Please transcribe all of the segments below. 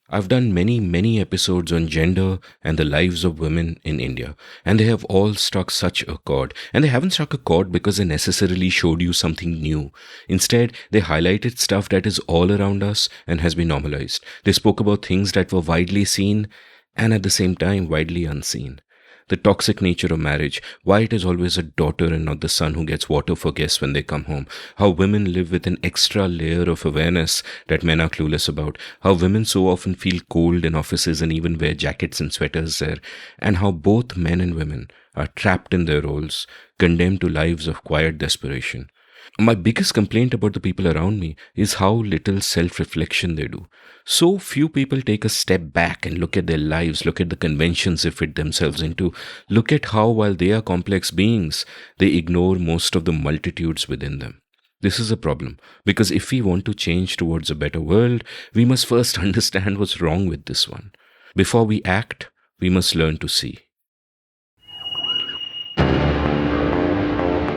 I've done many episodes on gender and the lives of women in India, and they have all struck such a chord. And they haven't struck a chord because they necessarily showed you something new. Instead, they highlighted stuff that is all around us and has been normalized. They spoke about things that were widely seen and at the same time widely unseen. The toxic nature of marriage, why it is always a daughter and not the son who gets water for guests when they come home, how women live with an extra layer of awareness that men are clueless about, how women so often feel cold in offices and even wear jackets and sweaters there, and how both men and women are trapped in their roles, condemned to lives of quiet desperation. My biggest complaint about the people around me is how little self reflection they do. So few people take a step back and look at their lives, look at the conventions they fit themselves into, look at how, while they are complex beings, they ignore most of the multitudes within them. This is a problem because if we want to change towards a better world, we must first understand what's wrong with this one. Before we act, we must learn to see.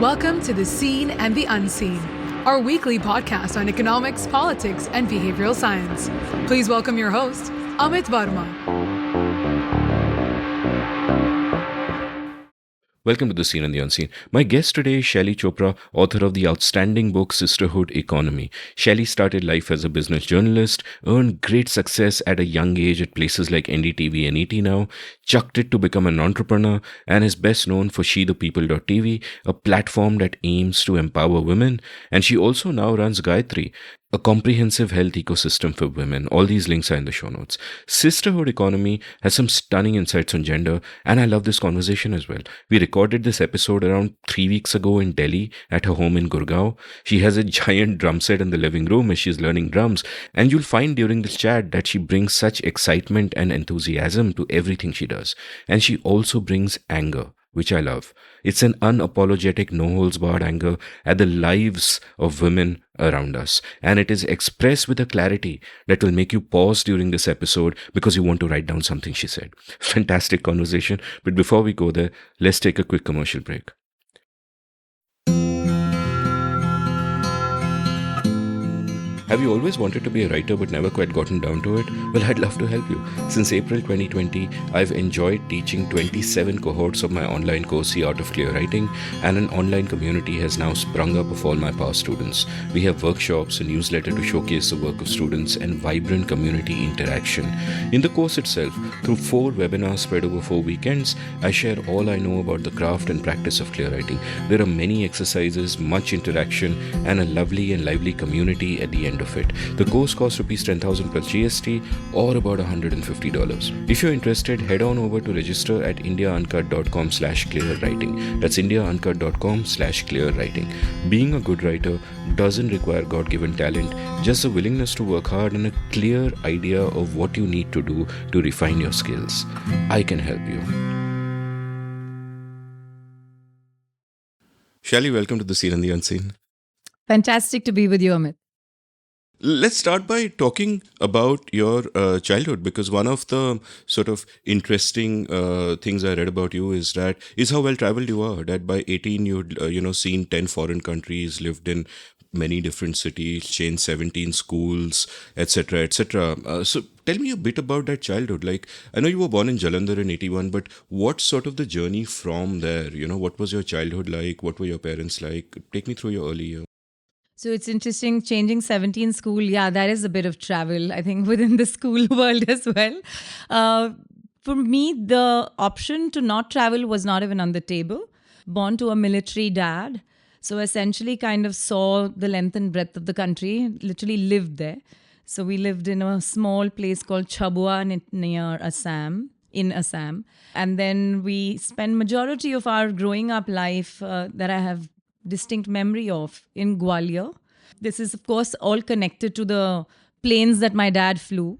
Welcome to The Seen and the Unseen, our weekly podcast on economics, politics, and behavioral science. Please welcome your host, Amit Verma. Welcome to The Seen and the Unseen. My guest today is Shaili Chopra, author of the outstanding book Sisterhood Economy. Shaili started life as a business journalist, earned great success at a young age at places like NDTV and ET Now, chucked it to become an entrepreneur, and is best known for SheThePeople.tv, a platform that aims to empower women. And she also now runs Gayatri, a comprehensive health ecosystem for women. All these links are in the show notes. Sisterhood Economy has some stunning insights on gender, and I love this conversation as well. We recorded this episode around 3 weeks ago in Delhi at her home in Gurgaon. She has a giant drum set in the living room as she's learning drums, and you'll find during this chat that she brings such excitement and enthusiasm to everything she does. And she also brings anger, which I love. It's an unapologetic, no-holds-barred anger at the lives of women around us. And it is expressed with a clarity that will make you pause during this episode because you want to write down something she said. Fantastic conversation. But before we go there, let's take a quick commercial break. Have you always wanted to be a writer but never quite gotten down to it? Well, I'd love to help you. Since April 2020, I've enjoyed teaching 27 cohorts of my online course, The Art of Clear Writing, and an online community has now sprung up of all my past students. We have workshops, a newsletter to showcase the work of students, and vibrant community interaction. In the course itself, through 4 webinars spread over 4 weekends, I share all I know about the craft and practice of clear writing. There are many exercises, much interaction, and a lovely and lively community at the end of it. The course costs rupees 10,000 plus GST or about $150. If you're interested, head on over to register at indiauncut.com/clearwriting. That's indiauncut.com/clearwriting. Being a good writer doesn't require God-given talent, just a willingness to work hard and a clear idea of what you need to do to refine your skills. I can help you. Shaili, welcome to The Seen and the Unseen. Fantastic to be with you, Amit. Let's start by talking about your childhood, because one of the sort of interesting things I read about you is how well traveled you are. That by 18 you'd seen 10 foreign countries, lived in many different cities, changed 17 schools, etc., etc. So tell me a bit about that childhood. Like, I know you were born in Jalandhar in 81, but what's sort of the journey from there? What was your childhood like? What were your parents like? Take me through your early years. So it's interesting, changing 17 school. Yeah, that is a bit of travel, I think, within the school world as well. For me, the option to not travel was not even on the table. Born to a military dad. So essentially kind of saw the length and breadth of the country, literally lived there. So we lived in a small place called Chabua near Assam. In Assam. And then we spent majority of our growing up life that I have distinct memory of in Gwalior. This is, of course, all connected to the planes that my dad flew.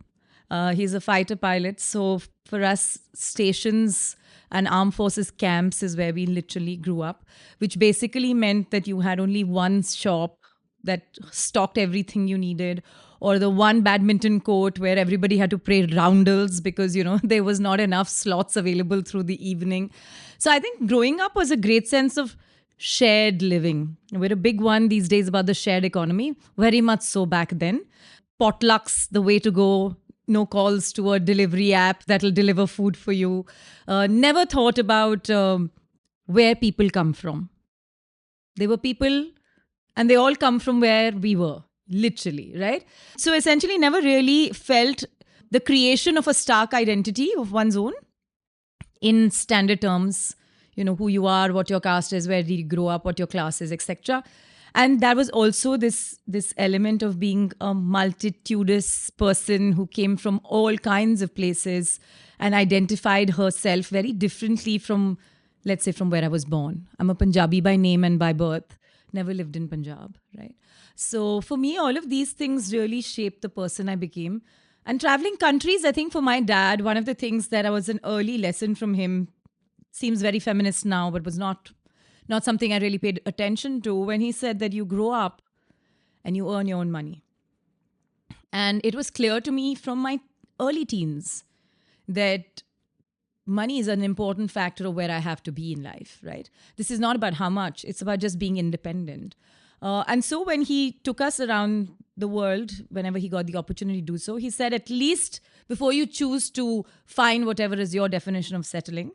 He's a fighter pilot. So for us, stations and armed forces camps is where we literally grew up, which basically meant that you had only one shop that stocked everything you needed, or the one badminton court where everybody had to play roundels because, there was not enough slots available through the evening. So I think growing up was a great sense of shared living. We're a big one these days about the shared economy, very much so back then. Potlucks, the way to go, no calls to a delivery app that'll deliver food for you. Never thought about where people come from. They were people, and they all come from where we were, literally, right? So essentially, never really felt the creation of a stark identity of one's own in standard terms, who you are, what your caste is, where did you grow up, what your class is, etc. And there was also this element of being a multitudinous person who came from all kinds of places and identified herself very differently from, let's say, from where I was born. I'm a Punjabi by name and by birth, never lived in Punjab, right? So for me, all of these things really shaped the person I became. And traveling countries, I think for my dad, one of the things that was an early lesson from him, seems very feminist now, but was not something I really paid attention to, when he said that you grow up and you earn your own money. And it was clear to me from my early teens that money is an important factor of where I have to be in life, right? This is not about how much, it's about just being independent. And so when he took us around the world, whenever he got the opportunity to do so, he said, at least before you choose to find whatever is your definition of settling,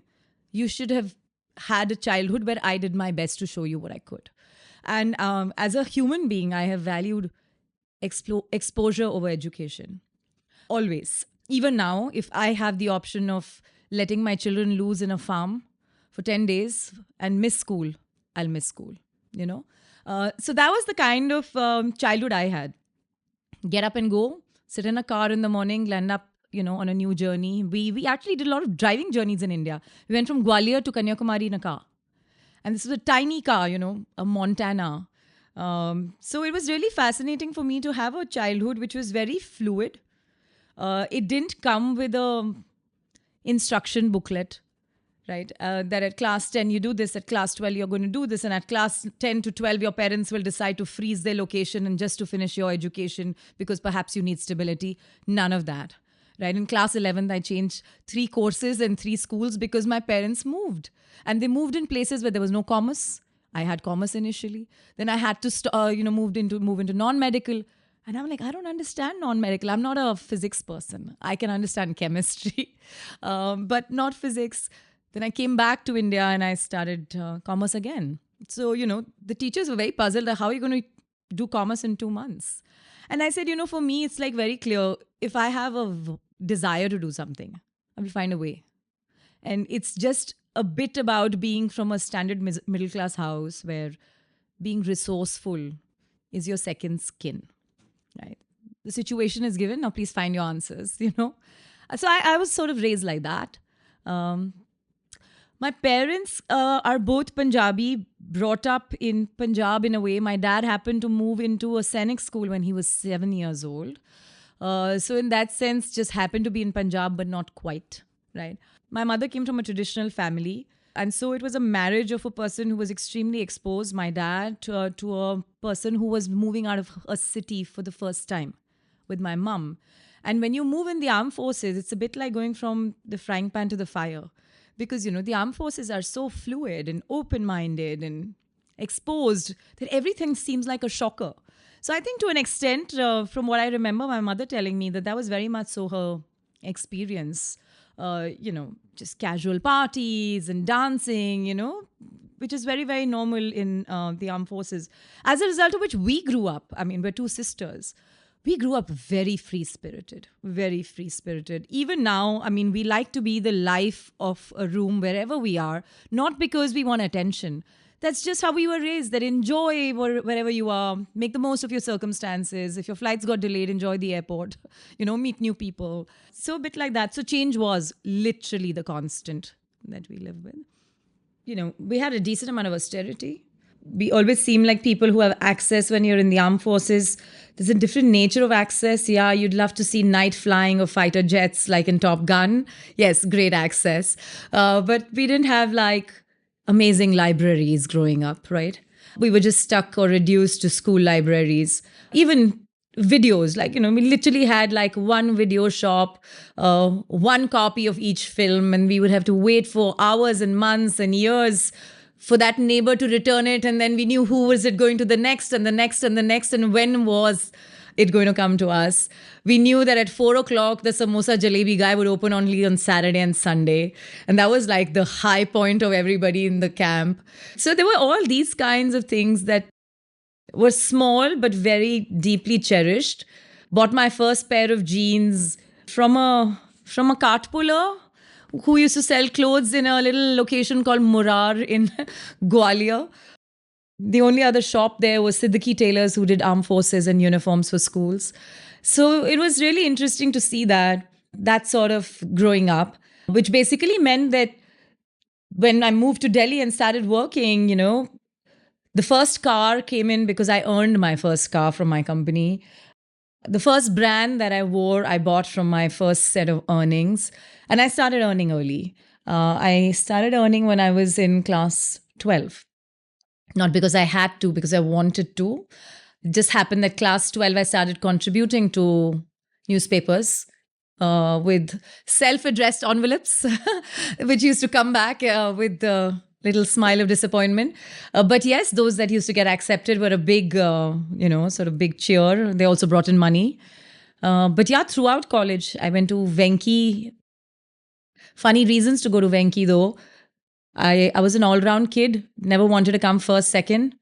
you should have had a childhood where I did my best to show you what I could. And as a human being, I have valued exposure over education. Always. Even now, if I have the option of letting my children loose in a farm for 10 days and miss school, I'll miss school, So that was the kind of childhood I had. Get up and go, sit in a car in the morning, land up, on a new journey. We actually did a lot of driving journeys in India. We went from Gwalior to Kanyakumari in a car. And this was a tiny car, a Montana. So it was really fascinating for me to have a childhood which was very fluid. It didn't come with a instruction booklet, right? That at class 10 you do this, at class 12 you're going to do this, and at class 10 to 12 your parents will decide to freeze their location and just to finish your education because perhaps you need stability. None of that. Right? In class 11th, I changed 3 courses and 3 schools because my parents moved. And they moved in places where there was no commerce. I had commerce initially. Then I had to, move into non-medical. And I'm like, I don't understand non-medical. I'm not a physics person. I can understand chemistry, but not physics. Then I came back to India and I started commerce again. So, the teachers were very puzzled. How are you going to do commerce in 2 months? And I said, for me, it's like very clear. If I have a desire to do something, I will find a way. And it's just a bit about being from a standard middle class house where being resourceful is your second skin, right? The situation is given. Now, please find your answers, So I was sort of raised like that. My parents are both Punjabi, brought up in Punjab in a way. My dad happened to move into a Sainik school when he was 7 years old. So in that sense, just happened to be in Punjab, but not quite, right? My mother came from a traditional family. And so it was a marriage of a person who was extremely exposed, my dad, to a person who was moving out of a city for the first time with my mum. And when you move in the armed forces, it's a bit like going from the frying pan to the fire. Because, the armed forces are so fluid and open-minded and exposed that everything seems like a shocker. So I think to an extent, from what I remember, my mother telling me that was very much so her experience. Just casual parties and dancing, which is very, very normal in the armed forces. As a result of which we grew up, we're 2 sisters. We grew up very free-spirited, very free-spirited. Even now, we like to be the life of a room wherever we are, not because we want attention. That's just how we were raised, that enjoy wherever you are, make the most of your circumstances. If your flights got delayed, enjoy the airport, meet new people. So a bit like that. So change was literally the constant that we live with. We had a decent amount of austerity. We always seem like people who have access when you're in the armed forces. There's a different nature of access. Yeah, you'd love to see night flying of fighter jets like in Top Gun. Yes, great access. But we didn't have amazing libraries growing up, right? We were just stuck or reduced to school libraries. Even videos, we literally had one video shop, one copy of each film, and we would have to wait for hours and months and years for that neighbor to return it. And then we knew who was it going to the next and the next and the next, and when was it going to come to us. We knew that at 4 o'clock, the samosa jalebi guy would open only on Saturday and Sunday. And that was like the high point of everybody in the camp. So there were all these kinds of things that were small but very deeply cherished. Bought my first pair of jeans from a cart puller who used to sell clothes in a little location called Murar in Gwalior. The only other shop there was Siddiqui Tailors, who did armed forces and uniforms for schools. So it was really interesting to see that sort of growing up, which basically meant that when I moved to Delhi and started working, the first car came in because I earned my first car from my company. The first brand that I wore, I bought from my first set of earnings. And I started earning early. I started earning when I was in class 12. Not because I had to, because I wanted to. It just happened that class 12, I started contributing to newspapers with self-addressed envelopes, which used to come back with the little smile of disappointment. But yes, those that used to get accepted were a big, sort of big cheer. They also brought in money. But yeah, throughout college, I went to Venki. Funny reasons to go to Venki, though. I was an all-round kid, never wanted to come first, second.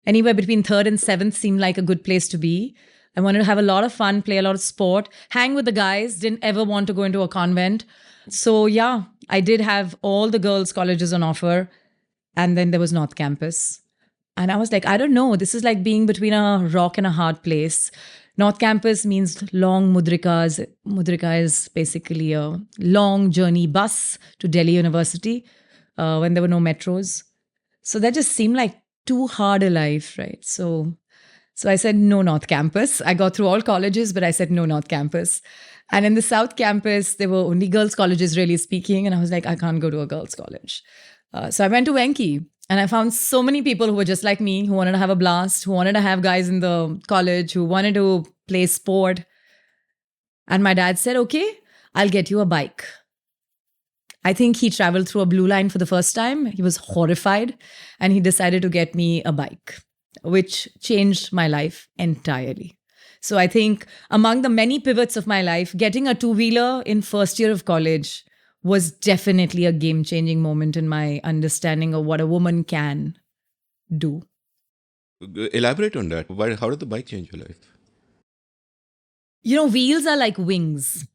Anywhere between third and seventh seemed like a good place to be. I wanted to have a lot of fun, play a lot of sport, hang with the guys, didn't ever want to go into a convent. So yeah, I did have all the girls' colleges on offer. And then there was North Campus. And I was like, I don't know, this is like being between a rock and a hard place. North Campus means long mudrikas. Mudrika is basically a long journey bus to Delhi University when there were no metros. So that just seemed like too hard a life, right? So I said, no North Campus. I got through all colleges, but I said, no North Campus. And in the South Campus, there were only girls' colleges, really speaking. And I was like, I can't go to a girls' college. So I went to Venki, and I found so many people who were just like me, who wanted to have a blast, who wanted to have guys in the college, who wanted to play sport. And my dad said, okay, I'll get you a bike. I think he traveled through a blue line for the first time. He was horrified, and he decided to get me a bike, which changed my life entirely. So I think among the many pivots of my life, getting a two-wheeler in first year of college was definitely a game-changing moment in my understanding of what a woman can do. Elaborate on that. How did the bike change your life? Wheels are like wings.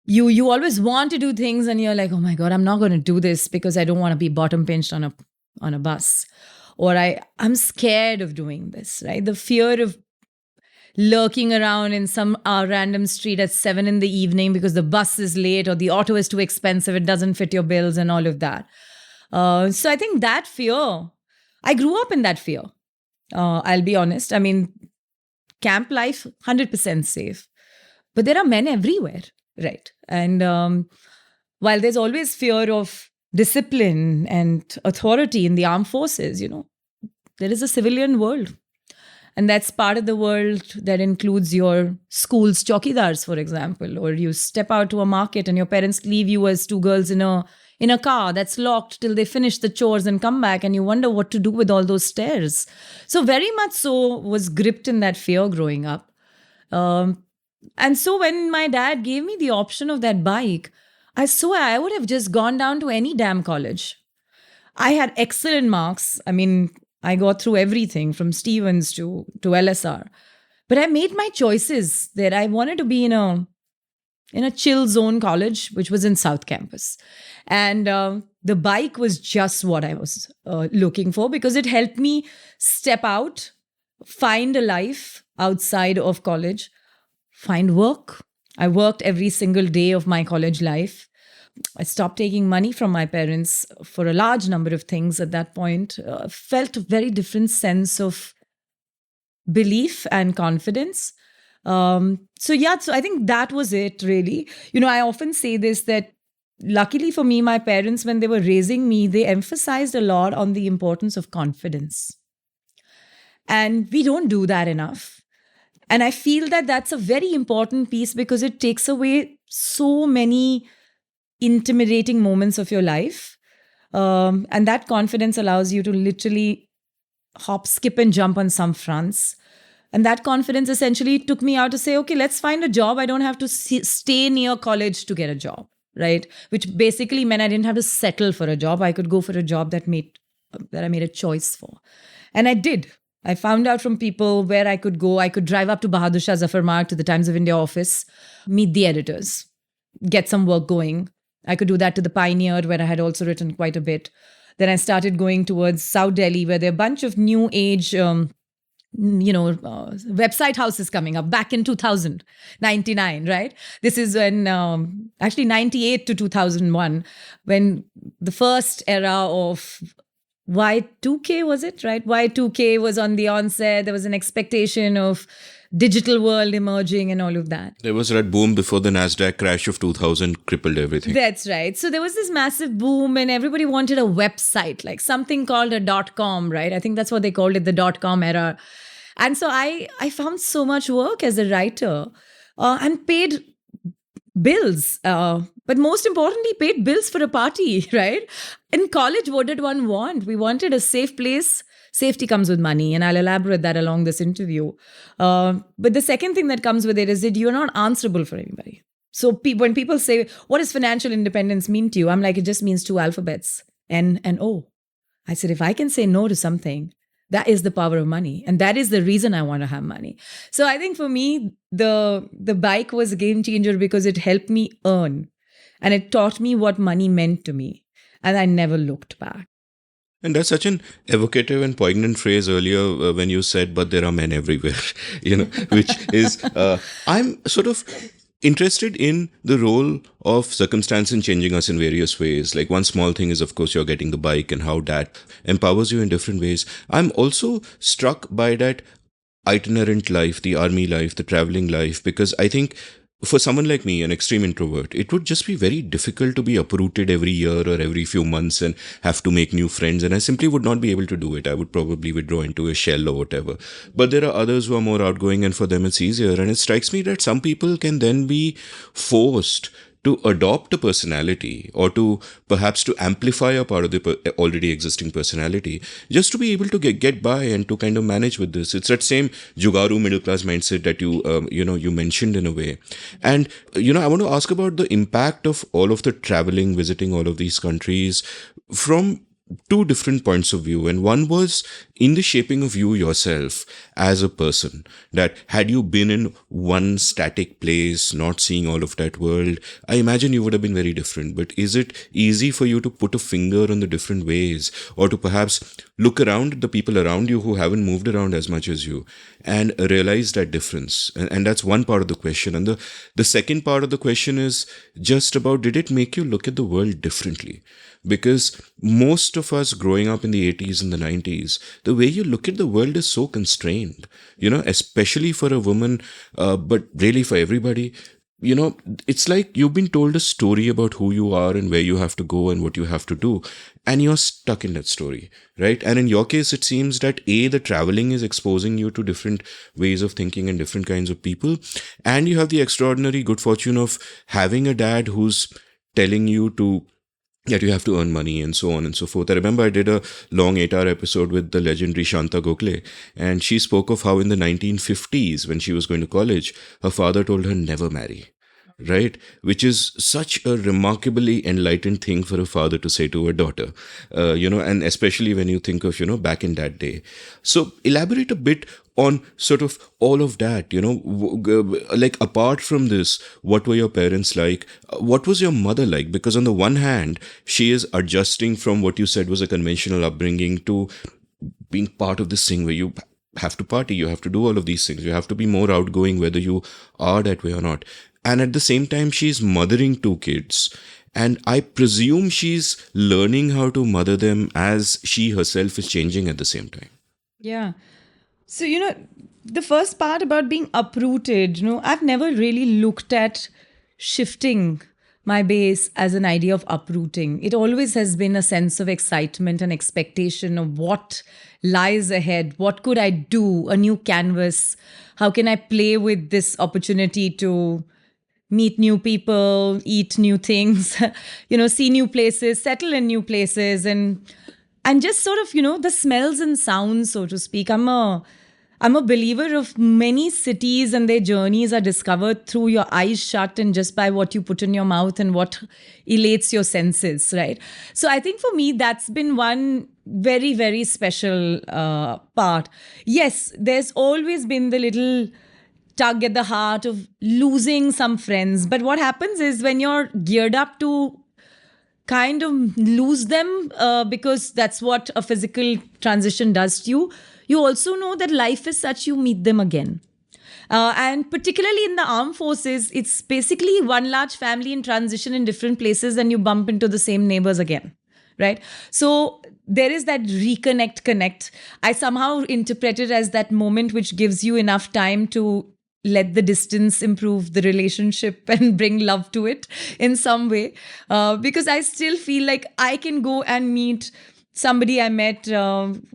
You always want to do things and you're like, oh my God, I'm not going to do this because I don't want to be bottom pinched on a bus. Or I'm scared of doing this, right? The fear of lurking around in some random street at 7 p.m. because the bus is late or the auto is too expensive, it doesn't fit your bills and all of that. So I think that fear, I grew up in that fear. I'll be honest. I mean, camp life, 100% safe. But there are men everywhere, right? And while there's always fear of discipline and authority in the armed forces, there is a civilian world. And that's part of the world that includes your school's chowkidars, for example. Or you step out to a market and your parents leave you as two girls in a car that's locked till they finish the chores and come back, and you wonder what to do with all those stairs. So very much so was gripped in that fear growing up. And so when my dad gave me the option of that bike, I swear I would have just gone down to any damn college. I had excellent marks. I mean, I got through everything from Stevens to LSR. But I made my choices that I wanted to be in a chill zone college, which was in South Campus. And the bike was just what I was looking for because it helped me step out, find a life outside of college, find work. I worked every single day of my college life. I stopped taking money from my parents for a large number of things at that point. Felt a very different sense of belief and confidence. So I think that was it, really. I often say this, that luckily for me, my parents, when they were raising me, they emphasized a lot on the importance of confidence. And we don't do that enough. And I feel that that's a very important piece because it takes away so many intimidating moments of your life. And that confidence allows you to literally hop, skip, and jump on some fronts. And that confidence essentially took me out to say, okay, let's find a job. I don't have to stay near college to get a job, right? Which basically meant I didn't have to settle for a job. I could go for a job that I made a choice for. And I did. I found out from people where I could go. I could drive up to Bahadur Shah Zafar Marg to the Times of India office, meet the editors, get some work going. I could do that to the Pioneer, where I had also written quite a bit. Then I started going towards South Delhi, where there are a bunch of new age website houses coming up back in 1999, right? This is when, actually 98 to 2001, when the first era of Y2K, was it, right? Y2K was on the onset. There was an expectation of digital world emerging and all of that. There was that boom before the NASDAQ crash of 2000 crippled everything. That's right. So there was this massive boom and everybody wanted a website, like something called a .com, right? I think that's what they called it, the .com era. And so I found so much work as a writer and paid bills. But most importantly, paid bills for a party, right? In college, what did one want? We wanted a safe place. Safety comes with money, and I'll elaborate that along this interview. But the second thing that comes with it is that you're not answerable for anybody. So when people say, what does financial independence mean to you? I'm like, it just means 2 alphabets, N and O. I said, if I can say no to something, that is the power of money. And that is the reason I want to have money. So I think for me, the bike was a game changer because it helped me earn. And it taught me what money meant to me. And I never looked back. And that's such an evocative and poignant phrase earlier when you said, but there are men everywhere, which is, I'm sort of interested in the role of circumstance in changing us in various ways. Like one small thing is, of course, you're getting the bike and how that empowers you in different ways. I'm also struck by that itinerant life, the army life, the traveling life, because I think for someone like me, an extreme introvert, it would just be very difficult to be uprooted every year or every few months and have to make new friends. And I simply would not be able to do it. I would probably withdraw into a shell or whatever. But there are others who are more outgoing and for them it's easier. And it strikes me that some people can then be forced to adopt a personality or to perhaps to amplify a part of the already existing personality just to be able to get by and to kind of manage with this. It's that same Jugaru middle class mindset that you mentioned in a way. And, I want to ask about the impact of all of the traveling, visiting all of these countries from two different points of view. And one was in the shaping of you yourself as a person, that had you been in one static place, not seeing all of that world, I imagine you would have been very different. But is it easy for you to put a finger on the different ways, or to perhaps look around at the people around you who haven't moved around as much as you and realize that difference? And that's one part of the question. And the second part of the question is just about, did it make you look at the world differently? Because most of us growing up in the 80s and the 90s, the way you look at the world is so constrained, especially for a woman, but really for everybody. It's like you've been told a story about who you are and where you have to go and what you have to do, and you're stuck in that story, right? And in your case, it seems that the traveling is exposing you to different ways of thinking and different kinds of people, and you have the extraordinary good fortune of having a dad who's telling you that you have to earn money and so on and so forth. I remember I did a long 8-hour episode with the legendary Shanta Gokhale, and she spoke of how in the 1950s, when she was going to college, her father told her never marry. Right? Which is such a remarkably enlightened thing for a father to say to a daughter, and especially when you think of, back in that day. So elaborate a bit on sort of all of that, like apart from this, what were your parents like? What was your mother like? Because on the one hand, she is adjusting from what you said was a conventional upbringing to being part of this thing where you have to party, you have to do all of these things, you have to be more outgoing whether you are that way or not. And at the same time, she's mothering 2 kids. And I presume she's learning how to mother them as she herself is changing at the same time. Yeah. So, the first part about being uprooted, I've never really looked at shifting my base as an idea of uprooting. It always has been a sense of excitement and expectation of what lies ahead. What could I do? A new canvas. How can I play with this opportunity to meet new people, eat new things, see new places, settle in new places, and just sort of, the smells and sounds, so to speak. I'm I'm a believer of many cities and their journeys are discovered through your eyes shut and just by what you put in your mouth and what elates your senses, right? So I think for me, that's been one very, very special part. Yes, there's always been the little tug at the heart of losing some friends. But what happens is when you're geared up to kind of lose them because that's what a physical transition does to you, you also know that life is such you meet them again. And particularly in the armed forces, it's basically one large family in transition in different places and you bump into the same neighbors again, right? So there is that reconnect, connect. I somehow interpret it as that moment which gives you enough time to let the distance improve the relationship and bring love to it in some way. Because I still feel like I can go and meet somebody I met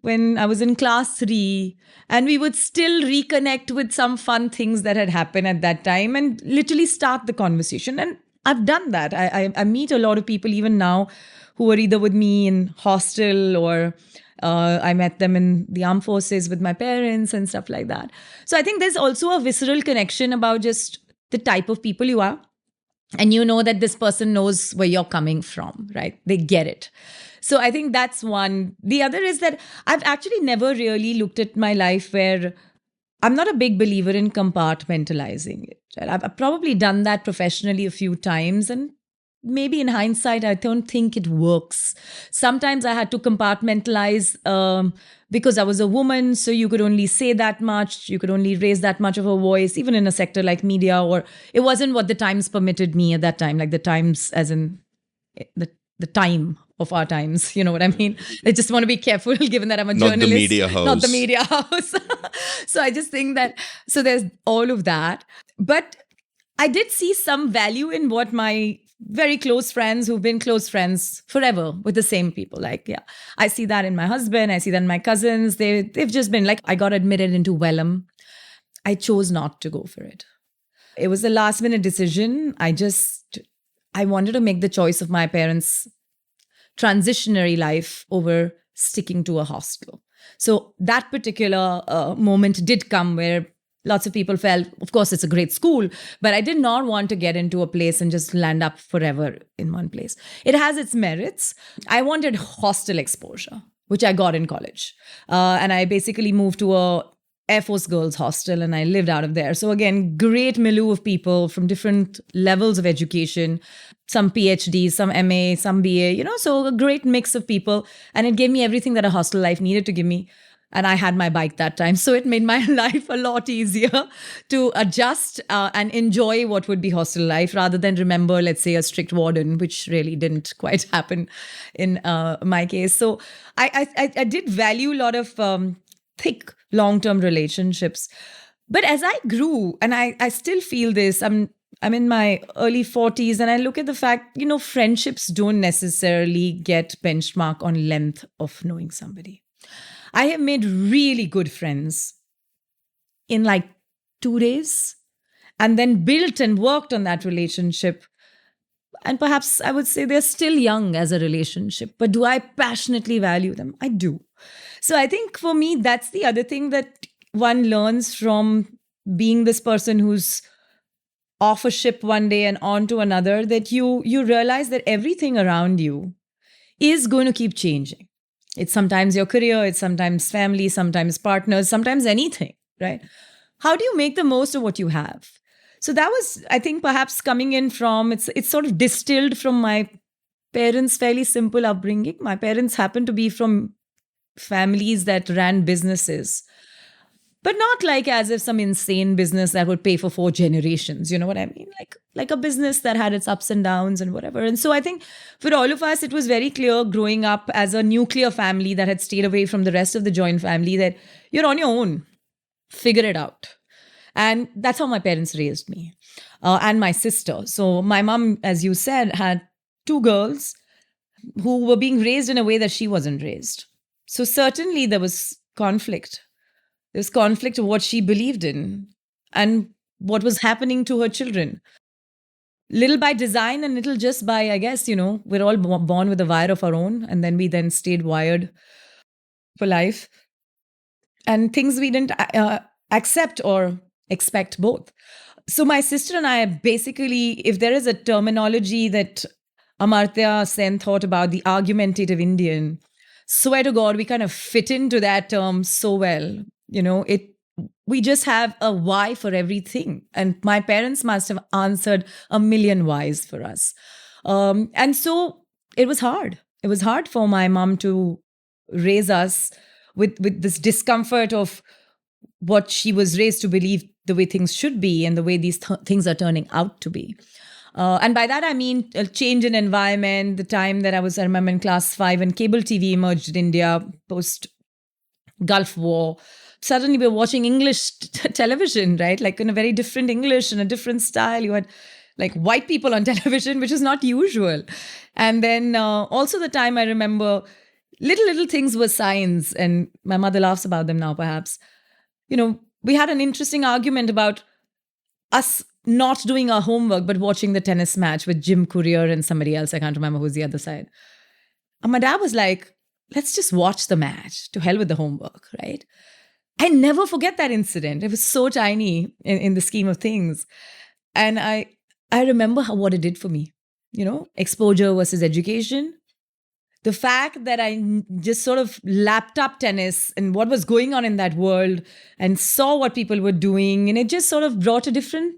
when I was in class 3, and we would still reconnect with some fun things that had happened at that time and literally start the conversation. And I've done that. I meet a lot of people even now who are either with me in hostel or I met them in the armed forces with my parents and stuff like that. So I think there's also a visceral connection about just the type of people you are. And you know that this person knows where you're coming from, right? They get it. So I think that's one. The other is that I've actually never really looked at my life where I'm not a big believer in compartmentalizing it. Right? I've probably done that professionally a few times, and maybe in hindsight, I don't think it works. Sometimes I had to compartmentalize because I was a woman, so you could only say that much, you could only raise that much of a voice, even in a sector like media, or it wasn't what the times permitted me at that time, like the times as in the time of our times, you know what I mean? I just want to be careful given that I'm a Not the journalist. media house. Not the media house. So I just think that, so there's all of that. But I did see some value in what my very close friends who've been close friends forever with the same people. Like, yeah, I see that in my husband. I see that in my cousins. They've just been like, I got admitted into Wellham. I chose not to go for it. It was a last minute decision. I wanted to make the choice of my parents' transitionary life over sticking to a hostel. So that particular moment did come where lots of people felt, of course, it's a great school, but I did not want to get into a place and just land up forever in one place. It has its merits. I wanted hostel exposure, which I got in college. And I basically moved to a Air Force girls hostel and I lived out of there. So again, great milieu of people from different levels of education, some PhDs, some MA, some BA, so a great mix of people. And it gave me everything that a hostel life needed to give me. And I had my bike that time. So it made my life a lot easier to adjust and enjoy what would be hostel life rather than remember, let's say, a strict warden, which really didn't quite happen in my case. So I did value a lot of thick long-term relationships. But as I grew, and I still feel this, I'm in my early 40s and I look at the fact, friendships don't necessarily get benchmark on length of knowing somebody. I have made really good friends in like 2 days and then built and worked on that relationship. And perhaps I would say they're still young as a relationship, but do I passionately value them? I do. So I think for me, that's the other thing that one learns from being this person who's off a ship one day and on to another, that you realize that everything around you is going to keep changing. It's sometimes your career, it's sometimes family, sometimes partners, sometimes anything, right? How do you make the most of what you have? So that was, I think, perhaps coming in from, it's sort of distilled from my parents' fairly simple upbringing. My parents happened to be from families that ran businesses, but not like as if some insane business that would pay for 4 generations. You know what I mean? Like a business that had its ups and downs and whatever. And so I think for all of us, it was very clear growing up as a nuclear family that had stayed away from the rest of the joint family that you're on your own, figure it out. And that's how my parents raised me and my sister. So my mom, as you said, had 2 girls who were being raised in a way that she wasn't raised. So certainly there was conflict. There's conflict of what she believed in and what was happening to her children. Little by design and little just by, I guess, we're all born with a wire of our own and then we then stayed wired for life. and things we didn't accept or expect both. So my sister and I basically, if there is a terminology that Amartya Sen thought about, the argumentative Indian, swear to God, we kind of fit into that term so well. It we just have a why for everything. And my parents must have answered a million whys for us. And so it was hard. It was hard for my mom to raise us with this discomfort of what she was raised to believe the way things should be and the way these things are turning out to be. And by that, I mean a change in environment. The time that I remember in class 5 when cable TV emerged in India post Gulf War. Suddenly we're watching English television, right? Like in a very different English and a different style. You had like white people on television, which is not usual. And then also the time I remember little things were signs, and my mother laughs about them now, perhaps. We had an interesting argument about us not doing our homework, but watching the tennis match with Jim Courier and somebody else. I can't remember who's the other side. And my dad was like, let's just watch the match. To hell with the homework, right? I never forget that incident. It was so tiny in the scheme of things. And I remember what it did for me. Exposure versus education. The fact that I just sort of lapped up tennis and what was going on in that world and saw what people were doing. And it just sort of brought a different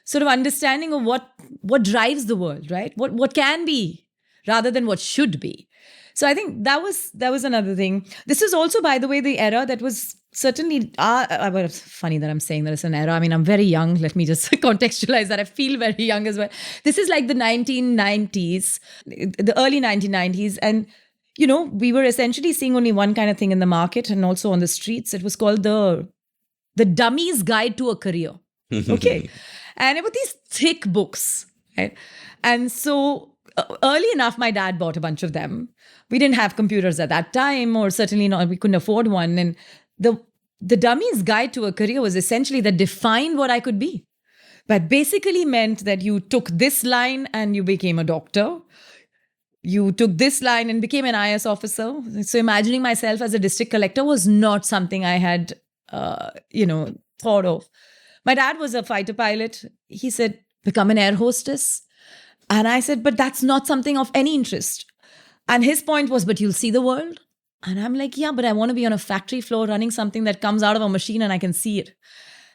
sort of understanding of what drives the world, right? What can be rather than what should be. So I think that was another thing. This is also, by the way, the era that was certainly, it's funny that I'm saying that it's an era. I mean, I'm very young. Let me just contextualize that. I feel very young as well. This is like the 1990s, the early 1990s. And, we were essentially seeing only one kind of thing in the market and also on the streets. It was called the Dummy's Guide to a Career. Okay. And it were these thick books, right? And so early enough, my dad bought a bunch of them. We didn't have computers at that time, or certainly not, we couldn't afford one. And the Dummy's Guide to a Career was essentially that defined what I could be. But basically meant that you took this line and you became a doctor. You took this line and became an IS officer. So imagining myself as a district collector was not something I had, thought of. My dad was a fighter pilot. He said, become an air hostess. And I said, but that's not something of any interest. And his point was, but you'll see the world. And I'm like, yeah, but I want to be on a factory floor running something that comes out of a machine and I can see it.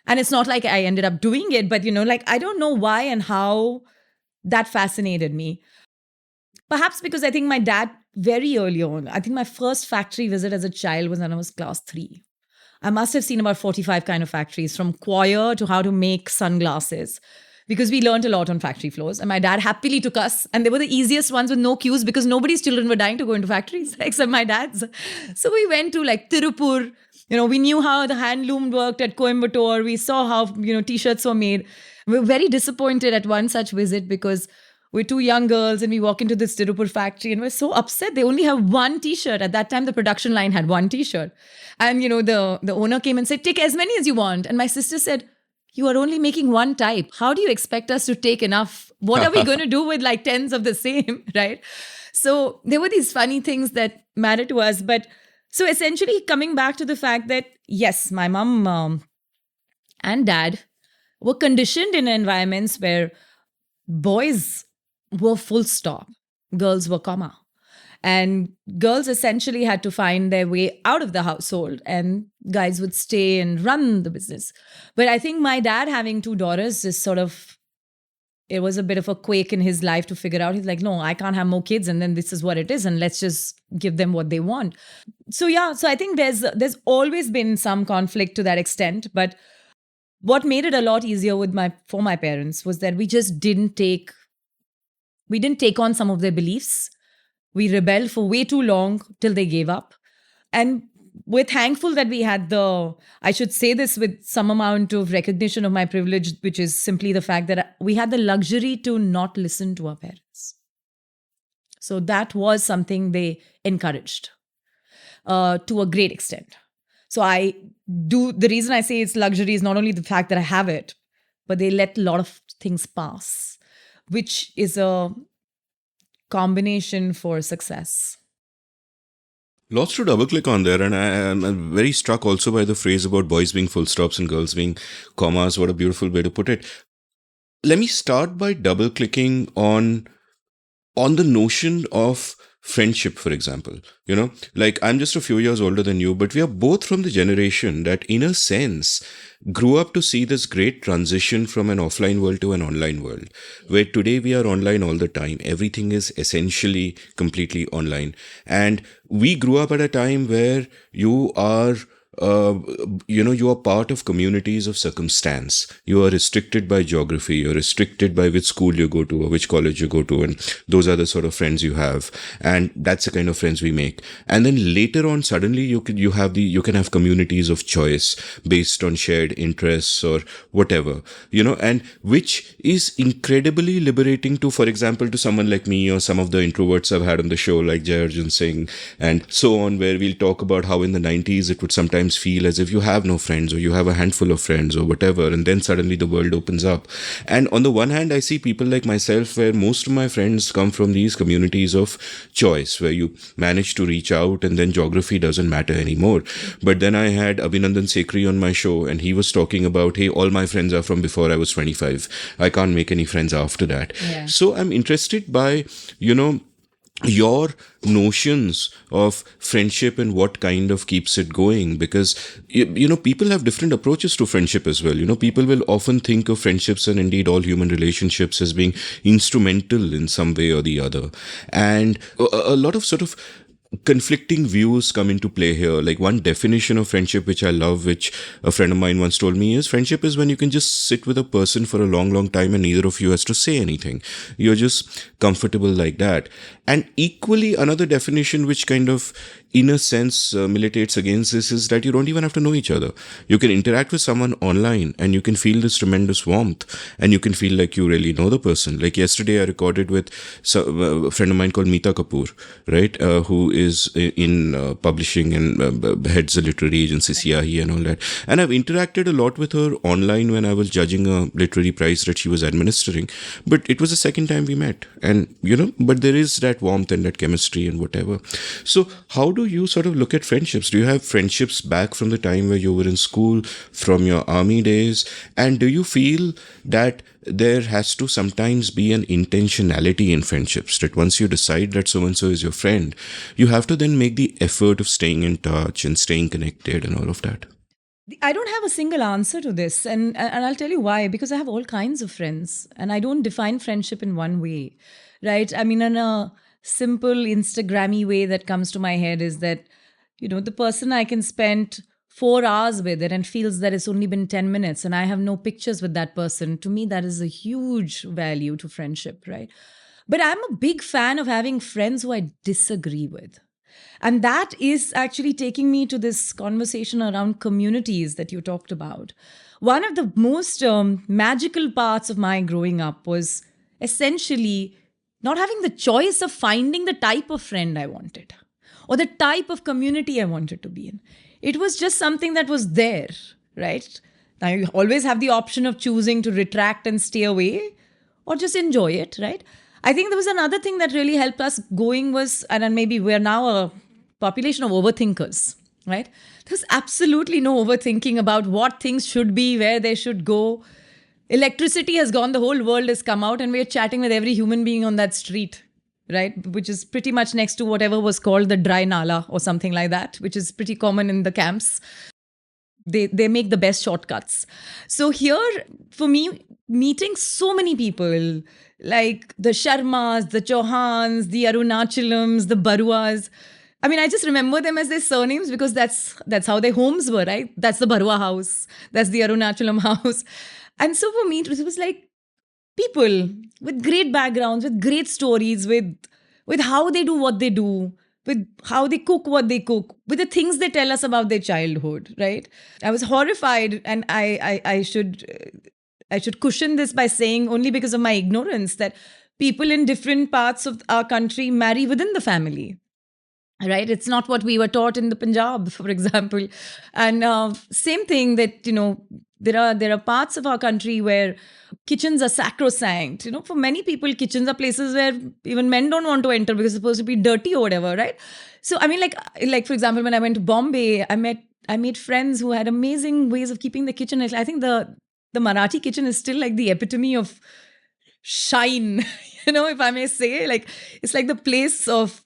And it's not like I ended up doing it, but, I don't know why and how that fascinated me. Perhaps because I think my dad, very early on, I think my first factory visit as a child was when I was class 3. I must have seen about 45 kind of factories, from coir to how to make sunglasses, because we learned a lot on factory floors. And my dad happily took us. And they were the easiest ones with no queues because nobody's children were dying to go into factories except my dad's. So we went to like Tirupur. We knew how the handloom worked at Coimbatore. We saw how, t-shirts were made. We were very disappointed at one such visit because we're two young girls and we walk into this Tirupur factory and we're so upset. They only have one t-shirt. At that time, the production line had one t-shirt. And, the owner came and said, take as many as you want. And my sister said, you are only making one type. How do you expect us to take enough? What are we going to do with like 10s of the same, right? So there were these funny things that mattered to us. But so essentially coming back to the fact that, yes, my mom and dad were conditioned in environments where boys were full stop, girls were comma. And girls essentially had to find their way out of the household and guys would stay and run the business. But I think my dad having 2 daughters is sort of, it was a bit of a quake in his life to figure out. He's like, no, I can't have more kids. And then this is what it is. And let's just give them what they want. So I think there's always been some conflict to that extent. But what made it a lot easier for my parents was that we just didn't take on some of their beliefs. We rebelled for way too long till they gave up. And we're thankful that we had I should say this with some amount of recognition of my privilege, which is simply the fact that we had the luxury to not listen to our parents. So that was something they encouraged to a great extent. So the reason I say it's luxury is not only the fact that I have it, but they let a lot of things pass, which is a combination for success. Lots to double click on there, and I'm very struck also by the phrase about boys being full stops and girls being commas. What a beautiful way to put it. Let me start by double clicking on the notion of friendship, for example. Like, I'm just a few years older than you, but we are both from the generation that, in a sense, grew up to see this great transition from an offline world to an online world, where today we are online all the time. Everything is essentially completely online. And we grew up at a time where uh, you are part of communities of circumstance. You are restricted by geography. You're restricted by which school you go to or which college you go to, and those are the sort of friends you have. And that's the kind of friends we make. And then later on, suddenly you can have communities of choice based on shared interests or whatever, and which is incredibly liberating to, for example, to someone like me or some of the introverts I've had on the show, like Jayarjun Singh and so on, where we'll talk about how in the 90s it would sometimes feel as if you have no friends or you have a handful of friends or whatever, and then suddenly the world opens up. And on the one hand, I see people like myself where most of my friends come from these communities of choice, where you manage to reach out and then geography doesn't matter anymore. But then I had Abhinandan Sekri on my show, and he was talking about, hey, all my friends are from before I was 25. I can't make any friends after that. Yeah. So I'm interested by, your notions of friendship and what kind of keeps it going, because people have different approaches to friendship as well. People will often think of friendships and indeed all human relationships as being instrumental in some way or the other, and a lot of sort of conflicting views come into play here. Like, one definition of friendship which I love, which a friend of mine once told me, is friendship is when you can just sit with a person for a long, long time and neither of you has to say anything. You're just comfortable like that. And equally, another definition which kind of, in a sense, militates against this is that you don't even have to know each other. You can interact with someone online and you can feel this tremendous warmth and you can feel like you really know the person. Like yesterday, I recorded with a friend of mine called Meeta Kapoor, right, who is in publishing and heads a literary agency, Siyahi, and all that. And I've interacted a lot with her online when I was judging a literary prize that she was administering. But it was the second time we met. And, but there is that warmth and that chemistry and whatever. So how do you sort of look at friendships? Do you have friendships back from the time where you were in school, from your army days? And do you feel that there has to sometimes be an intentionality in friendships, that once you decide that so-and-so is your friend, you have to then make the effort of staying in touch and staying connected and all of that? I don't have a single answer to this. And I'll tell you why. Because I have all kinds of friends and I don't define friendship in one way, right? I mean, in a simple Instagrammy way that comes to my head is that, the person I can spend 4 hours with it and feels that it's only been 10 minutes and I have no pictures with that person. To me, that is a huge value to friendship, right? But I'm a big fan of having friends who I disagree with. And that is actually taking me to this conversation around communities that you talked about. One of the most magical parts of my growing up was essentially not having the choice of finding the type of friend I wanted or the type of community I wanted to be in. It was just something that was there, right? Now, you always have the option of choosing to retract and stay away or just enjoy it, right? I think there was another thing that really helped us going was, and then maybe we're now a population of overthinkers, right? There's absolutely no overthinking about what things should be, where they should go. Electricity has gone, the whole world has come out, and we're chatting with every human being on that street, right? Which is pretty much next to whatever was called the dry nala or something like that, which is pretty common in the camps. They make the best shortcuts. So here, for me, meeting so many people, like the Sharmas, the Chauhans, the Arunachalams, the Baruas. I mean, I just remember them as their surnames because that's how their homes were, right? That's the Barua house. That's the Arunachalam house. And so for me, it was like people with great backgrounds, with great stories, with how they do what they do, with how they cook what they cook, with the things they tell us about their childhood, right? I was horrified, and I should cushion this by saying, only because of my ignorance, that people in different parts of our country marry within the family. Right? It's not what we were taught in the Punjab, for example. And same thing that, there are parts of our country where kitchens are sacrosanct. For many people, kitchens are places where even men don't want to enter because it's supposed to be dirty or whatever, right? So I mean, like for example, when I went to Bombay, I made friends who had amazing ways of keeping the kitchen. I think the Marathi kitchen is still like the epitome of shine, if I may say. Like it's like the place of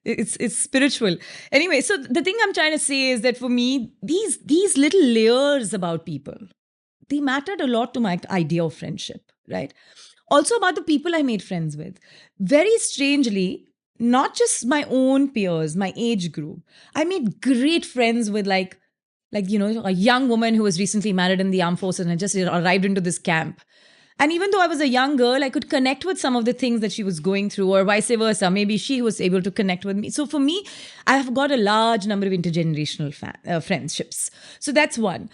it's spiritual. Anyway, so the thing I'm trying to say is that for me, these little layers about people, they mattered a lot to my idea of friendship, right? Also about the people I made friends with. Very strangely, not just my own peers, my age group. I made great friends with a young woman who was recently married in the armed forces and had just arrived into this camp. And even though I was a young girl, I could connect with some of the things that she was going through, or vice versa. Maybe she was able to connect with me. So for me, I have got a large number of intergenerational friendships. So that's one.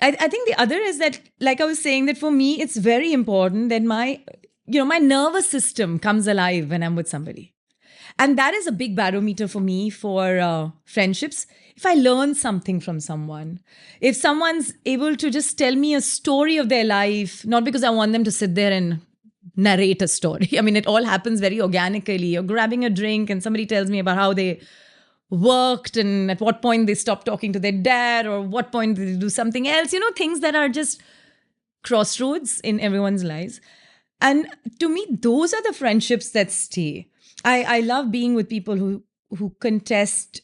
I think the other is that, like I was saying, that for me, it's very important that my nervous system comes alive when I'm with somebody. And that is a big barometer for me for friendships. If I learn something from someone, if someone's able to just tell me a story of their life, not because I want them to sit there and narrate a story. I mean, it all happens very organically. You're grabbing a drink and somebody tells me about how they worked and at what point they stopped talking to their dad or what point did they do something else. Things that are just crossroads in everyone's lives. And to me, those are the friendships that stay. I love being with people who contest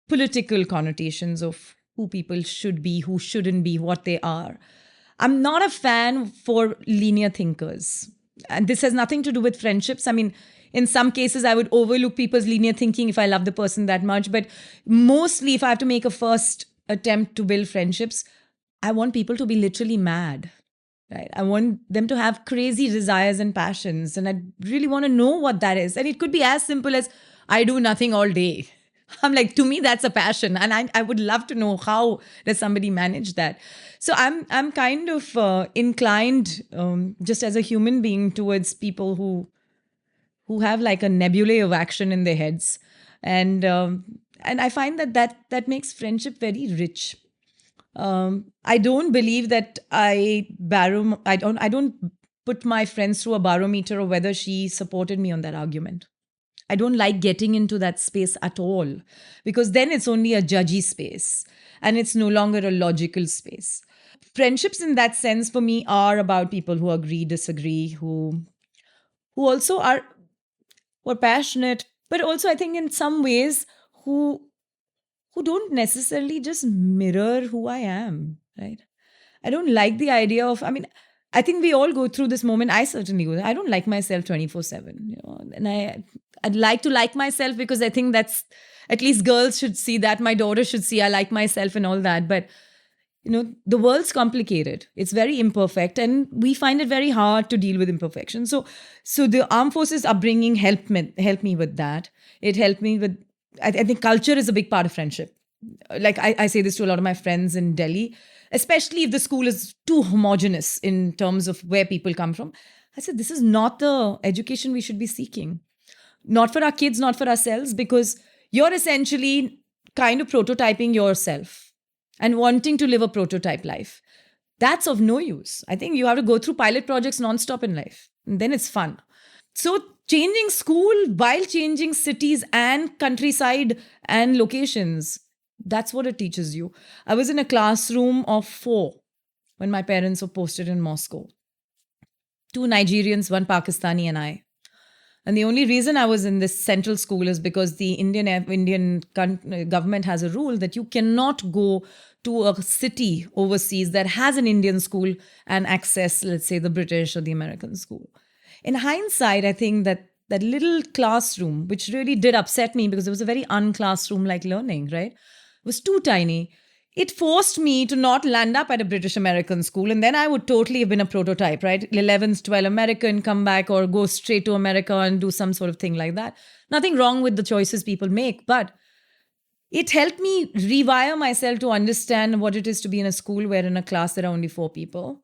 political connotations of who people should be, who shouldn't be, what they are. I'm not a fan for linear thinkers. And this has nothing to do with friendships. I mean, in some cases, I would overlook people's linear thinking if I love the person that much. But mostly, if I have to make a first attempt to build friendships, I want people to be literally mad. Right? I want them to have crazy desires and passions. And I really want to know what that is. And it could be as simple as, I do nothing all day. I'm like, to me, that's a passion. And I would love to know how does somebody manage that. So I'm kind of inclined, just as a human being, towards people who have like a nebulae of action in their heads. And I find that makes friendship very rich. I don't believe that I don't put my friends through a barometer of whether she supported me on that argument. I don't like getting into that space at all, because then it's only a judgy space and it's no longer a logical space. Friendships in that sense for me are about people who agree, disagree, who also are passionate, but also I think in some ways who don't necessarily just mirror who I am, right? I don't like the idea of, I think we all go through this moment. I certainly go. I don't like myself 24/7, and I'd like to like myself because I think that's, at least girls should see that. My daughter should see I like myself and all that. But, the world's complicated. It's very imperfect and we find it very hard to deal with imperfection. So the armed forces upbringing helped me with that. It helped me with, I think culture is a big part of friendship. Like I say this to a lot of my friends in Delhi, especially if the school is too homogenous in terms of where people come from. I said, this is not the education we should be seeking. Not for our kids, not for ourselves, because you're essentially kind of prototyping yourself and wanting to live a prototype life. That's of no use. I think you have to go through pilot projects nonstop in life, and then it's fun. So changing school while changing cities and countryside and locations, that's what it teaches you. I was in a classroom of 4 when my parents were posted in Moscow. 2 Nigerians, 1 Pakistani and I. And the only reason I was in this central school is because the Indian government has a rule that you cannot go to a city overseas that has an Indian school and access, let's say, the British or the American school. In hindsight, I think that little classroom, which really did upset me because it was a very unclassroom-like learning, right? It was too tiny. It forced me to not land up at a British American school. And then I would totally have been a prototype, right? 11th, 12 American, come back or go straight to America and do some sort of thing like that. Nothing wrong with the choices people make, but it helped me rewire myself to understand what it is to be in a school where in a class there are only 4 people,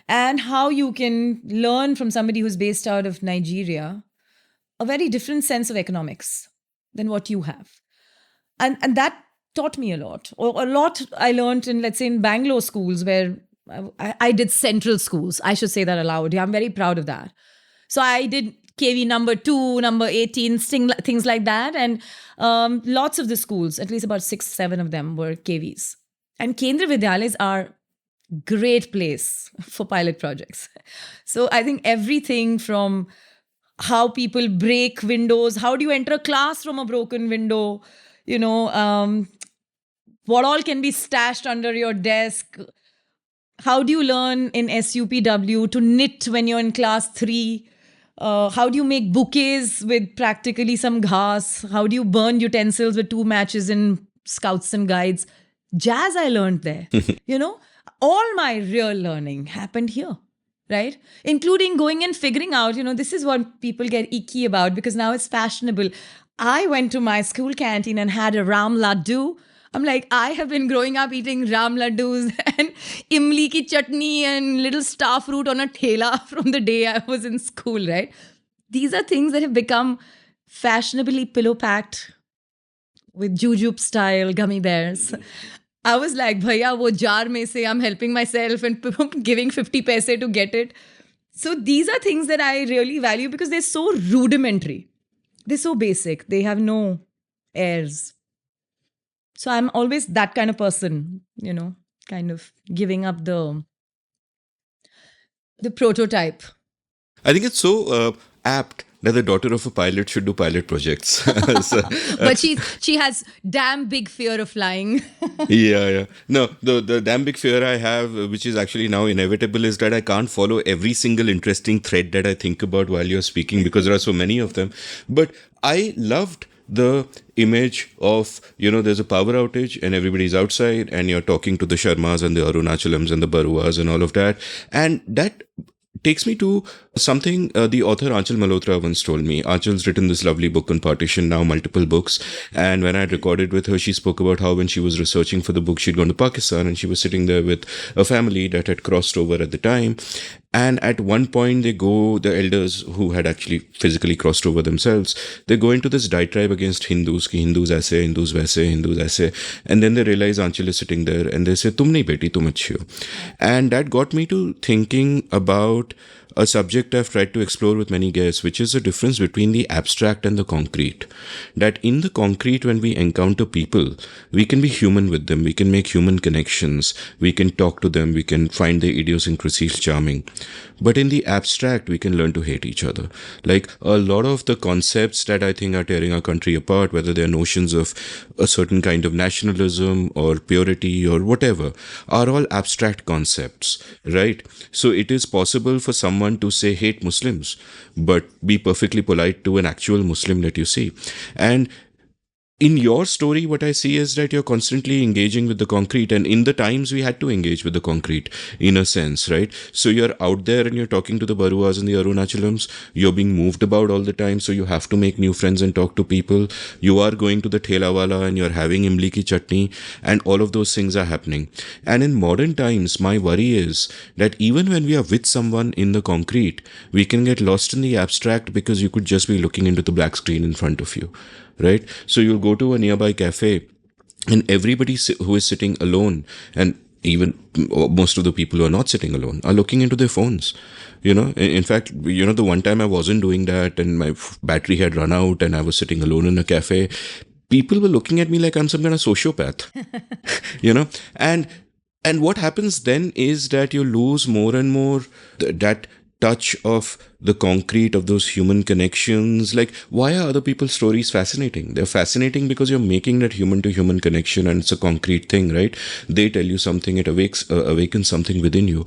and how you can learn from somebody who's based out of Nigeria a very different sense of economics than what you have. And that taught me a lot. Or a lot I learned in, let's say, in Bangalore schools where I did central schools. I should say that aloud. Yeah, I'm very proud of that. So I did KV number 2, number 18, things like that. And lots of the schools, at least about 6, 7 of them were KVs. And Kendra Vidyalayas are great place for pilot projects. So I think everything from how people break windows, how do you enter a class from a broken window, what all can be stashed under your desk, how do you learn in SUPW to knit when you're in class 3? How do you make bouquets with practically some ghas? How do you burn utensils with 2 matches in Scouts and Guides? Jazz I learned there. All my real learning happened here, right? Including going and figuring out, this is what people get icky about because now it's fashionable. I went to my school canteen and had a Ram Laddu. I'm like, I have been growing up eating Ram Laddus and imli ki chutney and little star fruit on a thela from the day I was in school, right? These are things that have become fashionably pillow packed with jujube style gummy bears. I was like, bhaiya, wo jar mein se I'm helping myself and giving 50 paise to get it. So these are things that I really value because they're so rudimentary. They're so basic. They have no airs. So I'm always that kind of person, kind of giving up the prototype. I think it's so apt that the daughter of a pilot should do pilot projects. But she has damn big fear of flying. Yeah. No, the damn big fear I have, which is actually now inevitable, is that I can't follow every single interesting thread that I think about while you're speaking because there are so many of them. But I loved the image of, there's a power outage and everybody's outside and you're talking to the Sharmas and the Arunachalams and the Baruas and all of that. And that takes me to something the author Aanchal Malhotra once told me. Aanchal's written this lovely book on partition, now multiple books. And when I had recorded with her, she spoke about how when she was researching for the book, she'd gone to Pakistan and she was sitting there with a family that had crossed over at the time. And at one point, the elders who had actually physically crossed over themselves, they go into this diatribe against Hindus, ki Hindus aise, Hindus waise, Hindus aise. And then they realize Aanchal is sitting there and they say, tum nahi beti, tum achhi ho. And that got me to thinking about a subject I've tried to explore with many guests, which is the difference between the abstract and the concrete. That in the concrete, when we encounter people, we can be human with them, we can make human connections, we can talk to them, we can find their idiosyncrasies charming. But in the abstract, we can learn to hate each other. Like a lot of the concepts that I think are tearing our country apart, whether they're notions of a certain kind of nationalism or purity or whatever, are all abstract concepts, right? So it is possible for someone to say hate Muslims, but be perfectly polite to an actual Muslim that you see. And in your story, what I see is that you're constantly engaging with the concrete, and in the times we had to engage with the concrete in a sense, right? So you're out there and you're talking to the Baruas and the Arunachalams, you're being moved about all the time, so you have to make new friends and talk to people. You are going to the Thelawala and you're having imli ki chutney, and all of those things are happening. And in modern times, my worry is that even when we are with someone in the concrete, we can get lost in the abstract because you could just be looking into the black screen in front of you. Right? So you'll go to a nearby cafe and everybody who is sitting alone, and even most of the people who are not sitting alone, are looking into their phones. In fact, the one time I wasn't doing that and my battery had run out and I was sitting alone in a cafe, people were looking at me like I'm some kind of sociopath. And what happens then is that you lose more and more that touch of the concrete of those human connections. Like, why are other people's stories fascinating? They're fascinating because you're making that human to human connection and it's a concrete thing, right? They tell you something, it awakens something within you.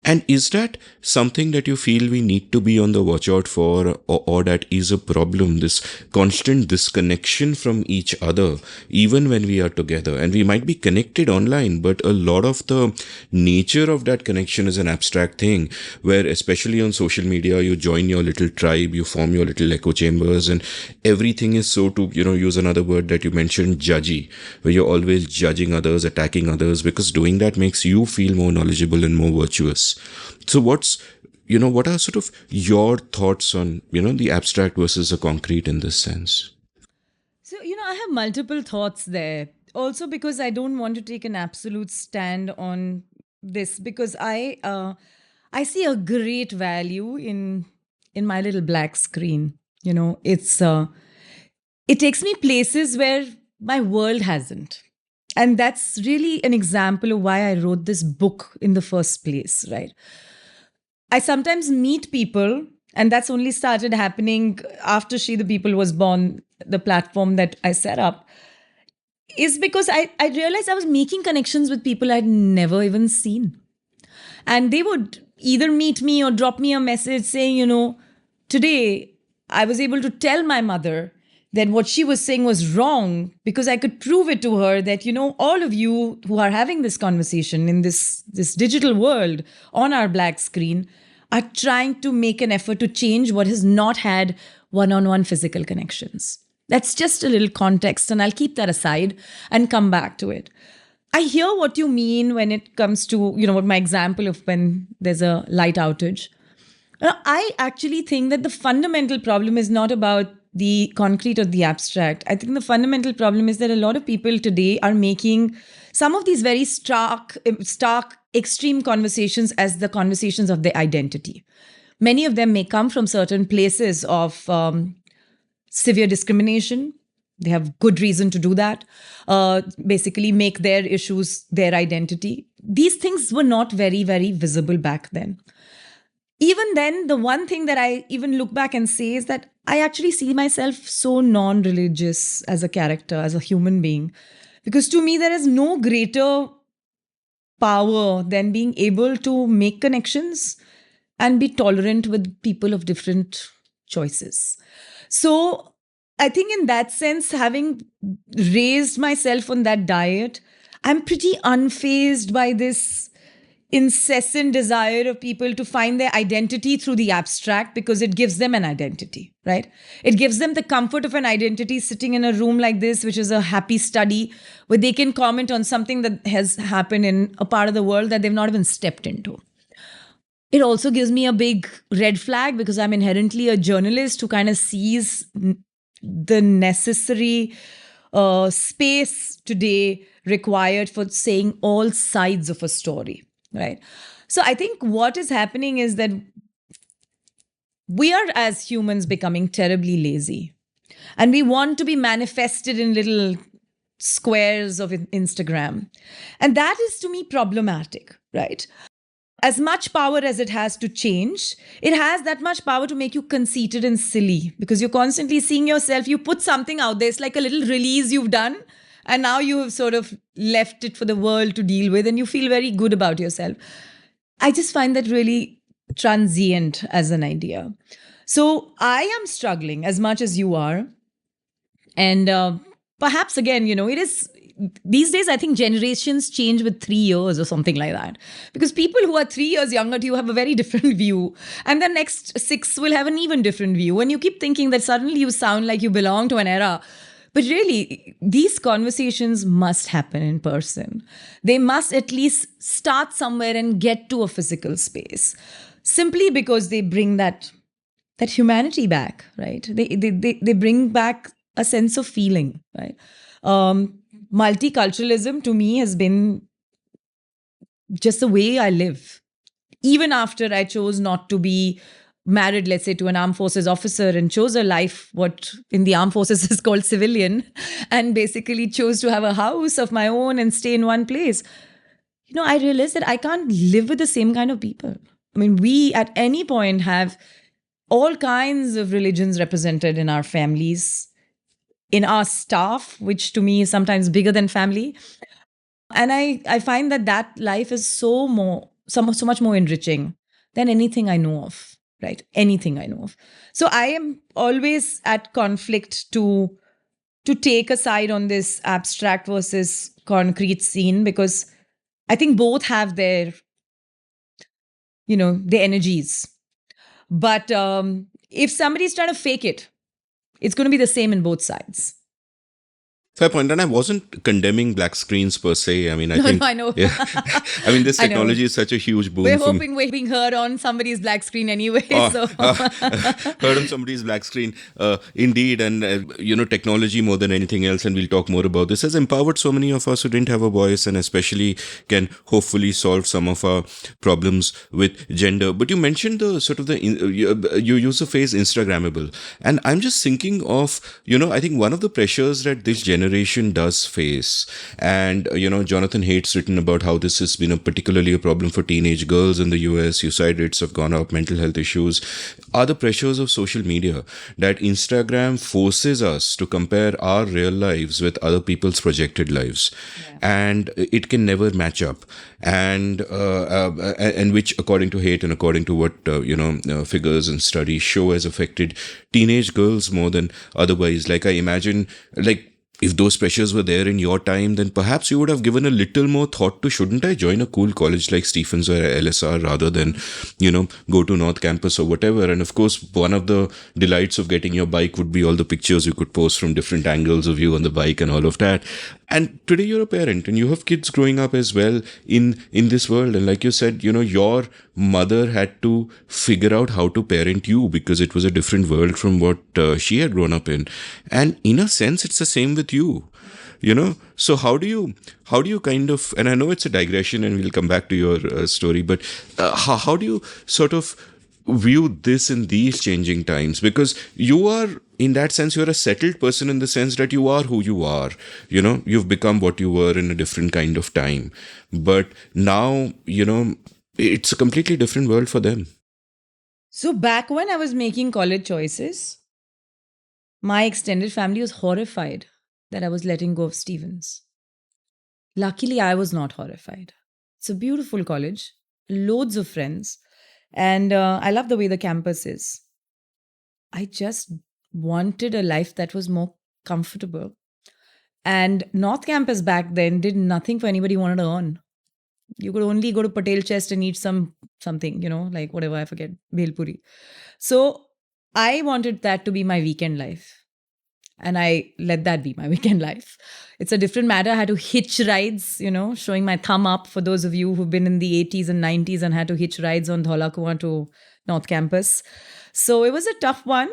And is that something that you feel we need to be on the watch out for, or that is a problem, this constant disconnection from each other, even when we are together? And we might be connected online, but a lot of the nature of that connection is an abstract thing, where especially on social media, you join your little tribe, you form your little echo chambers, and everything is so, to use another word that you mentioned, judgy, where you're always judging others, attacking others, because doing that makes you feel more knowledgeable and more virtuous. So what are sort of your thoughts on, the abstract versus the concrete in this sense? So, I have multiple thoughts there. Also because I don't want to take an absolute stand on this because I see a great value in my little black screen. It takes me places where my world hasn't. And that's really an example of why I wrote this book in the first place, right? I sometimes meet people, and that's only started happening after She the People was born, the platform that I set up, is because I realized I was making connections with people I'd never even seen. And they would either meet me or drop me a message saying, today I was able to tell my mother that what she was saying was wrong because I could prove it to her that, all of you who are having this conversation in this digital world on our black screen are trying to make an effort to change what has not had one-on-one physical connections. That's just a little context, and I'll keep that aside and come back to it. I hear what you mean when it comes to, what my example of when there's a light outage. I actually think that the fundamental problem is not about the concrete or the abstract. I think the fundamental problem is that a lot of people today are making some of these very stark, extreme conversations as the conversations of their identity. Many of them may come from certain places of severe discrimination. They have good reason to do that. Basically, make their issues their identity. These things were not very, very visible back then. Even then, the one thing that I even look back and say is that I actually see myself so non-religious as a character, as a human being. Because to me, there is no greater power than being able to make connections and be tolerant with people of different choices. So I think in that sense, having raised myself on that diet, I'm pretty unfazed by this incessant desire of people to find their identity through the abstract because it gives them an identity, right? It gives them the comfort of an identity sitting in a room like this, which is a happy study where they can comment on something that has happened in a part of the world that they've not even stepped into. It also gives me a big red flag because I'm inherently a journalist who kind of sees the necessary space today required for saying all sides of a story, right? So I think what is happening is that we are, as humans, becoming terribly lazy. And we want to be manifested in little squares of Instagram. And that is, to me, problematic, right? As much power as it has to change, it has that much power to make you conceited and silly because you're constantly seeing yourself. You put something out there, it's like a little release you've done, and now you have sort of left it for the world to deal with, and you feel very good about yourself. I just find that really transient as an idea. So I am struggling as much as you are. And perhaps, again, it is these days, I think generations change with 3 years or something like that. Because people who are 3 years younger to you have a very different view. And the next 6 will have an even different view. And you keep thinking that suddenly you sound like you belong to an era. But really, these conversations must happen in person. They must at least start somewhere and get to a physical space. Simply because they bring that humanity back, right? They bring back a sense of feeling, right? Multiculturalism to me has been just the way I live. Even after I chose not to be married, let's say, to an armed forces officer and chose a life, what in the armed forces is called civilian, and basically chose to have a house of my own and stay in one place, I realized that I can't live with the same kind of people. I mean, we at any point have all kinds of religions represented in our families, in our staff, which to me is sometimes bigger than family. And I find that life is so much more enriching than anything I know of, right? Anything I know of. So I am always at conflict to take a side on this abstract versus concrete scene, because I think both have their energies. But if somebody's trying to fake it, it's going to be the same in both sides. Fair point. And I wasn't condemning black screens per se. I mean, I No, think, no, I know. yeah. I mean, this I know. technology is such a huge boon We're for me. hoping we're being heard on somebody's black screen anyway. Oh, So heard on somebody's black screen. Indeed. And, technology more than anything else, and we'll talk more about this, has empowered so many of us who didn't have a voice, and especially can hopefully solve some of our problems with gender. But you mentioned the sort of you use the phrase Instagrammable. And I'm just thinking of, I think one of the pressures that this generation does face, and, Jonathan Haidt's written about how this has been particularly a problem for teenage girls in the US. Suicide rates have gone up, mental health issues, are the pressures of social media, that Instagram forces us to compare our real lives with other people's projected lives. And it can never match up. And which, according to Haidt and according to what, figures and studies show, has affected teenage girls more than otherwise. Like, I imagine, like, if those pressures were there in your time, then perhaps you would have given a little more thought to, shouldn't I join a cool college like Stephens or LSR rather than, go to North Campus or whatever. And of course, one of the delights of getting your bike would be all the pictures you could post from different angles of you on the bike and all of that. And today you're a parent and you have kids growing up as well in this world. And like you said, your mother had to figure out how to parent you because it was a different world from what she had grown up in. And in a sense, it's the same with you. So how do you kind of, and I know it's a digression and we'll come back to your story, but how do you sort of view this in these changing times? Because you are, in that sense, you're a settled person in the sense that you are who you are. You've become what you were in a different kind of time. But now, it's a completely different world for them. So back when I was making college choices, my extended family was horrified that I was letting go of Stevens. Luckily, I was not horrified. It's a beautiful college, loads of friends, and I love the way the campus is. I just wanted a life that was more comfortable. And North Campus back then did nothing for anybody who wanted to earn. You could only go to Patel Chest and eat something, like whatever, I forget, Bhel Puri. So I wanted that to be my weekend life. And I let that be my weekend life. It's a different matter. I had to hitch rides, showing my thumb up for those of you who've been in the 80s and 90s and had to hitch rides on Dhola Kuan to North Campus. So it was a tough one.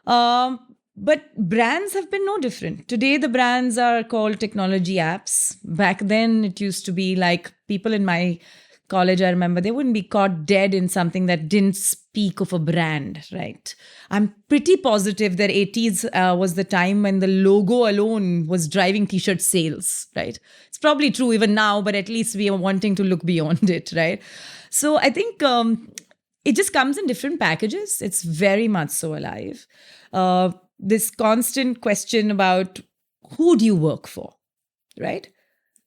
But brands have been no different. Today, the brands are called technology apps. Back then, it used to be like people in my college, I remember, they wouldn't be caught dead in something that didn't speak of a brand, right? I'm pretty positive that 80s was the time when the logo alone was driving t-shirt sales, right? It's probably true even now, but at least we are wanting to look beyond it, right? So I think it just comes in different packages. It's very much so alive. This constant question about who do you work for, right?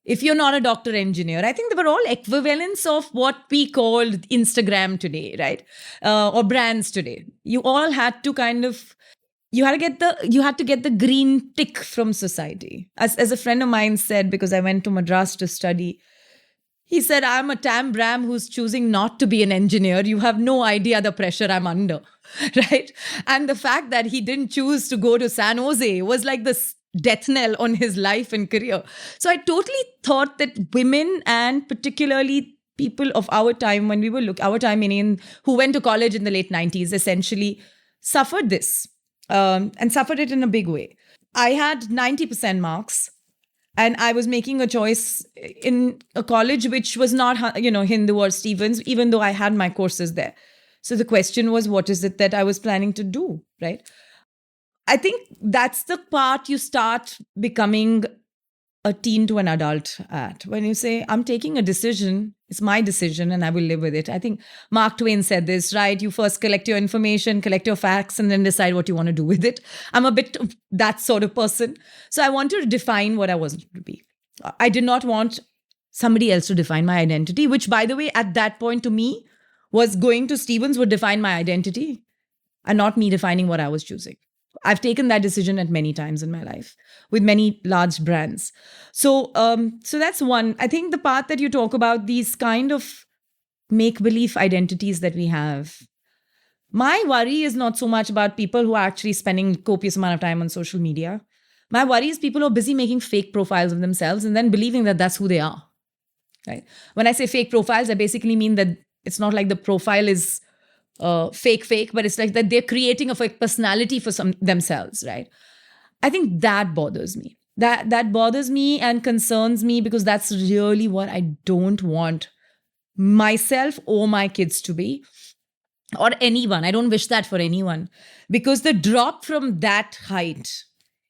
If you're not a doctor engineer, I think they were all equivalents of what we called Instagram today, right? Or brands today. You all had to you had to get the green tick from society. As a friend of mine said, because I went to Madras to study, he said, I'm a Tam Bram who's choosing not to be an engineer. You have no idea the pressure I'm under, right? And the fact that he didn't choose to go to San Jose was like this death knell on his life and career. So I totally thought that women, and particularly people of our time, when we were our time meaning who went to college in the late 90s, essentially suffered this and suffered it in a big way. I had 90% marks. And I was making a choice in a college which was not, Hindu or Stevens, even though I had my courses there. So the question was, what is it that I was planning to do, right? I think that's the part you start becoming a teen to an adult at. When you say, I'm taking a decision, it's my decision and I will live with it. I think Mark Twain said this, right? You first collect your information, collect your facts, and then decide what you want to do with it. I'm a bit of that sort of person. So I wanted to define what I wanted to be. I did not want somebody else to define my identity, which, by the way, at that point to me, was going to Stevens would define my identity and not me defining what I was choosing. I've taken that decision at many times in my life with many large brands. So that's one. I think the part that you talk about, these kind of make-believe identities that we have. My worry is not so much about people who are actually spending copious amount of time on social media. My worry is people are busy making fake profiles of themselves and then believing that that's who they are. Right? When I say fake profiles, I basically mean that it's not like the profile is fake, but it's like that they're creating a fake personality for themselves, right? I think that bothers me. That bothers me and concerns me because that's really what I don't want myself or my kids to be, or anyone. I don't wish that for anyone, because the drop from that height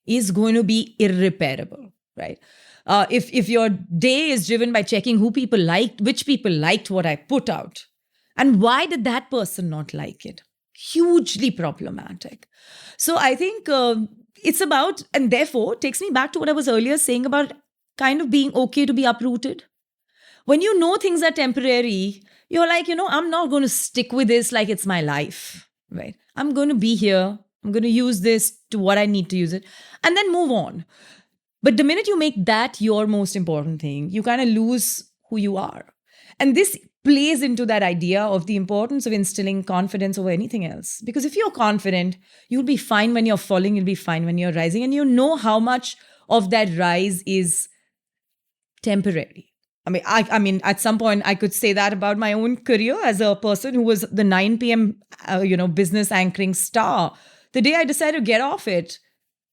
is going to be irreparable, right? If your day is driven by checking who people liked, which people liked what I put out, and why did that person not like it? Hugely problematic. So I think it's about, and therefore takes me back to what I was earlier saying about kind of being okay to be uprooted. When you know things are temporary, you're like, I'm not going to stick with this like it's my life, right? I'm going to be here. I'm going to use this to what I need to use it and then move on. But the minute you make that your most important thing, you kind of lose who you are. And this plays into that idea of the importance of instilling confidence over anything else. Because if you're confident, you'll be fine when you're falling, you'll be fine when you're rising. And you know how much of that rise is temporary. I mean, at some point, I could say that about my own career as a person who was the 9 p.m., business anchoring star. The day I decided to get off it,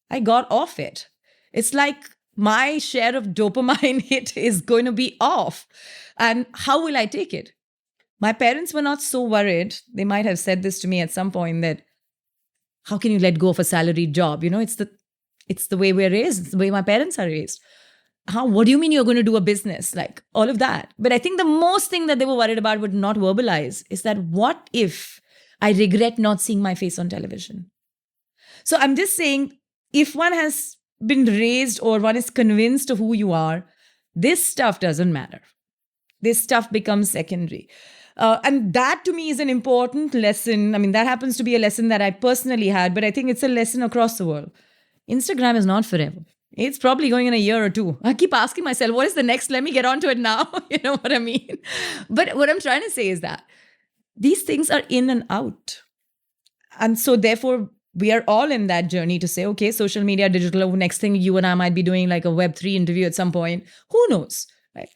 I got off it. It's like my share of dopamine hit is going to be off. And how will I take it? My parents were not so worried. They might have said this to me at some point that, how can you let go of a salaried job? It's the way we're raised. It's the way my parents are raised. What do you mean you're going to do a business? Like all of that. But I think the most thing that they were worried about would not verbalize is that what if I regret not seeing my face on television? So I'm just saying, if one has been raised or one is convinced of who you are, this stuff doesn't matter. This stuff becomes secondary. And that to me is an important lesson. I mean, that happens to be a lesson that I personally had, but I think it's a lesson across the world. Instagram is not forever. It's probably going in a year or two. I keep asking myself, what is the next? Let me get onto it now. You know what I mean? But what I'm trying to say is that these things are in and out. And so therefore, we are all in that journey to say, okay, social media, digital, next thing you and I might be doing like a Web3 interview at some point. Who knows, right?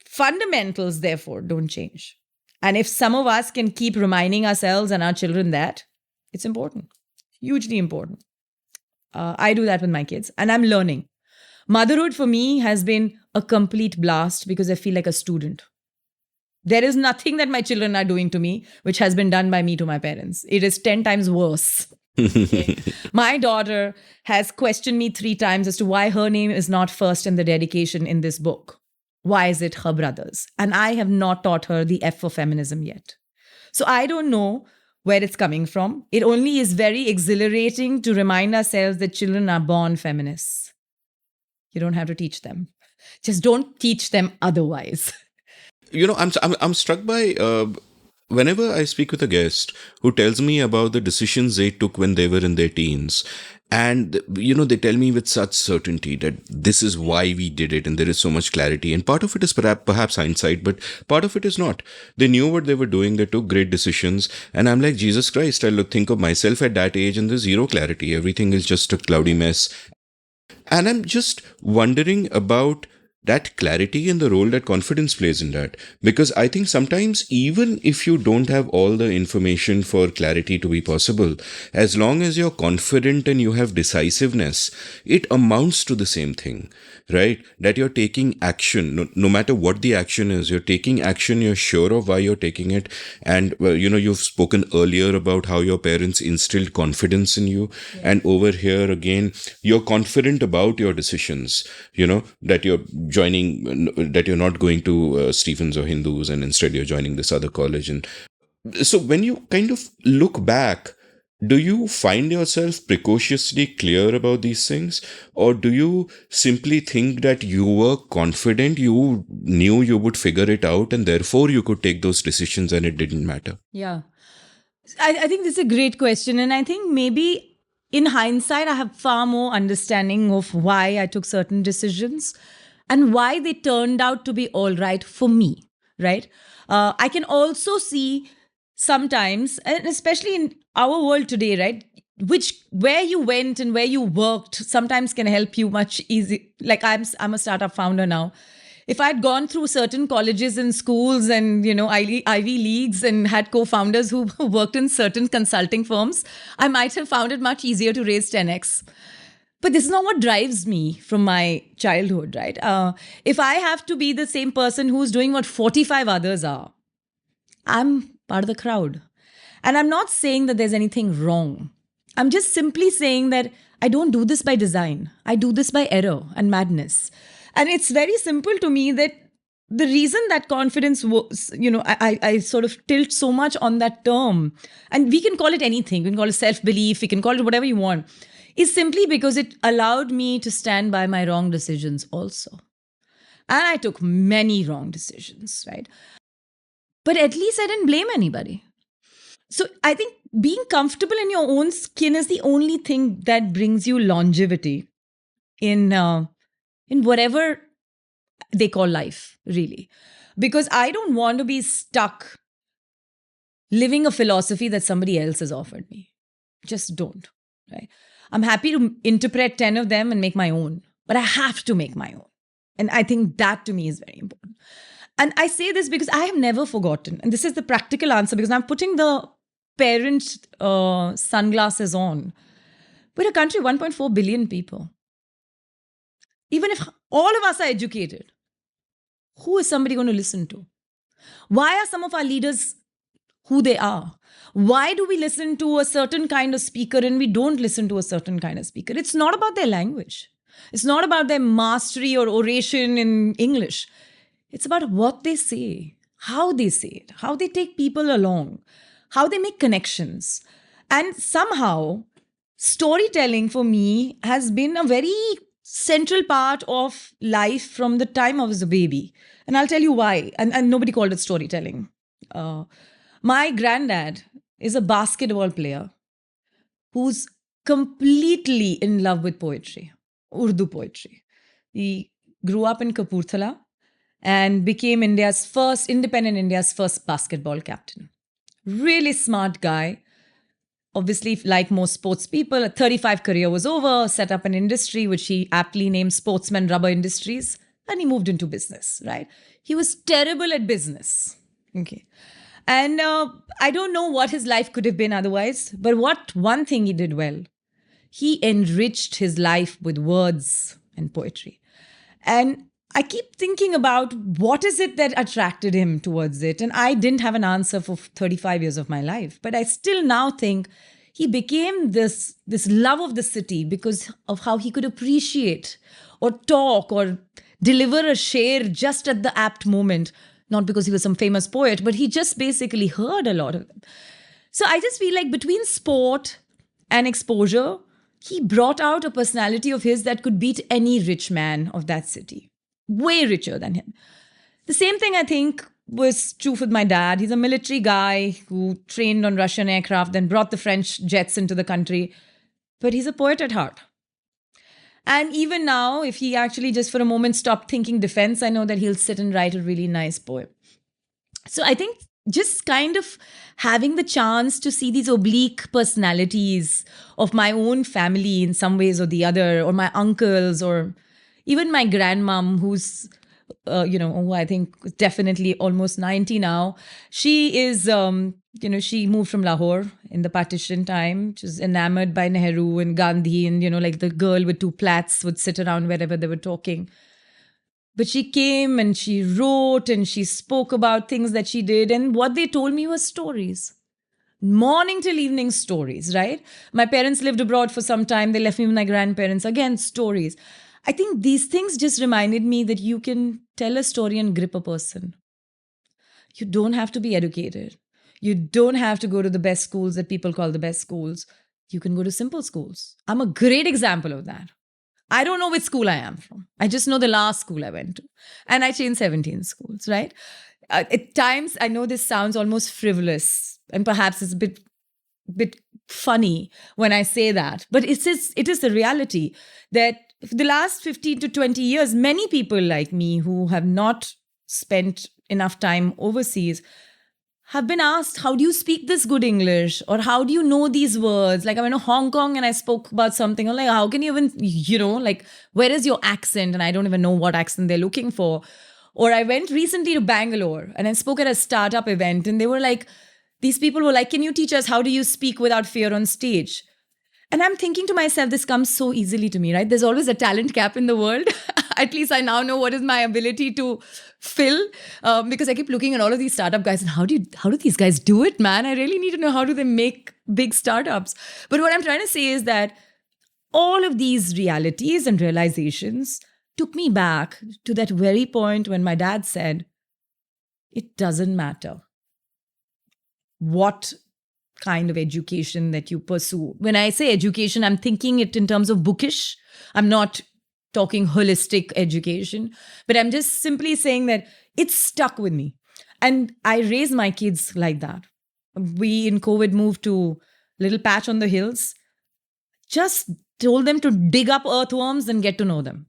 Fundamentals, therefore, don't change. And if some of us can keep reminding ourselves and our children that, it's important, hugely important. I do that with my kids and I'm learning. Motherhood for me has been a complete blast because I feel like a student. There is nothing that my children are doing to me which has been done by me to my parents. It is 10 times worse. Okay. My daughter has questioned me 3 times as to why her name is not first in the dedication in this book. Why is it her brother's? And I have not taught her the F for feminism yet. So I don't know where it's coming from. It only is very exhilarating to remind ourselves that children are born feminists. You don't have to teach them. Just don't teach them otherwise. I'm struck by whenever I speak with a guest who tells me about the decisions they took when they were in their teens. And, they tell me with such certainty that this is why we did it and there is so much clarity. And part of it is perhaps hindsight, but part of it is not. They knew what they were doing. They took great decisions. And I'm like, Jesus Christ, I think of myself at that age and there's zero clarity. Everything is just a cloudy mess. And I'm just wondering about that clarity and the role that confidence plays in that. Because I think sometimes even if you don't have all the information for clarity to be possible, as long as you're confident and you have decisiveness, it amounts to the same thing, right? That you're taking action, no matter what the action is, you're taking action, you're sure of why you're taking it. And, you've spoken earlier about how your parents instilled confidence in you. Yeah. And over here again, you're confident about your decisions, that you're that you're not going to Stephens or Hindus and instead you're joining this other college. And so when you kind of look back, do you find yourself precociously clear about these things? Or do you simply think that you were confident, you knew you would figure it out and therefore you could take those decisions and it didn't matter? Yeah. I think this is a great question. And I think maybe in hindsight, I have far more understanding of why I took certain decisions and why they turned out to be all right for me, right? I can also see sometimes, and especially in our world today, right? where you went and where you worked sometimes can help you much easy. Like I'm a startup founder now. If I'd gone through certain colleges and schools and Ivy Leagues and had co-founders who worked in certain consulting firms, I might have found it much easier to raise 10x. But this is not what drives me from my childhood, right? If I have to be the same person who's doing what 45 others are, I'm part of the crowd. And I'm not saying that there's anything wrong. I'm just simply saying that I don't do this by design. I do this by error and madness. And it's very simple to me that the reason that confidence was, I sort of tilt so much on that term, and we can call it anything. We can call it self-belief. We can call it whatever you want, is simply because it allowed me to stand by my wrong decisions also. And I took many wrong decisions, right? But at least I didn't blame anybody. So I think being comfortable in your own skin is the only thing that brings you longevity in whatever they call life, really. Because I don't want to be stuck living a philosophy that somebody else has offered me. Just don't, right? I'm happy to interpret 10 of them and make my own, but I have to make my own. And I think that to me is very important. And I say this because I have never forgotten. And this is the practical answer because I'm putting the parent sunglasses on. We're a country of 1.4 billion people. Even if all of us are educated, who is somebody going to listen to? Why are some of our leaders who they are? Why do we listen to a certain kind of speaker and we don't listen to a certain kind of speaker? It's not about their language. It's not about their mastery or oration in English. It's about what they say, how they say it, how they take people along, how they make connections. And somehow, storytelling for me has been a very central part of life from the time I was a baby. And I'll tell you why. And nobody called it storytelling. My granddad is a basketball player who's completely in love with poetry, Urdu poetry. He grew up in Kapurthala and became India's first basketball captain. Really smart guy. Obviously, like most sports people, a 35 career was over, set up an industry which he aptly named Sportsman Rubber Industries, and he moved into business, right? He was terrible at business. Okay. And I don't know what his life could have been otherwise, but one thing he did well, he enriched his life with words and poetry. And I keep thinking about what is it that attracted him towards it. And I didn't have an answer for 35 years of my life. But I still now think he became this love of the city because of how he could appreciate or talk or deliver a share just at the apt moment. Not because he was some famous poet, but he just basically heard a lot of them. So I just feel like between sport and exposure, he brought out a personality of his that could beat any rich man of that city. Way richer than him. The same thing I think was true with my dad. He's a military guy who trained on Russian aircraft, then brought the French jets into the country. But he's a poet at heart. And even now, if he actually just for a moment stopped thinking defense, I know that he'll sit and write a really nice poem. So I think just kind of having the chance to see these oblique personalities of my own family in some ways or the other, or my uncles, or even my grandmom, who's, who I think is definitely almost 90 now. She is, she moved from Lahore in the partition time. She was enamored by Nehru and Gandhi, and, like the girl with two plaits would sit around wherever they were talking. But she came and she wrote and she spoke about things that she did. And what they told me was stories. Morning till evening stories, right? My parents lived abroad for some time. They left me with my grandparents. Again, stories. I think these things just reminded me that you can tell a story and grip a person. You don't have to be educated. You don't have to go to the best schools that people call the best schools. You can go to simple schools. I'm a great example of that. I don't know which school I am from. I just know the last school I went to. And I changed 17 schools, right? At times, I know this sounds almost frivolous and perhaps it's a bit funny when I say that. But it is the reality that for the last 15 to 20 years, many people like me who have not spent enough time overseas have been asked, how do you speak this good English? Or how do you know these words? Like I went to Hong Kong and I spoke about something. I'm like, how can you even, like, where is your accent? And I don't even know what accent they're looking for. Or I went recently to Bangalore and I spoke at a startup event and they were like, these people were like, can you teach us how do you speak without fear on stage? And I'm thinking to myself, this comes so easily to me, right? There's always a talent gap in the world. At least I now know what is my ability to fill, because I keep looking at all of these startup guys and how do these guys do it, man? I really need to know how do they make big startups. But what I'm trying to say is that all of these realities and realizations took me back to that very point when my dad said, it doesn't matter what kind of education that you pursue. When I say education, I'm thinking it in terms of bookish. I'm not talking holistic education, but I'm just simply saying that it's stuck with me. And I raise my kids like that. We in COVID moved to a little patch on the hills, just told them to dig up earthworms and get to know them.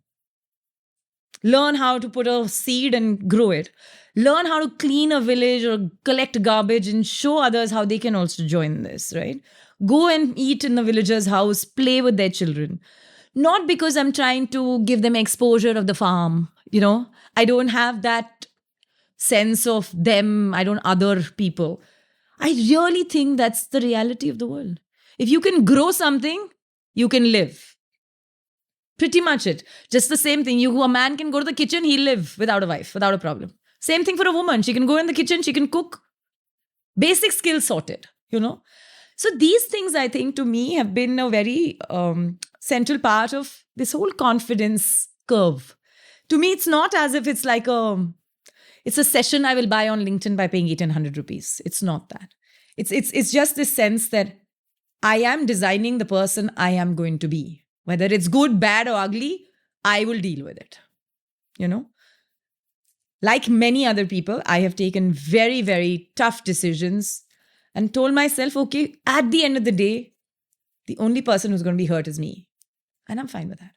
Learn how to put a seed and grow it. Learn how to clean a village or collect garbage and show others how they can also join this, right? Go and eat in the villager's house, play with their children. Not because I'm trying to give them exposure of the farm, I don't have that sense of them, I don't other people. I really think that's the reality of the world. If you can grow something, you can live. Pretty much it. Just the same thing. A man can go to the kitchen, he'll live without a wife, without a problem. Same thing for a woman. She can go in the kitchen, she can cook. Basic skills sorted, So these things, I think, to me, have been a very central part of this whole confidence curve. To me, it's not as if it's like it's a session I will buy on LinkedIn by paying 1,800 rupees. It's not that. It's just this sense that I am designing the person I am going to be. Whether it's good, bad, or ugly, I will deal with it. Like many other people, I have taken very, very tough decisions and told myself, okay, at the end of the day, the only person who's going to be hurt is me. And I'm fine with that.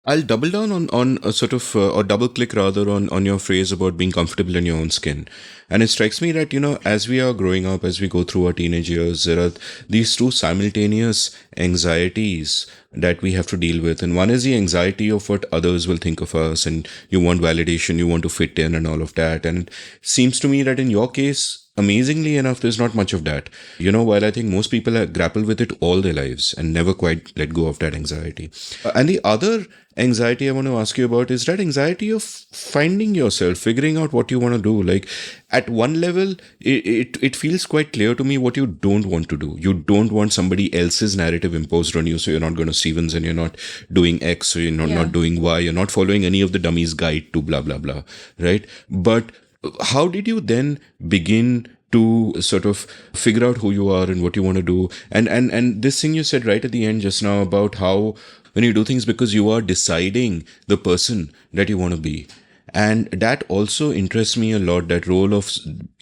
I'll double down on a sort of, or double click rather on your phrase about being comfortable in your own skin. And it strikes me that, as we are growing up, as we go through our teenage years, there are these two simultaneous anxieties that we have to deal with. And one is the anxiety of what others will think of us, and you want validation, you want to fit in and all of that. And it seems to me that in your case, amazingly enough, there's not much of that. While I think most people grapple with it all their lives and never quite let go of that anxiety. And the other anxiety I want to ask you about is that anxiety of finding yourself, figuring out what you want to do. Like at one level, it feels quite clear to me what you don't want to do. You don't want somebody else's narrative imposed on you. So you're not going to Stevens and you're not doing X, so you're not doing Y. You're not following any of the dummy's guide to blah, blah, blah. Right? But how did you then begin to sort of figure out who you are and what you want to do? And this thing you said right at the end just now about how when you do things because you are deciding the person that you want to be. And that also interests me a lot, that role of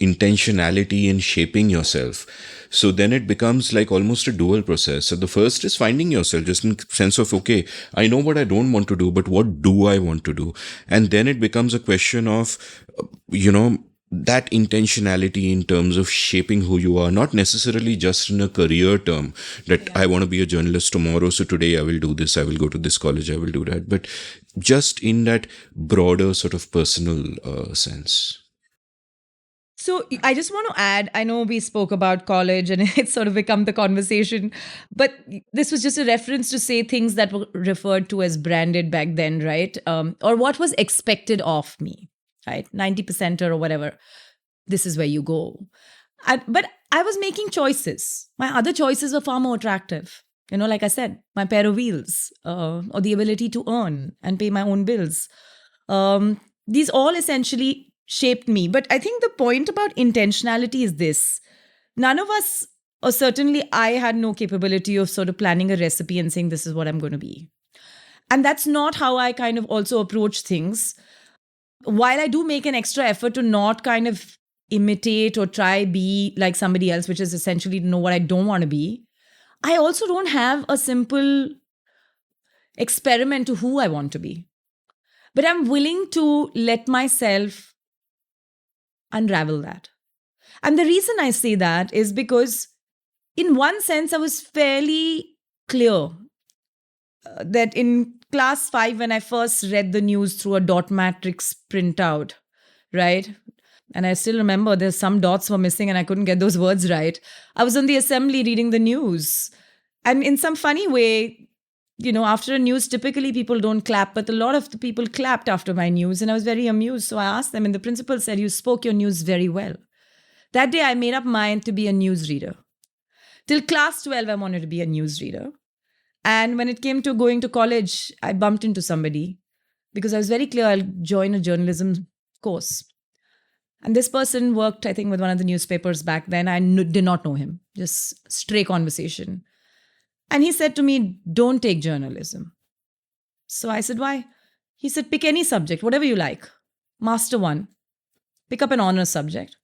intentionality in shaping yourself. So then it becomes like almost a dual process. So the first is finding yourself, just in sense of, okay, I know what I don't want to do, but what do I want to do? And then it becomes a question of, that intentionality in terms of shaping who you are, not necessarily just in a career term that I want to be a journalist tomorrow, so today I will do this, I will go to this college, I will do that, but just in that broader sort of personal sense. So I just want to add, I know we spoke about college and it's sort of become the conversation, but this was just a reference to say things that were referred to as branded back then, right? Or what was expected of me. Right, 90% or whatever. This is where you go. But I was making choices. My other choices were far more attractive. Like I said, my pair of wheels, or the ability to earn and pay my own bills. These all essentially shaped me. But I think the point about intentionality is this. None of us, or certainly I had no capability of sort of planning a recipe and saying, this is what I'm going to be. And that's not how I kind of also approach things. While I do make an extra effort to not kind of imitate or try be like somebody else, which is essentially to know what I don't want to be, I also don't have a simple experiment to who I want to be. But I'm willing to let myself unravel that. And the reason I say that is because, in one sense, I was fairly clear that in class 5, when I first read the news through a dot matrix printout, right? And I still remember there's some dots were missing and I couldn't get those words right. I was in the assembly reading the news. And in some funny way, after a news, typically people don't clap, but a lot of the people clapped after my news. And I was very amused. So I asked them, and the principal said, "You spoke your news very well." That day, I made up mind to be a newsreader. Till class 12, I wanted to be a newsreader. And when it came to going to college, I bumped into somebody because I was very clear I'll join a journalism course. And this person worked, I think, with one of the newspapers back then. I did not know him, just stray conversation. And he said to me, "Don't take journalism." So I said, "Why?" He said, "Pick any subject, whatever you like. Master one. Pick up an honors subject.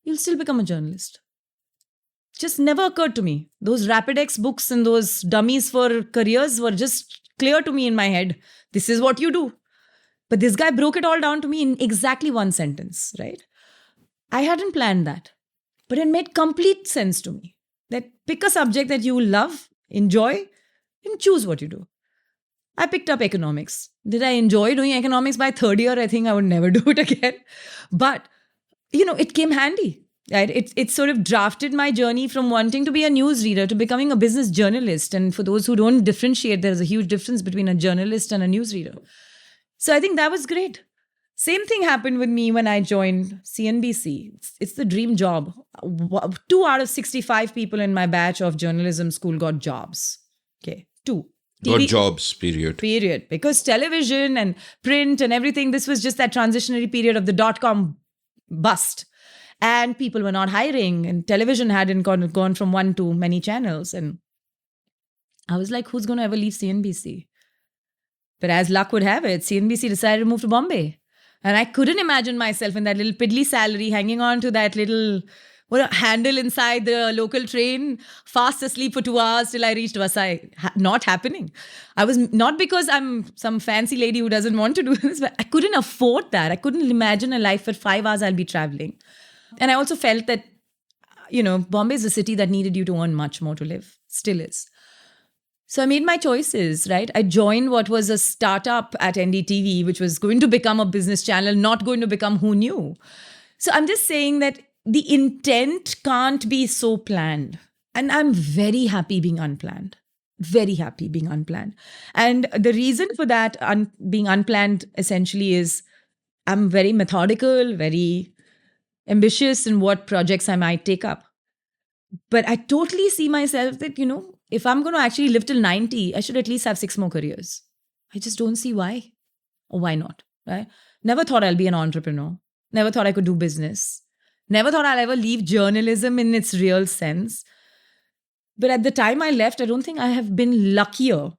You'll still become a journalist." Just never occurred to me. Those Rapidex books and those dummies for careers were just clear to me in my head. This is what you do. But this guy broke it all down to me in exactly one sentence, right? I hadn't planned that. But it made complete sense to me that pick a subject that you love, enjoy, and choose what you do. I picked up economics. Did I enjoy doing economics by third year? I think I would never do it again. But, it came handy. Right? It sort of drafted my journey from wanting to be a newsreader to becoming a business journalist. And for those who don't differentiate, there's a huge difference between a journalist and a newsreader. So I think that was great. Same thing happened with me when I joined CNBC. It's the dream job. 2 out of 65 people in my batch of journalism school got jobs. Okay, 2. Got jobs, period. Period. Because television and print and everything, this was just that transitionary period of the dot-com bust. And people were not hiring, and television hadn't gone from one to many channels. And I was like, who's going to ever leave CNBC? But as luck would have it, CNBC decided to move to Bombay. And I couldn't imagine myself in that little piddly salary, hanging on to that little handle inside the local train, fast asleep for 2 hours till I reached Vasai. Not happening. I was not because I'm some fancy lady who doesn't want to do this, but I couldn't afford that. I couldn't imagine a life where 5 hours I'll be traveling. And I also felt that, Bombay is a city that needed you to earn much more to live. Still is. So I made my choices, right? I joined what was a startup at NDTV, which was going to become a business channel, not going to become who knew. So I'm just saying that the intent can't be so planned. And I'm very happy being unplanned. Very happy being unplanned. And the reason for that being unplanned essentially is I'm very methodical, very ambitious in what projects I might take up. But I totally see myself that, if I'm going to actually live till 90, I should at least have 6 more careers. I just don't see why or why not, right? Never thought I'll be an entrepreneur. Never thought I could do business. Never thought I'll ever leave journalism in its real sense. But at the time I left, I don't think I have been luckier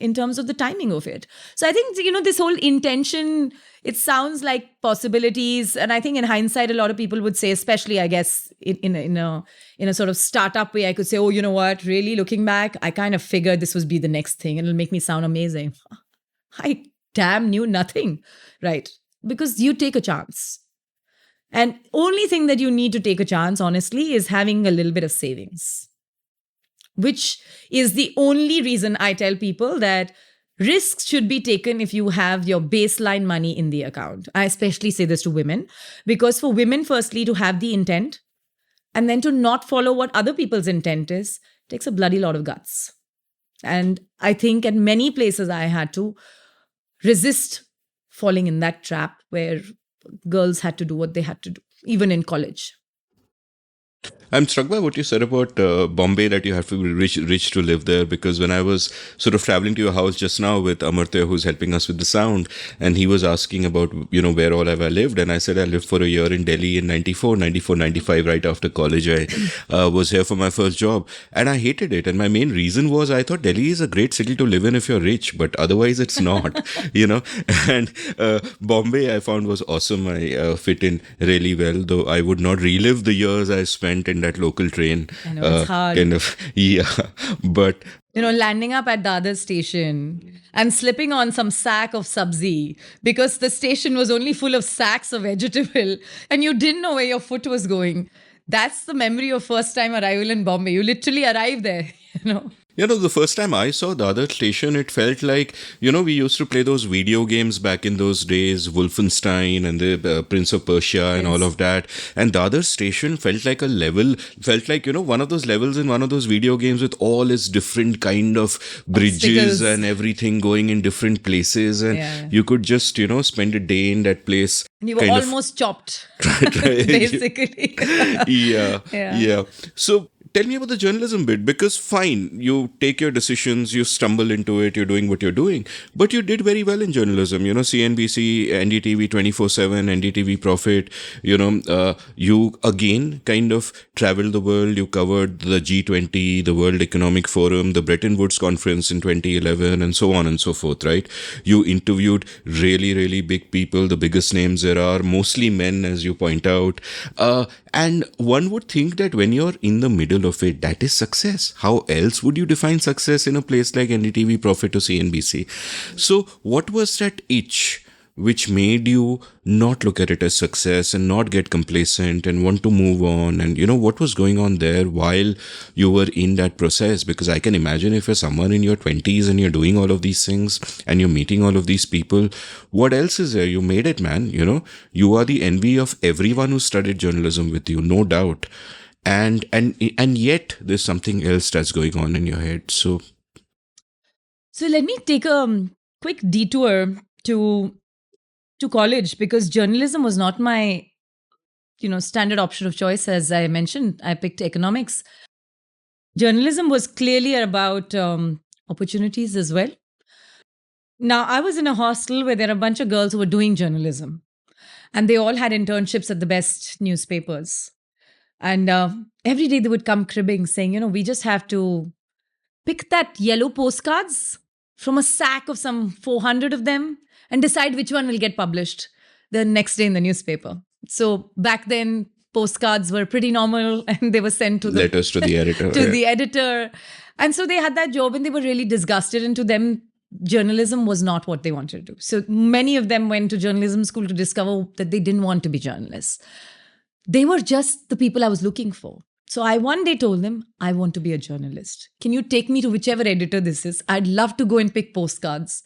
in terms of the timing of it. So I think, this whole intention, it sounds like possibilities. And I think in hindsight, a lot of people would say, especially, I guess, in a sort of startup way, I could say, oh, you know what, really looking back, I kind of figured this would be the next thing and it'll make me sound amazing. I damn knew nothing, right? Because you take a chance. And only thing that you need to take a chance, honestly, is having a little bit of savings. Which is the only reason I tell people that risks should be taken if you have your baseline money in the account. I especially say this to women, because for women, firstly, to have the intent and then to not follow what other people's intent is, takes a bloody lot of guts. And I think at many places I had to resist falling in that trap where girls had to do what they had to do, even in college. I'm struck by what you said about Bombay, that you have to be rich to live there, because when I was sort of traveling to your house just now with Amartya, who's helping us with the sound, and he was asking about, where all have I lived? And I said I lived for a year in Delhi in 94, 95, right after college. I was here for my first job and I hated it. And my main reason was I thought Delhi is a great city to live in if you're rich, but otherwise it's not, And Bombay I found was awesome. I fit in really well, though I would not relive the years I spent in that local train. I know, it's hard. Yeah. But landing up at the other station and slipping on some sack of sabzi because the station was only full of sacks of vegetable and you didn't know where your foot was going. That's the memory of first time arrival in Bombay. You literally arrive there, you know. The first time I saw the other station, it felt like, we used to play those video games back in those days, Wolfenstein and the Prince of Persia and all of that. And the other station felt like felt like, one of those levels in one of those video games with all its different kind of bridges Obstacles. and everything going in different places. And Yeah. you could just, spend a day in that place. You were kind of- almost chopped, Right. basically. Yeah. Yeah. So tell me about the journalism bit, because fine, you take your decisions, you stumble into it, you're doing what you're doing, but you did very well in journalism. CNBC, NDTV 24/7, NDTV Profit. You again kind of traveled the world. You covered the G20, the World Economic Forum, the Bretton Woods Conference in 2011, and so on and so forth. Right? You interviewed really, really big people, the biggest names there are, mostly men, as you point out. And one would think that when you're in the middle of it, that is success. How else would you define success in a place like NDTV, Profit, or CNBC? So what was that itch which made you not look at it as success and not get complacent and want to move on? And what was going on there while you were in that process? Because I can imagine if you're someone in your 20s and you're doing all of these things and you're meeting all of these people, what else is there? You made it, man. You are the envy of everyone who studied journalism with you, no doubt. And yet there's something else that's going on in your head. So let me take a quick detour to college, because journalism was not my standard option of choice. As I mentioned, I picked economics. Journalism was clearly about opportunities as well. Now, I was in a hostel where there are a bunch of girls who were doing journalism, and they all had internships at the best newspapers. And every day they would come cribbing saying, we just have to pick that yellow postcards from a sack of some 400 of them and decide which one will get published the next day in the newspaper. So back then, postcards were pretty normal and they were sent to letters to the editor. the editor. And so they had that job and they were really disgusted. And to them, journalism was not what they wanted to do. So many of them went to journalism school to discover that they didn't want to be journalists. They were just the people I was looking for. So I one day told them, I want to be a journalist. Can you take me to whichever editor this is? I'd love to go and pick postcards.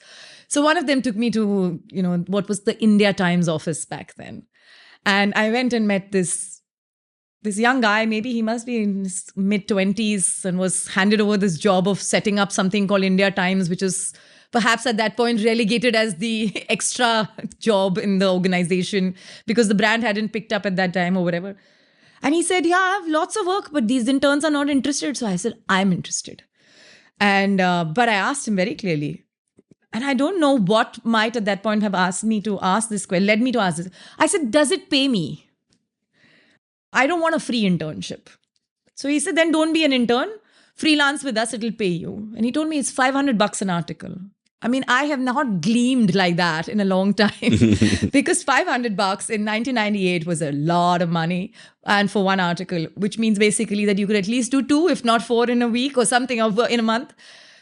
So one of them took me to, what was the India Times office back then. And I went and met this young guy, maybe he must be in his mid-20s, and was handed over this job of setting up something called India Times, which is perhaps at that point relegated as the extra job in the organization because the brand hadn't picked up at that time or whatever. And he said, I have lots of work, but these interns are not interested. So I said, I'm interested. And but I asked him very clearly, and I don't know what might at that point have asked me to ask this question, led me to ask this. I said, does it pay me? I don't want a free internship. So he said, then don't be an intern. Freelance with us, it'll pay you. And he told me it's $500 an article. I mean, I have not gleamed like that in a long time because $500 in 1998 was a lot of money, and for one article, which means basically that you could at least do 2, if not 4 in a week or something in a month.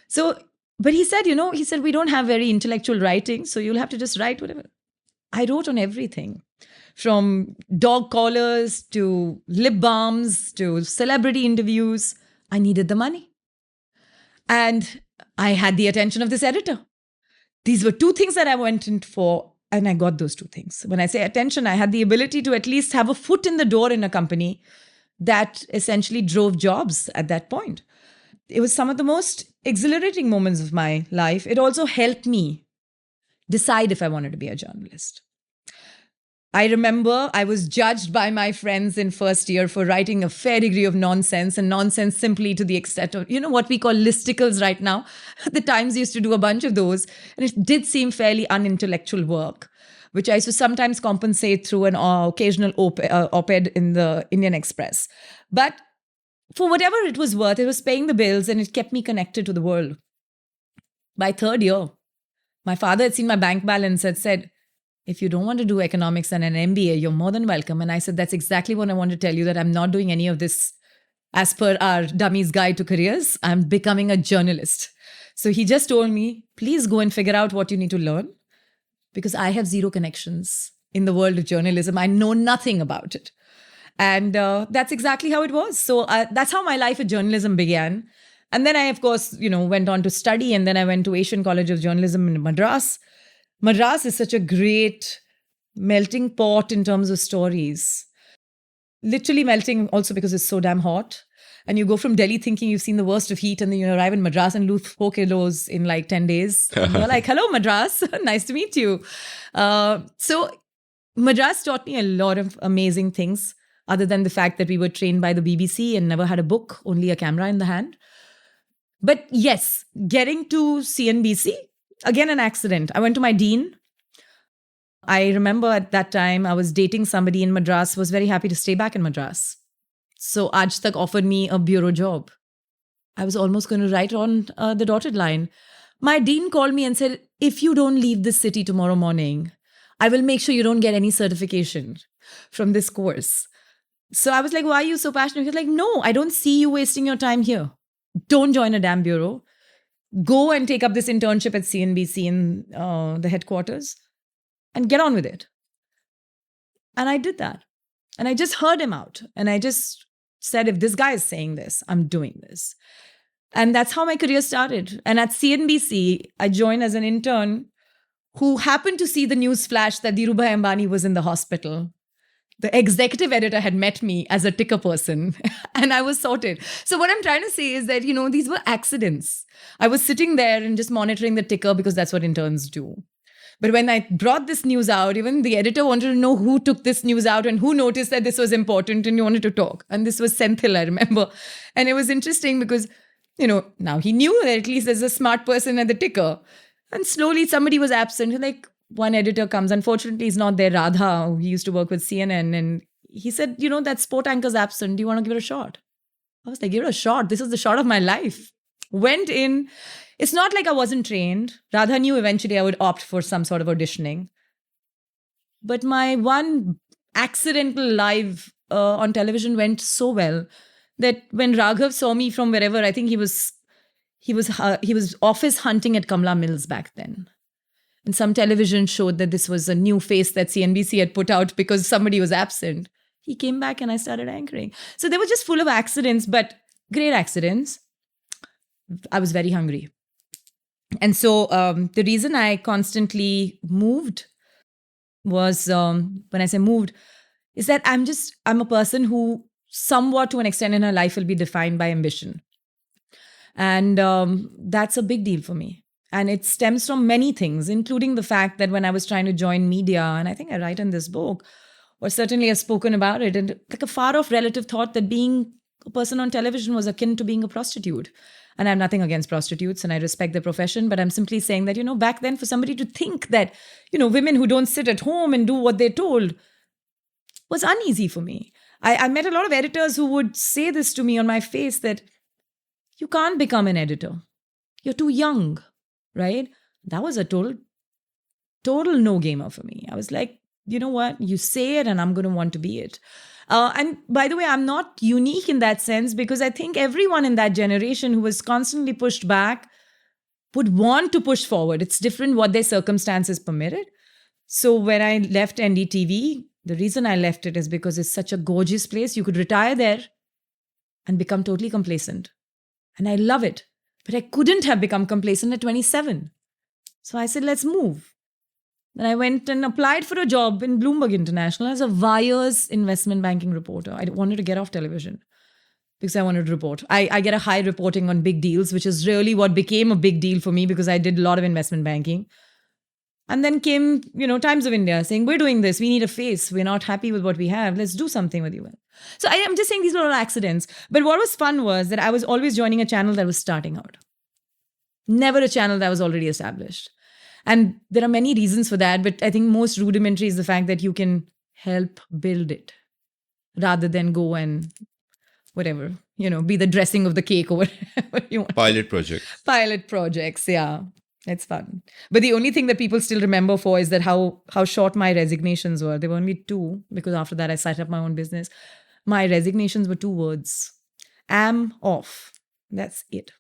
So, but he said, we don't have very intellectual writing, so you'll have to just write whatever. I wrote on everything, from dog collars to lip balms to celebrity interviews. I needed the money. And I had the attention of this editor. These were 2 things that I went in for, and I got those 2 things. When I say attention, I had the ability to at least have a foot in the door in a company that essentially drove jobs at that point. It was some of the most exhilarating moments of my life. It also helped me decide if I wanted to be a journalist. I remember I was judged by my friends in first year for writing a fair degree of nonsense, and nonsense simply to the extent of, what we call listicles right now. The Times used to do a bunch of those, and it did seem fairly unintellectual work, which I used to sometimes compensate through an occasional op-ed in the Indian Express. But for whatever it was worth, it was paying the bills and it kept me connected to the world. By third year, my father had seen my bank balance and said, if you don't want to do economics and an MBA, you're more than welcome. And I said, that's exactly what I want to tell you, that I'm not doing any of this as per our Dummy's Guide to Careers, I'm becoming a journalist. So he just told me, please go and figure out what you need to learn because I have zero connections in the world of journalism. I know nothing about it. And that's exactly how it was. So that's how my life with journalism began. And then I, of course, went on to study. And then I went to Asian College of Journalism in Madras. Madras is such a great melting pot in terms of stories. Literally melting also because it's so damn hot. And you go from Delhi thinking you've seen the worst of heat, and then you arrive in Madras and lose 4 kilos in like 10 days. And you're like, hello, Madras. Nice to meet you. So Madras taught me a lot of amazing things, other than the fact that we were trained by the BBC and never had a book, only a camera in the hand. But yes, getting to CNBC, again, an accident. I went to my dean. I remember at that time I was dating somebody in Madras, was very happy to stay back in Madras. So Aaj Tak offered me a bureau job. I was almost going to write on the dotted line. My dean called me and said, if you don't leave this city tomorrow morning, I will make sure you don't get any certification from this course. So I was like, why are you so passionate? He was like, no, I don't see you wasting your time here. Don't join a damn bureau. Go and take up this internship at CNBC in the headquarters and get on with it. And I did that. And I just heard him out. And I just said, if this guy is saying this, I'm doing this. And that's how my career started. And at CNBC, I joined as an intern who happened to see the news flash that Dhirubhai Ambani was in the hospital. The executive editor had met me as a ticker person and I was sorted. So what I'm trying to say is that, these were accidents. I was sitting there and just monitoring the ticker because that's what interns do. But when I brought this news out, even the editor wanted to know who took this news out and who noticed that this was important and he wanted to talk. And this was Senthil, I remember. And it was interesting because, now he knew that at least there's a smart person at the ticker. And slowly somebody was absent. Like, one editor comes, unfortunately, he's not there, Radha, who he used to work with CNN. And he said, that sport anchor's absent. Do you want to give it a shot? I was like, give it a shot. This is the shot of my life. Went in. It's not like I wasn't trained. Radha knew eventually I would opt for some sort of auditioning. But my one accidental live on television went so well that when Raghav saw me from wherever, I think he was office hunting at Kamla Mills back then. And some television showed that this was a new face that CNBC had put out because somebody was absent. He came back and I started anchoring. So they were just full of accidents, but great accidents. I was very hungry. And so the reason I constantly moved was, when I say moved, is that I'm a person who somewhat to an extent in her life will be defined by ambition. And that's a big deal for me. And it stems from many things, including the fact that when I was trying to join media, and I think I write in this book, or certainly I've spoken about it, and like a far-off relative thought that being a person on television was akin to being a prostitute. And I have nothing against prostitutes and I respect their profession, but I'm simply saying that, back then for somebody to think that, women who don't sit at home and do what they're told was uneasy for me. I met a lot of editors who would say this to me on my face that you can't become an editor. You're too young, right? That was a total no-gamer for me. I was like, you know what? You say it and I'm going to want to be it. And by the way, I'm not unique in that sense because I think everyone in that generation who was constantly pushed back would want to push forward. It's different what their circumstances permitted. So when I left NDTV, the reason I left it is because it's such a gorgeous place. You could retire there and become totally complacent. And I love it. But I couldn't have become complacent at 27. So I said, let's move. Then I went and applied for a job in Bloomberg International as a wires investment banking reporter. I wanted to get off television because I wanted to report. I get a high reporting on big deals, which is really what became a big deal for me because I did a lot of investment banking. And then came, Times of India saying, we're doing this. We need a face. We're not happy with what we have. Let's do something with you. So I am just saying these were all accidents. But what was fun was that I was always joining a channel that was starting out. Never a channel that was already established. And there are many reasons for that, but I think most rudimentary is the fact that you can help build it rather than go and whatever, be the dressing of the cake or whatever you want. Pilot projects, yeah. It's fun. But the only thing that people still remember for is that how short my resignations were. There were only 2 because after that I set up my own business. My resignations were 2 words. am of. That's it.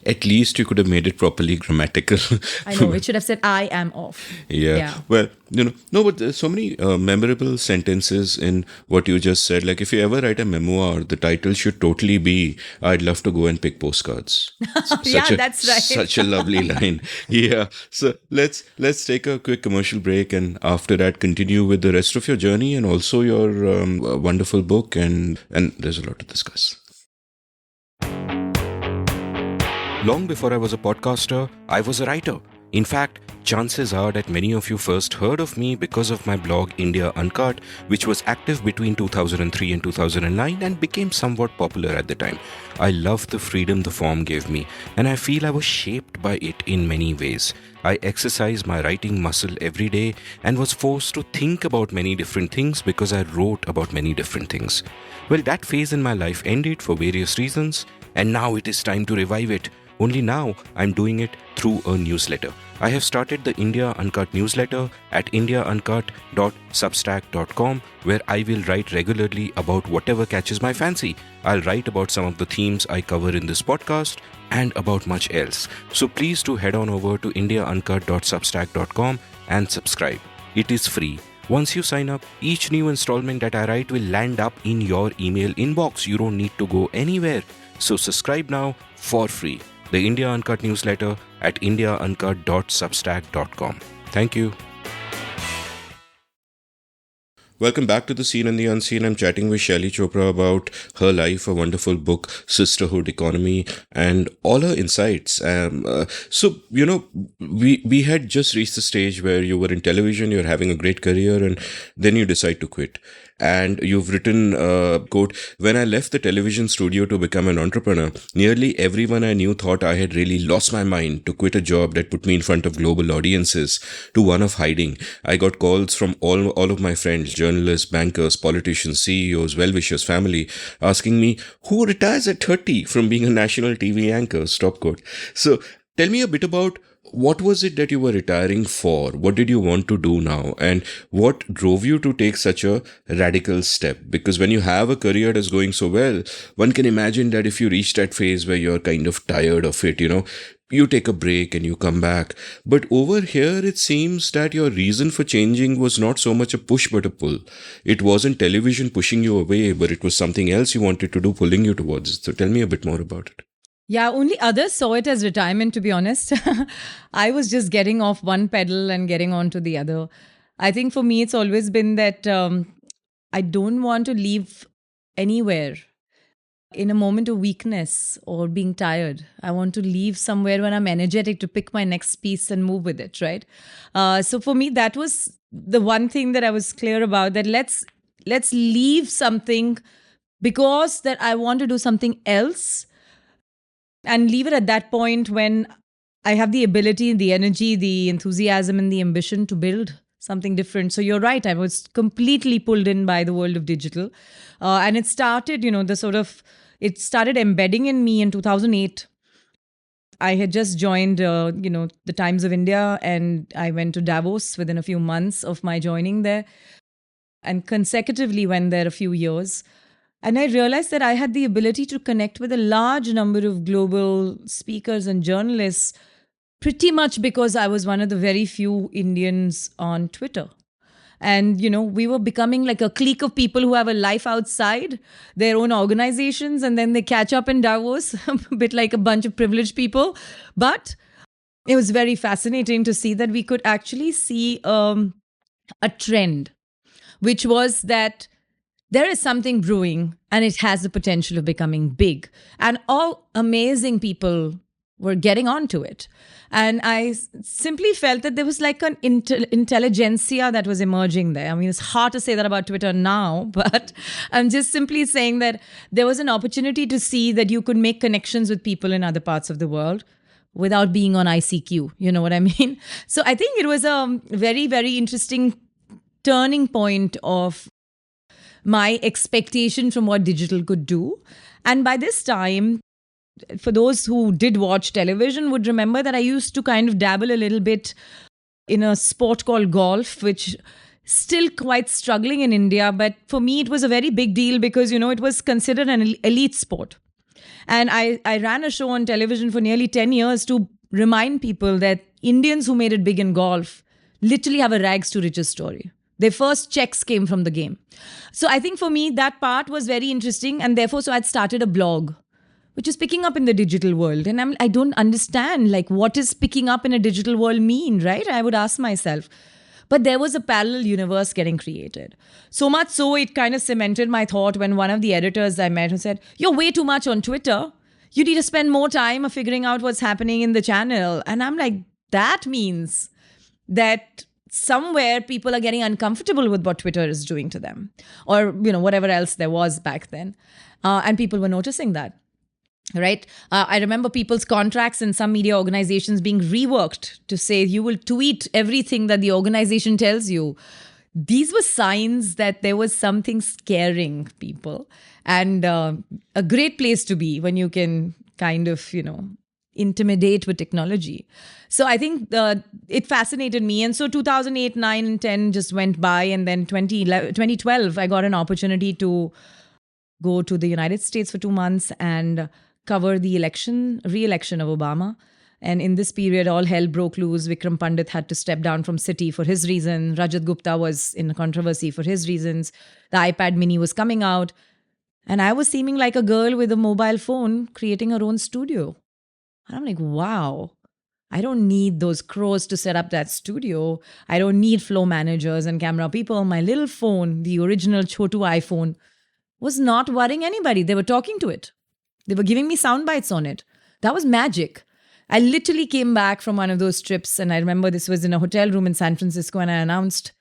At least you could have made it properly grammatical. I know, it should have said I am of. Yeah. Yeah. Well, no, but there's so many memorable sentences in what you just said. Like, if you ever write a memoir, the title should totally be, I'd love to go and pick postcards. Yeah, that's right. Such a lovely line. Yeah. So let's take a quick commercial break, and after that, continue with the rest of your journey and also your wonderful book. And there's a lot to discuss. Long before I was a podcaster, I was a writer. In fact, chances are that many of you first heard of me because of my blog India Uncut, which was active between 2003 and 2009 and became somewhat popular at the time. I loved the freedom the form gave me, and I feel I was shaped by it in many ways. I exercised my writing muscle every day and was forced to think about many different things because I wrote about many different things. Well, that phase in my life ended for various reasons, and now it is time to revive it. Only now I'm doing it through a newsletter. I have started the India Uncut newsletter at indiauncut.substack.com, where I will write regularly about whatever catches my fancy. I'll write about some of the themes I cover in this podcast and about much else. So please do head on over to indiauncut.substack.com and subscribe. It is free. Once you sign up, each new installment that I write will land up in your email inbox. You don't need to go anywhere. So subscribe now for free. The India Uncut newsletter at indiauncut.substack.com. Thank you. Welcome back to The Seen and the Unseen. I'm chatting with Shaili Chopra about her life, a wonderful book, Sisterhood, Economy, and all her insights. We had just reached the stage where you were in television, you're having a great career, and then you decide to quit. And you've written, quote, when I left the television studio to become an entrepreneur, nearly everyone I knew thought I had really lost my mind to quit a job that put me in front of global audiences to one of hiding. I got calls from all of my friends, journalists, bankers, politicians, CEOs, well-wishers, family, asking me, who retires at 30 from being a national TV anchor? Stop quote. So tell me a bit about what was it that you were retiring for? What did you want to do now? And what drove you to take such a radical step? Because when you have a career that's going so well, one can imagine that if you reach that phase where you're kind of tired of it, you take a break and you come back. But over here, it seems that your reason for changing was not so much a push but a pull. It wasn't television pushing you away, but it was something else you wanted to do, pulling you towards it. So tell me a bit more about it. Yeah, only others saw it as retirement, to be honest. I was just getting off one pedal and getting on to the other. I think for me, it's always been that I don't want to leave anywhere in a moment of weakness or being tired. I want to leave somewhere when I'm energetic to pick my next piece and move with it, right? So for me, that was the one thing that I was clear about, that let's leave something because that I want to do something else, and leave it at that point when I have the ability, the energy, the enthusiasm, and the ambition to build something different. So you're right. I was completely pulled in by the world of digital. And it started, it started embedding in me in 2008. I had just joined, the Times of India, and I went to Davos within a few months of my joining there, and consecutively went there a few years. And I realized that I had the ability to connect with a large number of global speakers and journalists, pretty much because I was one of the very few Indians on Twitter. And, we were becoming like a clique of people who have a life outside their own organizations, and then they catch up in Davos, a bit like a bunch of privileged people. But it was very fascinating to see that we could actually see a trend, which was that there is something brewing and it has the potential of becoming big. And all amazing people were getting onto it. And I simply felt that there was like an intelligentsia that was emerging there. I mean, it's hard to say that about Twitter now, but I'm just simply saying that there was an opportunity to see that you could make connections with people in other parts of the world without being on ICQ. You know what I mean? So I think it was a very, very interesting turning point of my expectation from what digital could do. And by this time, for those who did watch television would remember that I used to kind of dabble a little bit in a sport called golf, which still quite struggling in India. But for me, it was a very big deal because, it was considered an elite sport. And I ran a show on television for nearly 10 years to remind people that Indians who made it big in golf literally have a rags to riches story. Their first checks came from the game. So I think for me, that part was very interesting. And therefore, so I'd started a blog, which is picking up in the digital world. And I don't understand, like, what does picking up in a digital world mean, right? I would ask myself. But there was a parallel universe getting created. So much so, it kind of cemented my thought when one of the editors I met who said, "You're way too much on Twitter. You need to spend more time figuring out what's happening in the channel." And I'm like, that means that somewhere people are getting uncomfortable with what Twitter is doing to them, or whatever else there was back then, and people were noticing that. Right. I remember people's contracts in some media organizations being reworked to say you will tweet everything that the organization tells you. These were signs that there was something scaring people, and a great place to be when you can kind of, intimidate with technology. So I think it fascinated me. And so 2008, 9, and 10 just went by. And then 2012, I got an opportunity to go to the United States for 2 months and cover the re-election of Obama. And in this period, all hell broke loose. Vikram Pandit had to step down from City for his reason. Rajat Gupta was in controversy for his reasons. The iPad mini was coming out. And I was seeming like a girl with a mobile phone creating her own studio. And I'm like, wow, I don't need those crows to set up that studio. I don't need flow managers and camera people. My little phone, the original Chotu iPhone, was not worrying anybody. They were talking to it. They were giving me sound bites on it. That was magic. I literally came back from one of those trips, and I remember this was in a hotel room in San Francisco, and I announced,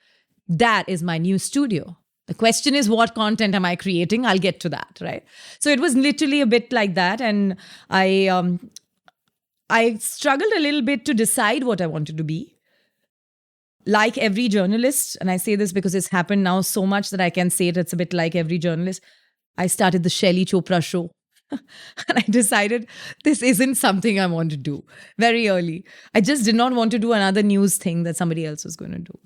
that is my new studio. The question is, what content am I creating? I'll get to that, right? So it was literally a bit like that. And I struggled a little bit to decide what I wanted to be. Like every journalist, and I say this because it's happened now so much that I can say it's a bit like every journalist, I started the Shaili Chopra show. And I decided this isn't something I want to do very early. I just did not want to do another news thing that somebody else was going to do.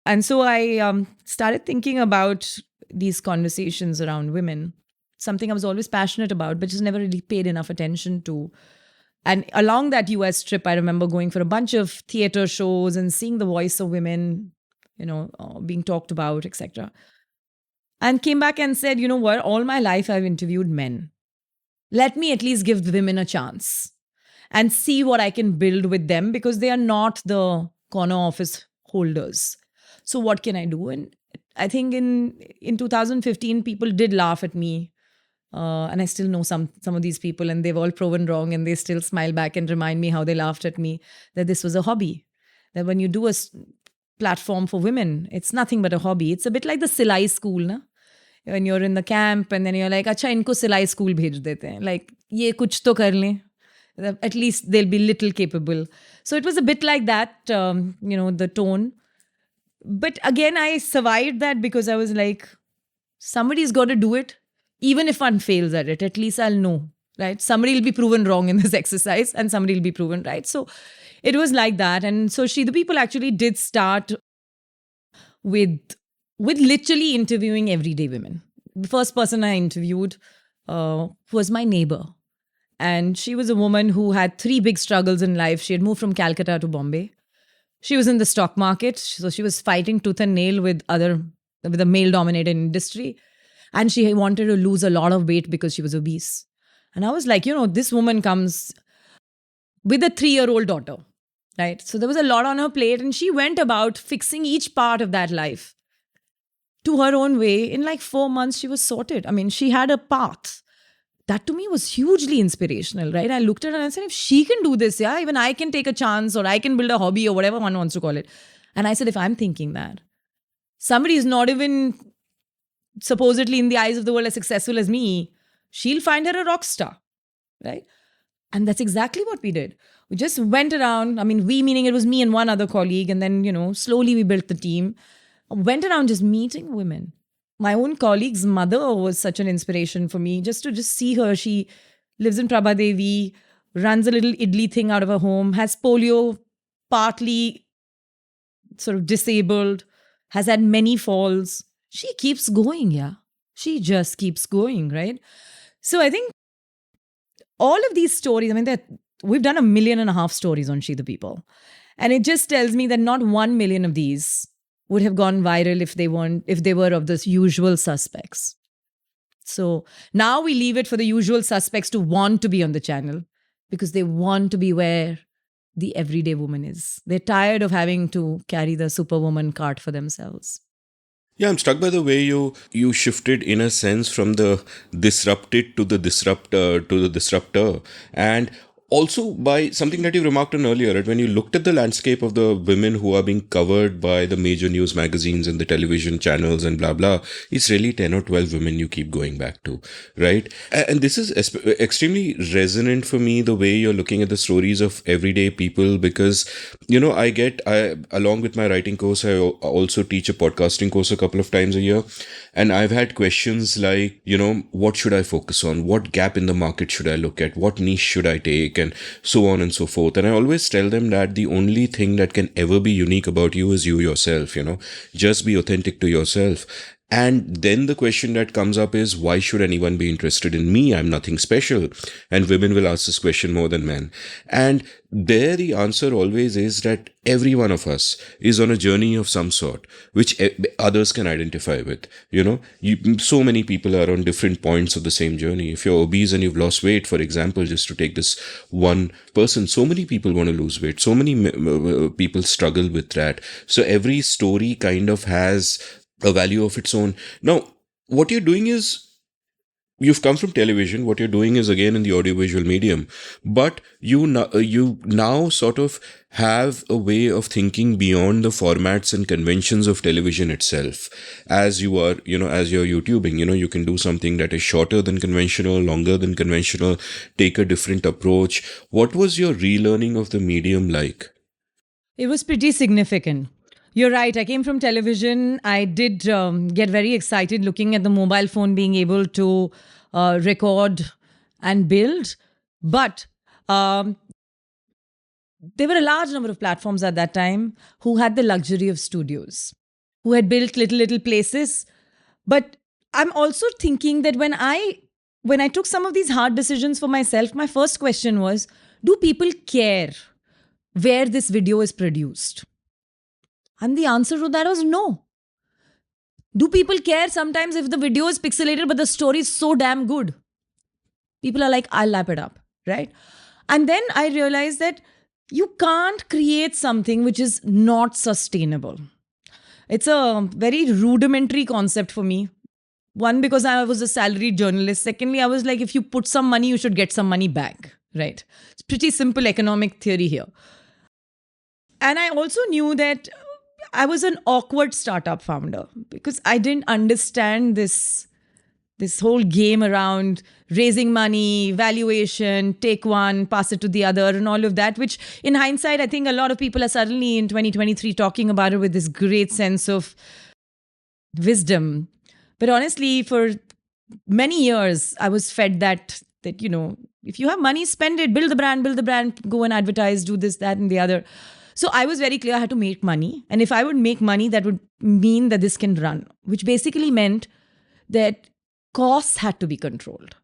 And so I started thinking about these conversations around women, something I was always passionate about, but just never really paid enough attention to. And along that US trip, I remember going for a bunch of theater shows and seeing the voice of women, being talked about, etc. And came back and said, you know what, all my life I've interviewed men. Let me at least give women a chance and see what I can build with them, because they are not the corner office holders. So what can I do? And I think in 2015, people did laugh at me. And I still know some of these people, and they've all proven wrong, and they still smile back and remind me how they laughed at me, that this was a hobby. That when you do a platform for women, it's nothing but a hobby. It's a bit like the Silai school, na? When you're in the camp and then you're like, acha, inko Silai school bhej dete hain. Like, ye kuch to kar le. At least they'll be little capable. So it was a bit like that, the tone. But again, I survived that because I was like, somebody's got to do it. Even if one fails at it, at least I'll know, right? Somebody will be proven wrong in this exercise and somebody will be proven right. So it was like that. And so the people actually did start with literally interviewing everyday women. The first person I interviewed was my neighbor. And she was a woman who had 3 big struggles in life. She had moved from Calcutta to Bombay. She was in the stock market. So she was fighting tooth and nail with a male-dominated industry. And she wanted to lose a lot of weight because she was obese. And I was like, this woman comes with a 3-year-old daughter, right? So there was a lot on her plate. And she went about fixing each part of that life to her own way. In like 4 months, she was sorted. I mean, she had a path. That to me was hugely inspirational, right? I looked at her and I said, if she can do this, yeah, even I can take a chance, or I can build a hobby, or whatever one wants to call it. And I said, if I'm thinking that, somebody is not even supposedly in the eyes of the world as successful as me, she'll find her a rock star, right? And that's exactly what we did. We just went around. I mean, we meaning it was me and one other colleague. And then, slowly we built the team. Went around just meeting women. My own colleague's mother was such an inspiration for me. Just to see her. She lives in Prabhadevi, runs a little idli thing out of her home, has polio, partly sort of disabled, has had many falls. She keeps going, yeah. She just keeps going, right? So I think all of these stories, I mean, we've done 1.5 million stories on She the People. And it just tells me that not 1 million of these would have gone viral if they were of the usual suspects. So now we leave it for the usual suspects to want to be on the channel because they want to be where the everyday woman is. They're tired of having to carry the superwoman cart for themselves. Yeah, I'm struck by the way you shifted in a sense from the disrupted to the disruptor, and also by something that you remarked on earlier, right? When you looked at the landscape of the women who are being covered by the major news magazines and the television channels and blah blah, it's really 10 or 12 women you keep going back to, right? And this is extremely resonant for me, the way you're looking at the stories of everyday people, because I along with my writing course, I also teach a podcasting course a couple of times a year, and I've had questions like, what should I focus on, what gap in the market should I look at, what niche should I take, and so on and so forth. And I always tell them that the only thing that can ever be unique about you is you yourself. Just be authentic to yourself. And then the question that comes up is, why should anyone be interested in me? I'm nothing special. And women will ask this question more than men. And there the answer always is that every one of us is on a journey of some sort, which others can identify with. So many people are on different points of the same journey. If you're obese and you've lost weight, for example, just to take this one person, so many people want to lose weight. So many people struggle with that. So every story kind of has a value of its own. Now, what you're doing is, you've come from television. What you're doing is again in the audiovisual medium, but you now sort of have a way of thinking beyond the formats and conventions of television itself. As you are, as you're YouTubing, you can do something that is shorter than conventional, longer than conventional, take a different approach. What was your relearning of the medium like? It was pretty significant. You're right. I came from television. I did get very excited looking at the mobile phone being able to record and build. But there were a large number of platforms at that time who had the luxury of studios, who had built little places. But I'm also thinking that when I took some of these hard decisions for myself, my first question was, do people care where this video is produced? And the answer to that was no. Do people care sometimes if the video is pixelated but the story is so damn good? People are like, I'll lap it up, right? And then I realized that you can't create something which is not sustainable. It's a very rudimentary concept for me. One, because I was a salaried journalist. Secondly, I was like, if you put some money, you should get some money back, right? It's pretty simple economic theory here. And I also knew that I was an awkward startup founder because I didn't understand this whole game around raising money, valuation, take one, pass it to the other, and all of that, which in hindsight, I think a lot of people are suddenly in 2023 talking about it with this great sense of wisdom. But honestly, for many years, I was fed that if you have money, spend it, build the brand, go and advertise, do this, that, and the other. So I was very clear I had to make money. And if I would make money, that would mean that this can run, which basically meant that costs had to be controlled.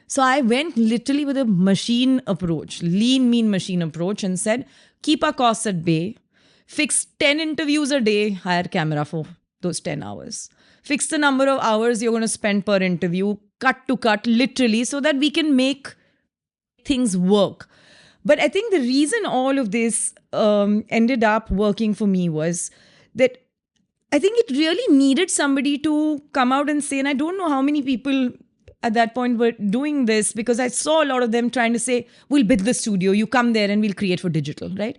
So I went literally with a machine approach, lean, mean machine approach, and said, keep our costs at bay, fix 10 interviews a day, hire camera for those 10 hours. Fix the number of hours you're going to spend per interview, cut to cut, literally, so that we can make things work. But I think the reason all of this ended up working for me was that I think it really needed somebody to come out and say, and I don't know how many people at that point were doing this, because I saw a lot of them trying to say, we'll build the studio, you come there and we'll create for digital, right?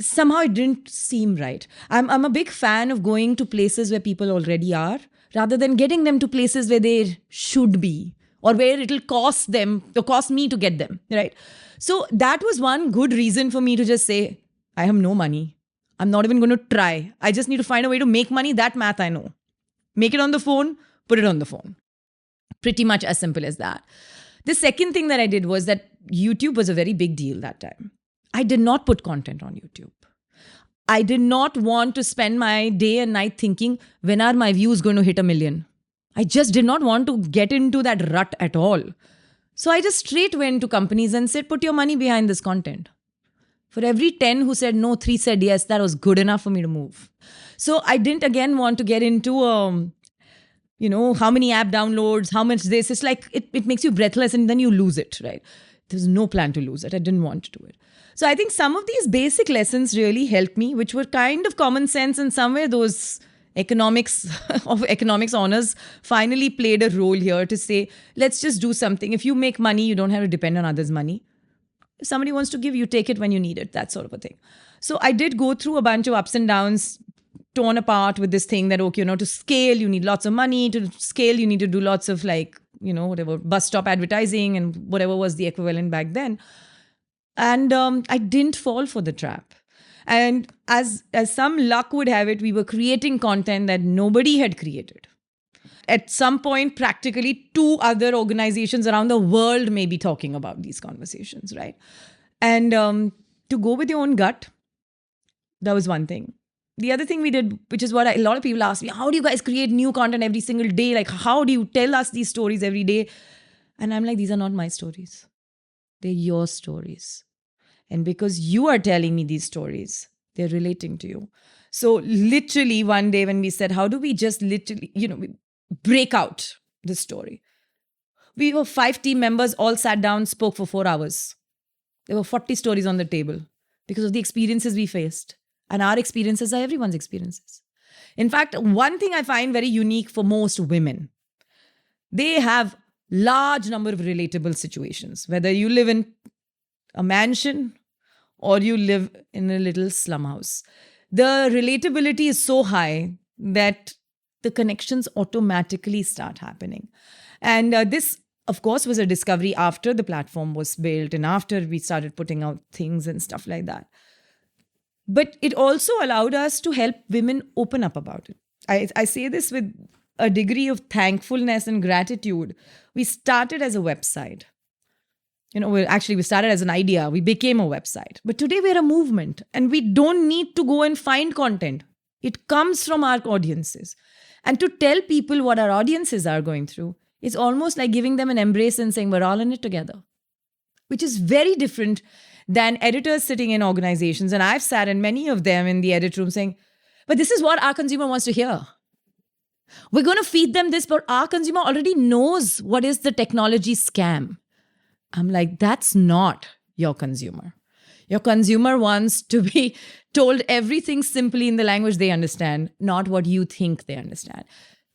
Somehow it didn't seem right. I'm a big fan of going to places where people already are, rather than getting them to places where they should be, or where it'll cost me to get them, right? So that was one good reason for me to just say, I have no money. I'm not even going to try. I just need to find a way to make money. That math I know. Make it on the phone, put it on the phone. Pretty much as simple as that. The second thing that I did was that YouTube was a very big deal that time. I did not put content on YouTube. I did not want to spend my day and night thinking, when are my views going to hit 1 million? I just did not want to get into that rut at all. So I just straight went to companies and said, put your money behind this content. For every 10 who said no, 3 said yes, that was good enough for me to move. So I didn't again want to get into, how many app downloads, how much this. It's like it makes you breathless and then you lose it, right? There's no plan to lose it. I didn't want to do it. So I think some of these basic lessons really helped me, which were kind of common sense, and somewhere those economics of economics honors finally played a role here to say, let's just do something. If you make money, you don't have to depend on others' money. If somebody wants to give, you take it when you need it, that sort of a thing. So I did go through a bunch of ups and downs, torn apart with this thing that, okay, to scale, you need lots of money. To scale, you need to do lots of whatever, bus stop advertising and whatever was the equivalent back then. And I didn't fall for the trap. And as some luck would have it, we were creating content that nobody had created. At some point, practically 2 other organizations around the world may be talking about these conversations, right? And to go with your own gut, that was one thing. The other thing we did, which is what a lot of people ask me, how do you guys create new content every single day? Like, how do you tell us these stories every day? And I'm like, these are not my stories. They're your stories. And because you are telling me these stories, they're relating to you. So literally one day when we said, how do we just literally, break out this story? We were 5 team members, all sat down, spoke for 4 hours. There were 40 stories on the table because of the experiences we faced. And our experiences are everyone's experiences. In fact, one thing I find very unique for most women, they have large number of relatable situations, whether you live in a mansion or you live in a little slum house. The relatability is so high that the connections automatically start happening. And this, of course, was a discovery after the platform was built and after we started putting out things and stuff like that. But it also allowed us to help women open up about it. I say this with a degree of thankfulness and gratitude. We started as a website. We started as an idea. We became a website. But today we're a movement and we don't need to go and find content. It comes from our audiences. And to tell people what our audiences are going through is almost like giving them an embrace and saying, we're all in it together, which is very different than editors sitting in organizations. And I've sat in many of them in the edit room saying, but this is what our consumer wants to hear. We're going to feed them this, but our consumer already knows what is the technology scam. I'm like, that's not your consumer. Your consumer wants to be told everything simply in the language they understand, not what you think they understand.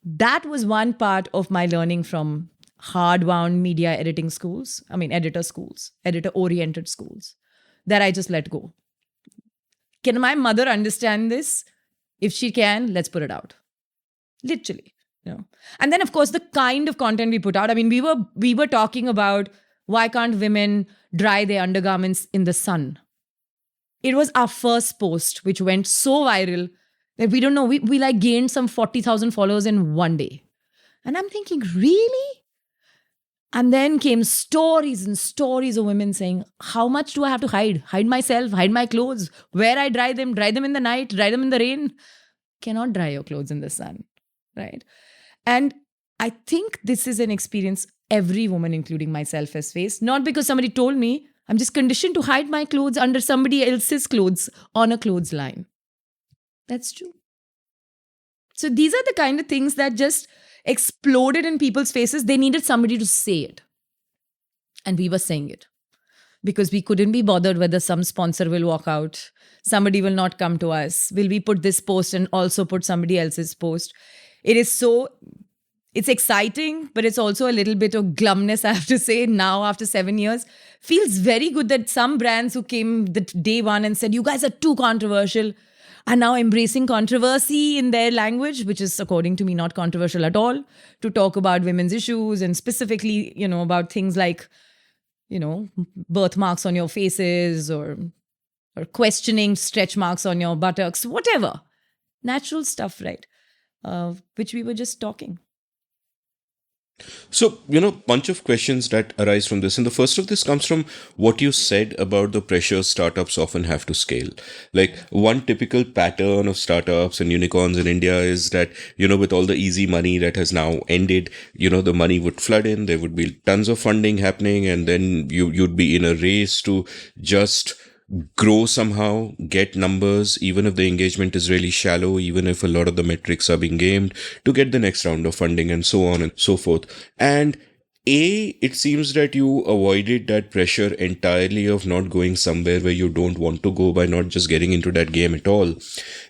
That was one part of my learning from hardbound media editing schools. Editor schools, editor-oriented schools that I just let go. Can my mother understand this? If she can, let's put it out. Literally. And then, of course, the kind of content we put out. We were talking about why can't women dry their undergarments in the sun? It was our first post, which went so viral that we don't know. We gained some 40,000 followers in one day. And I'm thinking, really? And then came stories and stories of women saying, how much do I have to hide? Hide myself, hide my clothes. Where I dry them in the night, dry them in the rain. Cannot dry your clothes in the sun, right? And I think this is an experience every woman, including myself, has faced. Not because somebody told me, I'm just conditioned to hide my clothes under somebody else's clothes on a clothesline. That's true. So these are the kind of things that just exploded in people's faces. They needed somebody to say it. And we were saying it. Because we couldn't be bothered whether some sponsor will walk out. Somebody will not come to us. Will we put this post and also put somebody else's post? It's exciting, but it's also a little bit of glumness, I have to say, now after 7 years. Feels very good that some brands who came the day one and said, you guys are too controversial, are now embracing controversy in their language, which is, according to me, not controversial at all, to talk about women's issues and specifically, about things like, birthmarks on your faces or questioning stretch marks on your buttocks, whatever. Natural stuff, right? Which we were just talking. So, bunch of questions that arise from this. And the first of this comes from what you said about the pressure startups often have to scale. Like, one typical pattern of startups and unicorns in India is that, with all the easy money that has now ended, the money would flood in, there would be tons of funding happening, and then you'd be in a race to just grow somehow, get numbers, even if the engagement is really shallow, even if a lot of the metrics are being gamed, to get the next round of funding, and so on and so forth. And it seems that you avoided that pressure entirely of not going somewhere where you don't want to go by not just getting into that game at all.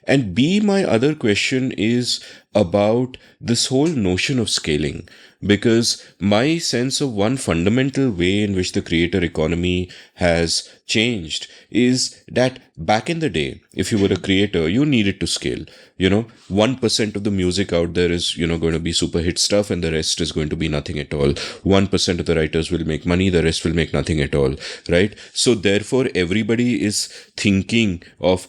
And B, my other question is about this whole notion of scaling, because my sense of one fundamental way in which the creator economy has changed is that back in the day, if you were a creator, you needed to scale. 1% of the music out there is, going to be super hit stuff, and the rest is going to be nothing at all. 1% of the writers will make money, the rest will make nothing at all, right? So therefore, everybody is thinking of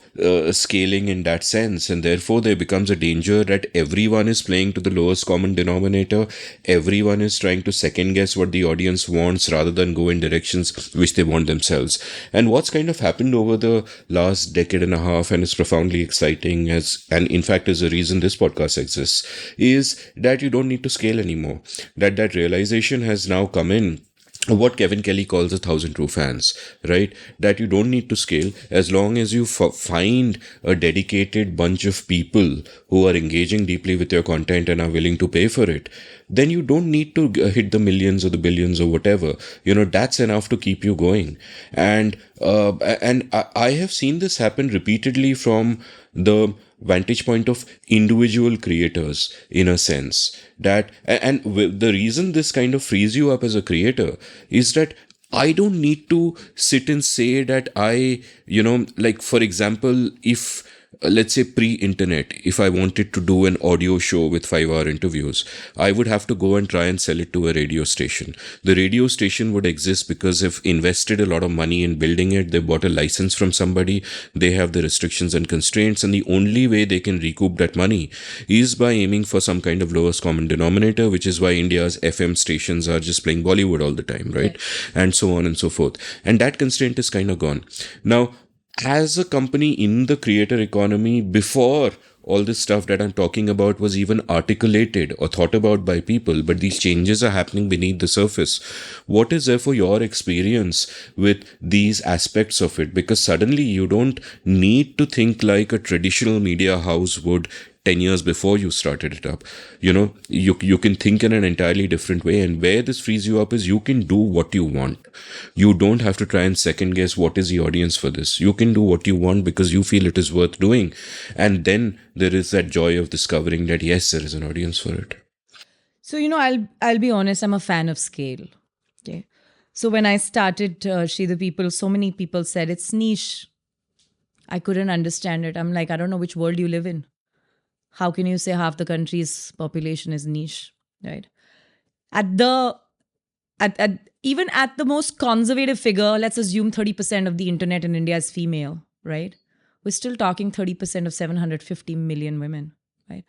scaling in that sense, and therefore there becomes a danger that everyone is playing to the lowest common denominator. Everyone is trying to second guess what the audience wants rather than go in directions which they want themselves. And what's kind of happened over the last decade and a half, and is profoundly exciting, and in fact is the reason this podcast exists, is that you don't need to scale anymore. That realization has now come in, what Kevin Kelly calls 1,000 true fans, right? That you don't need to scale as long as you find a dedicated bunch of people who are engaging deeply with your content and are willing to pay for it. Then you don't need to hit the millions or the billions or whatever. That's enough to keep you going. And I have seen this happen repeatedly from the vantage point of individual creators, in a sense, that, and the reason this kind of frees you up as a creator is that I don't need to sit and say that like, for example, if let's say pre-internet, if I wanted to do an audio show with 5-hour interviews, I would have to go and try and sell it to a radio station. The radio station would exist because they've invested a lot of money in building it. They bought a license from somebody. They have the restrictions and constraints, and the only way they can recoup that money is by aiming for some kind of lowest common denominator, which is why India's FM stations are just playing Bollywood all the time, right? And so on and so forth. And that constraint is kind of gone. Now, as a company in the creator economy, before all this stuff that I'm talking about was even articulated or thought about by people, but these changes are happening beneath the surface. What is therefore your experience with these aspects of it? Because suddenly you don't need to think like a traditional media house would 10 years before you started it up. You can think in an entirely different way, and where this frees you up is you can do what you want. You don't have to try and second guess what is the audience for this. You can do what you want because you feel it is worth doing. And then there is that joy of discovering that yes, there is an audience for it. So, I'll be honest, I'm a fan of scale. Okay. So when I started She the People, so many people said it's niche. I couldn't understand it. I'm like, I don't know which world you live in. How can you say half the country's population is niche, right? Even at the most conservative figure, let's assume 30% of the internet in India is female, right? We're still talking 30% of 750 million women, right?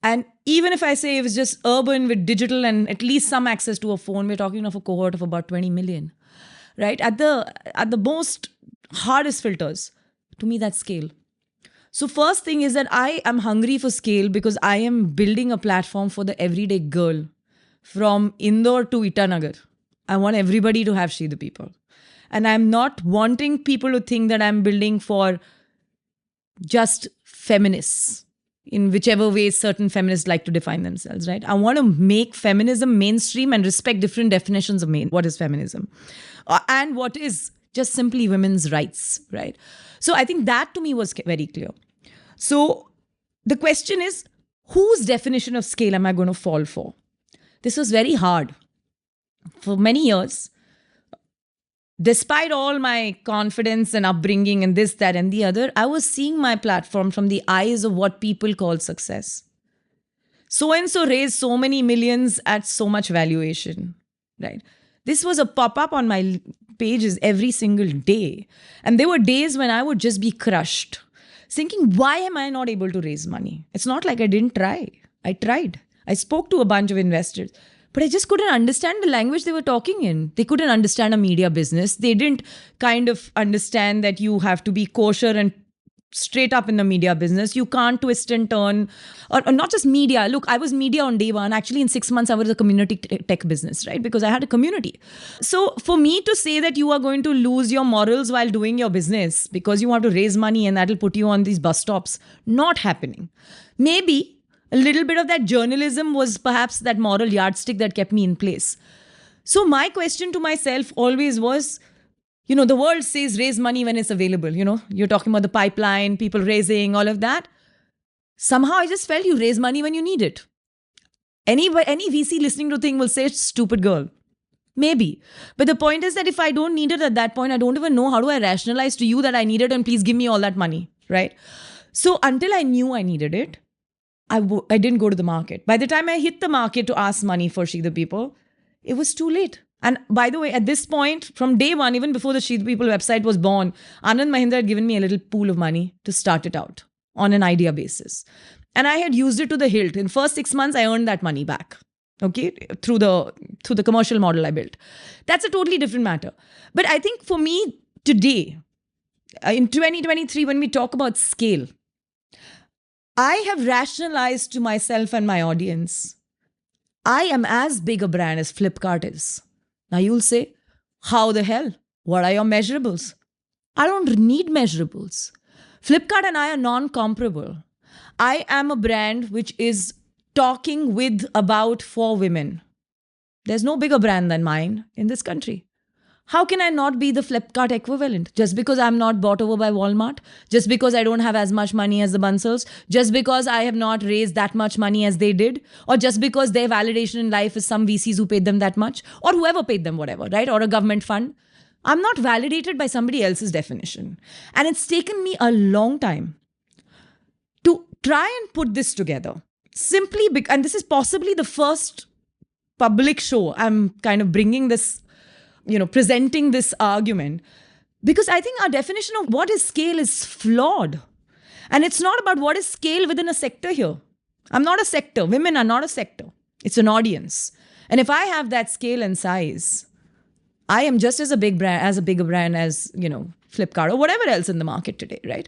And even if I say it was just urban with digital and at least some access to a phone, we're talking of a cohort of about 20 million, right? At the most hardest filters, to me, that's scale. So first thing is that I am hungry for scale because I am building a platform for the everyday girl from Indore to Itanagar. I want everybody to have She the People. And I'm not wanting people to think that I'm building for just feminists in whichever way certain feminists like to define themselves, right? I want to make feminism mainstream and respect different definitions of what is feminism and what is just simply women's rights, right? So I think that to me was very clear. So the question is, whose definition of scale am I going to fall for? This was very hard. For many years, despite all my confidence and upbringing and this, that, and the other, I was seeing my platform from the eyes of what people call success. So-and-so raised so many millions at so much valuation, right? This was a pop-up on my pages every single day. And there were days when I would just be crushed, thinking, why am I not able to raise money? It's not like I didn't try. I tried. I spoke to a bunch of investors. But I just couldn't understand the language they were talking in. They couldn't understand a media business. They didn't kind of understand that you have to be kosher and straight up in the media business. You can't twist and turn, or not just media. Look, I was media on day one. Actually, in 6 months, I was a community tech business, right? Because I had a community. So for me to say that you are going to lose your morals while doing your business because you want to raise money and that'll put you on these bus stops, not happening. Maybe a little bit of that journalism was perhaps that moral yardstick that kept me in place. So my question to myself always was, the world says raise money when it's available. You're talking about the pipeline, people raising, all of that. Somehow I just felt you raise money when you need it. Any VC listening to thing will say, stupid girl. Maybe. But the point is that if I don't need it at that point, I don't even know how do I rationalize to you that I need it and please give me all that money, right? So until I knew I needed it, I didn't go to the market. By the time I hit the market to ask money for She the People, it was too late. And by the way, at this point, from day one, even before the She the People website was born, Anand Mahindra had given me a little pool of money to start it out on an idea basis. And I had used it to the hilt. In first 6 months, I earned that money back, okay, through the commercial model I built. That's a totally different matter. But I think for me today, in 2023, when we talk about scale, I have rationalized to myself and my audience, I am as big a brand as Flipkart is. Now you'll say, how the hell? What are your measurables? I don't need measurables. Flipkart and I are non-comparable. I am a brand which is talking with, about, for women. There's no bigger brand than mine in this country. How can I not be the Flipkart equivalent? Just because I'm not bought over by Walmart? Just because I don't have as much money as the Bansals? Just because I have not raised that much money as they did? Or just because their validation in life is some VCs who paid them that much? Or whoever paid them whatever, right? Or a government fund? I'm not validated by somebody else's definition. And it's taken me a long time to try and put this together. Simply because, and this is possibly the first public show I'm kind of bringing this, presenting this argument, because I think our definition of what is scale is flawed. And it's not about what is scale within a sector here. I'm not a sector. Women are not a sector. It's an audience. And if I have that scale and size, I am just as a bigger brand as, Flipkart or whatever else in the market today, right?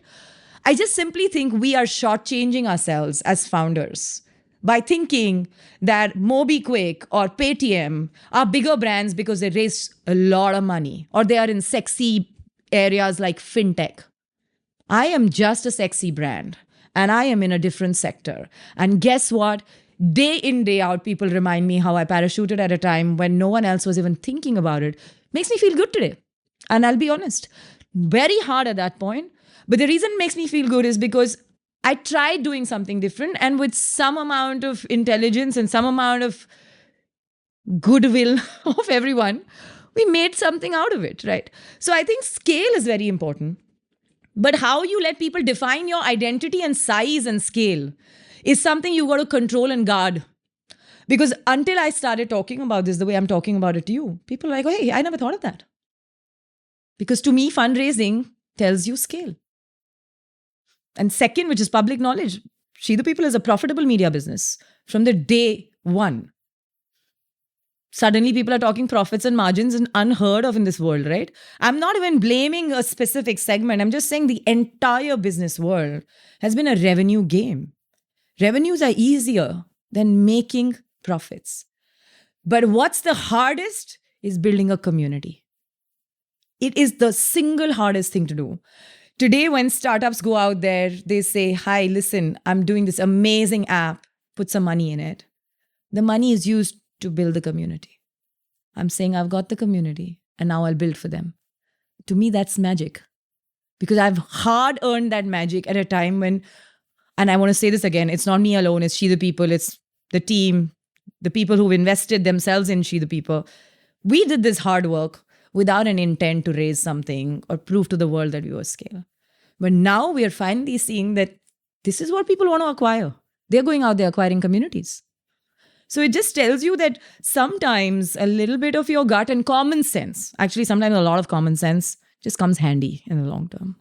I just simply think we are shortchanging ourselves as founders by thinking that MobiKwik or Paytm are bigger brands because they raise a lot of money or they are in sexy areas like fintech. I am just a sexy brand and I am in a different sector. And guess what? Day in, day out, people remind me how I parachuted at a time when no one else was even thinking about it. Makes me feel good today. And I'll be honest, very hard at that point. But the reason it makes me feel good is because I tried doing something different, and with some amount of intelligence and some amount of goodwill of everyone, we made something out of it, right? So I think scale is very important. But how you let people define your identity and size and scale is something you got to control and guard. Because until I started talking about this the way I'm talking about it to you, people are like, oh, hey, I never thought of that. Because to me, fundraising tells you scale. And second, which is public knowledge, She the People is a profitable media business from the day one. Suddenly people are talking profits and margins and unheard of in this world, right? I'm not even blaming a specific segment. I'm just saying the entire business world has been a revenue game. Revenues are easier than making profits. But what's the hardest is building a community. It is the single hardest thing to do. Today, when startups go out there, they say, hi, listen, I'm doing this amazing app, put some money in it. The money is used to build the community. I'm saying I've got the community and now I'll build for them. To me, that's magic. Because I've hard earned that magic at a time when, and I want to say this again, it's not me alone, it's She the People, it's the team, the people who've invested themselves in She the People. We did this hard work without an intent to raise something or prove to the world that we were scale. But now we are finally seeing that this is what people want to acquire. They're going out there acquiring communities. So it just tells you that sometimes a little bit of your gut and common sense, actually sometimes a lot of common sense, just comes handy in the long term.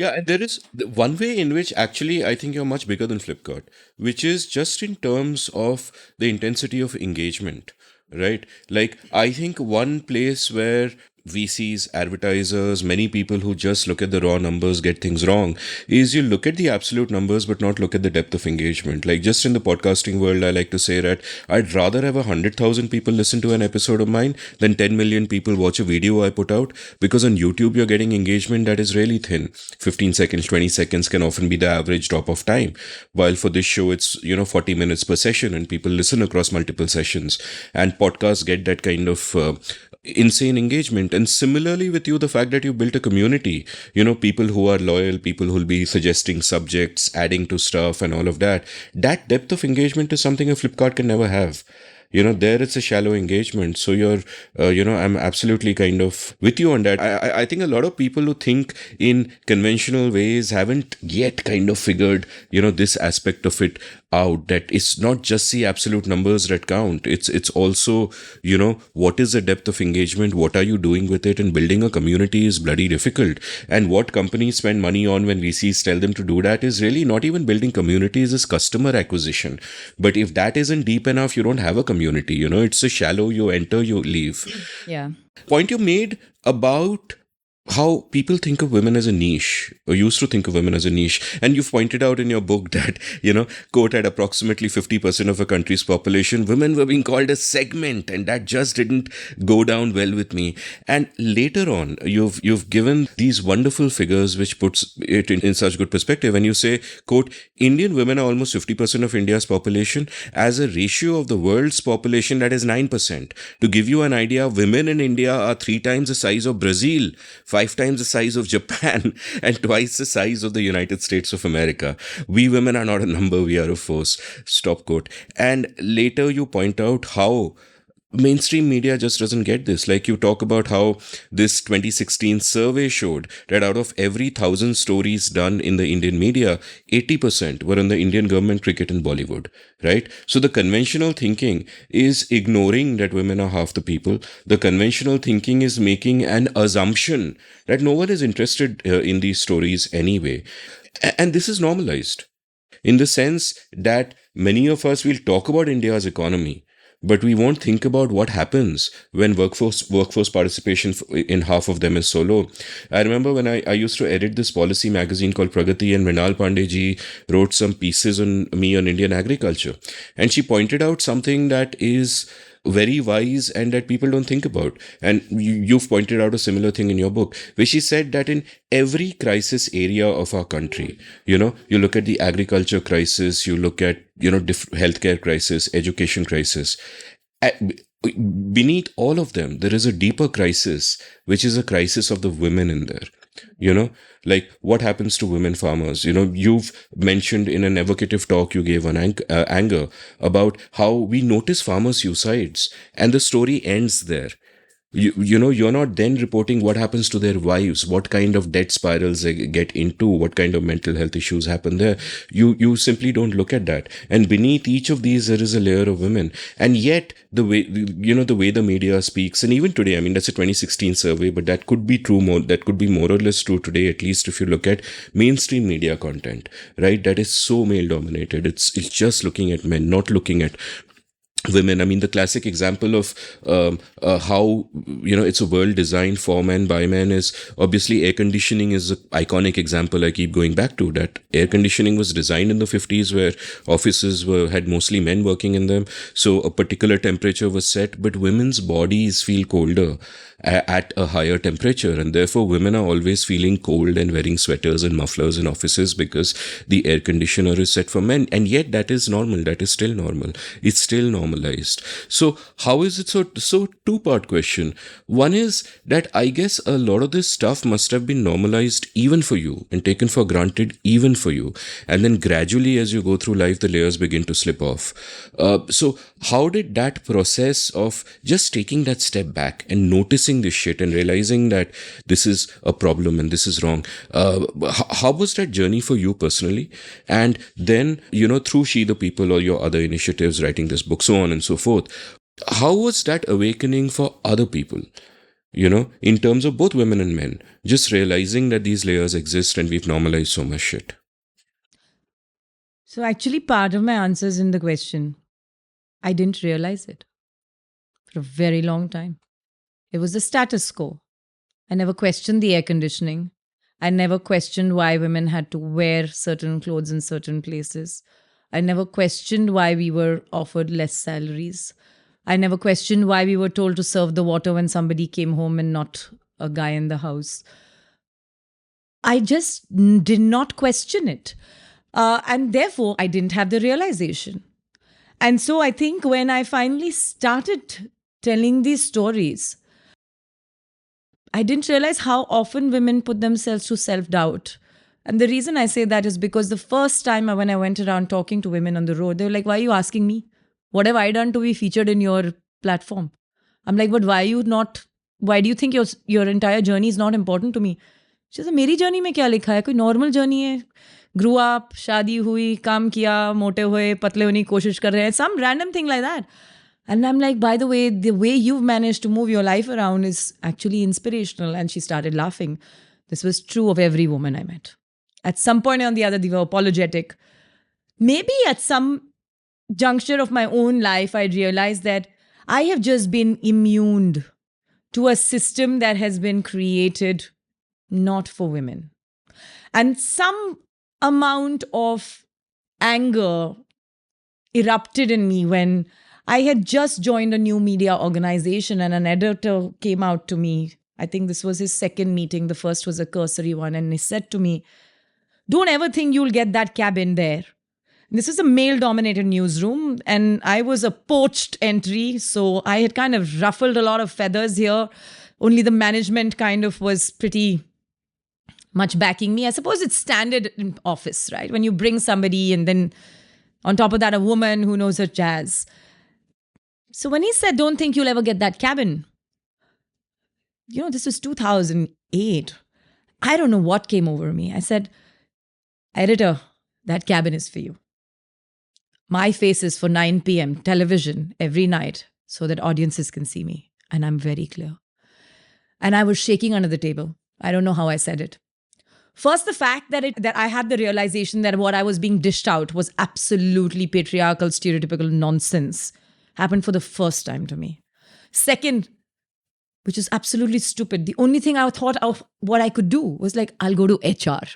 Yeah, and there is one way in which actually I think you're much bigger than Flipkart, which is just in terms of the intensity of engagement, right? Like, I think one place where VCs, advertisers, many people who just look at the raw numbers get things wrong is you look at the absolute numbers but not look at the depth of engagement. Like, just in the podcasting world, I like to say that I'd rather have 100,000 people listen to an episode of mine than 10 million people watch a video I put out, because on YouTube you're getting engagement that is really thin. 15 seconds, 20 seconds can often be the average drop of time, while for this show it's 40 minutes per session and people listen across multiple sessions, and podcasts get that kind of insane engagement. And similarly with you, the fact that you built a community, people who are loyal, people who'll be suggesting subjects, adding to stuff and all of that, that depth of engagement is something a Flipkart can never have. There it's a shallow engagement. So I'm absolutely kind of with you on that. I think a lot of people who think in conventional ways haven't yet kind of figured, this aspect of it out, that it's not just the absolute numbers that count. It's also, what is the depth of engagement? What are you doing with it? And building a community is bloody difficult. And what companies spend money on when VCs tell them to do that is really not even building communities, is customer acquisition. But if that isn't deep enough, you don't have a community. It's a shallow, you enter, you leave. Yeah. Point you made about how people think of women as a niche, or used to think of women as a niche. And you've pointed out in your book that, quote, at approximately 50% of a country's population, women were being called a segment, and that just didn't go down well with me. And later on, you've given these wonderful figures which puts it in such good perspective. And you say, quote, Indian women are almost 50% of India's population as a ratio of the world's population that is 9%. To give you an idea, women in India are 3 times the size of Brazil, 5 times the size of Japan, and twice the size of the United States of America. We women are not a number, we are a force. Stop quote. And later you point out how mainstream media just doesn't get this. Like, you talk about how this 2016 survey showed that out of every 1,000 stories done in the Indian media, 80% were on the Indian government, cricket and Bollywood, right? So the conventional thinking is ignoring that women are half the people. The conventional thinking is making an assumption that no one is interested in these stories anyway. And this is normalized in the sense that many of us will talk about India's economy, but we won't think about what happens when workforce participation in half of them is so low. I remember when I used to edit this policy magazine called Pragati, and Mrinal Pandey ji wrote some pieces on me on Indian agriculture. And she pointed out something that is very wise and that people don't think about. And you've pointed out a similar thing in your book, where she said that in every crisis area of our country, you look at the agriculture crisis, you look at, healthcare crisis, education crisis. Beneath all of them, there is a deeper crisis, which is a crisis of the women in there. Like, what happens to women farmers? You've mentioned in an evocative talk you gave on anger about how we notice farmer suicides, and the story ends there. You're not then reporting what happens to their wives, what kind of debt spirals they get into, what kind of mental health issues happen there. You simply don't look at that. And beneath each of these, there is a layer of women. And yet, the way the media speaks, and even today, I mean, that's a 2016 survey, but that could be true that could be more or less true today, at least if you look at mainstream media content, right? That is so male dominated. It's just looking at men, not looking at women. I mean, the classic example of how it's a world designed for men by men is obviously air conditioning is an iconic example I keep going back to. That air conditioning was designed in the 50s, where offices had mostly men working in them, so a particular temperature was set, but women's bodies feel colder at a higher temperature, and therefore women are always feeling cold and wearing sweaters and mufflers in offices because the air conditioner is set for men. And yet that is normal. That is still normal. It's still normalized. So how is it so two-part question? One is that I guess a lot of this stuff must have been normalized even for you and taken for granted even for you, and then gradually as you go through life the layers begin to slip off. So how did that process of just taking that step back and noticing this shit and realizing that this is a problem and this is wrong, how was that journey for you personally? And then, through She the People or your other initiatives, writing this book, so on and so forth, how was that awakening for other people? in terms of both women and men, just realizing that these layers exist and we've normalized so much shit. So actually, part of my answer is in the question. I didn't realize it for a very long time. It was the status quo. I never questioned the air conditioning. I never questioned why women had to wear certain clothes in certain places. I never questioned why we were offered less salaries. I never questioned why we were told to serve the water when somebody came home and not a guy in the house. I just did not question it. And therefore, I didn't have the realization. And so I think when I finally started telling these stories, I didn't realize how often women put themselves through self-doubt. And the reason I say that is because the first time when I went around talking to women on the road, they were like, why are you asking me? What have I done to be featured in your platform? I'm like, but why do you think your entire journey is not important to me? She said, मेरी journey में क्या लिखा है? कोई normal journey है. Grew up, शादी हुई, काम किया, मोटे हुए, पतले होने की कोशिश कर रहे हैं. Some random thing like that. And I'm like, by the way you've managed to move your life around is actually inspirational. And she started laughing. This was true of every woman I met. At some point or the other, they were apologetic. Maybe at some juncture of my own life, I realized that I have just been immune to a system that has been created not for women. And some amount of anger erupted in me when I had just joined a new media organization and an editor came out to me. I think this was his second meeting. The first was a cursory one. And he said to me, don't ever think you'll get that cabin there. This is a male-dominated newsroom, and I was a poached entry, so I had kind of ruffled a lot of feathers here. Only the management kind of was pretty much backing me. I suppose it's standard in office, right? When you bring somebody and then on top of that, a woman who knows her jazz. So when he said, don't think you'll ever get that cabin, this was 2008. I don't know what came over me. I said, editor, that cabin is for you. My face is for 9 p.m. television every night so that audiences can see me. And I'm very clear. And I was shaking under the table. I don't know how I said it. First, the fact that I had the realization that what I was being dished out was absolutely patriarchal, stereotypical nonsense happened for the first time to me. Second, which is absolutely stupid, the only thing I thought of what I could do was like, I'll go to HR,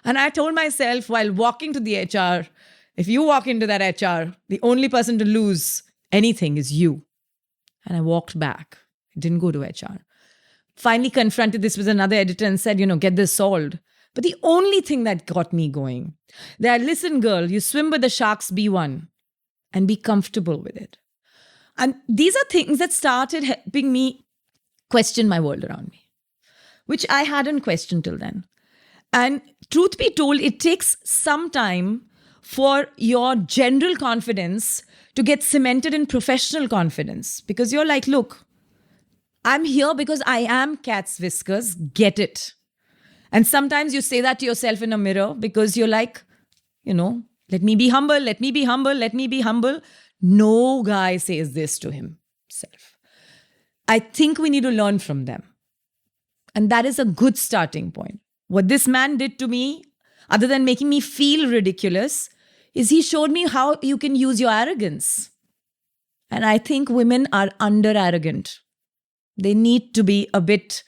And I told myself while walking to the HR, if you walk into that HR, the only person to lose anything is you. And I walked back. I didn't go to HR. Finally confronted this with another editor and said, get this solved. But the only thing that got me going, that listen, girl, you swim with the sharks, be one. And be comfortable with it. And these are things that started helping me question my world around me, which I hadn't questioned till then. And truth be told, it takes some time for your general confidence to get cemented in professional confidence. Because you're like, look, I'm here because I am cat's whiskers, get it. And sometimes you say that to yourself in a mirror because you're like, let me be humble, let me be humble, let me be humble. No guy says this to himself. I think we need to learn from them. And that is a good starting point. What this man did to me, other than making me feel ridiculous, is he showed me how you can use your arrogance. And I think women are under arrogant. They need to be a bit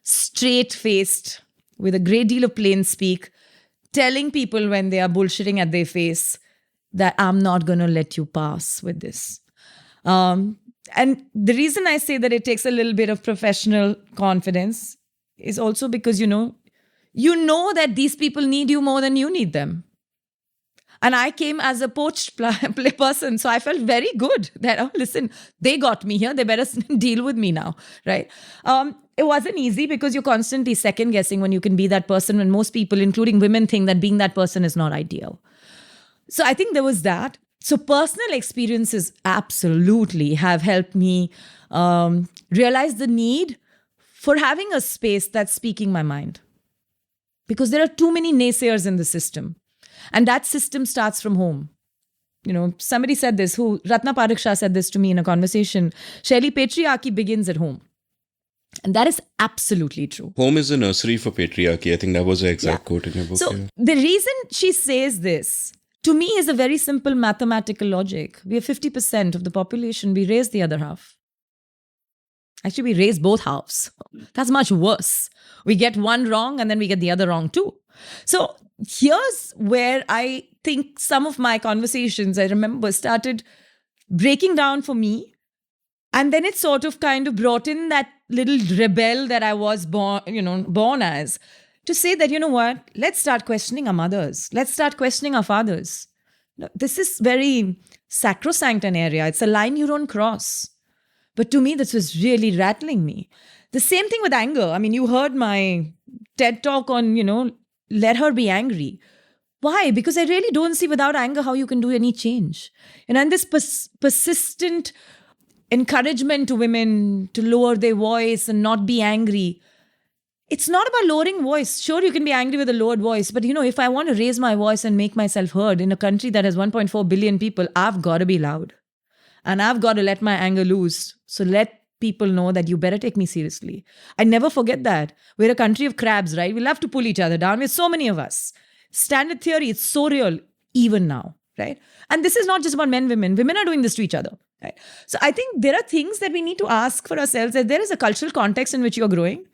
straight-faced with a great deal of plain speak, telling people when they are bullshitting at their face that I'm not going to let you pass with this. And the reason I say that it takes a little bit of professional confidence is also because, you know that these people need you more than you need them. And I came as a poached person, so I felt very good that, listen, they got me here. They better deal with me now, right? It wasn't easy because you're constantly second guessing when you can be that person when most people, including women, think that being that person is not ideal. So I think there was that. So personal experiences absolutely have helped me realize the need for having a space that's speaking my mind. Because there are too many naysayers in the system. And that system starts from home. Somebody said this, Ratna Parakh Shah said this to me in a conversation. Shaili, patriarchy begins at home. And that is absolutely true. Home is a nursery for patriarchy. I think that was the exact quote in your book. So the reason she says this, to me, is a very simple mathematical logic. We are 50% of the population. We raise the other half. Actually, we raise both halves. That's much worse. We get one wrong and then we get the other wrong too. So here's where I think some of my conversations, I remember, started breaking down for me. And then it sort of kind of brought in that little rebel that I was born as, to say that, you know what, let's start questioning our mothers. Let's start questioning our fathers. This is very sacrosanct an area. It's a line you don't cross. But to me, this was really rattling me. The same thing with anger. I mean, you heard my TED talk on, let her be angry. Why? Because I really don't see without anger how you can do any change. And this persistent encouragement to women to lower their voice and not be angry. It's not about lowering voice. Sure, you can be angry with a lowered voice. But, if I want to raise my voice and make myself heard in a country that has 1.4 billion people, I've got to be loud. And I've got to let my anger loose. So let people know that you better take me seriously. I never forget that. We're a country of crabs, right? We love to pull each other down. We're so many of us. Standard theory, it's so real, even now, right? And this is not just about men, women. Women are doing this to each other, right? So I think there are things that we need to ask for ourselves, that there is a cultural context in which you're growing.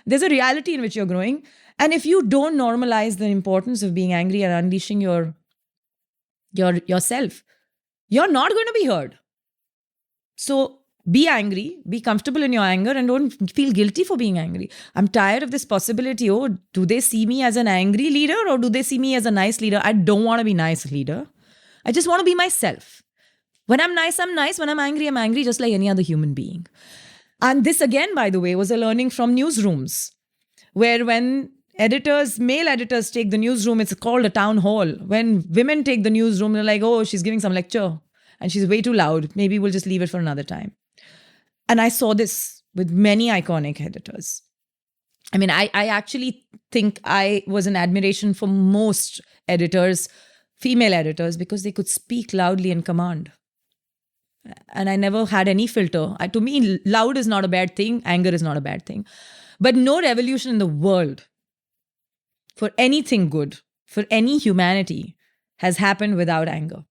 There's a reality in which you're growing. And if you don't normalize the importance of being angry and unleashing yourself, you're not going to be heard. So be angry, be comfortable in your anger, and don't feel guilty for being angry. I'm tired of this possibility. Do they see me as an angry leader or do they see me as a nice leader? I don't want to be nice leader. I just want to be myself. When I'm nice, I'm nice. When I'm angry, just like any other human being. And this again, by the way, was a learning from newsrooms, where when male editors take the newsroom, it's called a town hall. When women take the newsroom, they're like, oh, she's giving some lecture and she's way too loud. Maybe we'll just leave it for another time. And I saw this with many iconic editors. I mean, I actually think I was an admiration for most editors, female editors, because they could speak loudly and command. And I never had any filter. To me, loud is not a bad thing. Anger is not a bad thing. But no revolution in the world for anything good, for any humanity, has happened without anger.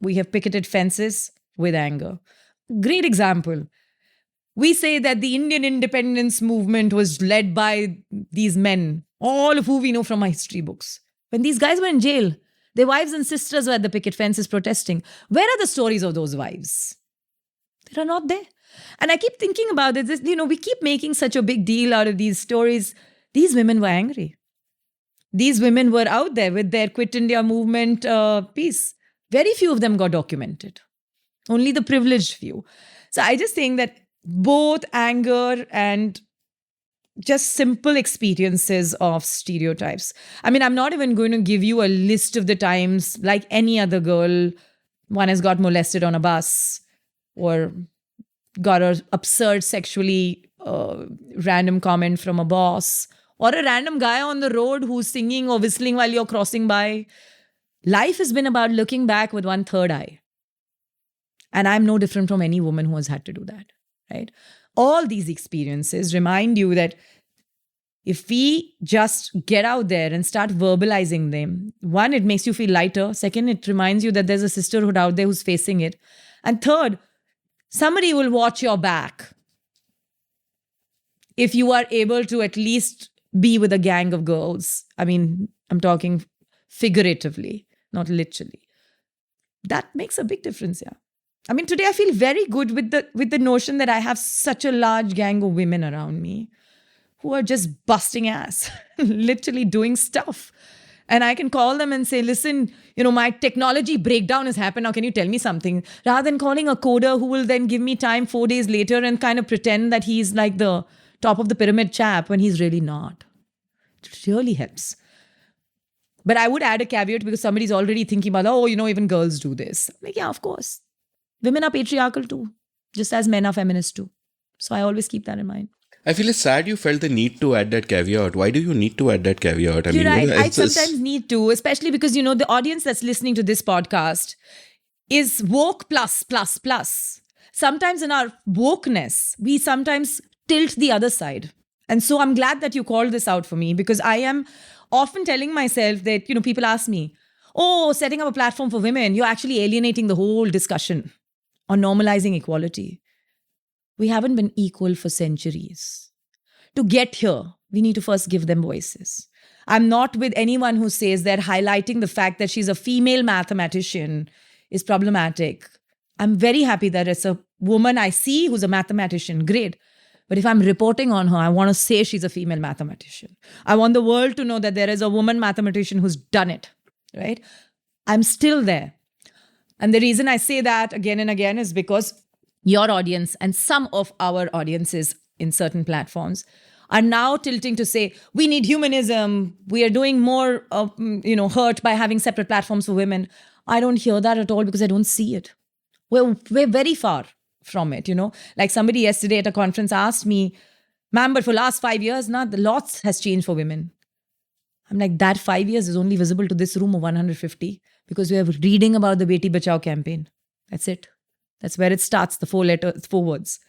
We have picketed fences with anger. Great example. We say that the Indian independence movement was led by these men, all of who we know from our history books. When these guys were in jail, their wives and sisters were at the picket fences protesting. Where are the stories of those wives? They are not there. And I keep thinking about it. We keep making such a big deal out of these stories. These women were angry. These women were out there with their Quit India movement piece. Very few of them got documented. Only the privileged few. So I just think that both anger and just simple experiences of stereotypes. I mean, I'm not even going to give you a list of the times, like any other girl, one has got molested on a bus or got an absurd sexually random comment from a boss, or a random guy on the road who's singing or whistling while you're crossing by. Life has been about looking back with one third eye. And I'm no different from any woman who has had to do that, right? All these experiences remind you that if we just get out there and start verbalizing them, one, it makes you feel lighter. Second, it reminds you that there's a sisterhood out there who's facing it. And third, somebody will watch your back if you are able to at least be with a gang of girls. I mean, I'm talking figuratively, not literally. That makes a big difference, yeah. I mean, today I feel very good with the notion that I have such a large gang of women around me who are just busting ass, literally doing stuff. And I can call them and say, listen, my technology breakdown has happened. Now, can you tell me something? Rather than calling a coder who will then give me time 4 days later and kind of pretend that he's like the top of the pyramid chap when he's really not. It really helps. But I would add a caveat because somebody's already thinking about, even girls do this. I'm like, yeah, of course. Women are patriarchal too, just as men are feminist too. So I always keep that in mind. I feel it's sad you felt the need to add that caveat. Why do you need to add that caveat? You're right. I sometimes need to, especially because, the audience that's listening to this podcast is woke plus. Sometimes in our wokeness, we sometimes tilt the other side. And so I'm glad that you called this out for me, because I am often telling myself that, people ask me, oh, setting up a platform for women, you're actually alienating the whole discussion on normalizing equality. We haven't been equal for centuries. To get here, we need to first give them voices. I'm not with anyone who says that highlighting the fact that she's a female mathematician is problematic. I'm very happy that it's a woman I see who's a mathematician. Great. But if I'm reporting on her, I want to say she's a female mathematician. I want the world to know that there is a woman mathematician who's done it, right? I'm still there. And the reason I say that again and again is because your audience and some of our audiences in certain platforms are now tilting to say, we need humanism. We are doing more, hurt by having separate platforms for women. I don't hear that at all because I don't see it. We're very far from it, Like somebody yesterday at a conference asked me, ma'am, but for last 5 years now, the lots has changed for women. I'm like, that 5 years is only visible to this room of 150 because we are reading about the Beti Bachao campaign. That's it. That's where it starts, the 4 words.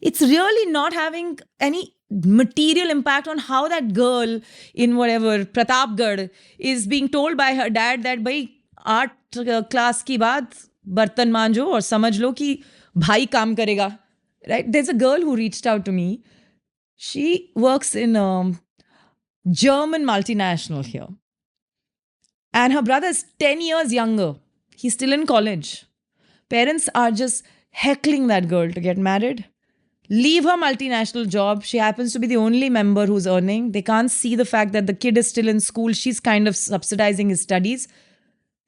It's really not having any material impact on how that girl in whatever, Pratapgarh, is being told by her dad that, bhai, art class ki baat, bartan manjo aur samajh lo ki bhai kaam karega. Right? There's a girl who reached out to me. She works in a German multinational here. And her brother is 10 years younger. He's still in college. Parents are just heckling that girl to get married. Leave her multinational job. She happens to be the only member who's earning. They can't see the fact that the kid is still in school. She's kind of subsidizing his studies.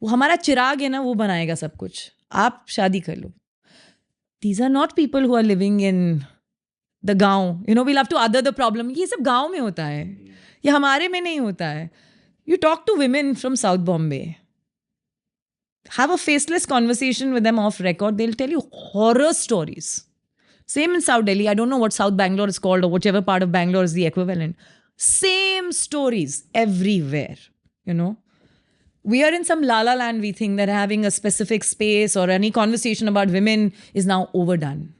वो हमारा चिराग है ना, वो बनाएगा सब कुछ. आप शादी कर लो. These are not people who are living in the गाँव. We'll have to other the problem. ये सब गाँव में होता है. ये हमारे में नहीं होता है. You talk to women from South Bombay. Have a faceless conversation with them off record. They'll tell you horror stories. Same in South Delhi. I don't know what South Bangalore is called or whichever part of Bangalore is the equivalent. Same stories everywhere, We are in some la-la land, we think that having a specific space or any conversation about women is now overdone.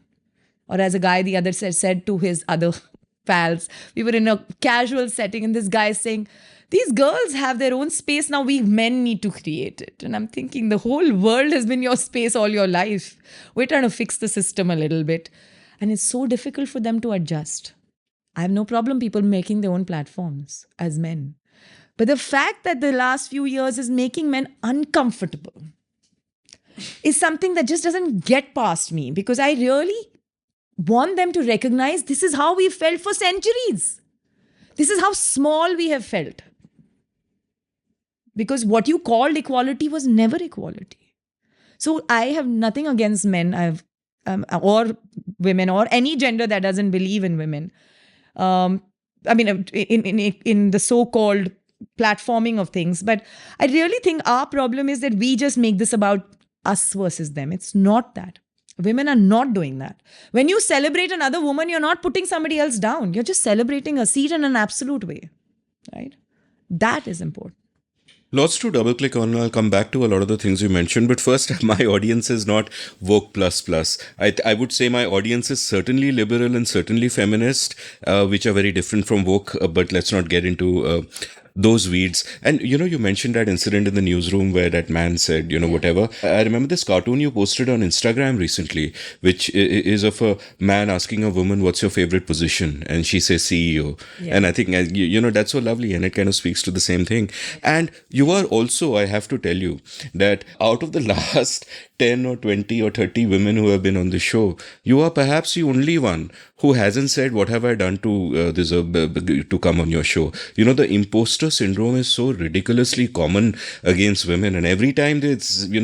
Or as a guy the other said to his other pals, we were in a casual setting and this guy is saying, these girls have their own space, now we men need to create it. And I'm thinking the whole world has been your space all your life. We're trying to fix the system a little bit. And it's so difficult for them to adjust. I have no problem people making their own platforms as men. But the fact that the last few years is making men uncomfortable is something that just doesn't get past me, because I really want them to recognize this is how we felt for centuries. This is how small we have felt. Because what you called equality was never equality. So I have nothing against men or women or any gender that doesn't believe in women. In the so-called platforming of things. But I really think our problem is that we just make this about us versus them. It's not that. Women are not doing that. When you celebrate another woman, you're not putting somebody else down. You're just celebrating a seat in an absolute way. Right? That is important. Lots to double click on. I'll come back to a lot of the things you mentioned. But first, my audience is not woke plus. I would say my audience is certainly liberal and certainly feminist, which are very different from woke. But let's not get into those weeds. And, you mentioned that incident in the newsroom where that man said, whatever. I remember this cartoon you posted on Instagram recently, which is of a man asking a woman, what's your favorite position? And she says CEO. Yeah. And I think, that's so lovely. And it kind of speaks to the same thing. And you are also, I have to tell you, that out of the last 10 or 20 or 30 women who have been on the show, you are perhaps the only one who hasn't said, what have I done to deserve to come on your show? The imposter syndrome is so ridiculously common against women. And every time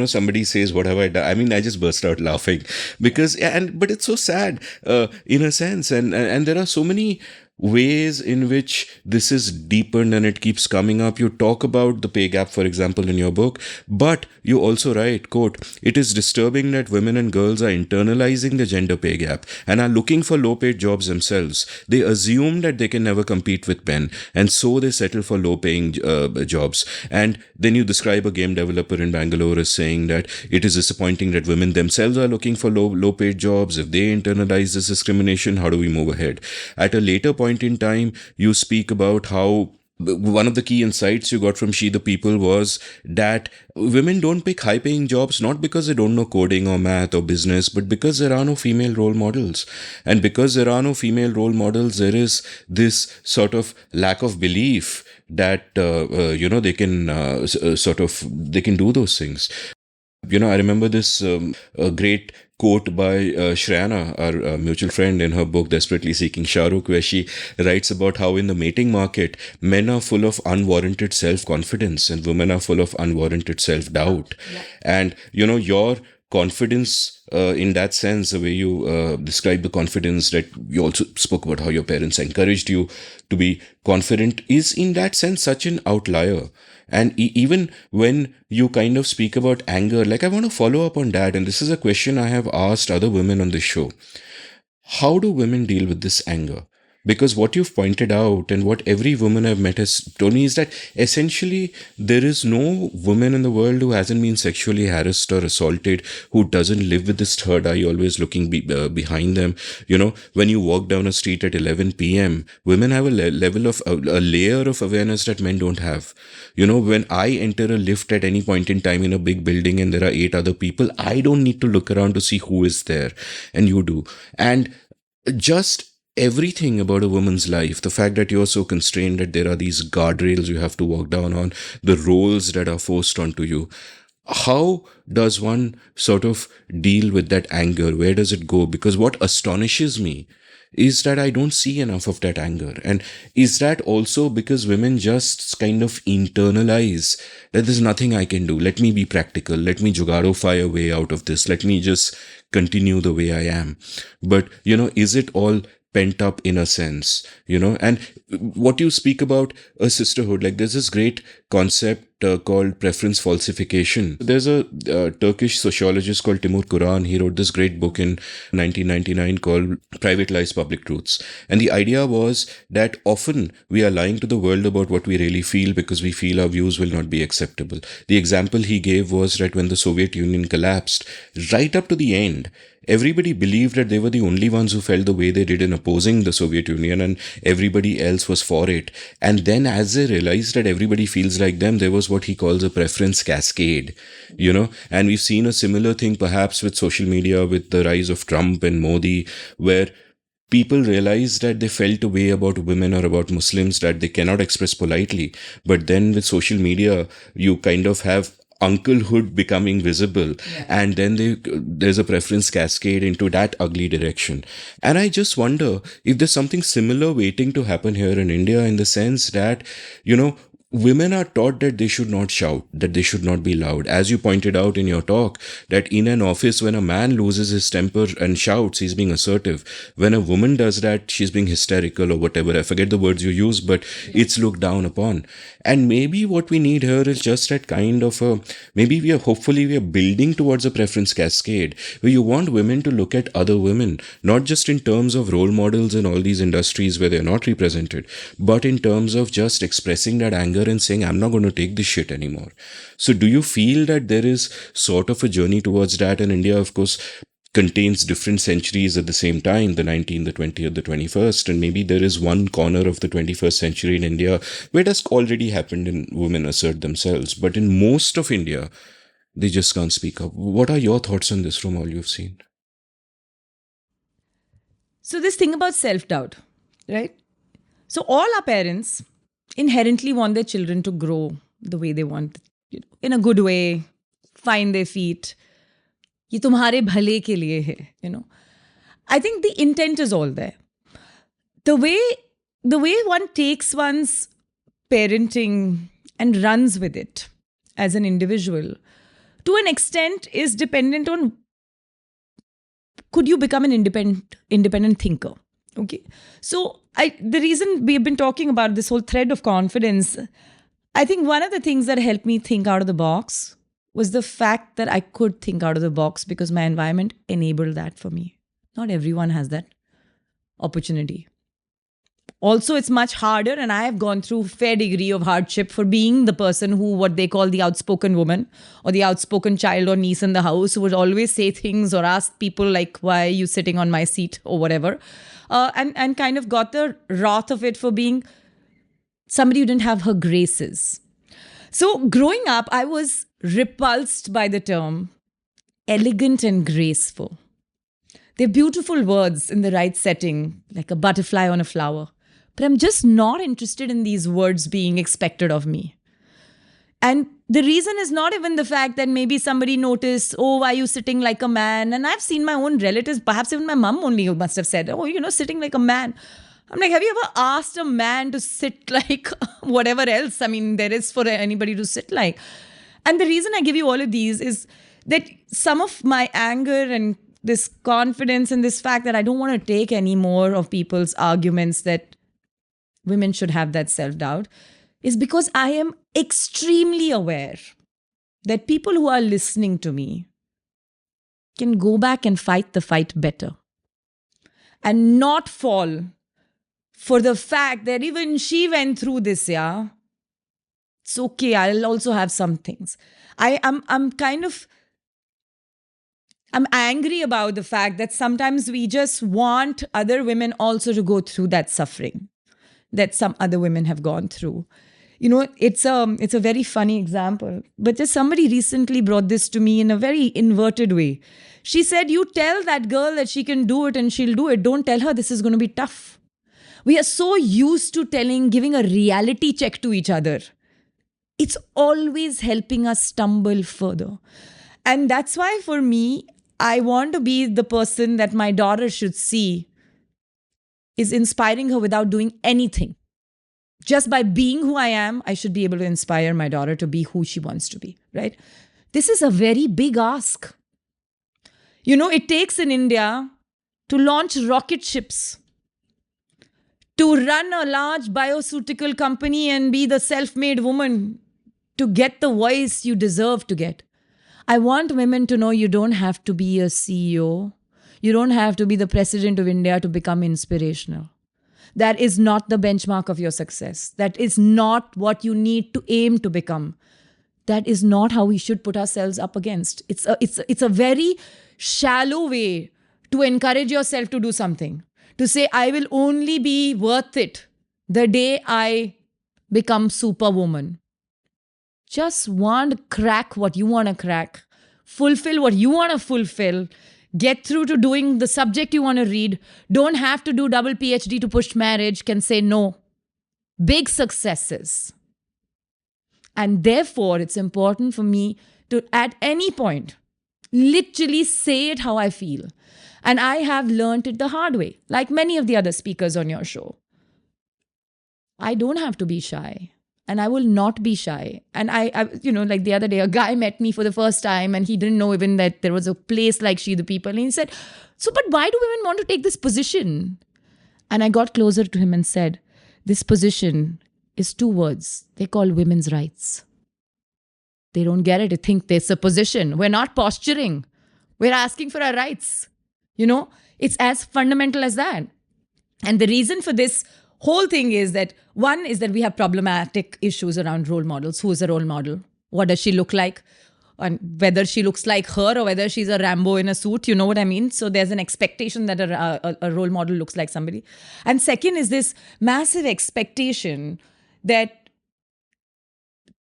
somebody says, what have I done? I just burst out laughing because, but it's so sad in a sense. And there are so many ways in which this is deepened and it keeps coming up. You talk about the pay gap, for example, in your book, but you also write, quote, "It is disturbing that women and girls are internalizing the gender pay gap and are looking for low paid jobs themselves. They assume that they can never compete with men, and so they settle for low paying jobs." And then you describe a game developer in Bangalore as saying that it is disappointing that women themselves are looking for low paid jobs. If they internalize this discrimination, how do we move ahead? At a later point in time, you speak about how one of the key insights you got from She the People was that women don't pick high paying jobs not because they don't know coding or math or business, but because there are no female role models. And because there are no female role models, there is this sort of lack of belief that they can they can do those things. I remember this a great quote by Shreyana, our mutual friend, in her book Desperately Seeking Shahrukh, where she writes about how in the mating market, men are full of unwarranted self-confidence and women are full of unwarranted self-doubt. Yeah. And, your confidence in that sense, the way you describe the confidence, that you also spoke about how your parents encouraged you to be confident, is in that sense such an outlier. And even when you kind of speak about anger, like I want to follow up on that. And this is a question I have asked other women on this show. How do women deal with this anger? Because what you've pointed out and what every woman I've met has told me is that essentially there is no woman in the world who hasn't been sexually harassed or assaulted, who doesn't live with this third eye always looking behind them. When you walk down a street at 11 p.m., women have a level of a layer of awareness that men don't have. When I enter a lift at any point in time in a big building and there are 8 other people, I don't need to look around to see who is there, and you do. And just everything about a woman's life, the fact that you're so constrained that there are these guardrails you have to walk down on, the roles that are forced onto you. How does one sort of deal with that anger? Where does it go? Because what astonishes me is that I don't see enough of that anger. And is that also because women just kind of internalize that there's nothing I can do? Let me be practical. Let me jugadify a way out of this. Let me just continue the way I am. But, is it all pent up in a sense, and what you speak about a sisterhood, like there's this great concept called preference falsification. There's a Turkish sociologist called Timur Kuran. He wrote this great book in 1999 called Private Lies, Public Truths. And the idea was that often we are lying to the world about what we really feel because we feel our views will not be acceptable. The example he gave was that when the Soviet Union collapsed, right up to the end, everybody believed that they were the only ones who felt the way they did in opposing the Soviet Union, and everybody else was for it. And then as they realized that everybody feels like them, there was what he calls a preference cascade, and we've seen a similar thing perhaps with social media, with the rise of Trump and Modi, where people realize that they felt a way about women or about Muslims that they cannot express politely. But then with social media, you kind of have unclehood becoming visible, and then there's a preference cascade into that ugly direction. And I just wonder if there's something similar waiting to happen here in India, in the sense that women are taught that they should not shout, that they should not be loud. As you pointed out in your talk, that in an office, when a man loses his temper and shouts, he's being assertive. When a woman does that, she's being hysterical or whatever. I forget the words you use, but it's looked down upon. And maybe what we need here is just that kind of hopefully we are building towards a preference cascade where you want women to look at other women, not just in terms of role models in all these industries where they're not represented, but in terms of just expressing that anger and saying, I'm not going to take this shit anymore. So do you feel that there is sort of a journey towards that? And India, of course, contains different centuries at the same time, the 19th, the 20th, the 21st, and maybe there is one corner of the 21st century in India where it has already happened and women assert themselves. But in most of India, they just can't speak up. What are your thoughts on this from all you've seen? So this thing about self-doubt, right? So all our parents inherently want their children to grow the way they want, in a good way, find their feet. ये तुम्हारे भले के लिए है, I think the intent is all there. The way one takes one's parenting and runs with it as an individual, to an extent, is dependent on could you become an independent thinker. Okay, so the reason we've been talking about this whole thread of confidence, I think one of the things that helped me think out of the box was the fact that I could think out of the box because my environment enabled that for me. Not everyone has that opportunity. Also, it's much harder, and I have gone through fair degree of hardship for being the person who, what they call the outspoken woman or the outspoken child or niece in the house, who would always say things or ask people like, why are you sitting on my seat or whatever, and kind of got the wrath of it for being somebody who didn't have her graces. So growing up, I was repulsed by the term elegant and graceful. They're beautiful words in the right setting, like a butterfly on a flower. But I'm just not interested in these words being expected of me. And the reason is not even the fact that maybe somebody noticed, oh, why are you sitting like a man? And I've seen my own relatives, perhaps even my mum only, who must have said, oh, sitting like a man. I'm like, have you ever asked a man to sit like whatever else? I mean, there is for anybody to sit like. And the reason I give you all of these is that some of my anger and this confidence and this fact that I don't want to take any more of people's arguments that women should have that self-doubt is because I am extremely aware that people who are listening to me can go back and fight the fight better and not fall for the fact that even she went through this, yeah. It's okay, I'll also have some things. I'm angry about the fact that sometimes we just want other women also to go through that suffering that some other women have gone through. It's a very funny example, but just somebody recently brought this to me in a very inverted way. She said, you tell that girl that she can do it and she'll do it. Don't tell her this is going to be tough. We are so used to giving a reality check to each other. It's always helping us stumble further. And that's why for me, I want to be the person that my daughter should see is inspiring her without doing anything. Just by being who I am, I should be able to inspire my daughter to be who she wants to be, right? This is a very big ask. It takes in India to launch rocket ships, to run a large bioceutical company and be the self-made woman to get the voice you deserve to get. I want women to know you don't have to be a CEO. You don't have to be the president of India to become inspirational. That is not the benchmark of your success. That is not what you need to aim to become. That is not how we should put ourselves up against. It's a very shallow way to encourage yourself to do something. To say, I will only be worth it the day I become superwoman. Just want to crack what you want to crack. Fulfill what you want to fulfill. Get through to doing the subject you want to read. Don't have to do double PhD to push marriage. Can say no. Big successes. And therefore, it's important for me to, at any point, literally say it how I feel. And I have learned it the hard way, like many of the other speakers on your show. I don't have to be shy. And I will not be shy. And I like the other day, a guy met me for the first time and he didn't know even that there was a place like She the People. And he said, so, but why do women want to take this position? And I got closer to him and said, this position is 2 words. They call women's rights. They don't get it. They think there's a position. We're not posturing. We're asking for our rights. It's as fundamental as that. And the reason for this whole thing is that, one is that we have problematic issues around role models. Who is a role model? What does she look like? And whether she looks like her or whether she's a Rambo in a suit, you know what I mean? So there's an expectation that a role model looks like somebody. And second is this massive expectation that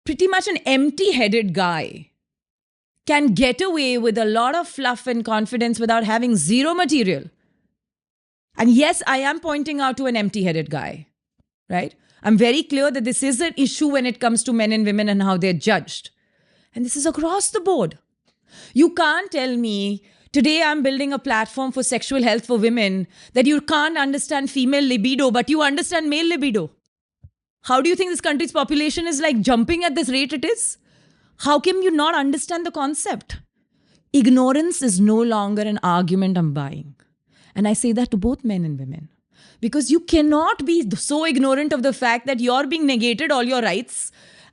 pretty much an empty-headed guy can get away with a lot of fluff and confidence without having zero material. And yes, I am pointing out to an empty-headed guy, right? I'm very clear that this is an issue when it comes to men and women and how they're judged. And this is across the board. You can't tell me, today I'm building a platform for sexual health for women, that you can't understand female libido, but you understand male libido. How do you think this country's population is like jumping at this rate it is? How can you not understand the concept? Ignorance is no longer an argument I'm buying. And I say that to both men and women. Because you cannot be so ignorant of the fact that you're being negated all your rights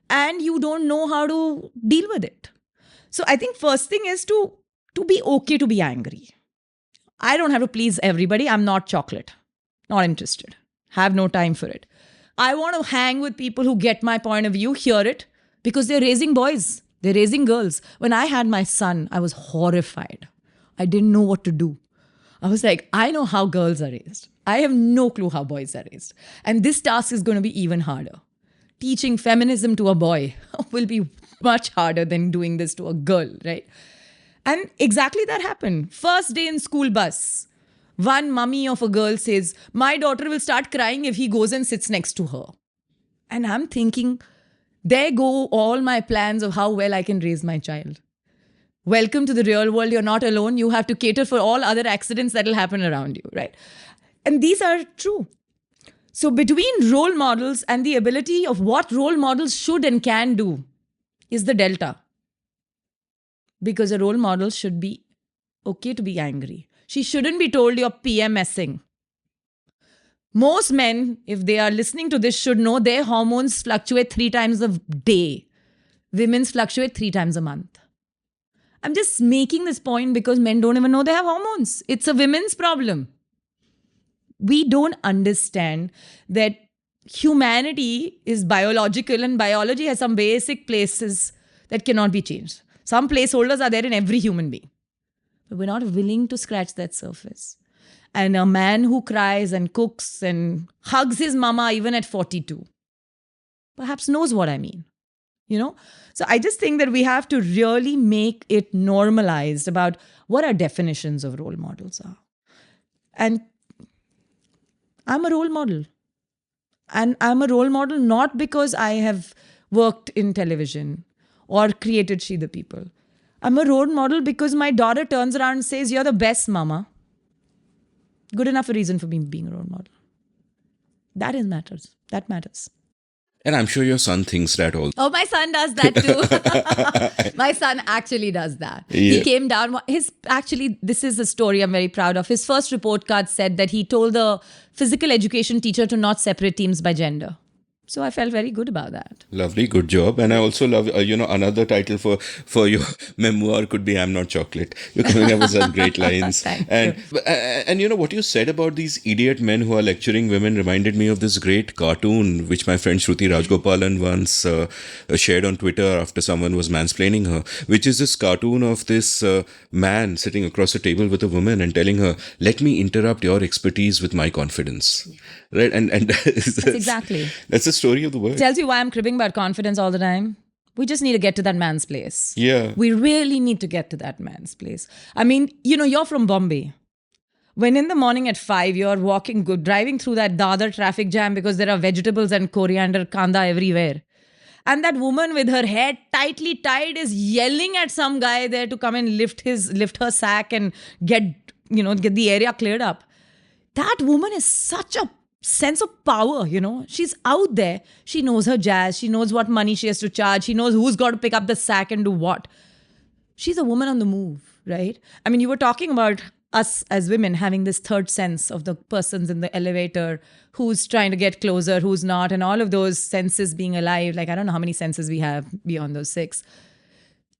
and you don't know how to deal with it. So I think first thing is to be okay to be angry. I don't have to please everybody. I'm not chocolate. Not interested. Have no time for it. I want to hang with people who get my point of view, hear it, because they're raising boys. They're raising girls. When I had my son, I was horrified. I didn't know what to do. I was like, I know how girls are raised. I have no clue how boys are raised. And this task is going to be even harder. Teaching feminism to a boy will be much harder than doing this to a girl, right? And exactly that happened. First day in school bus, one mummy of a girl says, my daughter will start crying if he goes and sits next to her. And I'm thinking, there go all my plans of how well I can raise my child. Welcome to the real world. You're not alone. You have to cater for all other accidents that will happen around you, right? And these are true. So between role models and the ability of what role models should and can do is the delta. Because a role model should be okay to be angry. She shouldn't be told you're PMSing. Most men, if they are listening to this, should know their hormones fluctuate 3 times a day. Women's fluctuate 3 times a month. I'm just making this point because men don't even know they have hormones. It's a women's problem. We don't understand that humanity is biological and biology has some basic places that cannot be changed. Some placeholders are there in every human being. But we're not willing to scratch that surface. And a man who cries and cooks and hugs his mama even at 42 perhaps knows what I mean. You know? So I just think that we have to really make it normalized about what our definitions of role models are. And I'm a role model. And I'm a role model not because I have worked in television or created She the People. I'm a role model because my daughter turns around and says, you're the best, mama. Good enough a reason for me being a role model. That matters. That matters. And I'm sure your son thinks that also. Oh, my son does that too. My son actually does that. Yeah. He came down. This is a story I'm very proud of. His first report card said that he told the physical education teacher to not separate teams by gender. So I felt very good about that. Lovely, good job. And I also love, another title for your memoir could be I'm Not Chocolate. You're coming up with some great lines. Thank you. And what you said about these idiot men who are lecturing women reminded me of this great cartoon which my friend Shruti Rajgopalan once shared on Twitter after someone was mansplaining her, which is this cartoon of this man sitting across a table with a woman and telling her, let me interrupt your expertise with my confidence. Right? And that's exactly. That's the story of the world. Tells you why I'm cribbing about confidence all the time. We just need to get to that man's place. Yeah. We really need to get to that man's place. I mean, you're from Bombay. When in the morning at 5, you're driving through that Dadar traffic jam because there are vegetables and coriander, kanda everywhere. And that woman with her hair tightly tied is yelling at some guy there to come and lift her sack and get the area cleared up. That woman is such a sense of power, She's out there. She knows her jazz. She knows what money she has to charge. She knows who's got to pick up the sack and do what. She's a woman on the move, right? I mean, you were talking about us as women having this third sense of the persons in the elevator, who's trying to get closer, who's not, and all of those senses being alive. Like, I don't know how many senses we have beyond those 6.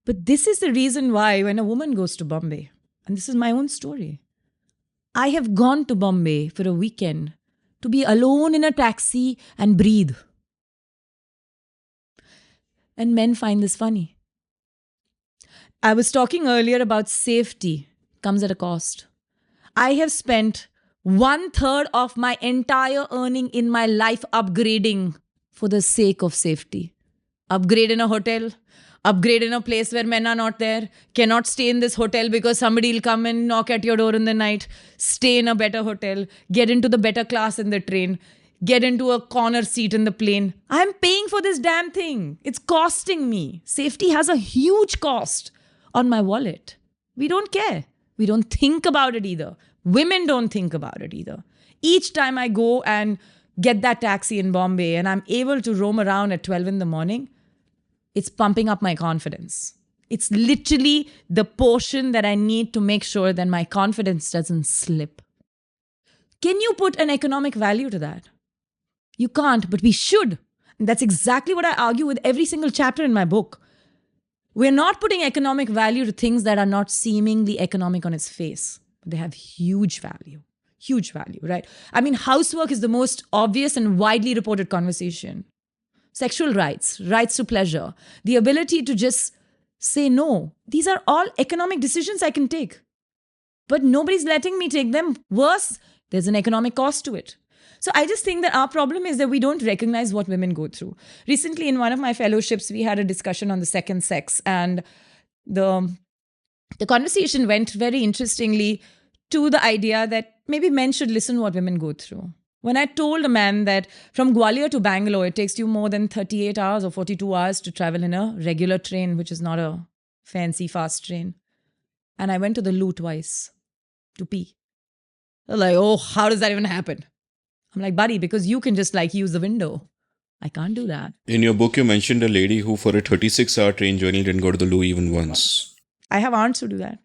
But this is the reason why when a woman goes to Bombay, and this is my own story, I have gone to Bombay for a weekend to be alone in a taxi and breathe. And men find this funny. I was talking earlier about safety comes at a cost. I have spent 1/3 of my entire earning in my life upgrading for the sake of safety. Upgrade in a hotel, upgrade in a place where men are not there, cannot stay in this hotel because somebody will come and knock at your door in the night, stay in a better hotel, get into the better class in the train, get into a corner seat in the plane. I'm paying for this damn thing. It's costing me. Safety has a huge cost on my wallet. We don't care. We don't think about it either. Women don't think about it either. Each time I go and get that taxi in Bombay and I'm able to roam around at 12 in the morning, it's pumping up my confidence. It's literally the portion that I need to make sure that my confidence doesn't slip. Can you put an economic value to that? You can't, but we should. And that's exactly what I argue with every single chapter in my book. We're not putting economic value to things that are not seemingly economic on its face. They have huge value. Huge value, right? I mean, housework is the most obvious and widely reported conversation. Sexual rights, rights to pleasure, the ability to just say no. These are all economic decisions I can take. But nobody's letting me take them. Worse, there's an economic cost to it. So I just think that our problem is that we don't recognize what women go through. Recently, in one of my fellowships, we had a discussion on the second sex, and the conversation went very interestingly to the idea that maybe men should listen to what women go through. When I told a man that from Gwalior to Bangalore, it takes you more than 38 hours or 42 hours to travel in a regular train, which is not a fancy, fast train. And I went to the loo twice to pee. They're like, oh, how does that even happen? I'm like, buddy, because you can just like use the window. I can't do that. In your book, you mentioned a lady who for a 36-hour train journey didn't go to the loo even once. I have aunts who do that.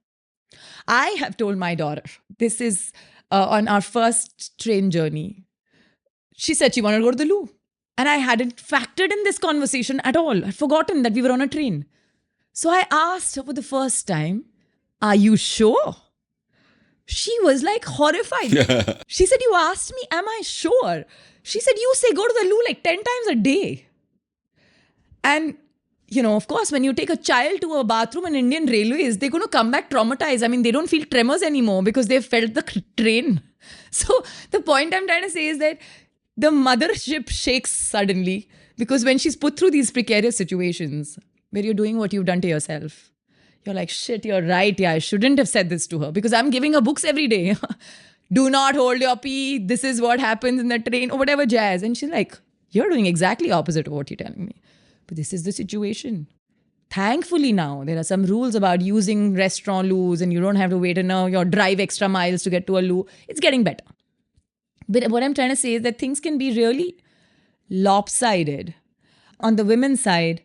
I have told my daughter, this is on our first train journey. She said she wanted to go to the loo. And I hadn't factored in this conversation at all. I'd forgotten that we were on a train. So I asked her for the first time, are you sure? She was like horrified. She said, you asked me, am I sure? She said, you say go to the loo like 10 times a day. And, you know, of course, when you take a child to a bathroom in Indian Railways, they're going to come back traumatized. I mean, they don't feel tremors anymore because they've felt the train. So the point I'm trying to say is that the mothership shakes suddenly because when she's put through these precarious situations where you're doing what you've done to yourself, you're like, shit, you're right. Yeah, I shouldn't have said this to her because I'm giving her books every day. Do not hold your pee. This is what happens in the train or whatever jazz. And she's like, you're doing exactly opposite of what you're telling me. But this is the situation. Thankfully now, there are some rules about using restaurant loos and you don't have to wait your drive extra miles to get to a loo. It's getting better. But what I'm trying to say is that things can be really lopsided on the women's side.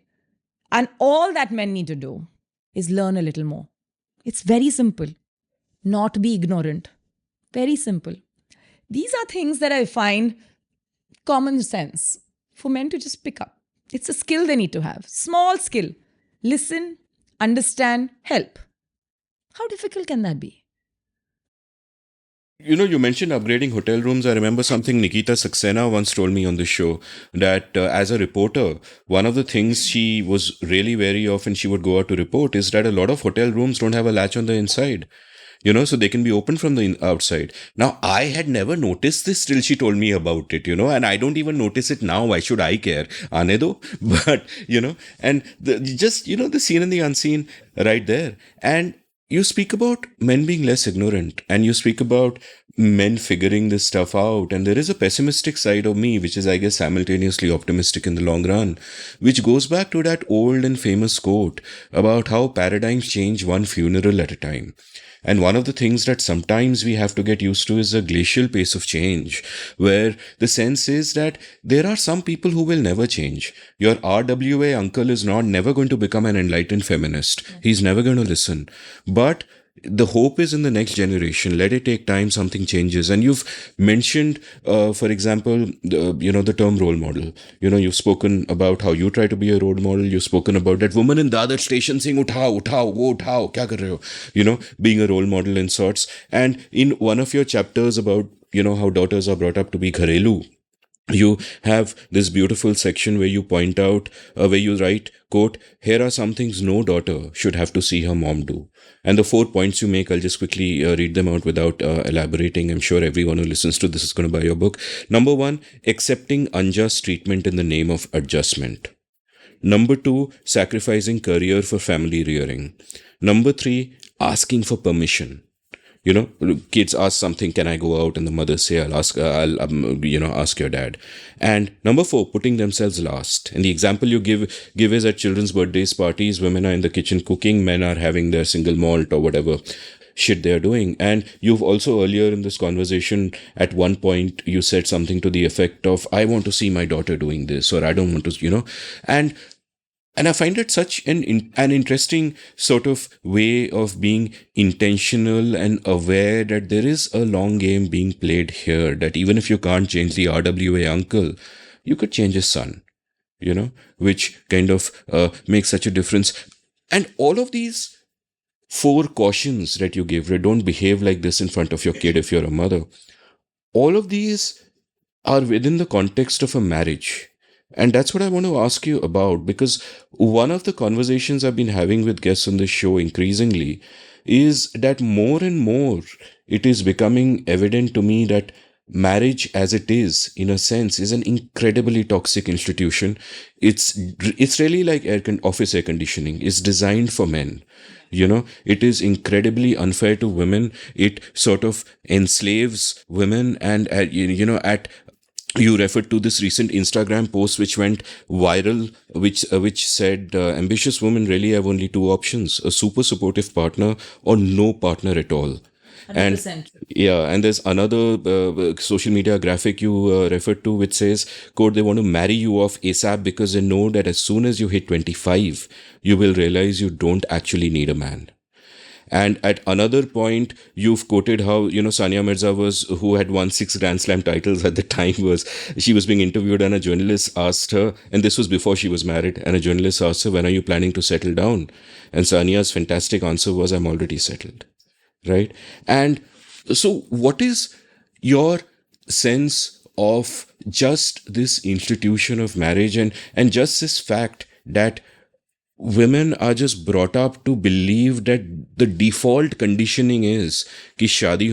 And all that men need to do is learn a little more. It's very simple. Not be ignorant. Very simple. These are things that I find common sense for men to just pick up. It's a skill they need to have. Small skill. Listen, understand, help. How difficult can that be? You know, you mentioned upgrading hotel rooms. I remember something Nikita Saxena once told me on the show that as a reporter, one of the things she was really wary of when she would go out to report is that a lot of hotel rooms don't have a latch on the inside. You know, so they can be open from the outside. Now, I had never noticed this till she told me about it, you know, and I don't even notice it now. Why should I care? Aane do. But, you know, and the scene and the unseen right there. And you speak about men being less ignorant and you speak about men figuring this stuff out. And there is a pessimistic side of me, which is, I guess, simultaneously optimistic in the long run, which goes back to that old and famous quote about how paradigms change one funeral at a time. And one of the things that sometimes we have to get used to is a glacial pace of change, where the sense is that there are some people who will never change. Your RWA uncle is never going to become an enlightened feminist. He's never going to listen. But the hope is in the next generation. Let it take time, something changes. And you've mentioned, for example, the term role model. You know, you've spoken about how you try to be a role model. You've spoken about that woman in Dadar station saying, uthao, go uthao, kya kar rahe ho? You know, being a role model in sorts. And in one of your chapters about, you know, how daughters are brought up to be gharelu, you have this beautiful section where you point out, where you write, quote, here are some things no daughter should have to see her mom do. And the 4 points you make, I'll just quickly read them out without elaborating. I'm sure everyone who listens to this is going to buy your book. Number 1, accepting unjust treatment in the name of adjustment. Number 2, sacrificing career for family rearing. Number 3, asking for permission. You know, kids ask something, can I go out? And the mothers say, ask your dad. And number 4, putting themselves last. And the example you give is at children's birthdays parties, women are in the kitchen cooking, men are having their single malt or whatever shit they're doing. And you've also earlier in this conversation, at one point, you said something to the effect of, I want to see my daughter doing this, or I don't want to, you know. And And I find it such an interesting sort of way of being intentional and aware that there is a long game being played here. That even if you can't change the RWA uncle, you could change his son, which kind of makes such a difference. And all of these four cautions that you gave, right? Don't behave like this in front of your kid if you're a mother. All of these are within the context of a marriage. And that's what I want to ask you about, because one of the conversations I've been having with guests on this show increasingly is that more and more it is becoming evident to me that marriage as it is, in a sense, is an incredibly toxic institution. It's really like office air conditioning. It's designed for men. It is incredibly unfair to women. It sort of enslaves women. And at you referred to this recent Instagram post which went viral, which said, ambitious women really have only two options: a super supportive partner or no partner at all. And 100% true. yeah, and there's another social media graphic you referred to which says, quote, they want to marry you off ASAP because they know that as soon as you hit 25, you will realize you don't actually need a man. And at another point, you've quoted how, Sania Mirza who had won 6 Grand Slam titles at the time, she was being interviewed and a journalist asked her, and this was before she was married, and a journalist asked her, when are you planning to settle down? And Sania's fantastic answer was, I'm already settled. Right? And so what is your sense of just this institution of marriage and just this fact that women are just brought up to believe that the default conditioning is कि शादी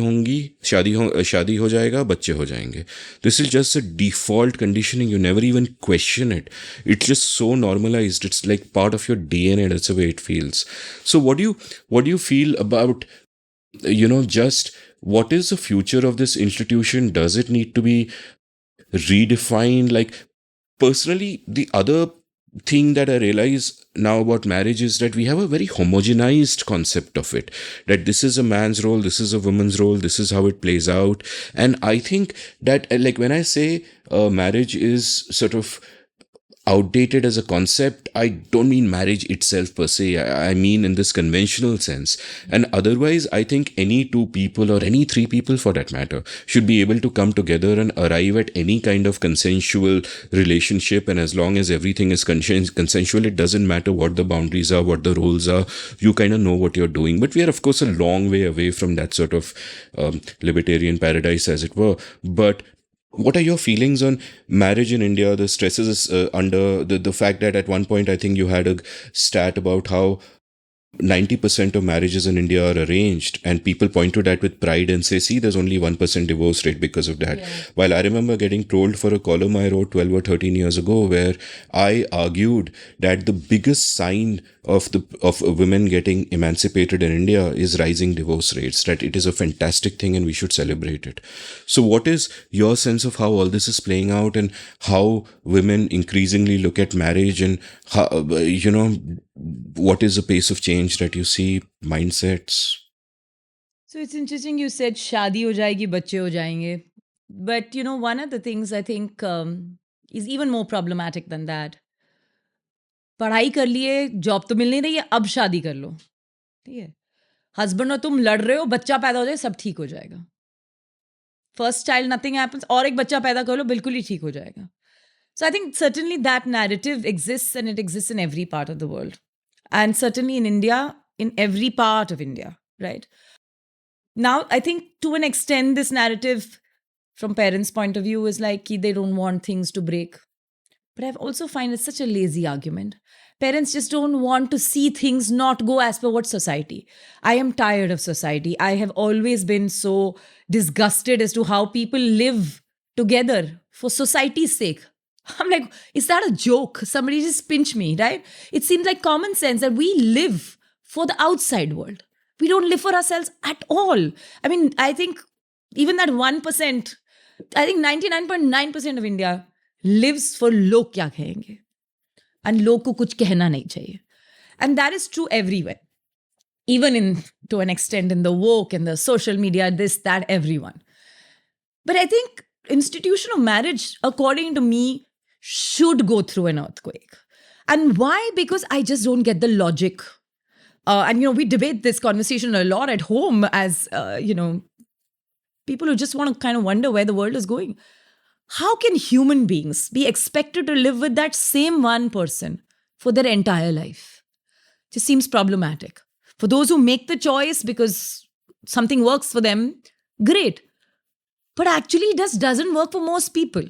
हो जाएगा, बच्चे हो जाएंगे. This is just a default conditioning. You never even question it. It's just so normalized. It's like part of your DNA. That's the way it feels. So what do you feel about, just what is the future of this institution? Does it need to be redefined? Like, personally, the other thing that I realize now about marriage is that we have a very homogenized concept of it, that this is a man's role, this is a woman's role, this is how it plays out. And I think that, like, when I say marriage is sort of outdated as a concept, I don't mean marriage itself per se. I mean in this conventional sense. And otherwise, I think any two people, or any three people for that matter, should be able to come together and arrive at any kind of consensual relationship. And as long as everything is consensual, it doesn't matter what the boundaries are, what the roles are. You kind of know what you're doing. But we are, of course, a long way away from that sort of libertarian paradise, as it were. But what are your feelings on marriage in India? The stresses under the fact that at one point, I think you had a stat about how 90% of marriages in India are arranged, and people point to that with pride and say, see, there's only 1% divorce rate because of that. Yeah. While I remember getting trolled for a column I wrote 12 or 13 years ago, where I argued that the biggest sign of women getting emancipated in India is rising divorce rates, that it is a fantastic thing and we should celebrate it. So what is your sense of how all this is playing out, and how women increasingly look at marriage, and how, what is the pace of change that you see, mindsets? So it's interesting you said shadi ho jayegi, bacche ho jayenge. But, one of the things I think is even more problematic than that. पढ़ाई कर लिए, job तो मिल नहीं रही है, अब शादी कर लो. ठीक है, हस्बैंड और तुम लड़ रहे हो, बच्चा पैदा हो जाए, सब ठीक हो जाएगा. फर्स्ट चाइल्ड नथिंग हैपेंस, और एक बच्चा पैदा कर लो, बिल्कुल ही ठीक हो जाएगा. So I think certainly that narrative exists, and it exists in every part of the world. And certainly in India, in every part of India, right? Now, I think to an extent, this narrative from parents' point of view is like they don't want things to break. But I also find it such a lazy argument. Parents just don't want to see things not go as per what society. I am tired of society. I have always been so disgusted as to how people live together for society's sake. I'm like, is that a joke? Somebody just pinch me, right? It seems like common sense that we live for the outside world. We don't live for ourselves at all. I mean, I think even that 1%, I think 99.9% of India lives for log kya kahenge. And log ko kuch kehna nahi chahiye. And that is true everywhere. Even to an extent in the woke and the social media, this, that, everyone. But I think institution of marriage, according to me, should go through an earthquake. And why? Because I just don't get the logic. And, we debate this conversation a lot at home as, people who just want to kind of wonder where the world is going. How can human beings be expected to live with that same one person for their entire life? Just seems problematic. For those who make the choice because something works for them, great. But actually, it just doesn't work for most people.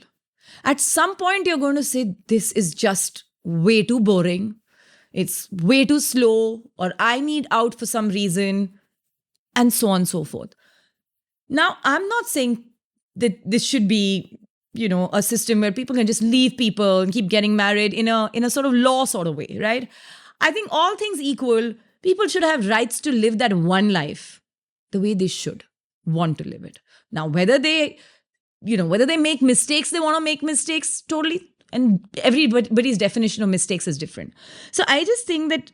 At some point, you're going to say, this is just way too boring. It's way too slow, or I need out for some reason, and so on and so forth. Now, I'm not saying that this should be, a system where people can just leave people and keep getting married in a sort of law sort of way, right? I think all things equal, people should have rights to live that one life the way they should want to live it. Now, whether they make mistakes, they want to make mistakes, totally. And everybody's definition of mistakes is different. So I just think that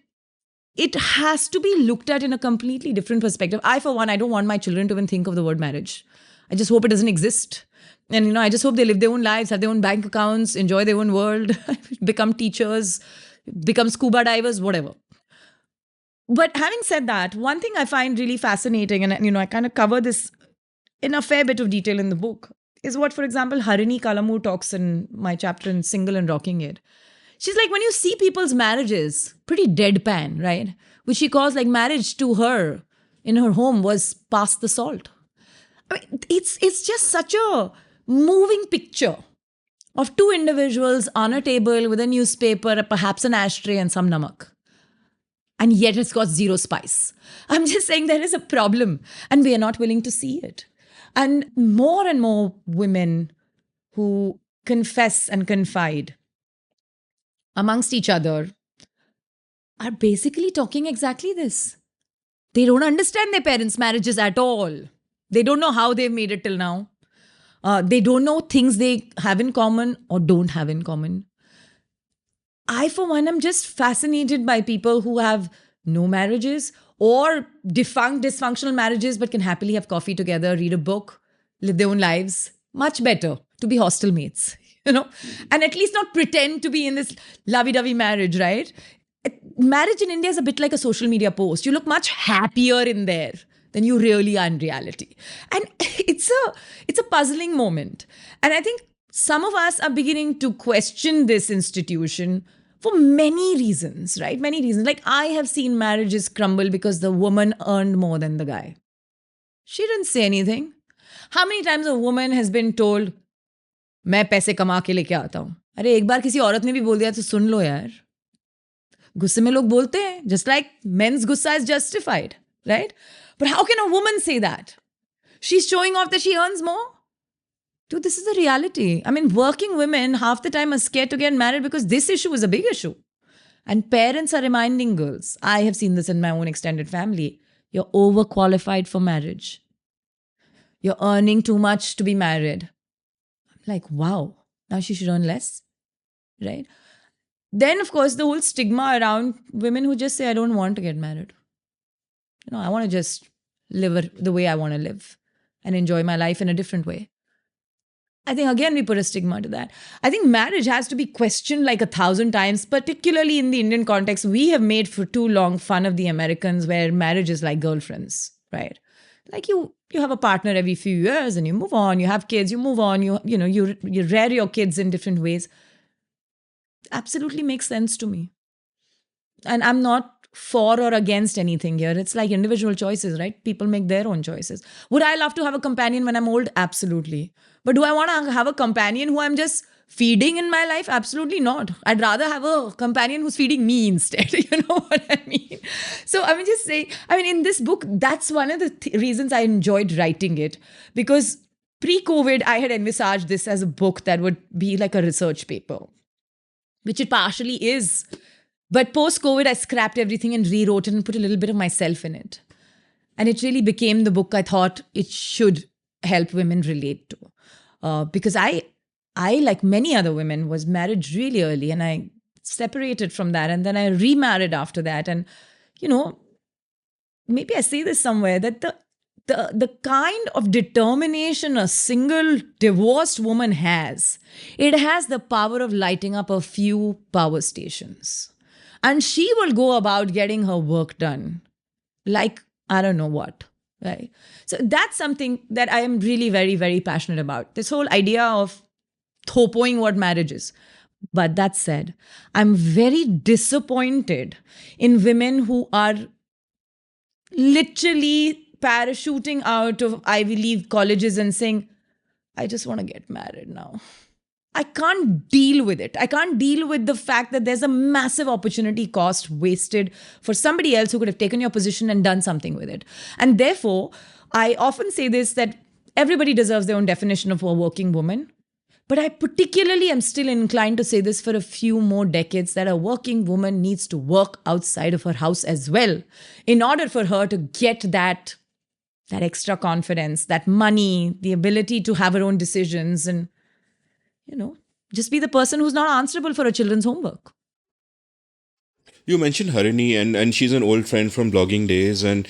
it has to be looked at in a completely different perspective. For one, I don't want my children to even think of the word marriage. I just hope it doesn't exist. And, I just hope they live their own lives, have their own bank accounts, enjoy their own world, become teachers, become scuba divers, whatever. But having said that, one thing I find really fascinating, and, I kind of cover this in a fair bit of detail in the book, is what, for example, Harini Kalamu talks in my chapter in Single and Rocking It. She's like, when you see people's marriages, pretty deadpan, right? Which she calls like marriage to her in her home was past the salt. I mean, it's just such a moving picture of two individuals on a table with a newspaper, perhaps an ashtray and some namak. And yet it's got zero spice. I'm just saying there is a problem and we are not willing to see it. And more women who confess and confide amongst each other are basically talking exactly this. They don't understand their parents' marriages at all. They don't know how they've made it till now. They don't know things they have in common or don't have in common. I, for one, am just fascinated by people who have no marriages or defunct, dysfunctional marriages, but can happily have coffee together, read a book, live their own lives. Much better to be hostel mates, and at least not pretend to be in this lovey-dovey marriage, right? Marriage in India is a bit like a social media post. You look much happier in there than you really are in reality. And it's a puzzling moment. And I think some of us are beginning to question this institution for many reasons, right? Many reasons. Like, I have seen marriages crumble because the woman earned more than the guy. She didn't say anything. How many times a woman has been told, मैं पैसे कमा के लेके आता हूँ. अरे एक बार किसी औरत ने भी बोल दिया तो सुन लो यार. गुस्से में लोग बोलते हैं, just like men's gussa is justified, right? But how can a woman say that? She's showing off that she earns more. Dude, this is the reality. I mean, working women half the time are scared to get married because this issue is a big issue. And parents are reminding girls, I have seen this in my own extended family, you're overqualified for marriage. You're earning too much to be married. I'm like, wow, now she should earn less, right? Then, of course, the whole stigma around women who just say, I don't want to get married. I want to just live the way I want to live and enjoy my life in a different way. I think, again, we put a stigma to that. I think marriage has to be questioned like 1,000 times, particularly in the Indian context. We have made for too long fun of the Americans where marriage is like girlfriends, right? Like you have a partner every few years and you move on, you have kids, you move on, you rear your kids in different ways. Absolutely makes sense to me. And I'm not for or against anything here. It's like individual choices, right? People make their own choices. Would I love to have a companion when I'm old? Absolutely. But do I want to have a companion who I'm just feeding in my life? Absolutely not. I'd rather have a companion who's feeding me instead. You know what I mean? So I mean, just saying, in this book, that's one of the reasons I enjoyed writing it. Because pre-COVID, I had envisaged this as a book that would be like a research paper, which it partially is. But post-COVID, I scrapped everything and rewrote it and put a little bit of myself in it. And it really became the book I thought it should help women relate to. Because I, like many other women, was married really early and I separated from that. And then I remarried after that. And, maybe I say this somewhere that the kind of determination a single divorced woman has, it has the power of lighting up a few power stations. And she will go about getting her work done like I don't know what. Right. So that's something that I am really very, very passionate about. This whole idea of thopoing what marriage is. But that said, I'm very disappointed in women who are literally parachuting out of Ivy League colleges and saying, I just want to get married now. I can't deal with it. I can't deal with the fact that there's a massive opportunity cost wasted for somebody else who could have taken your position and done something with it. And therefore, I often say this, that everybody deserves their own definition of a working woman. But I particularly am still inclined to say this for a few more decades, that a working woman needs to work outside of her house as well in order for her to get that extra confidence, that money, the ability to have her own decisions and, just be the person who's not answerable for her children's homework. You mentioned Harini, and she's an old friend from blogging days, and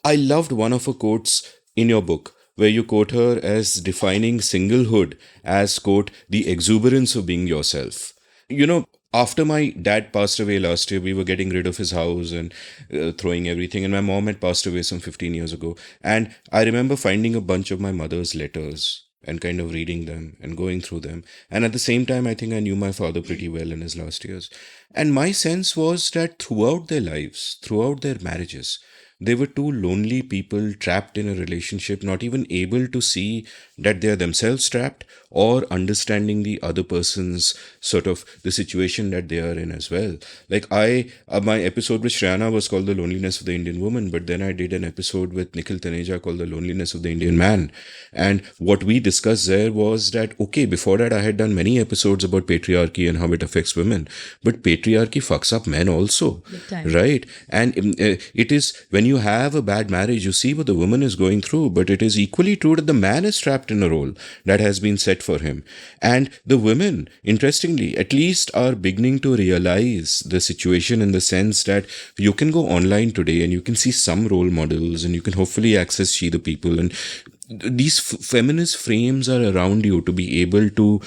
I loved one of her quotes in your book, where you quote her as defining singlehood as, quote, the exuberance of being yourself. After my dad passed away last year, we were getting rid of his house and throwing everything. And my mom had passed away some 15 years ago. And I remember finding a bunch of my mother's letters and kind of reading them and going through them. And at the same time, I think I knew my father pretty well in his last years. And my sense was that throughout their lives, throughout their marriages, they were two lonely people trapped in a relationship, not even able to see that they are themselves trapped or understanding the other person's sort of the situation that they are in as well. Like my episode with Shreyana was called The Loneliness of the Indian Woman, but then I did an episode with Nikhil Taneja called The Loneliness of the Indian Man. And what we discussed there was that, okay, before that I had done many episodes about patriarchy and how it affects women, but patriarchy fucks up men also, right? And it is, when you have a bad marriage, you see what the woman is going through, but it is equally true that the man is trapped in a role that has been set for him. And the women, interestingly, at least are beginning to realize the situation in the sense that you can go online today and you can see some role models and you can hopefully access She the People, and these feminist frames are around you to be able to,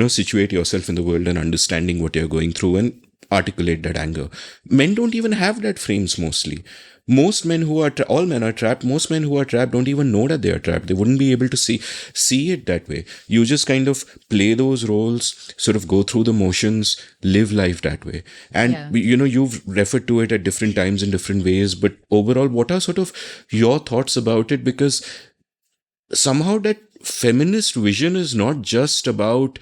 situate yourself in the world and understanding what you're going through and articulate that anger. Men don't even have that frames mostly. Most men who are, all men are trapped, most men who are trapped don't even know that they are trapped. They wouldn't be able to see it that way. You just kind of play those roles, sort of go through the motions, live life that way. And, you've referred to it at different times in different ways, but overall, what are sort of your thoughts about it? Because somehow that feminist vision is not just about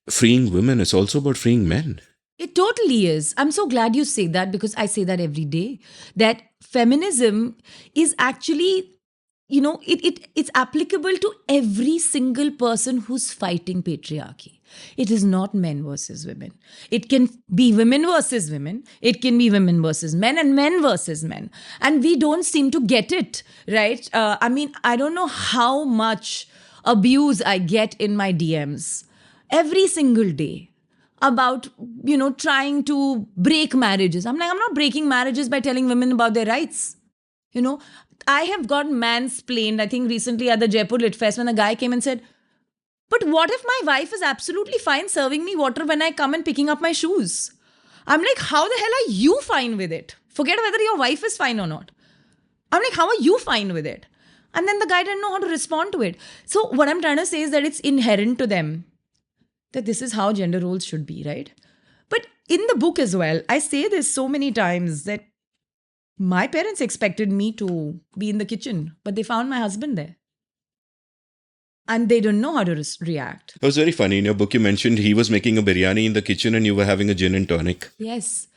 freeing women, it's also about freeing men. It totally is. I'm so glad you say that, because I say that every day. That feminism is actually, it's applicable to every single person who's fighting patriarchy. It is not men versus women. It can be women versus women. It can be women versus men and men versus men. And we don't seem to get it, right? I don't know how much abuse I get in my DMs every single day about, trying to break marriages. I'm like, I'm not breaking marriages by telling women about their rights. I have got mansplained, I think recently at the Jaipur Lit Fest, when a guy came and said, but what if my wife is absolutely fine serving me water when I come and picking up my shoes? I'm like, how the hell are you fine with it? Forget whether your wife is fine or not. I'm like, how are you fine with it? And then the guy didn't know how to respond to it. So what I'm trying to say is that it's inherent to them that this is how gender roles should be, right? But in the book as well, I say this so many times that my parents expected me to be in the kitchen, but they found my husband there. And they don't know how to react. It was very funny. In your book, you mentioned he was making a biryani in the kitchen and you were having a gin and tonic. Yes.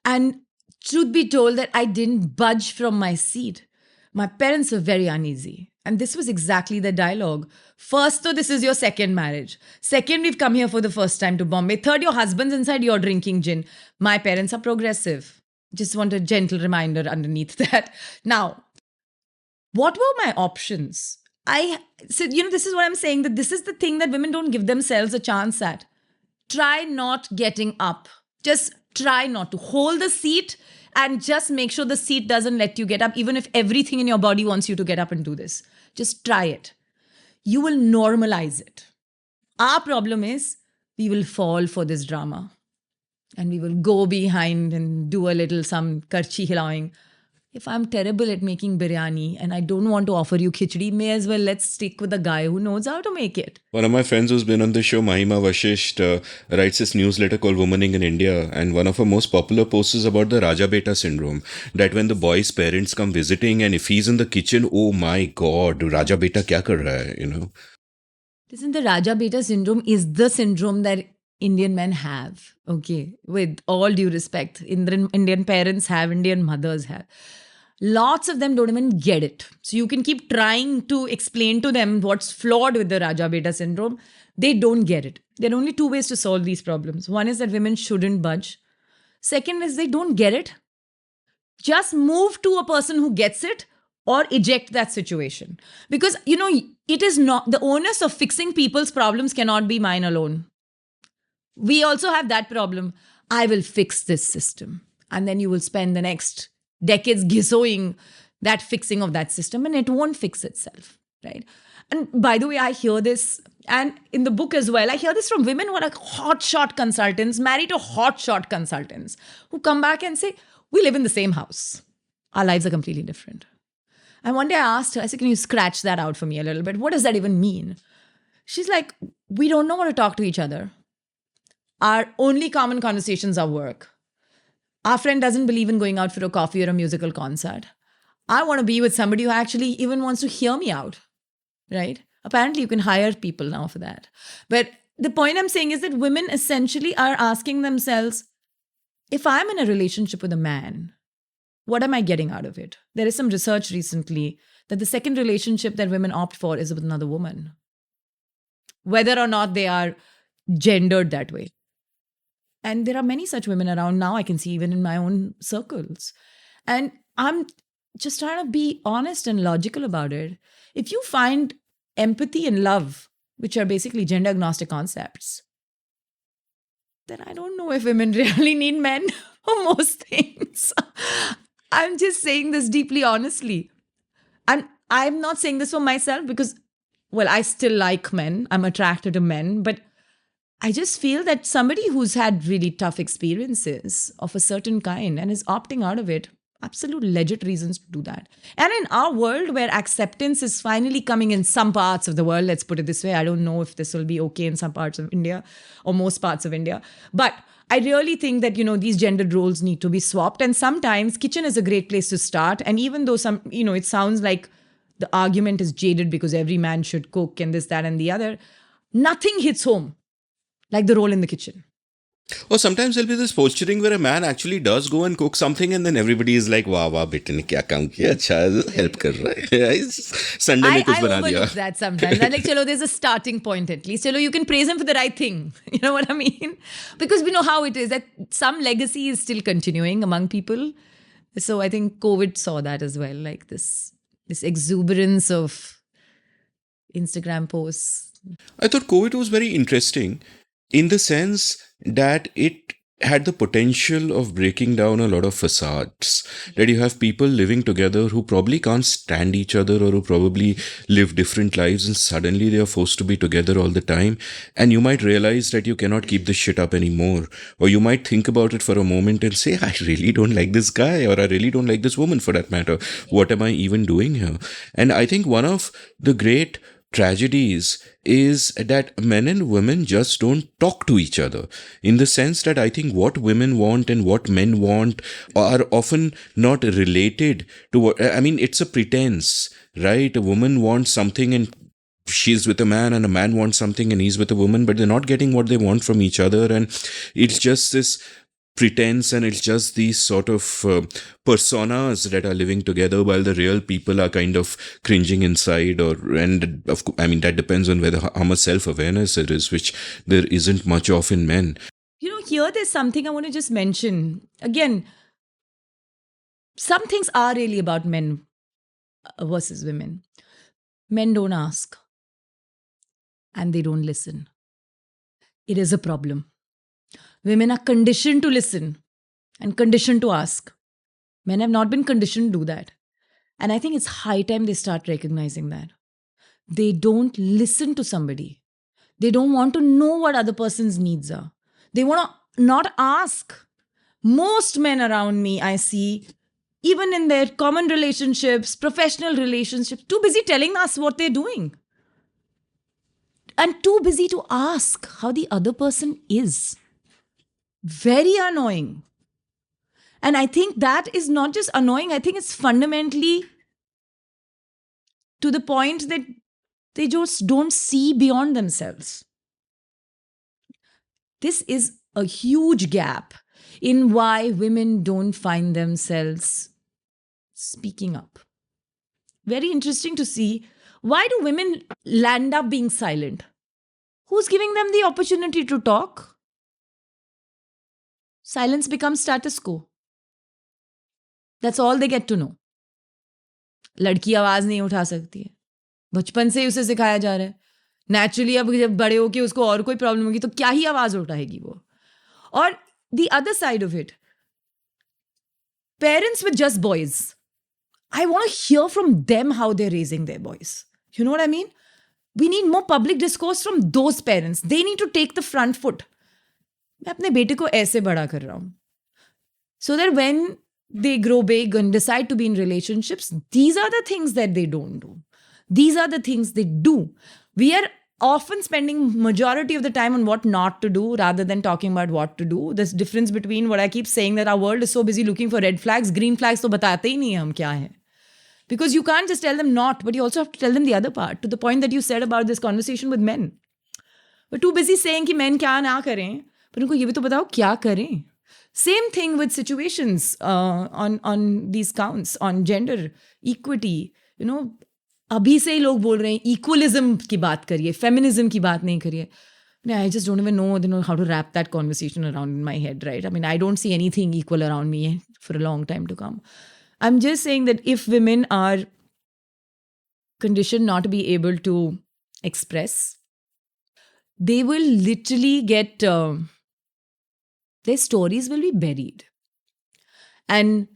And truth be told, that I didn't budge from my seat. My parents were very uneasy. And this was exactly the dialogue. First, though, this is your second marriage. Second, we've come here for the first time to Bombay. Third, your husband's inside, you're drinking gin. My parents are progressive. Just want a gentle reminder underneath that. Now, what were my options? I said, this is what I'm saying, that this is the thing that women don't give themselves a chance at. Try not getting up. Just try not to. Hold the seat And just make sure the seat doesn't let you get up, even if everything in your body wants you to get up and do this. Just try it. You will normalize it. Our problem is we will fall for this drama and we will go behind and do a little some karchi hilawing. If I'm terrible at making biryani and I don't want to offer you khichdi, may as well let's stick with a guy who knows how to make it. One of my friends who's been on the show, Mahima Vashisht, writes this newsletter called Womaning in India. And one of her most popular posts is about the Raja Beta syndrome. That when the boy's parents come visiting and if he's in the kitchen, oh my God, Raja Beta kya kar raha hai, you know? Listen, the Raja Beta syndrome is the syndrome that Indian men have. Okay, with all due respect, Indian parents have, Indian mothers have. Lots of them don't even get it. So you can keep trying to explain to them what's flawed with the Raja Beta syndrome. They don't get it. There are only two ways to solve these problems. One is that women shouldn't budge. Second is they don't get it. Just move to a person who gets it or eject that situation. Because, it is not the onus of fixing people's problems cannot be mine alone. We also have that problem. I will fix this system. And then you will spend the next decades gizzoing that fixing of that system and it won't fix itself, right? And by the way, I hear this, and in the book as well, I hear this from women who are like hotshot consultants, married to hotshot consultants, who come back and say, we live in the same house. Our lives are completely different. And one day I asked her, I said, can you scratch that out for me a little bit? What does that even mean? She's like, we don't know how to talk to each other. Our only common conversations are work. Our friend doesn't believe in going out for a coffee or a musical concert. I want to be with somebody who actually even wants to hear me out, right? Apparently, you can hire people now for that. But the point I'm saying is that women essentially are asking themselves, if I'm in a relationship with a man, what am I getting out of it? There is some research recently that the second relationship that women opt for is with another woman, whether or not they are gendered that way. And there are many such women around now, I can see even in my own circles. And I'm just trying to be honest and logical about it. If you find empathy and love, which are basically gender agnostic concepts, then I don't know if women really need men for most things. I'm just saying this deeply honestly. And I'm not saying this for myself because, well, I still like men. I'm attracted to men, but I just feel that somebody who's had really tough experiences of a certain kind and is opting out of it, absolute legit reasons to do that. And in our world where acceptance is finally coming in some parts of the world, let's put it this way, I don't know if this will be okay in some parts of India or most parts of India, but I really think that, these gendered roles need to be swapped. And sometimes kitchen is a great place to start. And even though it sounds like the argument is jaded because every man should cook and this, that, and the other, nothing hits home like the role in the kitchen. Or sometimes there'll be this posturing where a man actually does go and cook something and then everybody is like, वाह वाह बेटे ने क्या काम किया, अच्छा help कर रहा है, Sunday में कुछ बना दिया. I overlook that sometimes. I'm like, chalo, there's a starting point at least. Chalo, you can praise him for the right thing. You know what I mean? Because we know how it is that some legacy is still continuing among people. So I think COVID saw that as well, like this exuberance of Instagram posts. I thought COVID was very interesting in the sense that it had the potential of breaking down a lot of facades. That you have people living together who probably can't stand each other or who probably live different lives and suddenly they are forced to be together all the time. And you might realize that you cannot keep this shit up anymore. Or you might think about it for a moment and say, I really don't like this guy or I really don't like this woman for that matter. What am I even doing here? And I think one of the great tragedies is that men and women just don't talk to each other, in the sense that I think what women want and what men want are often not related to what, it's a pretense, right? A woman wants something and she's with a man and a man wants something and he's with a woman, but they're not getting what they want from each other. And it's just this pretense and it's just these sort of personas that are living together while the real people are kind of cringing inside. That depends on how much self-awareness it is, which there isn't much of in men. Here there's something I want to just mention. Again, some things are really about men versus women. Men don't ask and they don't listen. It is a problem. Women are conditioned to listen and conditioned to ask. Men have not been conditioned to do that. And I think it's high time they start recognizing that. They don't listen to somebody. They don't want to know what other person's needs are. They want to not ask. Most men around me, I see, even in their common relationships, professional relationships, too busy telling us what they're doing. And too busy to ask how the other person is. Very annoying. And I think that is not just annoying, I think it's fundamentally to the point that they just don't see beyond themselves. This is a huge gap in why women don't find themselves speaking up. Very interesting to see. Why do women land up being silent? Who's giving them the opportunity to talk? Silence becomes status quo. That's all they get to know. लड़की आवाज नहीं उठा सकती है, बचपन से ही उसे सिखाया जा रहा है. नेचुरली अब जब बड़े होके उसको और कोई प्रॉब्लम होगी तो क्या ही आवाज उठाएगी वो. और the other side of it, parents with just boys, I want to hear from them how they're raising their boys. You know what I mean? We need more public discourse from those parents. They need to take the front foot. मैं अपने बेटे को ऐसे बड़ा कर रहा हूँ. So that when they grow big and decide to be in relationships, these are the things that they don't do. These are the things they do. We are often spending majority of the time on what not to do rather than talking about what to do. This difference between what I keep saying that our world is so busy looking for red flags, green flags तो बताते ही नहीं है हम क्या है. Because you can't just tell them not, but you also have to tell them the other part, to the point that you said about this conversation with men. We're too busy saying कि men क्या ना करें, पर उनको ये भी तो बताओ क्या करें. Same thing with situations on these counts, on gender equity. You know, अभी से ही लोग बोल रहे हैं equalism की बात करिए, feminism की बात नहीं करिए. I just don't even know how to wrap that conversation around in my head, right? I mean, I don't see anything equal around me for a long time to come. I'm just saying that if women are conditioned not to be able to express, they will literally get, their stories will be buried. And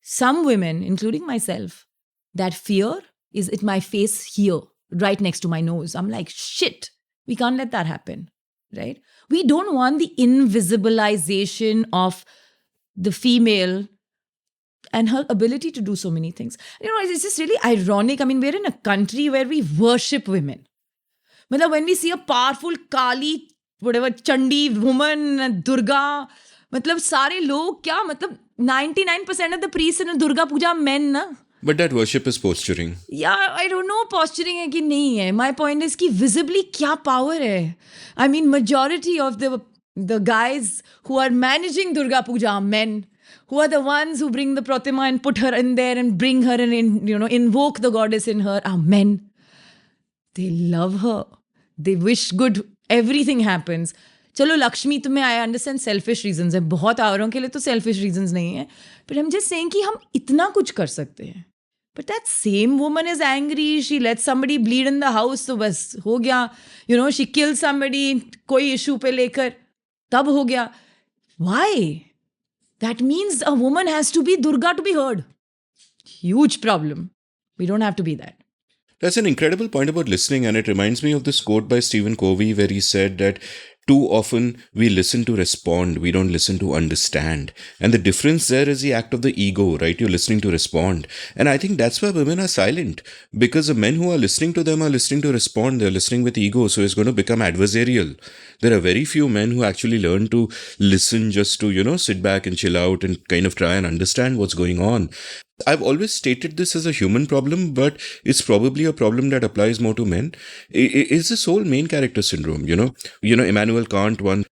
some women, including myself, that fear is at my face here, right next to my nose. I'm like, shit, we can't let that happen, right? We don't want the invisibilization of the female and her ability to do so many things. You know, it's just really ironic. I mean, we're in a country where we worship women. When we see a powerful Kali, whatever, Chandi woman, Durga, सारे लोग क्या, 99% of the priests in Durga Puja men, na? But that worship is posturing. Yeah, I don't know posturing है कि नहीं है. My point is कि visibly क्या power है. I mean, majority of the guys who are managing Durga Puja are men, who are the ones who bring the Pratima and put her in there and bring her and invoke the goddess in her are men. They love her. They wish good. Everything happens. चलो लक्ष्मी तुम्हें I understand selfish reasons है. बहुत औरों के लिए तो selfish reasons नहीं है. But I'm just saying कि हम इतना कुछ कर सकते हैं. But that same woman is angry. She lets somebody bleed in the house. So बस हो गया. She kills somebody. कोई issue पे लेकर. तब हो गया. Why? That means a woman has to be Durga to be heard. Huge problem. We don't have to be that. That's an incredible point about listening, and it reminds me of this quote by Stephen Covey where he said that too often we listen to respond, we don't listen to understand. And the difference there is the act of the ego, right? You're listening to respond. And I think that's why women are silent, because the men who are listening to them are listening to respond. They're listening with ego, so it's going to become adversarial. There are very few men who actually learn to listen just to, sit back and chill out and kind of try and understand what's going on. I've always stated this as a human problem, but it's probably a problem that applies more to men. It's this whole main character syndrome, Immanuel Kant,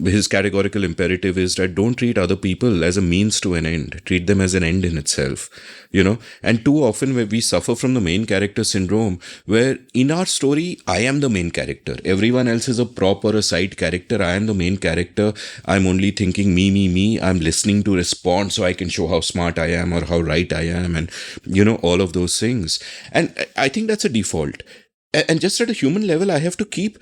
his categorical imperative is that don't treat other people as a means to an end. Treat them as an end in itself, And too often where we suffer from the main character syndrome, where in our story, I am the main character. Everyone else is a prop or a side character. I am the main character. I'm only thinking me. I'm listening to respond so I can show how smart I am or how right I am and, all of those things. And I think that's a default. And just at a human level, I have to keep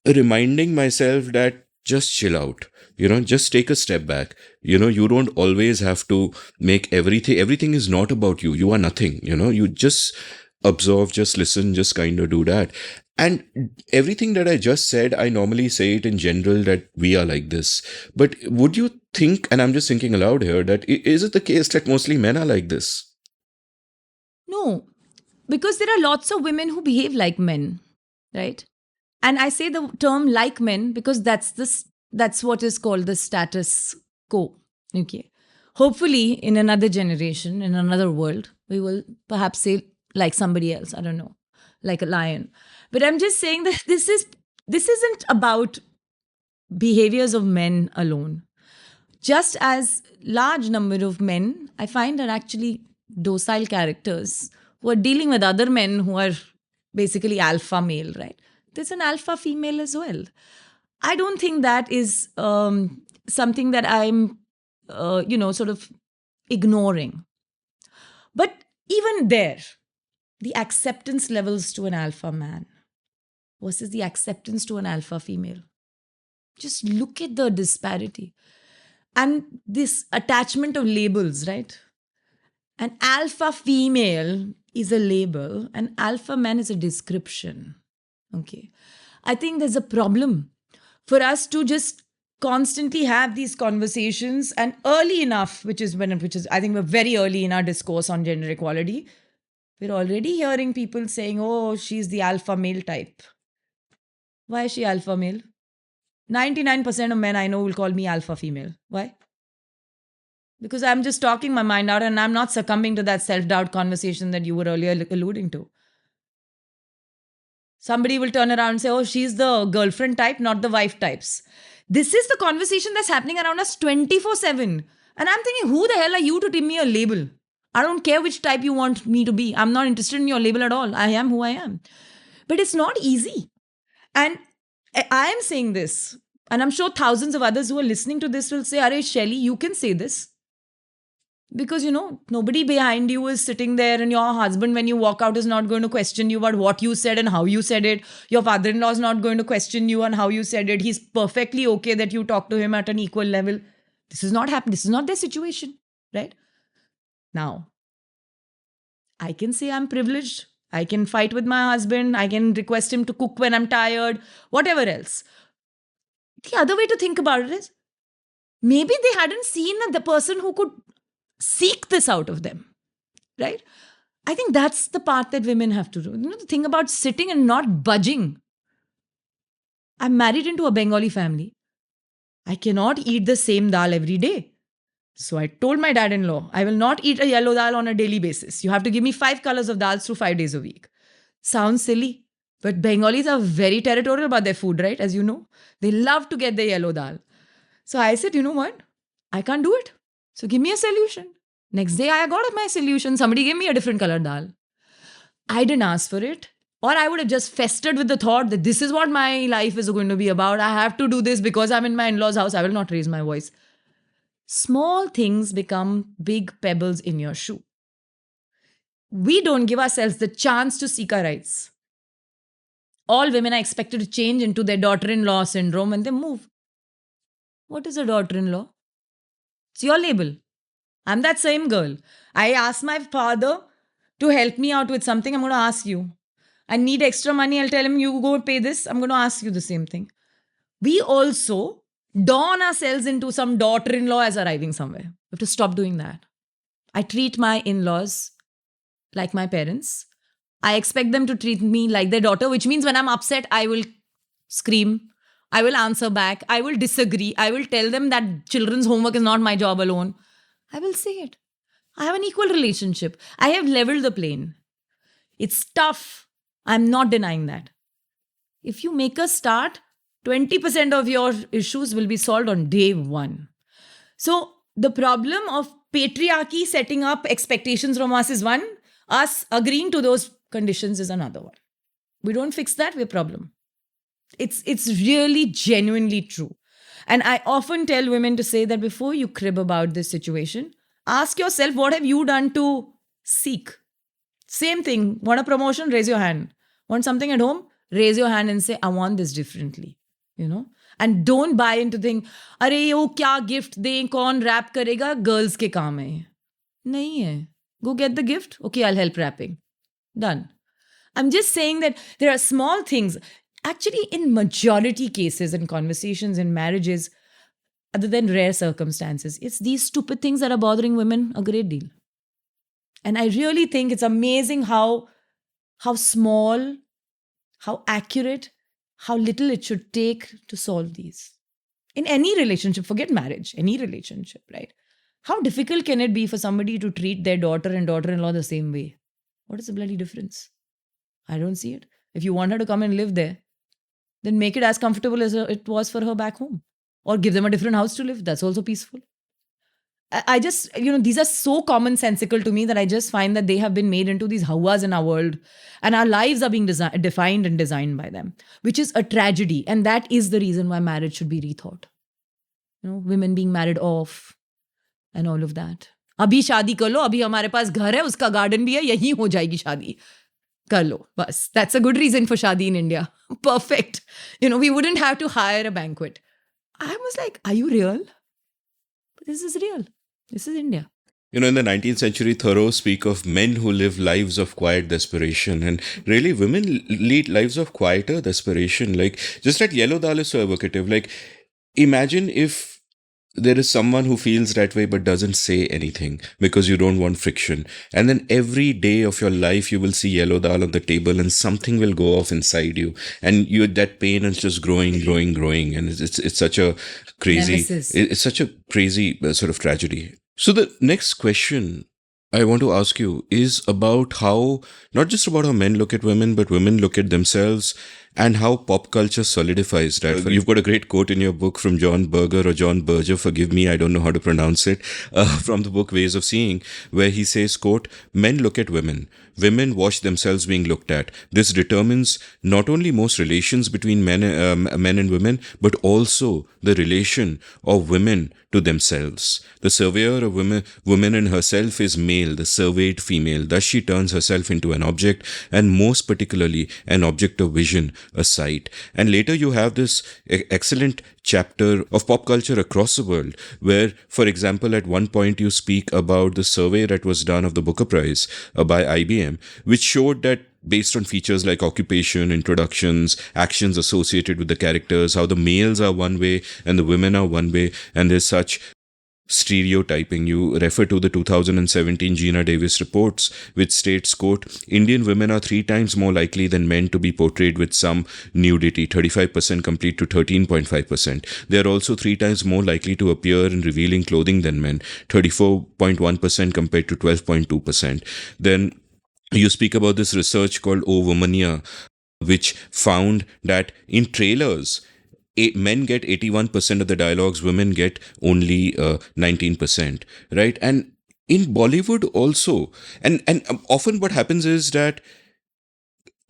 reminding myself that just chill out. Just take a step back. You don't always have to make everything is not about you. You are nothing. You just observe, just listen, just kind of do that. And everything that I just said, I normally say it in general that we are like this. But would you think, and I'm just thinking aloud here, that is it the case that mostly men are like this? No, because there are lots of women who behave like men, right? And I say the term like men because that's what is called the status quo. Okay. Hopefully, in another generation, in another world, we will perhaps say like somebody else. I don't know, like a lion. But I'm just saying that this isn't about behaviors of men alone. Just as large number of men, I find are actually docile characters who are dealing with other men who are basically alpha male, right? There's an alpha female as well. I don't think that is something that I'm, sort of ignoring. But even there, the acceptance levels to an alpha man versus the acceptance to an alpha female. Just look at the disparity. And this attachment of labels, right? An alpha female is a label, an alpha man is a description. Okay. I think there's a problem for us to just constantly have these conversations and early enough, which is I think we're very early in our discourse on gender equality. We're already hearing people saying, oh, she's the alpha male type. Why is she alpha male? 99% of men I know will call me alpha female. Why? Because I'm just talking my mind out and I'm not succumbing to that self-doubt conversation that you were earlier alluding to. Somebody will turn around and say, oh, she's the girlfriend type, not the wife types. This is the conversation that's happening around us 24/7. And I'm thinking, who the hell are you to give me a label? I don't care which type you want me to be. I'm not interested in your label at all. I am who I am. But it's not easy. And I am saying this, and I'm sure thousands of others who are listening to this will say, Are Shaili, you can say this. Because, nobody behind you is sitting there, and your husband, when you walk out, is not going to question you about what you said and how you said it. Your father-in-law is not going to question you on how you said it. He's perfectly okay that you talk to him at an equal level. This is not happening. This is not their situation, right? Now, I can say I'm privileged. I can fight with my husband. I can request him to cook when I'm tired, whatever else. The other way to think about it is maybe they hadn't seen the person who could seek this out of them, right? I think that's the part that women have to do. The thing about sitting and not budging. I'm married into a Bengali family. I cannot eat the same dal every day. So I told my dad-in-law, I will not eat a yellow dal on a daily basis. You have to give me 5 colors of dals through 5 days a week. Sounds silly, but Bengalis are very territorial about their food, right? As you know, they love to get the yellow dal. So I said, you know what? I can't do it. So give me a solution. Next day, I got my solution. Somebody gave me a different color dal. I didn't ask for it. Or I would have just festered with the thought that this is what my life is going to be about. I have to do this because I'm in my in-laws' house. I will not raise my voice. Small things become big pebbles in your shoe. We don't give ourselves the chance to seek our rights. All women are expected to change into their daughter-in-law syndrome when they move. What is a daughter-in-law? It's your label. I'm that same girl. I asked my father to help me out with something. I'm going to ask you. I need extra money. I'll tell him, you go pay this. I'm going to ask you the same thing. We also dawn ourselves into some daughter-in-law as arriving somewhere. We have to stop doing that. I treat my in-laws like my parents. I expect them to treat me like their daughter, which means when I'm upset, I will scream. I will answer back. I will disagree. I will tell them that children's homework is not my job alone. I will say it. I have an equal relationship. I have leveled the plane. It's tough. I'm not denying that. If you make a start, 20% of your issues will be solved on day one. So the problem of patriarchy setting up expectations from us is one. Us agreeing to those conditions is another one. We don't fix that, we're a problem. It's really genuinely true. And I often tell women to say that before you crib about this situation, ask yourself, what have you done to seek? Same thing. Want a promotion? Raise your hand. Want something at home? Raise your hand and say, I want this differently. And don't buy into thing, अरे वो क्या gift दें, कौन wrap करेगा, girls के काम है ये. नहीं है. Go get the gift. Okay, I'll help wrapping. Done. I'm just saying that there are small things. Actually, in majority cases in conversations in marriages, other than rare circumstances, it's these stupid things that are bothering women a great deal. And I really think it's amazing how small, how accurate, how little it should take to solve these. In any relationship, forget marriage, any relationship, right? How difficult can it be for somebody to treat their daughter and daughter-in-law the same way? What is the bloody difference? I don't see it. If you want her to come and live there, then make it as comfortable as it was for her back home. Or give them a different house to live. That's also peaceful. I just, these are so commonsensical to me that I just find that they have been made into these hawas in our world. And our lives are being defined and designed by them, which is a tragedy. And that is the reason why marriage should be rethought. Women being married off and all of that. अभी शादी कर लो, अभी हमारे पास घर है, उसका garden भी है, यहीं हो जाएगी शादी. कर लो, बस. That's a good reason for shadi in India. Perfect. We wouldn't have to hire a banquet. I was like, are you real? But this is real. This is India. In the 19th century, Thoreau speak of men who live lives of quiet desperation. And really, women lead lives of quieter desperation. Like, just like Yellow Dal is so evocative. Like, imagine if there is someone who feels that way but doesn't say anything because you don't want friction. And then every day of your life, you will see yellow dal on the table and something will go off inside you. And that pain is just growing. And it's such a crazy, Nemesis. it's such a crazy sort of tragedy. So the next question I want to ask you is about how, not just about how men look at women, but women look at themselves and how pop culture solidifies that. You've got a great quote in your book from John Berger or John Berger, forgive me, I don't know how to pronounce it, from the book Ways of Seeing, where he says, quote, "Men look at women. Women watch themselves being looked at. This determines not only most relations between men and women, but also the relation of women to themselves. The surveyor of women in herself is male, the surveyed female. Thus she turns herself into an object, and most particularly an object of vision, a sight." And later you have this excellent chapter of pop culture across the world, where, for example, at one point you speak about the survey that was done of the Booker Prize by IBM, which showed that based on features like occupation, introductions, actions associated with the characters, how the males are one way and the women are one way, and there's such stereotyping. You refer to the 2017 Gina Davis reports, which states, quote, "Indian women are 3 times more likely than men to be portrayed with some nudity, 35% complete to 13.5%. They are also 3 times more likely to appear in revealing clothing than men, 34.1% compared to 12.2%. Then you speak about this research called O Womania, which found that in trailers, men get 81% of the dialogues, women get only 19%, right? And in Bollywood also, and often what happens is that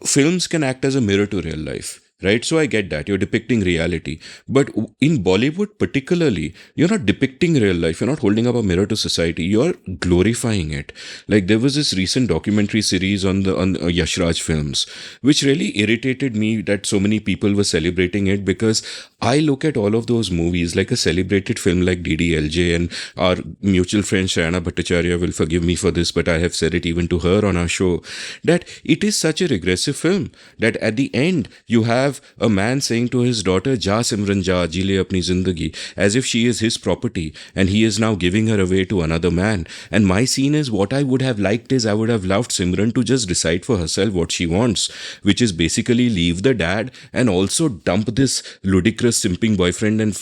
films can act as a mirror to real life. Right? So I get that. You're depicting reality. But in Bollywood particularly, you're not depicting real life. You're not holding up a mirror to society. You're glorifying it. Like there was this recent documentary series on Yash Raj films, which really irritated me that so many people were celebrating it, because I look at all of those movies like a celebrated film like DDLJ, and our mutual friend Shrayana Bhattacharya will forgive me for this, but I have said it even to her on our show, that it is such a regressive film that at the end you have a man saying to his daughter, "Ja Simran ja, ji le apni zindagi," as if she is his property and he is now giving her away to another man. And my scene is, what I would have liked is, I would have loved Simran to just decide for herself what she wants, which is basically leave the dad and also dump this ludicrous simping boyfriend and,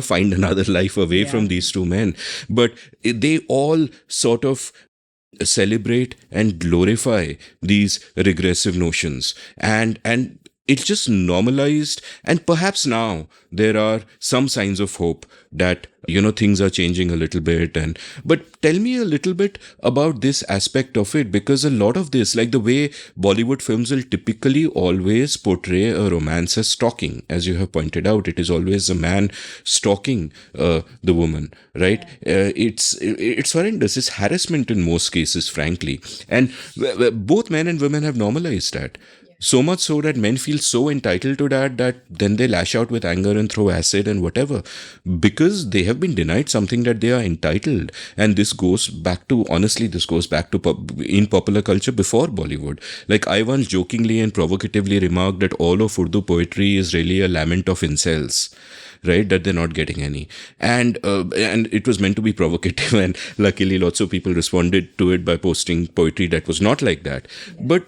find another life away from these two men. But they all sort of celebrate and glorify these regressive notions, and it's just normalized. And perhaps now there are some signs of hope that things are changing a little bit. But tell me a little bit about this aspect of it, because a lot of this, like the way Bollywood films will typically always portray a romance as stalking, as you have pointed out, it is always a man stalking the woman, right? It's horrendous. It's harassment in most cases, frankly, and both men and women have normalized that. So much so that men feel so entitled to that then they lash out with anger and throw acid and whatever, because they have been denied something that they are entitled. And this goes back to, honestly, this goes back to in popular culture before Bollywood. Like, I once jokingly and provocatively remarked that all of Urdu poetry is really a lament of incels, right? That they're not getting any, and it was meant to be provocative, and luckily lots of people responded to it by posting poetry that was not like that. But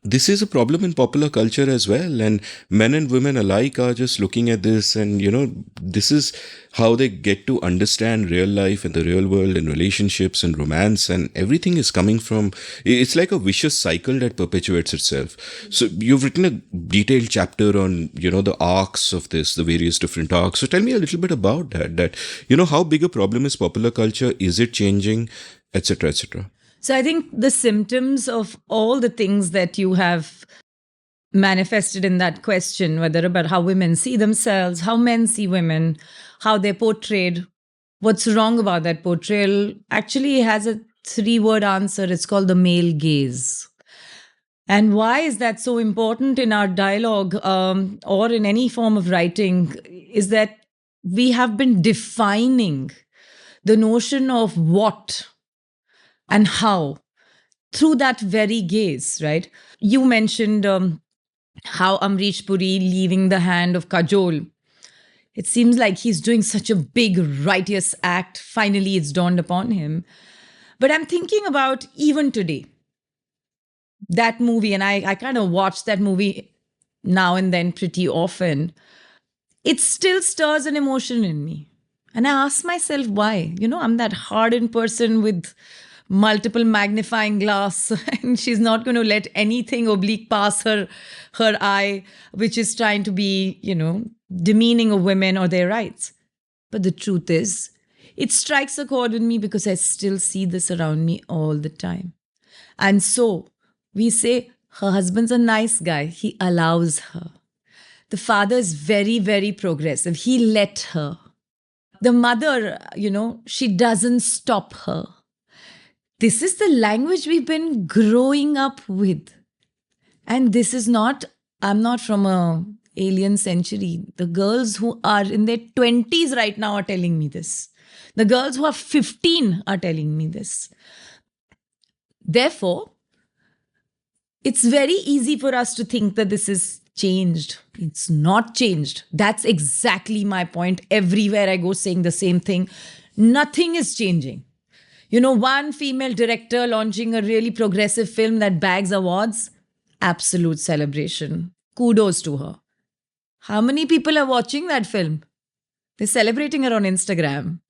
this is a problem in popular culture as well, and men and women alike are just looking at this, and this is how they get to understand real life and the real world and relationships and romance, and everything is coming from, it's like a vicious cycle that perpetuates itself. So you've written a detailed chapter on the arcs of this, the various different arcs. So tell me a little bit about that how big a problem is popular culture, is it changing, etc., etc.? So I think the symptoms of all the things that you have manifested in that question, whether about how women see themselves, how men see women, how they're portrayed, what's wrong about that portrayal, actually has a 3-word answer. It's called the male gaze. And why is that so important in our dialogue or in any form of writing is that we have been defining the notion of what and how through that very gaze, right? You mentioned how Amrish Puri leaving the hand of Kajol. It seems like he's doing such a big righteous act. Finally, it's dawned upon him. But I'm thinking about even today, that movie, and I kind of watch that movie now and then pretty often. It still stirs an emotion in me. And I ask myself why. I'm that hardened person with multiple magnifying glass and she's not going to let anything oblique pass her eye, which is trying to be demeaning of women or their rights. But the truth is, it strikes a chord with me because I still see this around me all the time. And so we say her husband's a nice guy, he allows her. The father is very, very progressive, he let her. The mother, she doesn't stop her. This is the language we've been growing up with. And this is not, I'm not from a alien century. The girls who are in their 20s right now are telling me this. The girls who are 15 are telling me this. Therefore, it's very easy for us to think that this is changed. It's not changed. That's exactly my point. Everywhere I go saying the same thing. Nothing is changing. One female director launching a really progressive film that bags awards, absolute celebration. Kudos to her. How many people are watching that film? They're celebrating her on Instagram.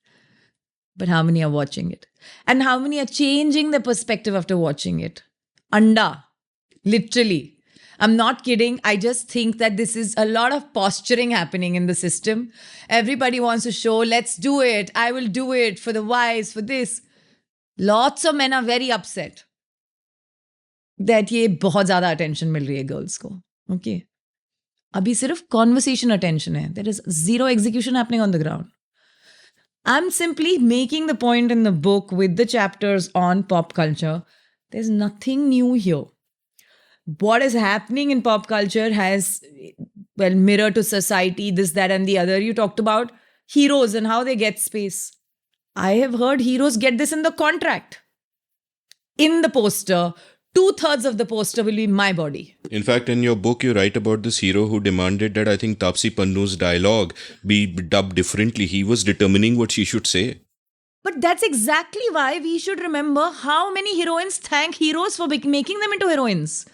But how many are watching it? And how many are changing their perspective after watching it? Anda. Literally. I'm not kidding. I just think that this is a lot of posturing happening in the system. Everybody wants to show, let's do it. I will do it for the wives, for this. Lots of men are very upset that ये बहुत ज़्यादा attention मिल रही है girls को. Okay. अभी सिर्फ conversation attention है. There is zero execution happening on the ground. I'm simply making the point in the book with the chapters on pop culture. There's nothing new here. What is happening in pop culture has, mirror to society, this, that, and the other. You talked about heroes and how they get space. I have heard heroes get this in the contract. In the poster, 2/3 of the poster will be my body. In fact, in your book, you write about this hero who demanded that I think Tapsi Pannu's dialogue be dubbed differently. He was determining what she should say. But that's exactly why we should remember how many heroines thank heroes for making them into heroines.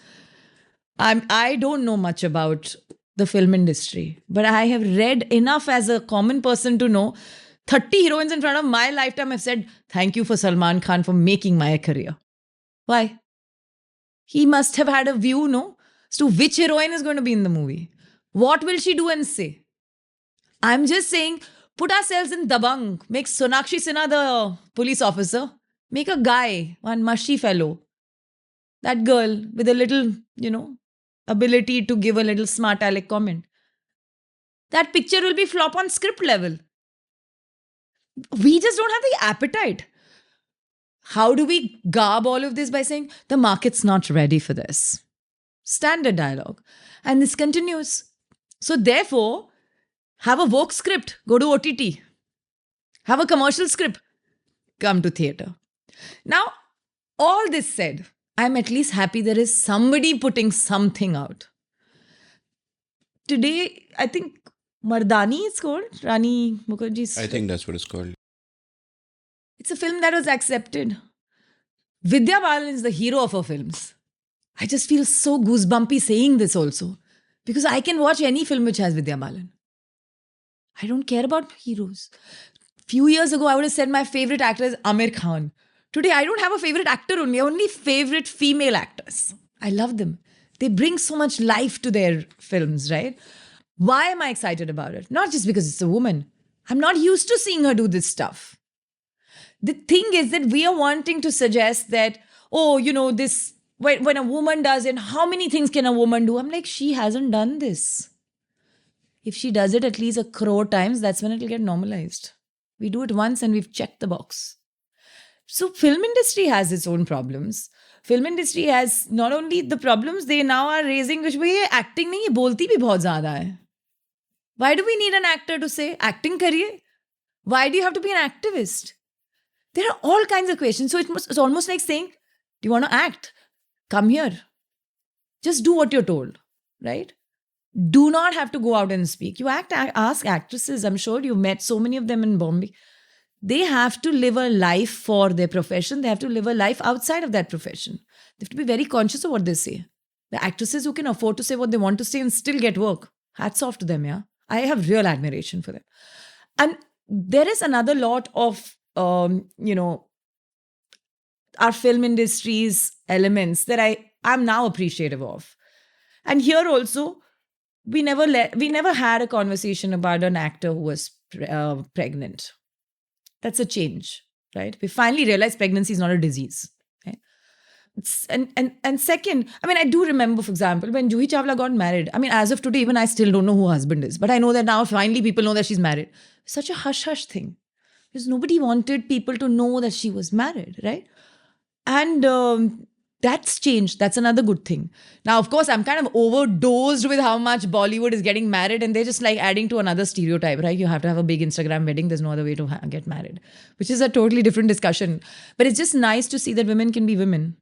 I don't know much about the film industry, but I have read enough as a common person to know 30 heroines in front of my lifetime have said, thank you for Salman Khan for making my career. Why? He must have had a view, no? As to which heroine is going to be in the movie. What will she do and say? I'm just saying, put ourselves in Dabang. Make Sonakshi Sinha the police officer. Make a guy, one mushy fellow. That girl with a little, ability to give a little smart aleck comment. That picture will be flop on script level. We just don't have the appetite. How do we garb all of this by saying the market's not ready for this? Standard dialogue. And this continues. So therefore, have a woke script, go to OTT. Have a commercial script, come to theatre. Now, all this said, I'm at least happy there is somebody putting something out. Today, I think Mardani is called, Rani Mukherjee's. I think that's what it's called. It's a film that was accepted. Vidya Balan is the hero of her films. I just feel so goosebumpy saying this also. Because I can watch any film which has Vidya Balan. I don't care about heroes. Few years ago, I would have said my favorite actor is Amir Khan. Today, I don't have a favorite actor only favorite female actors. I love them. They bring so much life to their films, right? Why am I excited about it? Not just because it's a woman. I'm not used to seeing her do this stuff. The thing is that we are wanting to suggest that, oh, this, when a woman does it, how many things can a woman do? I'm like, she hasn't done this. If she does it at least 1 crore times, that's when it'll get normalized. We do it once and we've checked the box. So film industry has its own problems. Film industry has not only the problems, they now are raising, which ये acting नहीं, ये बोलती भी बहुत ज़्यादा है. Why do we need an actor to say, acting करिए? Why do you have to be an activist? There are all kinds of questions. So it's almost like saying, do you want to act? Come here. Just do what you're told, right? Do not have to go out and speak. You ask actresses. I'm sure you've met so many of them in Bombay. They have to live a life for their profession. They have to live a life outside of that profession. They have to be very conscious of what they say. The actresses who can afford to say what they want to say and still get work. Hats off to them, yeah. I have real admiration for them. And there is another lot of, our film industry's elements that I'm now appreciative of. And here also, we never had a conversation about an actor who was pregnant. That's a change, right? We finally realized pregnancy is not a disease. Right? And second, I do remember, for example, when Juhi Chawla got married. As of today, even I still don't know who her husband is. But I know that now finally people know that she's married. Such a hush-hush thing. Because nobody wanted people to know that she was married, right? And that's changed. That's another good thing. Now, of course, I'm kind of overdosed with how much Bollywood is getting married, and they're just like adding to another stereotype, right? You have to have a big Instagram wedding. There's no other way to get married, which is a totally different discussion. But it's just nice to see that women can be women,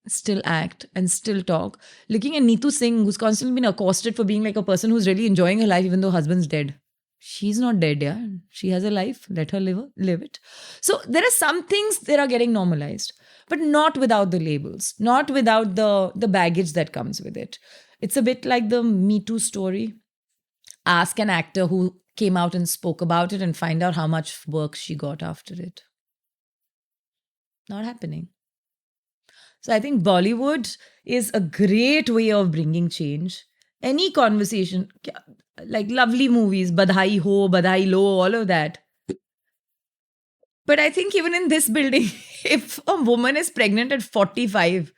still act and still talk. Looking at Neetu Singh, who's constantly been accosted for being like a person who's really enjoying her life even though husband's dead. She's not dead, yeah. She has a life. Let her live it. So there are some things that are getting normalized, but not without the labels, not without the baggage that comes with it. It's a bit like the Me Too story. Ask an actor who came out and spoke about it and find out how much work she got after it. Not happening. So I think Bollywood is a great way of bringing change. Any conversation, like lovely movies, Badhai Ho, Badhai Lo, all of that. But I think even in this building, if a woman is pregnant at 45,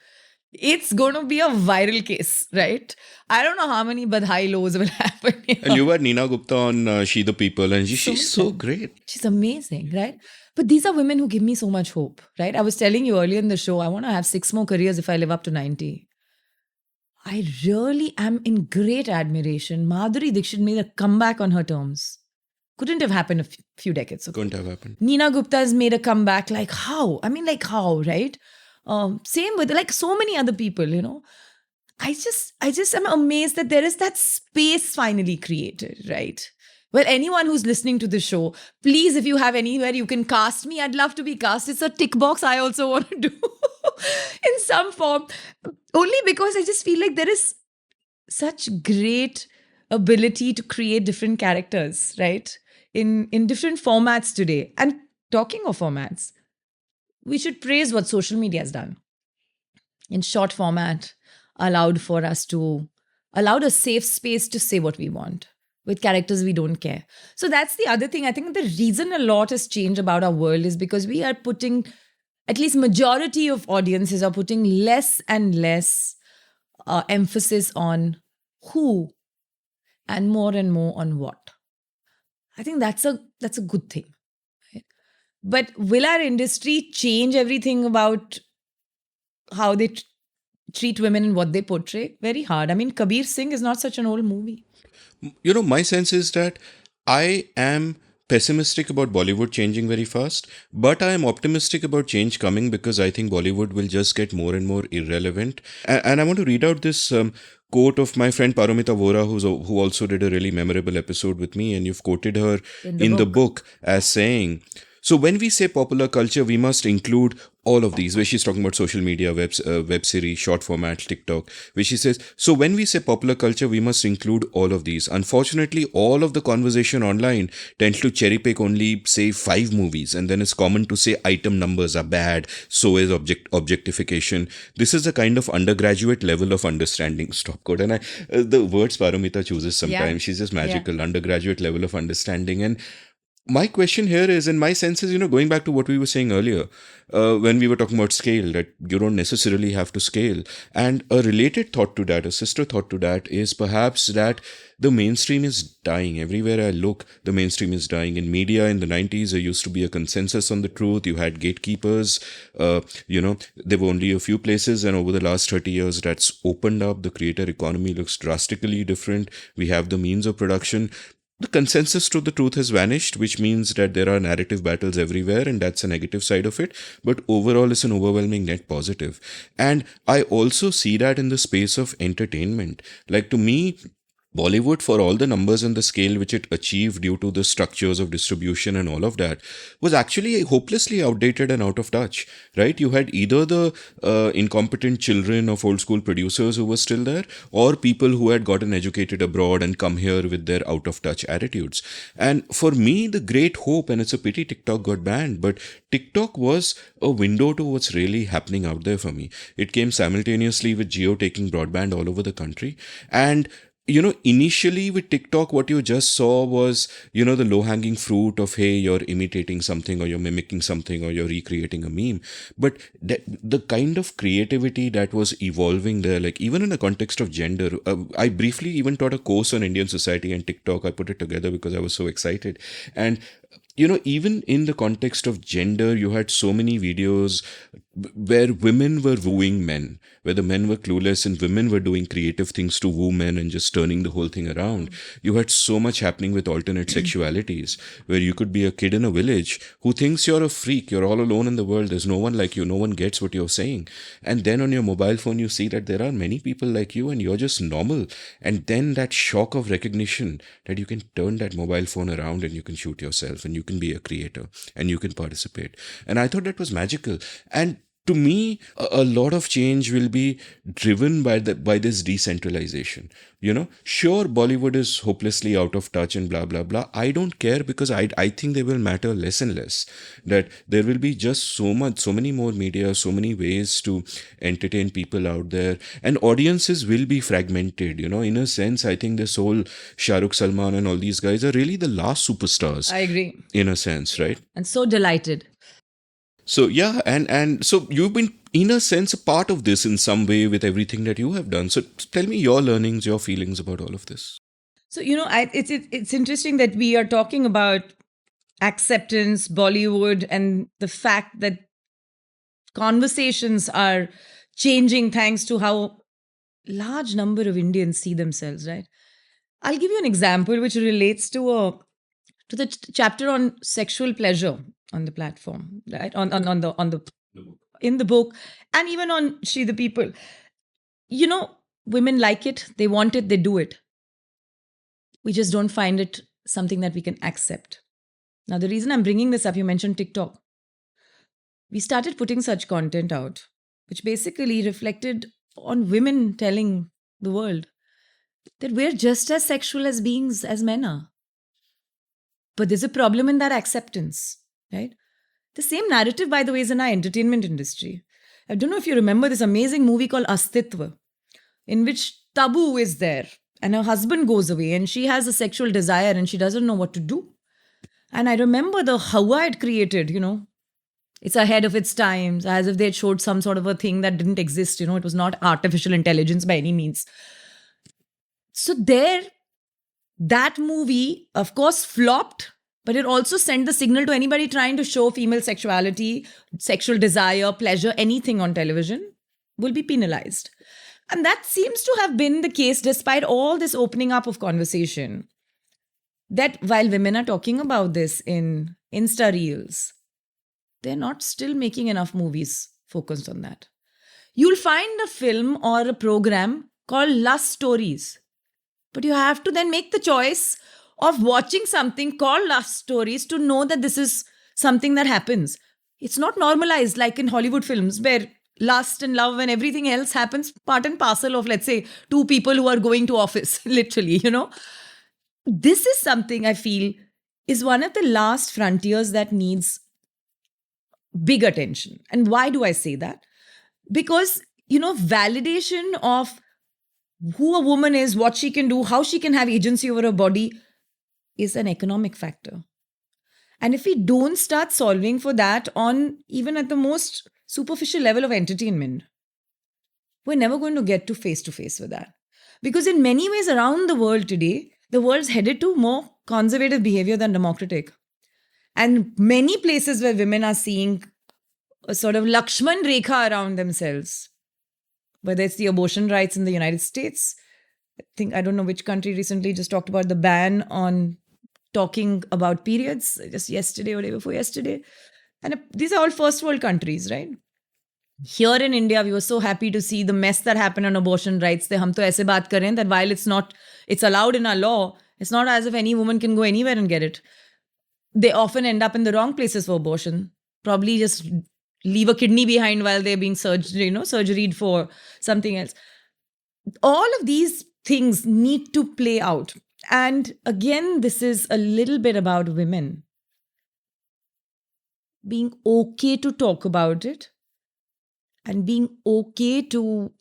it's going to be a viral case, right? I don't know how many Badhai Lo's will happen. And you had Neena Gupta on She the People, and she's so great. She's amazing, right? But these are women who give me so much hope, right? I was telling you earlier in the show, I want to have 6 more careers if I live up to 90. I really am in great admiration. Madhuri Dixit made a comeback on her terms. Couldn't have happened a few decades ago. Couldn't have happened. Neena Gupta has made a comeback. Like how? How, right? Same with like so many other people, I just am amazed that there is that space finally created, right? Well, anyone who's listening to the show, please, if you have anywhere you can cast me, I'd love to be cast. It's a tick box I also want to do in some form. Only because I just feel like there is such great ability to create different characters, right? In different formats today. And talking of formats, we should praise what social media has done. In short format, allowed a safe space to say what we want with characters we don't care. So that's the other thing. I think the reason a lot has changed about our world is because we are putting, at least majority of audiences are putting less and less emphasis on who and more on what. I think that's a good thing. Right? But will our industry change everything about how they treat women and what they portray. Very hard. I mean, Kabir Singh is not such an old movie. My sense is that I am pessimistic about Bollywood changing very fast, but I am optimistic about change coming because I think Bollywood will just get more and more irrelevant. And I want to read out this quote of my friend Paromita Vora, who also did a really memorable episode with me, and you've quoted her in the book as saying, so when we say popular culture, we must include all of these, where she's talking about social media, web series, short format, TikTok, where she says, so when we say popular culture, we must include all of these. Unfortunately, all of the conversation online tends to cherry pick only, say, 5 movies, and then it's common to say item numbers are bad, so is objectification. This is a kind of undergraduate level of understanding. Stop quote. And the words Paramita chooses sometimes, she's just magical, undergraduate level of understanding. And my question here is, and my sense is, going back to what we were saying earlier, when we were talking about scale, that you don't necessarily have to scale. And a related thought to that, a sister thought to that, is perhaps that the mainstream is dying. Everywhere I look, the mainstream is dying. In media in the 90s, there used to be a consensus on the truth. You had gatekeepers. There were only a few places. And over the last 30 years, that's opened up. The creator economy looks drastically different. We have the means of production. The consensus to the truth has vanished, which means that there are narrative battles everywhere, and that's a negative side of it. But overall, it's an overwhelming net positive. And I also see that in the space of entertainment. Like, to me, Bollywood, for all the numbers and the scale which it achieved due to the structures of distribution and all of that, was actually hopelessly outdated and out of touch, right? You had either the incompetent children of old school producers who were still there, or people who had gotten educated abroad and come here with their out of touch attitudes. And for me, the great hope, and it's a pity TikTok got banned, but TikTok was a window to what's really happening out there for me. It came simultaneously with Jio taking broadband all over the country. And initially with TikTok, what you just saw was, the low-hanging fruit of, hey, you're imitating something, or you're mimicking something, or you're recreating a meme. But the kind of creativity that was evolving there, like even in the context of gender, I briefly even taught a course on Indian society and TikTok. I put it together because I was so excited. And even in the context of gender, you had so many videos where women were wooing men, where the men were clueless and women were doing creative things to woo men and just turning the whole thing around. You had so much happening with alternate sexualities, where you could be a kid in a village who thinks you're a freak, you're all alone in the world, there's no one like you, no one gets what you're saying. And then on your mobile phone, you see that there are many people like you and you're just normal. And then that shock of recognition that you can turn that mobile phone around and you can shoot yourself and you can be a creator and you can participate. And I thought that was magical. And to me, a lot of change will be driven by this decentralization. Sure, Bollywood is hopelessly out of touch and blah, blah, blah. I don't care, because I think they will matter less and less. That there will be just so many more media, so many ways to entertain people out there. And audiences will be fragmented. In a sense, I think this whole Shah Rukh, Salman and all these guys are really the last superstars. I agree. In a sense, right? And so delighted. So yeah, and so you've been, in a sense, a part of this in some way with everything that you have done. So tell me your learnings, your feelings about all of this. So, it's interesting that we are talking about acceptance, Bollywood, and the fact that conversations are changing thanks to how large number of Indians see themselves, right? I'll give you an example which relates to the chapter on sexual pleasure on the platform, right? In the book, and even on She the People. Women like it, they want it, they do it. We just don't find it something that we can accept. Now, the reason I'm bringing this up, you mentioned TikTok. We started putting such content out, which basically reflected on women telling the world that we're just as sexual as beings as men are. But there's a problem in that acceptance, right? The same narrative, by the way, is in our entertainment industry. I don't know if you remember this amazing movie called Astitva, in which Tabu is there and her husband goes away and she has a sexual desire and she doesn't know what to do. And I remember the Hawa it created, it's ahead of its times, as if they had showed some sort of a thing that didn't exist. It was not artificial intelligence by any means. So that movie, of course, flopped, but it also sent the signal to anybody trying to show female sexuality, sexual desire, pleasure, anything on television. will be penalized. And that seems to have been the case despite all this opening up of conversation. That while women are talking about this in Insta Reels, they're not still making enough movies focused on that. You'll find a film or a program called Lust Stories, but you have to then make the choice of watching something called Lust Stories to know that this is something that happens. It's not normalized like in Hollywood films where lust and love and everything else happens part and parcel of, let's say, two people who are going to office, literally, This is something I feel is one of the last frontiers that needs big attention. And why do I say that? Because, validation of who a woman is, what she can do, how she can have agency over her body is an economic factor. And if we don't start solving for that on even at the most superficial level of entertainment, we're never going to get to face with that. Because in many ways around the world today, the world's headed to more conservative behavior than democratic. And many places where women are seeing a sort of Lakshman Rekha around themselves, whether it's the abortion rights in the United States. I don't know which country recently just talked about the ban on talking about periods, just yesterday or day before yesterday. And these are all first world countries, right? Here in India, we were so happy to see the mess that happened on abortion rights. Hum to aise baat kar rahe hain that while it's allowed in our law, it's not as if any woman can go anywhere and get it. They often end up in the wrong places for abortion. Probably just leave a kidney behind while they're being surgeried for something else. All of these things need to play out. And again, this is a little bit about women being okay to talk about it and being okay to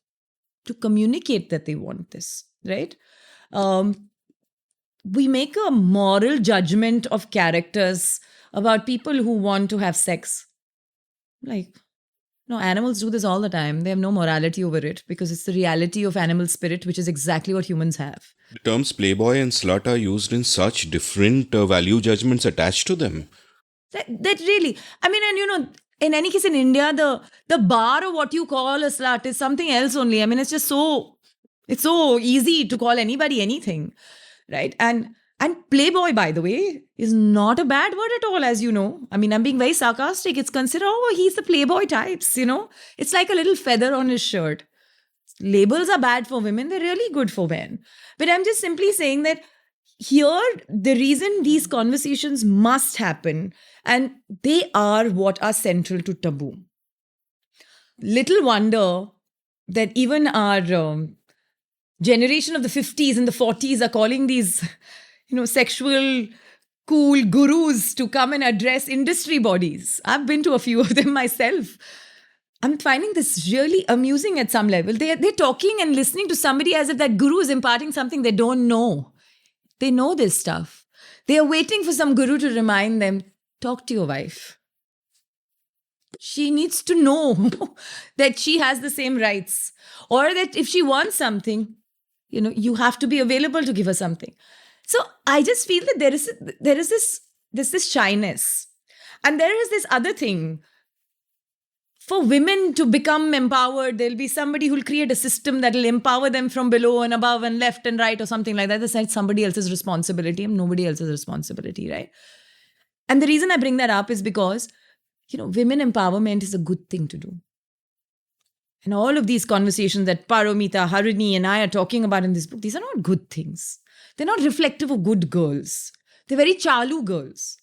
communicate that they want this, right? We make a moral judgment of characters about people who want to have sex. Like, no, animals do this all the time. They have no morality over it because it's the reality of animal spirit, which is exactly what humans have. The terms playboy and slut are used in such different value judgments attached to them. That really, and in any case in India, the bar of what you call a slut is something else only. It's just it's so easy to call anybody anything, right? And playboy, by the way, is not a bad word at all, as you know. I'm being very sarcastic. It's considered, he's the playboy types, It's like a little feather on his shirt. Labels are bad for women. They're really good for men. But I'm just simply saying that here, the reason these conversations must happen, and they are what are central to taboo. Little wonder that even our generation of the 50s and the 40s are calling these, sexual cool gurus to come and address industry bodies. I've been to a few of them myself. I'm finding this really amusing at some level. They're talking and listening to somebody as if that guru is imparting something they don't know. They know this stuff. They are waiting for some guru to remind them, talk to your wife. She needs to know that she has the same rights. Or that if she wants something, you have to be available to give her something. So I just feel that there is this shyness. And there is this other thing. For women to become empowered, there'll be somebody who'll create a system that'll empower them from below and above and left and right or something like that. That's somebody else's responsibility and nobody else's responsibility, right? And the reason I bring that up is because, women empowerment is a good thing to do. And all of these conversations that Paromita, Harini and I are talking about in this book, these are not good things. They're not reflective of good girls. They're very chalu girls.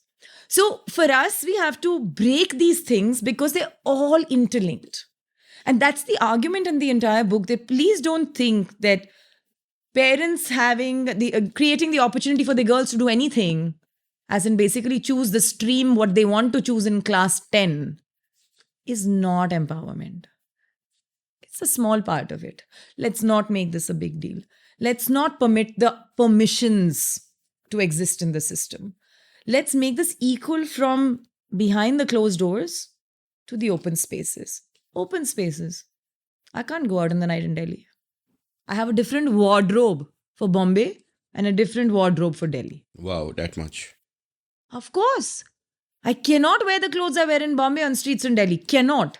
So for us, we have to break these things because they're all interlinked. And that's the argument in the entire book, that please don't think that parents creating the opportunity for the girls to do anything, as in basically choose the stream what they want to choose in class 10, is not empowerment. It's a small part of it. Let's not make this a big deal. Let's not permit the permissions to exist in the system. Let's make this equal from behind the closed doors to the open spaces. Open spaces. I can't go out in the night in Delhi. I have a different wardrobe for Bombay and a different wardrobe for Delhi. Wow, that much. Of course. I cannot wear the clothes I wear in Bombay on streets in Delhi. Cannot.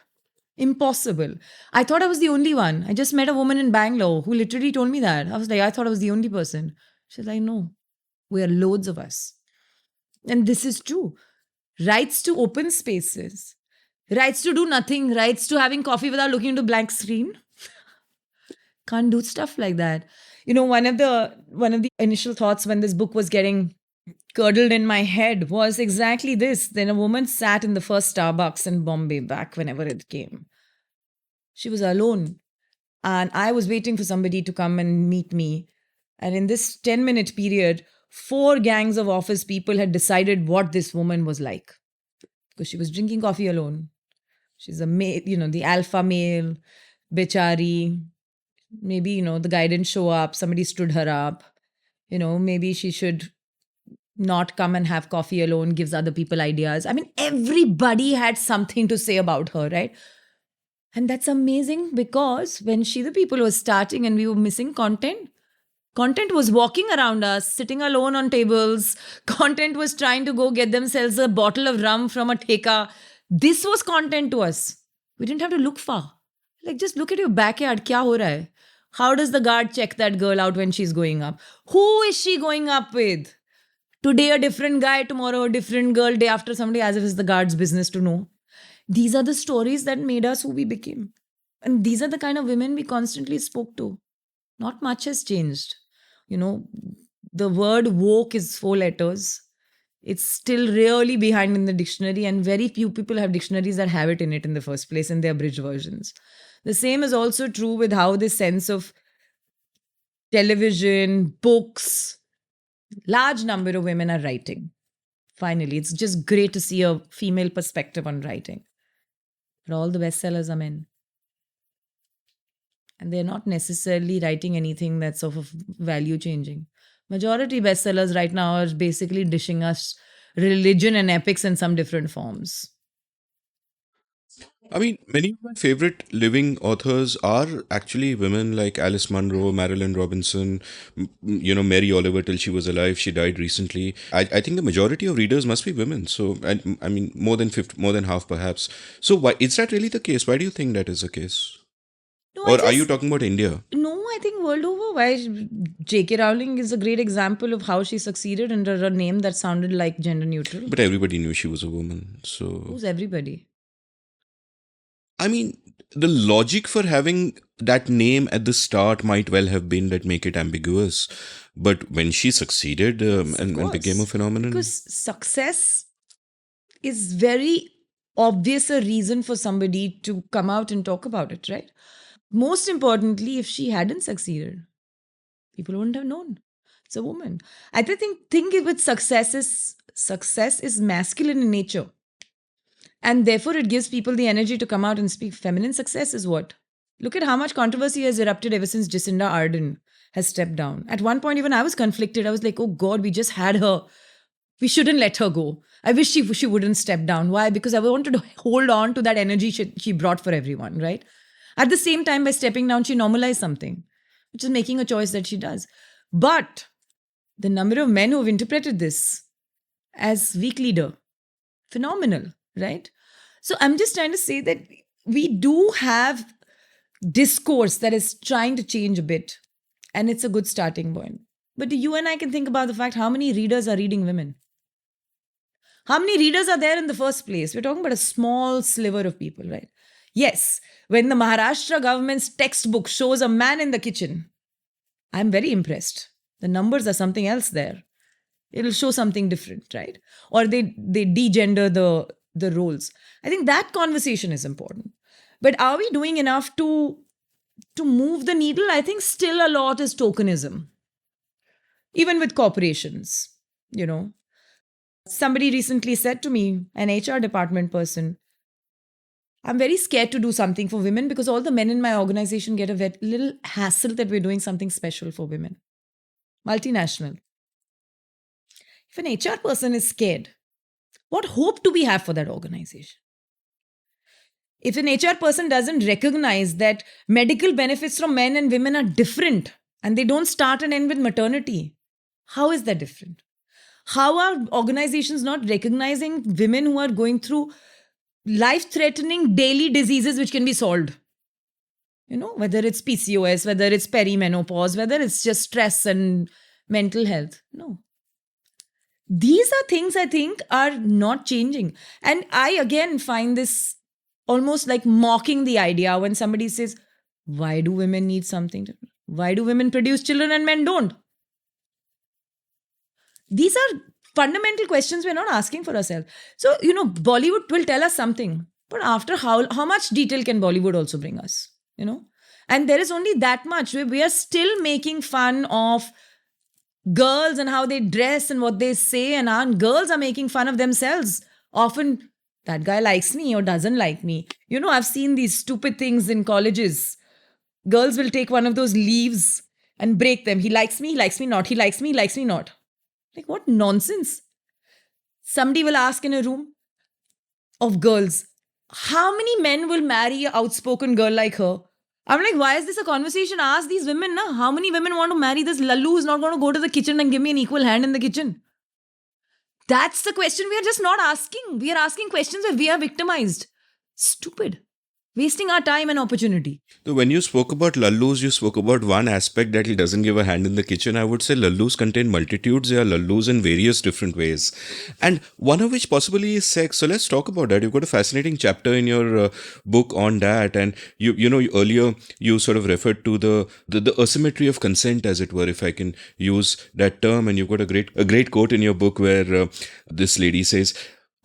Impossible. I thought I was the only one. I just met a woman in Bangalore who literally told me that. I was like, I thought I was the only person. She's like, no, we are loads of us. And this is true. Rights to open spaces, rights to do nothing, rights to having coffee without looking into blank screen. Can't do stuff like that. One of the initial thoughts when this book was getting curdled in my head was exactly this. Then a woman sat in the first Starbucks in Bombay back whenever it came. She was alone. And I was waiting for somebody to come and meet me. And in this 10-minute period, 4 gangs of office people had decided what this woman was like. Because she was drinking coffee alone. She's a male, the alpha male, bechari. Maybe, the guy didn't show up. Somebody stood her up. Maybe she should not come and have coffee alone, gives other people ideas. I mean, everybody had something to say about her, right? And that's amazing because when She the People was starting and we were missing content, content was walking around us, sitting alone on tables. Content was trying to go get themselves a bottle of rum from a theka. This was content to us. We didn't have to look far. Like, just look at your backyard. Kya ho raha hai? How does the guard check that girl out when she's going up? Who is she going up with? Today, a different guy, tomorrow, a different girl, day after somebody, as if it's the guard's business to know. These are the stories that made us who we became. And these are the kind of women we constantly spoke to. Not much has changed. The word woke is 4 letters. It's still really behind in the dictionary, and very few people have dictionaries that have it in it in the first place, and they're abridged versions. The same is also true with how this sense of television, books, large number of women are writing. Finally, it's just great to see a female perspective on writing. But all the bestsellers are men. And they're not necessarily writing anything that's of value changing. Majority bestsellers right now are basically dishing us religion and epics in some different forms. I mean, many of my favorite living authors are actually women like Alice Munro, Marilyn Robinson, Mary Oliver till she was alive. She died recently. I think the majority of readers must be women. So, I mean, more than 50, more than half perhaps. So, why is that really the case? Why do you think that is the case? No, Or are you talking about India? No, I think world over. Why J.K. Rowling is a great example of how she succeeded under a name that sounded like gender neutral. But everybody knew she was a woman. So who's everybody? I mean, the logic for having that name at the start might well have been that make it ambiguous. But when she succeeded and became a phenomenon. Because success is very obvious a reason for somebody to come out and talk about it, right? Most importantly, if she hadn't succeeded, people wouldn't have known. It's a woman. I think with success is masculine in nature. And therefore, it gives people the energy to come out and speak. Feminine success is what? Look at how much controversy has erupted ever since Jacinda Ardern has stepped down. At one point, even I was conflicted. I was like, oh God, we just had her. We shouldn't let her go. I wish she wouldn't step down. Why? Because I wanted to hold on to that energy she brought for everyone, right? At the same time, by stepping down, she normalized something, which is making a choice that she does. But the number of men who have interpreted this as weak leader, phenomenal, right? So I'm just trying to say that we do have discourse that is trying to change a bit, and it's a good starting point. But you and I can think about the fact how many readers are reading women. How many readers are there in the first place? We're talking about a small sliver of people, right? Yes, when the Maharashtra government's textbook shows a man in the kitchen, I'm very impressed. The numbers are something else there. It'll show something different, right? Or they degender the roles. I think that conversation is important. But are we doing enough to move the needle? I think still a lot is tokenism. Even with corporations, Somebody recently said to me, an HR department person, I'm very scared to do something for women because all the men in my organization get a little hassle that we're doing something special for women. Multinational. If an HR person is scared, what hope do we have for that organization? If an HR person doesn't recognize that medical benefits from men and women are different and they don't start and end with maternity, how is that different? How are organizations not recognizing women who are going through life-threatening daily diseases which can be solved. Whether it's PCOS, whether it's perimenopause, whether it's just stress and mental health. No. These are things I think are not changing. And I again find this almost like mocking the idea when somebody says, why do women need something? Why do women produce children and men don't? These are fundamental questions we're not asking for ourselves. So, Bollywood will tell us something. But after how much detail can Bollywood also bring us? And there is only that much where we are still making fun of girls and how they dress and what they say, and our girls are making fun of themselves. Often, that guy likes me or doesn't like me. I've seen these stupid things in colleges. Girls will take one of those leaves and break them. He likes me not. He likes me not. Like, what nonsense. Somebody will ask in a room of girls, how many men will marry an outspoken girl like her? I'm like, why is this a conversation? Ask these women, na? How many women want to marry this lallu who's not going to go to the kitchen and give me an equal hand in the kitchen? That's the question we are just not asking. We are asking questions where we are victimized. Stupid. Wasting our time and opportunity. So when you spoke about lallus, you spoke about one aspect that he doesn't give a hand in the kitchen. I would say lallus contain multitudes. They are lallus in various different ways. And one of which possibly is sex. So let's talk about that. You've got a fascinating chapter in your book on that. And earlier you sort of referred to the asymmetry of consent, as it were, if I can use that term. And you've got a great quote in your book where this lady says,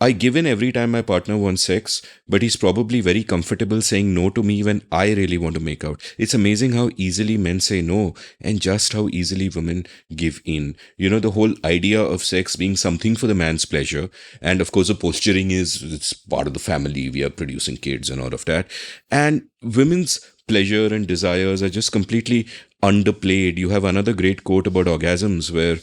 I give in every time my partner wants sex, but he's probably very comfortable saying no to me when I really want to make out. It's amazing how easily men say no and just how easily women give in. The whole idea of sex being something for the man's pleasure. And of course, the posturing it's part of the family. We are producing kids and all of that. And women's pleasure and desires are just completely underplayed. You have another great quote about orgasms where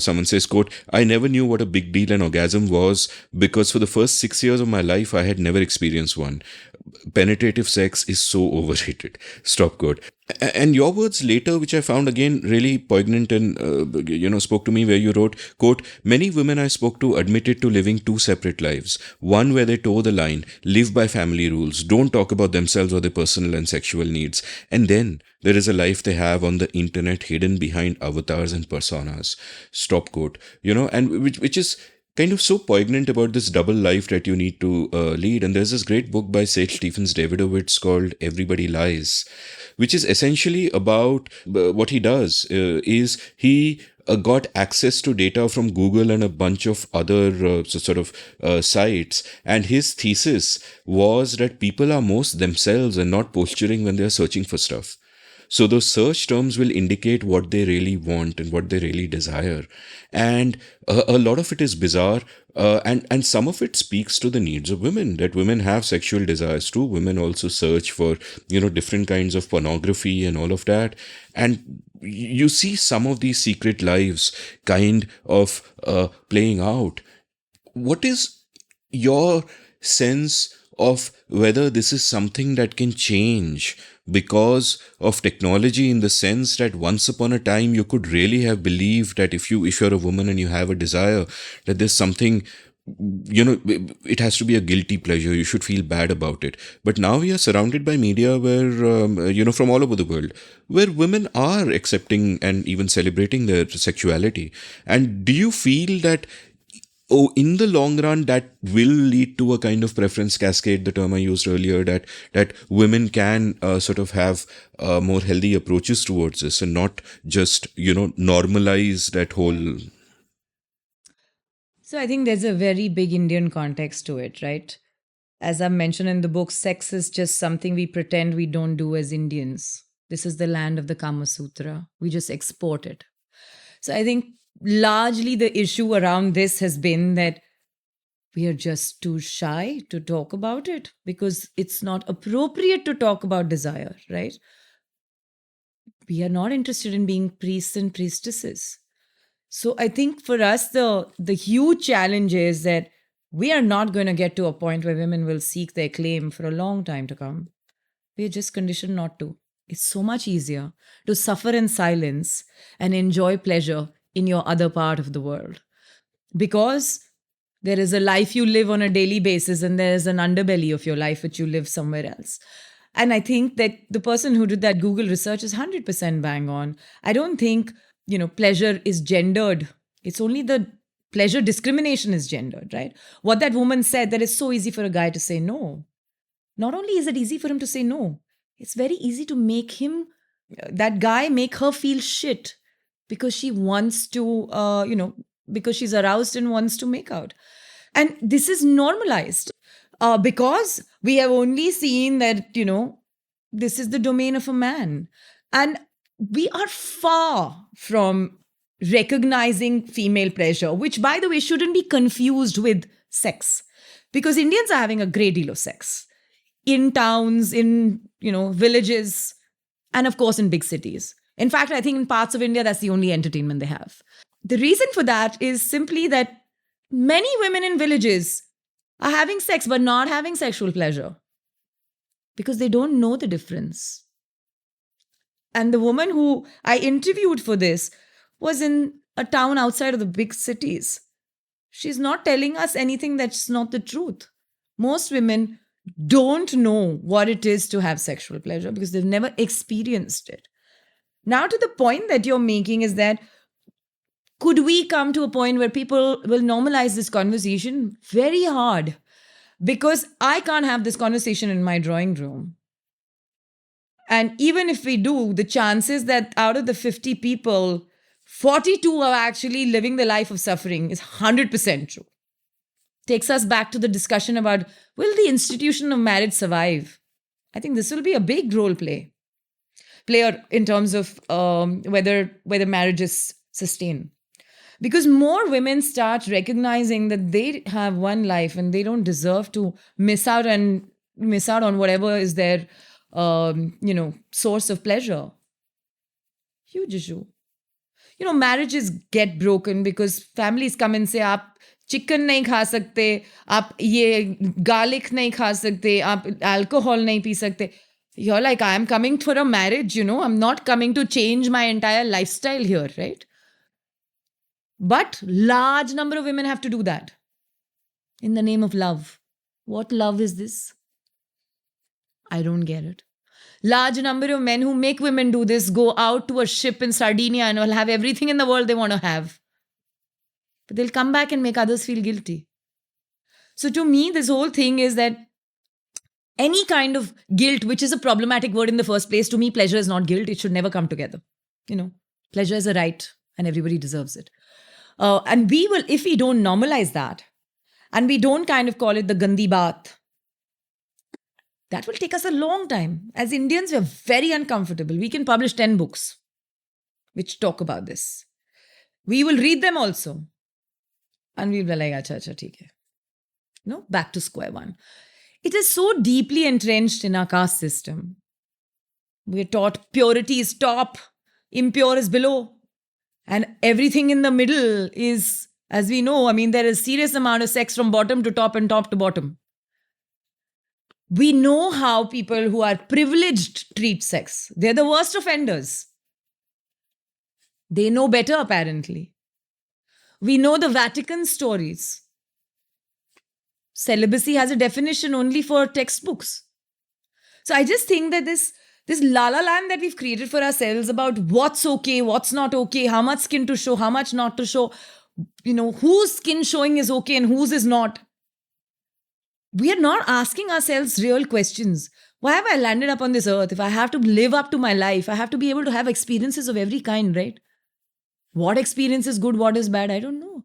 someone says, quote, I never knew what a big deal an orgasm was because for the first 6 years of my life, I had never experienced one. Penetrative sex is so overrated. Stop quote. And your words later, which I found again really poignant and, spoke to me, where you wrote, quote, many women I spoke to admitted to living two separate lives. One where they toe the line, live by family rules, don't talk about themselves or their personal and sexual needs. And then there is a life they have on the internet hidden behind avatars and personas. Stop quote. And which is kind of so poignant about this double life that you need to lead. And there's this great book by Sage Stephens-Davidowitz called Everybody Lies, which is essentially about what he does is he got access to data from Google and a bunch of other sites. And his thesis was that people are most themselves and not posturing when they're searching for stuff. So those search terms will indicate what they really want and what they really desire. And a lot of it is bizarre. And some of it speaks to the needs of women, that women have sexual desires too. Women also search for, different kinds of pornography and all of that. And you see some of these secret lives kind of playing out. What is your sense of whether this is something that can change because of technology, in the sense that once upon a time you could really have believed that if you're a woman and you have a desire, that there's something, it has to be a guilty pleasure, you should feel bad about it. But now we are surrounded by media where from all over the world, where women are accepting and even celebrating their sexuality. And do you feel that in the long run, that will lead to a kind of preference cascade, the term I used earlier, that women can sort of have more healthy approaches towards this and not just, normalize that whole... So I think there's a very big Indian context to it, right? As I mentioned in the book, sex is just something we pretend we don't do as Indians. This is the land of the Kama Sutra. We just export it. So I think largely the issue around this has been that we are just too shy to talk about it because it's not appropriate to talk about desire, right? We are not interested in being priests and priestesses. So I think for us, the huge challenge is that we are not going to get to a point where women will seek their claim for a long time to come. We are just conditioned not to. It's so much easier to suffer in silence and enjoy pleasure in your other part of the world. Because There is a life you live on a daily basis, and there is an underbelly of your life which you live somewhere else. And I think that the person who did that Google research is 100% bang on. I don't think, pleasure is gendered. It's only the pleasure discrimination is gendered, right? What that woman said, that it's so easy for a guy to say no. Not only is it easy for him to say no, it's very easy to make him, that guy, make her feel shit because she wants to, because she's aroused and wants to make out. And this is normalized because we have only seen that, this is the domain of a man. And we are far from recognizing female pleasure, which, by the way, shouldn't be confused with sex, because Indians are having a great deal of sex in towns, in, villages, and of course in big cities. In fact, I think in parts of India, that's the only entertainment they have. The reason for that is simply that many women in villages are having sex but not having sexual pleasure because they don't know the difference. And the woman who I interviewed for this was in a town outside of the big cities. She's not telling us anything that's not the truth. Most women don't know what it is to have sexual pleasure because they've never experienced it. Now, to the point that you're making is that could we come to a point where people will normalize this conversation? Very hard, because I can't have this conversation in my drawing room. And even if we do, the chances that out of the 50 people, 42 are actually living the life of suffering is 100% true. Takes us back to the discussion about, will the institution of marriage survive? I think this will be a big role player in terms of whether marriages sustain. Because more women start recognizing that they have one life and they don't deserve to miss out on whatever is their source of pleasure. Huge issue. Marriages get broken because families come and say, "Aap chicken nahi kha sakte, aap ye garlic nahi kha sakte, aap alcohol nahi pee sakte." You're like, I am coming for a marriage, I'm not coming to change my entire lifestyle here, right? But large number of women have to do that in the name of love. What love is this? I don't get it. Large number of men who make women do this go out to a ship in Sardinia and will have everything in the world they want to have. But they'll come back and make others feel guilty. So to me, this whole thing is that any kind of guilt, which is a problematic word in the first place, to me, pleasure is not guilt. It should never come together. Pleasure is a right and everybody deserves it. And we will, if we don't normalize that, and we don't kind of call it the gandhi baat, that will take us a long time. As Indians, we are very uncomfortable. We can publish 10 books which talk about this. We will read them also. And we'll be like, acha, theek hai. Back to square one. It is so deeply entrenched in our caste system. We're taught purity is top, impure is below. And everything in the middle is, as we know, there is serious amount of sex from bottom to top and top to bottom. We know how people who are privileged treat sex. They're the worst offenders. They know better, apparently. We know the Vatican stories. Celibacy has a definition only for textbooks. So I just think that this la la land that we've created for ourselves about what's okay, what's not okay, how much skin to show, how much not to show, whose skin showing is okay and whose is not. We are not asking ourselves real questions. Why have I landed up on this earth? If I have to live up to my life, I have to be able to have experiences of every kind, right? What experience is good, what is bad, I don't know.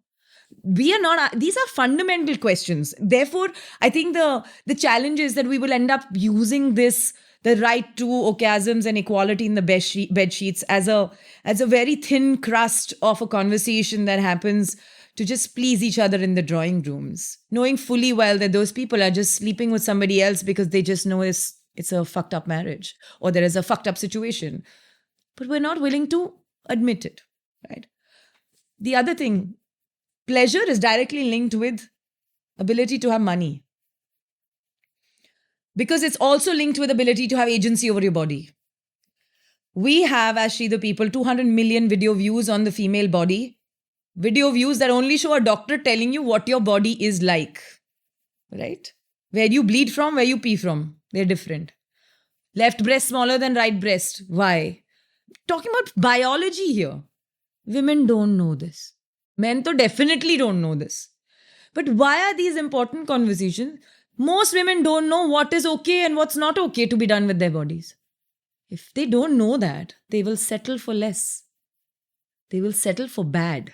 We are not, these are fundamental questions. Therefore, I think the challenge is that we will end up using this, the right to orgasms and equality in the bed sheets as a very thin crust of a conversation that happens to just please each other in the drawing rooms, knowing fully well that those people are just sleeping with somebody else because they just know it's a fucked up marriage or there is a fucked up situation. But we're not willing to admit it, right? The other thing, pleasure is directly linked with ability to have money. Because it's also linked with ability to have agency over your body. We have, as She the People, 200 million video views on the female body. Video views that only show a doctor telling you what your body is like, right? Where you bleed from, where you pee from, they're different. Left breast smaller than right breast. Why? Talking about biology here. Women don't know this. Men to definitely don't know this. But why are these important conversations? Most women don't know what is okay and what's not okay to be done with their bodies. If they don't know that, they will settle for less. They will settle for bad.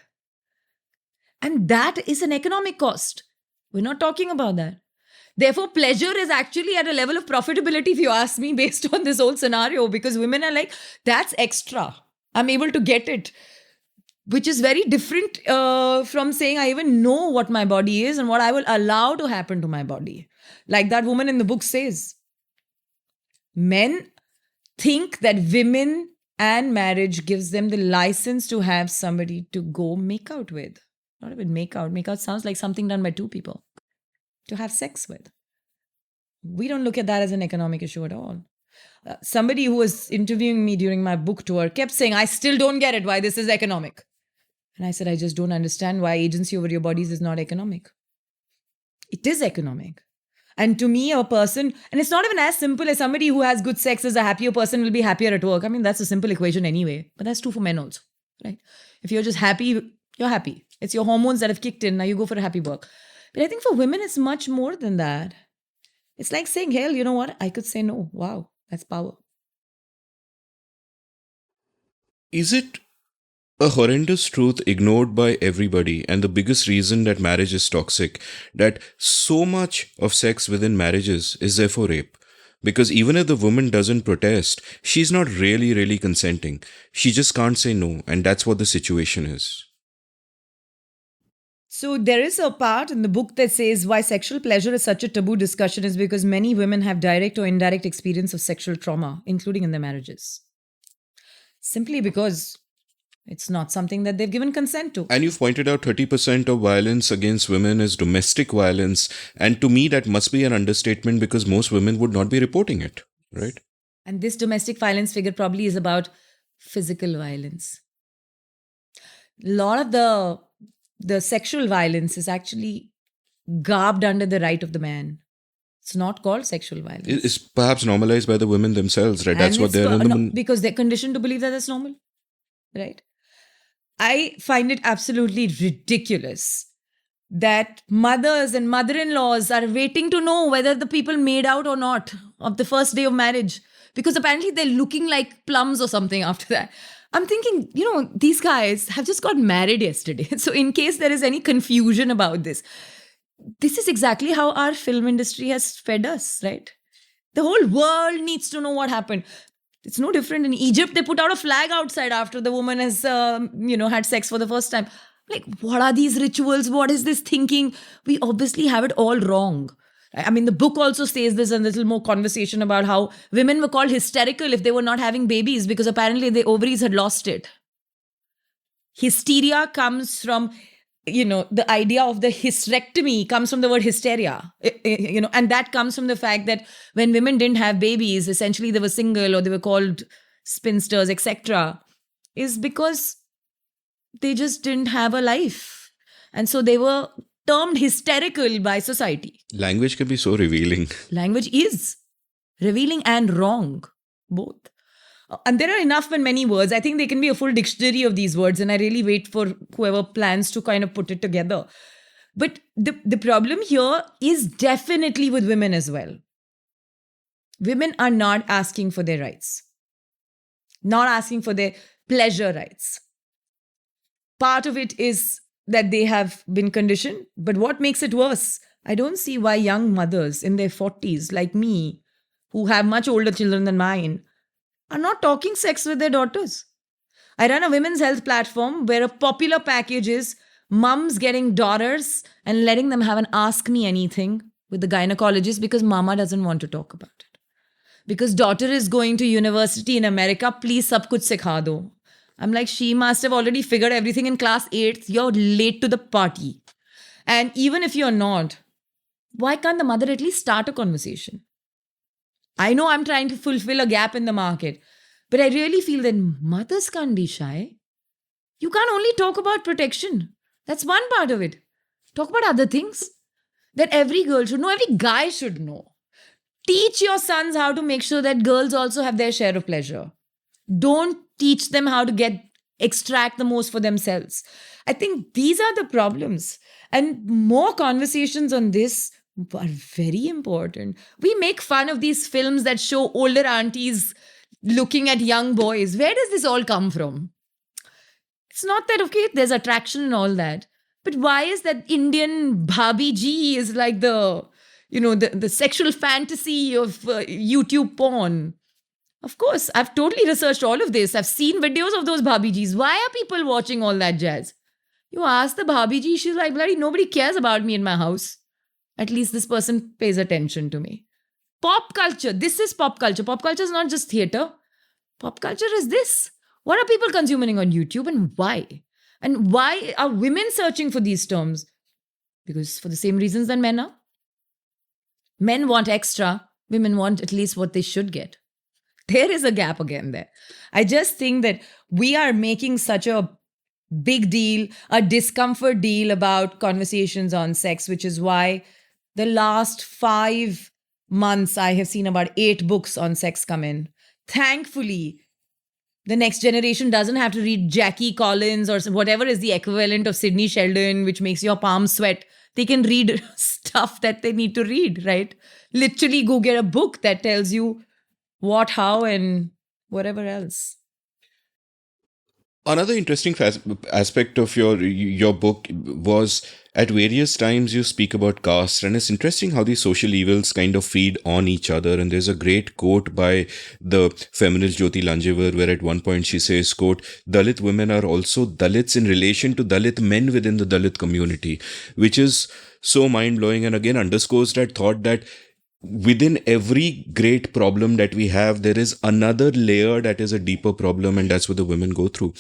And that is an economic cost. We're not talking about that. Therefore, pleasure is actually at a level of profitability, if you ask me, based on this whole scenario, because women are like, that's extra. I'm able to get it, which is very different from saying I even know what my body is and what I will allow to happen to my body. Like that woman in the book says, men think that women and marriage gives them the license to have somebody to go make out with. Not even make out. Make out sounds like something done by two people to have sex with. We don't look at that as an economic issue at all. Somebody who was interviewing me during my book tour kept saying, I still don't get it why this is economic. And I said, I just don't understand why agency over your bodies is not economic. It is economic. And to me, a person, and it's not even as simple as somebody who has good sex as a happier person will be happier at work. I mean, that's a simple equation anyway. But that's true for men also, right? If you're just happy, you're happy. It's your hormones that have kicked in. Now you go for a happy work. But I think for women, it's much more than that. It's like saying, hell, you know what? I could say no. Wow, that's power. Is it a horrendous truth ignored by everybody, and the biggest reason that marriage is toxic, that so much of sex within marriages is therefore rape? Because even if the woman doesn't protest, she's not really consenting. She just can't say no, and that's what the situation is. So there is a part in the book that says why sexual pleasure is such a taboo discussion is because many women have direct or indirect experience of sexual trauma, including in their marriages. Simply because it's not something that they've given consent to. And you've pointed out 30% of violence against women is domestic violence. And to me, that must be an understatement because most women would not be reporting it, right? And this domestic violence figure probably is about physical violence. A lot of the sexual violence is actually garbed under the right of the man. It's not called sexual violence. It's perhaps normalized by the women themselves, right? That's And what they're... because they're conditioned to believe that that's normal, right? I find it absolutely ridiculous that mothers and mother-in-laws are waiting to know whether the people made out or not of the first day of marriage, because apparently they're looking like plums or something after that. I'm thinking, these guys have just got married yesterday. So in case there is any confusion about this is exactly how our film industry has fed us, right? The whole world needs to know what happened. It's no different in Egypt. They put out a flag outside after the woman has, had sex for the first time. Like, what are these rituals? What is this thinking? We obviously have it all wrong. I mean, the book also says there's a little more conversation about how women were called hysterical if they were not having babies because apparently their ovaries had lost it. Hysteria comes from, the idea of the hysterectomy comes from the word hysteria, and that comes from the fact that when women didn't have babies, essentially they were single or they were called spinsters, etc., is because they just didn't have a life. And so they were termed hysterical by society. Language can be so revealing. Language is revealing and wrong, both. And there are enough and many words. I think there can be a full dictionary of these words, and I really wait for whoever plans to kind of put it together. But the problem here is definitely with women as well. Women are not asking for their rights, not asking for their pleasure rights. Part of it is that they have been conditioned. But what makes it worse? I don't see why young mothers in their 40s, like me, who have much older children than mine, are not talking sex with their daughters. I run a women's health platform where a popular package is mums getting daughters and letting them have an ask me anything with the gynecologist because mama doesn't want to talk about it. Because daughter is going to university in America, please sab kuch sikha do. I'm like, she must have already figured everything in class 8th. You're late to the party. And even if you're not, why can't the mother at least start a conversation? I know I'm trying to fulfill a gap in the market, but I really feel that mothers can't be shy. You can't only talk about protection. That's one part of it. Talk about other things that every girl should know, every guy should know. Teach your sons how to make sure that girls also have their share of pleasure. Don't teach them how to extract the most for themselves. I think these are the problems. And more conversations on this are very important. We make fun of these films that show older aunties looking at young boys. Where does this all come from? It's not that, okay, there's attraction and all that. But why is that Indian Bhabhi Ji is like the sexual fantasy of YouTube porn? Of course, I've totally researched all of this. I've seen videos of those Bhabijis. Why are people watching all that jazz? You ask the Bhabiji, she's like, bloody nobody cares about me in my house. At least this person pays attention to me. Pop culture. This is pop culture. Pop culture is not just theater. Pop culture is this. What are people consuming on YouTube and why? And why are women searching for these terms? Because for the same reasons that men are. Men want extra. Women want at least what they should get. There is a gap again there. I just think that we are making such a big deal, a discomfort deal about conversations on sex, which is why the last 5 months I have seen about 8 books on sex come in. Thankfully, the next generation doesn't have to read Jackie Collins or whatever is the equivalent of Sidney Sheldon, which makes your palms sweat. They can read stuff that they need to read, right? Literally go get a book that tells you what, how, and whatever else. Another interesting aspect of your book was at various times you speak about caste, and it's interesting how these social evils kind of feed on each other. And there's a great quote by the feminist Jyoti Lanjewar, where at one point she says, quote, "Dalit women are also Dalits in relation to Dalit men within the Dalit community," which is so mind-blowing and again underscores that thought that within every great problem that we have, there is another layer that is a deeper problem, and that's what the women go through.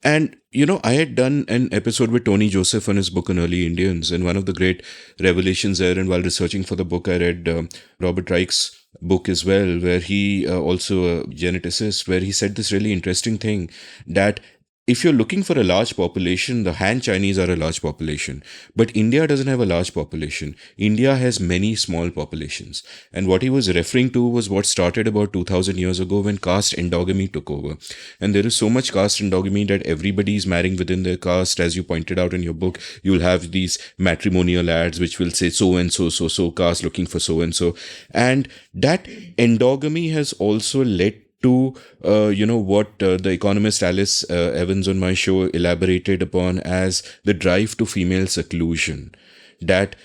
And, I had done an episode with Tony Joseph on his book on early Indians, and one of the great revelations there, and while researching for the book, I read Robert Reich's book as well, where he also a geneticist, where he said this really interesting thing that if you're looking for a large population, the Han Chinese are a large population. But India doesn't have a large population. India has many small populations. And what he was referring to was what started about 2000 years ago when caste endogamy took over. And there is so much caste endogamy that everybody is marrying within their caste. As you pointed out in your book, you'll have these matrimonial ads which will say so and so, so caste looking for so and so. And that endogamy has also led to what the economist Alice Evans on my show elaborated upon as the drive to female seclusion. That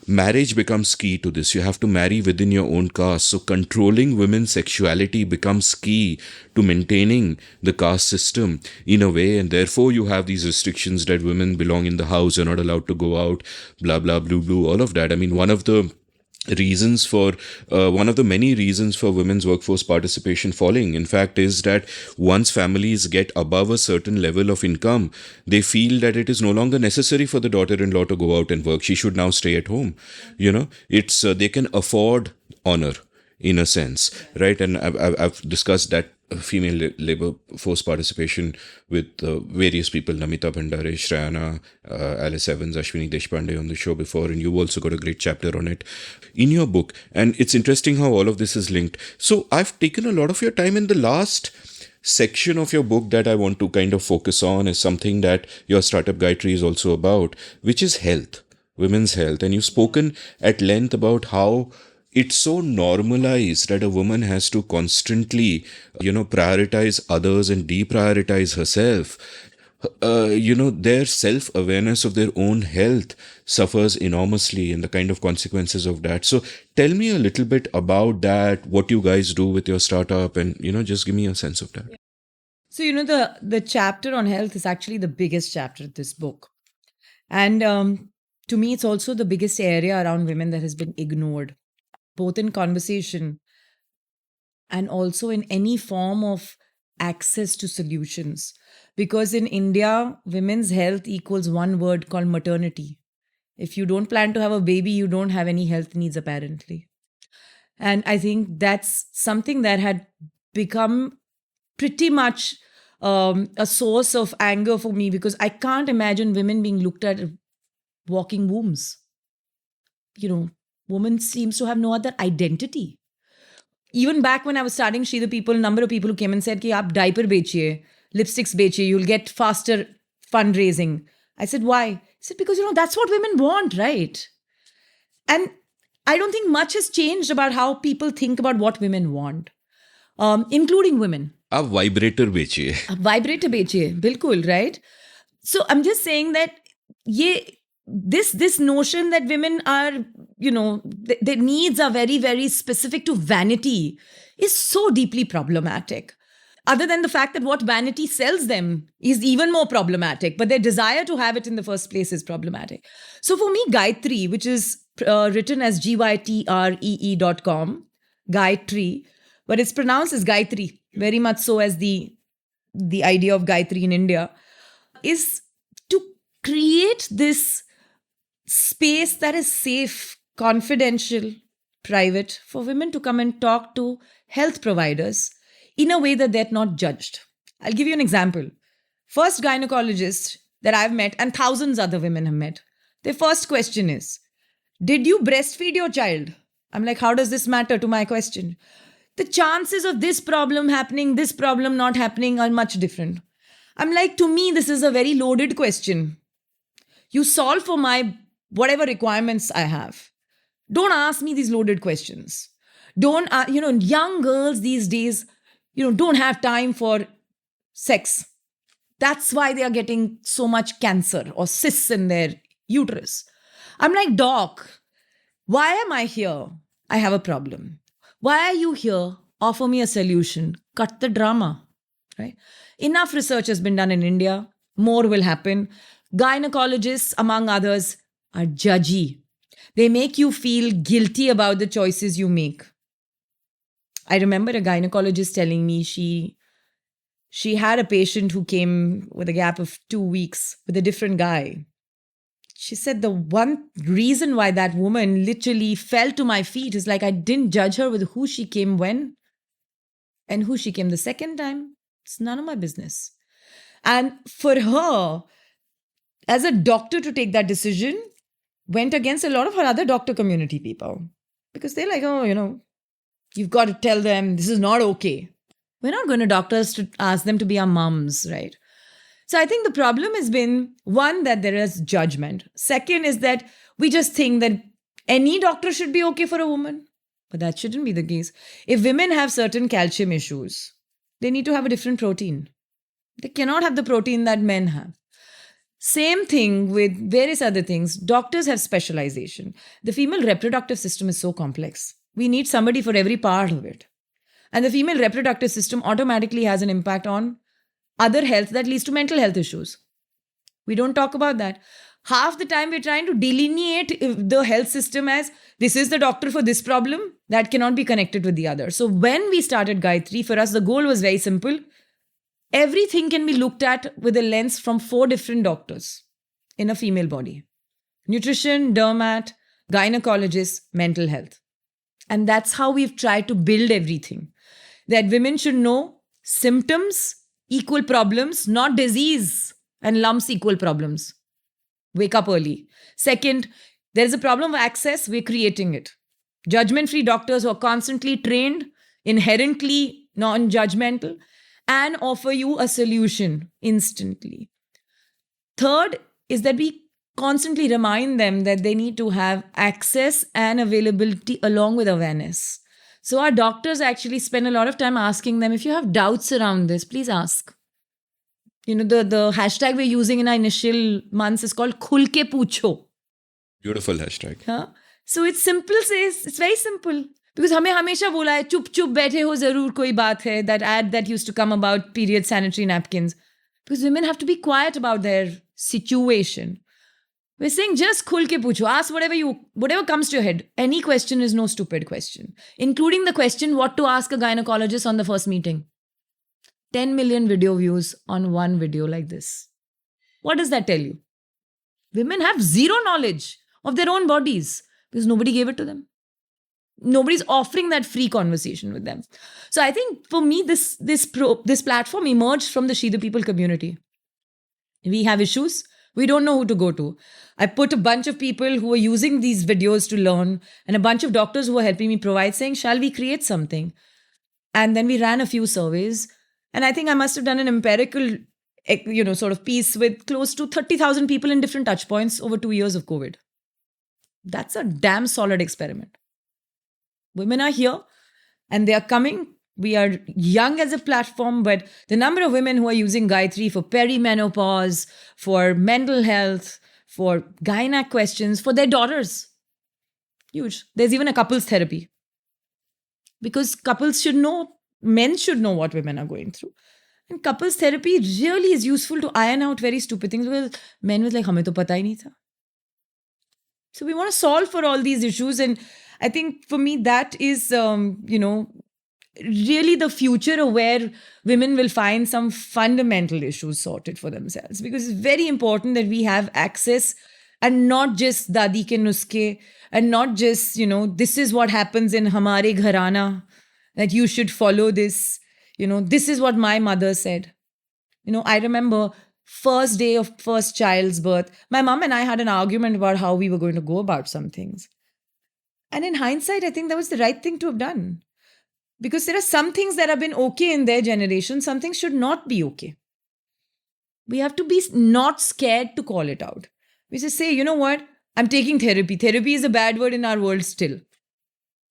marriage becomes key to this. You have to marry within your own caste, so controlling women's sexuality becomes key to maintaining the caste system in a way, and therefore you have these restrictions that women belong in the house, you're not allowed to go out, blah blah blue, all of that. I mean, one of the many reasons for women's workforce participation falling, in fact, is that once families get above a certain level of income, they feel that it is no longer necessary for the daughter-in-law to go out and work. She should now stay at home. It's they can afford honor in a sense, right? And I've discussed that female labor force participation with various people, Namita Bhandare, Shrayana, Alice Evans, Ashwini Deshpande on the show before, and you've also got a great chapter on it in your book. And it's interesting how all of this is linked. So I've taken a lot of your time in the last section of your book that I want to kind of focus on is something that your startup Gayatri is also about, which is health, women's health. And you've spoken at length about how it's so normalized that a woman has to constantly, prioritize others and deprioritize herself. Their self-awareness of their own health suffers enormously and the kind of consequences of that. So tell me a little bit about that, what you guys do with your startup, and, just give me a sense of that. So, the chapter on health is actually the biggest chapter of this book. And to me, it's also the biggest area around women that has been ignored, both in conversation and also in any form of access to solutions. Because in India, women's health equals one word called maternity. If you don't plan to have a baby, you don't have any health needs, apparently. And I think that's something that had become pretty much a source of anger for me, because I can't imagine women being looked at walking wombs. Woman seems to have no other identity. Even back when I was starting She the People, number of people who came and said, ki aap diaper bechiye, lipsticks bechiye, you'll get faster fundraising. I said, why? I said, because, that's what women want, right? And I don't think much has changed about how people think about what women want, including women. आप vibrator बेचिए. आप vibrator बेचिए, बिल्कुल, right? So I'm just saying that this notion that women are, their needs are very, very specific to vanity is so deeply problematic. Other than the fact that what vanity sells them is even more problematic, but their desire to have it in the first place is problematic. So for me, Gayatri, which is written as GYTREE.com, Gayatri, but it's pronounced as Gayatri, very much so as the idea of Gayatri in India, is to create this space that is safe, confidential, private, for women to come and talk to health providers in a way that they're not judged. I'll give you an example. First gynecologist that I've met, and thousands other women have met, their first question is, did you breastfeed your child? I'm like, how does this matter to my question? The chances of this problem happening, this problem not happening are much different. I'm like, to me, this is a very loaded question. You solve for my whatever requirements I have. Don't ask me these loaded questions. Don't, young girls these days, don't have time for sex. That's why they are getting so much cancer or cysts in their uterus. I'm like, doc, why am I here? I have a problem. Why are you here? Offer me a solution. Cut the drama, right? Enough research has been done in India. More will happen. Gynecologists, among others, are judgy. They make you feel guilty about the choices you make. I remember a gynecologist telling me she had a patient who came with a gap of 2 weeks with a different guy. She said the one reason why that woman literally fell to my feet is like I didn't judge her with who she came when and who she came the second time. It's none of my business. And for her, as a doctor, to take that decision went against a lot of her other doctor community people, because they're like, oh, you've got to tell them this is not okay. We're not going to doctors to ask them to be our mums, right? So I think the problem has been, one, that there is judgment. Second is that we just think that any doctor should be okay for a woman. But that shouldn't be the case. If women have certain calcium issues, they need to have a different protein. They cannot have the protein that men have. Same thing with various other things. Doctors have specialization. The female reproductive system is so complex. We need somebody for every part of it. And the female reproductive system automatically has an impact on other health that leads to mental health issues. We don't talk about that. Half the time we're trying to delineate the health system as this is the doctor for this problem that cannot be connected with the other. So when we started Gayatri, for us, the goal was very simple. Everything can be looked at with a lens from 4 different doctors in a female body. Nutrition, dermat, gynecologist, mental health. And that's how we've tried to build everything. That women should know symptoms equal problems, not disease and lumps equal problems. Wake up early. Second, there is a problem of access, we're creating it. Judgment-free doctors who are constantly trained, inherently non-judgmental, and offer you a solution instantly. Third is that we constantly remind them that they need to have access and availability along with awareness. So our doctors actually spend a lot of time asking them, if you have doubts around this, please ask. The hashtag we're using in our initial months is called Khul ke Poocho. Beautiful hashtag. Huh? So it's simple, it's very simple. Because हमें हमेशा बोला है चुप चुप बैठे हो जरूर कोई बात है, that ad that used to come about period sanitary napkins. Because women have to be quiet about their situation. We're saying just khul ke poocho, ask whatever comes to your head. Any question is no stupid question. Including the question what to ask a gynecologist on the first meeting. 10 million video views on one video like this. What does that tell you? Women have zero knowledge of their own bodies because nobody gave it to them. Nobody's offering that free conversation with them. So I think for me, this platform emerged from the She the People community. We have issues. We don't know who to go to. I put a bunch of people who are using these videos to learn and a bunch of doctors who are helping me provide, saying, shall we create something? And then we ran a few surveys. And I think I must have done an empirical, sort of piece with close to 30,000 people in different touch points over 2 years of COVID. That's a damn solid experiment. Women are here and they are coming. We are young as a platform, but the number of women who are using Gayatri for perimenopause, for mental health, for gynec questions, for their daughters, huge. There's even a couples therapy. Because couples should know, men should know what women are going through. And couples therapy really is useful to iron out very stupid things. Well, men was like, hame to pata hi nahi tha. So we want to solve for all these issues. And I think for me, that is, really the future of where women will find some fundamental issues sorted for themselves. Because it's very important that we have access and not just dadi ke nuske and not just, this is what happens in hamare gharana, that you should follow this. This is what my mother said. I remember first day of first child's birth, my mom and I had an argument about how we were going to go about some things. And in hindsight, I think that was the right thing to have done. Because there are some things that have been okay in their generation, some things should not be okay. We have to be not scared to call it out. We just say, you know what, I'm taking therapy. Therapy is a bad word in our world still.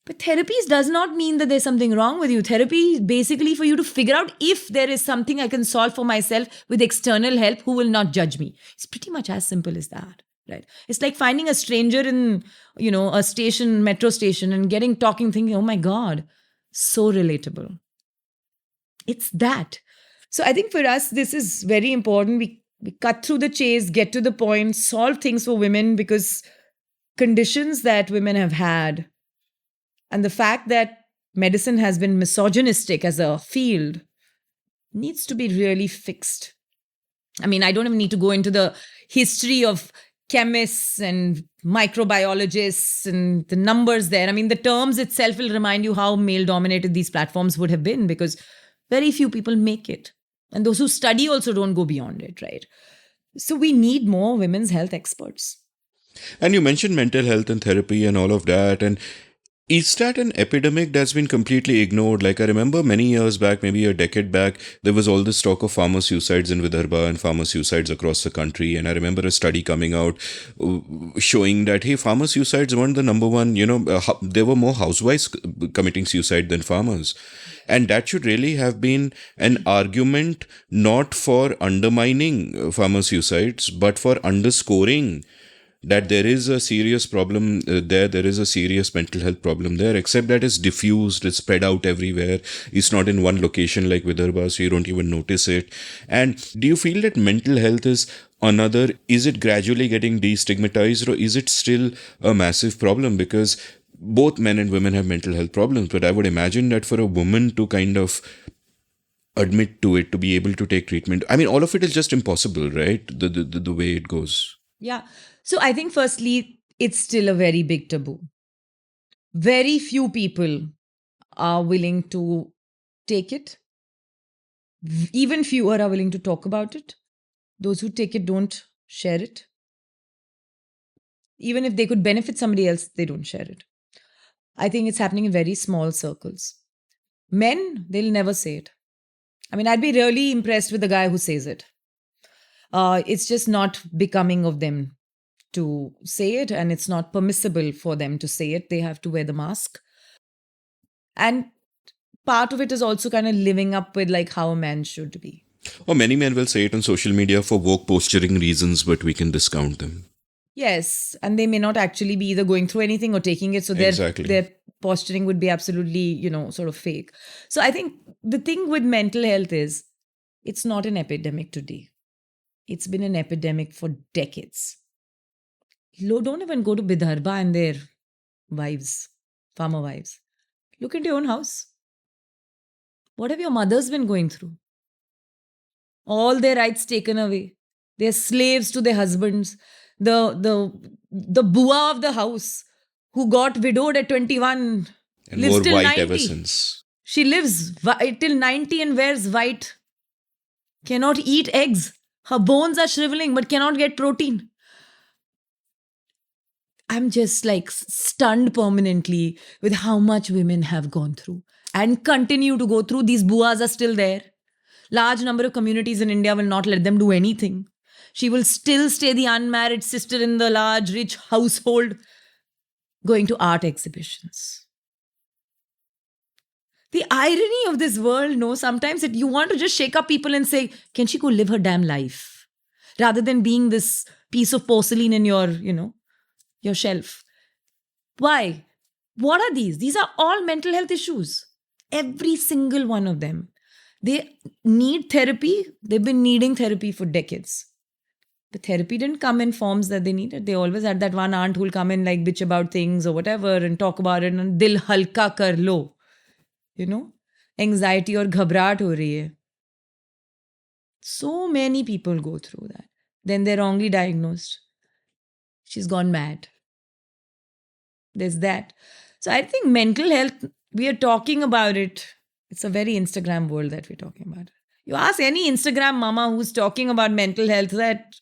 But therapy does not mean that there's something wrong with you. Therapy is basically for you to figure out if there is something I can solve for myself with external help who will not judge me. It's pretty much as simple as that. Right? It's like finding a stranger in, a station, metro station, and talking, thinking, oh my God, so relatable. It's that. So I think for us, this is very important. We cut through the chase, get to the point, solve things for women, because conditions that women have had and the fact that medicine has been misogynistic as a field needs to be really fixed. I mean, I don't even need to go into the history of chemists and microbiologists and the numbers there. I mean, the terms itself will remind you how male-dominated these platforms would have been, because very few people make it. And those who study also don't go beyond it, right? So we need more women's health experts. And you mentioned mental health and therapy and all of that. And is that an epidemic that's been completely ignored? Like, I remember many years back, maybe a decade back, there was all this talk of farmer suicides in Vidarbha and farmer suicides across the country. And I remember a study coming out showing that, hey, farmer suicides weren't the number one, there were more housewives committing suicide than farmers. And that should really have been an argument not for undermining farmer suicides, but for underscoring that there is a serious problem there is a serious mental health problem there, except that it's diffused, it's spread out everywhere. It's not in one location like Vidarbha, so you don't even notice it. And do you feel that mental health is it gradually getting destigmatized, or is it still a massive problem? Because both men and women have mental health problems, but I would imagine that for a woman to kind of admit to it, to be able to take treatment, I mean, all of it is just impossible, right? The way it goes. Yeah. So I think firstly, it's still a very big taboo. Very few people are willing to take it. Even fewer are willing to talk about it. Those who take it don't share it. Even if they could benefit somebody else, they don't share it. I think it's happening in very small circles. Men, they'll never say it. I mean, I'd be really impressed with the guy who says it. It's just not becoming of them to say it, and it's not permissible for them to say it. They have to wear the mask. And part of it is also kind of living up with like how a man should be. Or many men will say it on social media for woke posturing reasons, but we can discount them. Yes, and they may not actually be either going through anything or taking it, so their posturing would be absolutely, sort of fake. So I think the thing with mental health is it's not an epidemic today. It's been an epidemic for decades. Don't even go to Vidarbha and their wives, farmer wives. Look into your own house. What have your mothers been going through? All their rights taken away. They're slaves to their husbands. The bua of the house who got widowed at 21 And lives wore till white ever 90. since. She lives till 90 and wears white. Cannot eat eggs. Her bones are shriveling but cannot get protein. I'm just like stunned permanently with how much women have gone through and continue to go through. These buas are still there. Large number of communities in India will not let them do anything. She will still stay the unmarried sister in the large, rich household, going to art exhibitions. The irony of this world, no, sometimes you want to just shake up people and say, can she go live her damn life? Rather than being this piece of porcelain in your, your shelf. Why? What are these? These are all mental health issues. Every single one of them. They need therapy. They've been needing therapy for decades. The therapy didn't come in forms that they needed. They always had that one aunt who'll come in like bitch about things or whatever and talk about it and dil halka kar lo. Anxiety or घबराहट हो रही है. So many people go through that. Then they're wrongly diagnosed. She's gone mad. There's that. So I think mental health, we are talking about it. It's a very Instagram world that we're talking about. You ask any Instagram mama who's talking about mental health that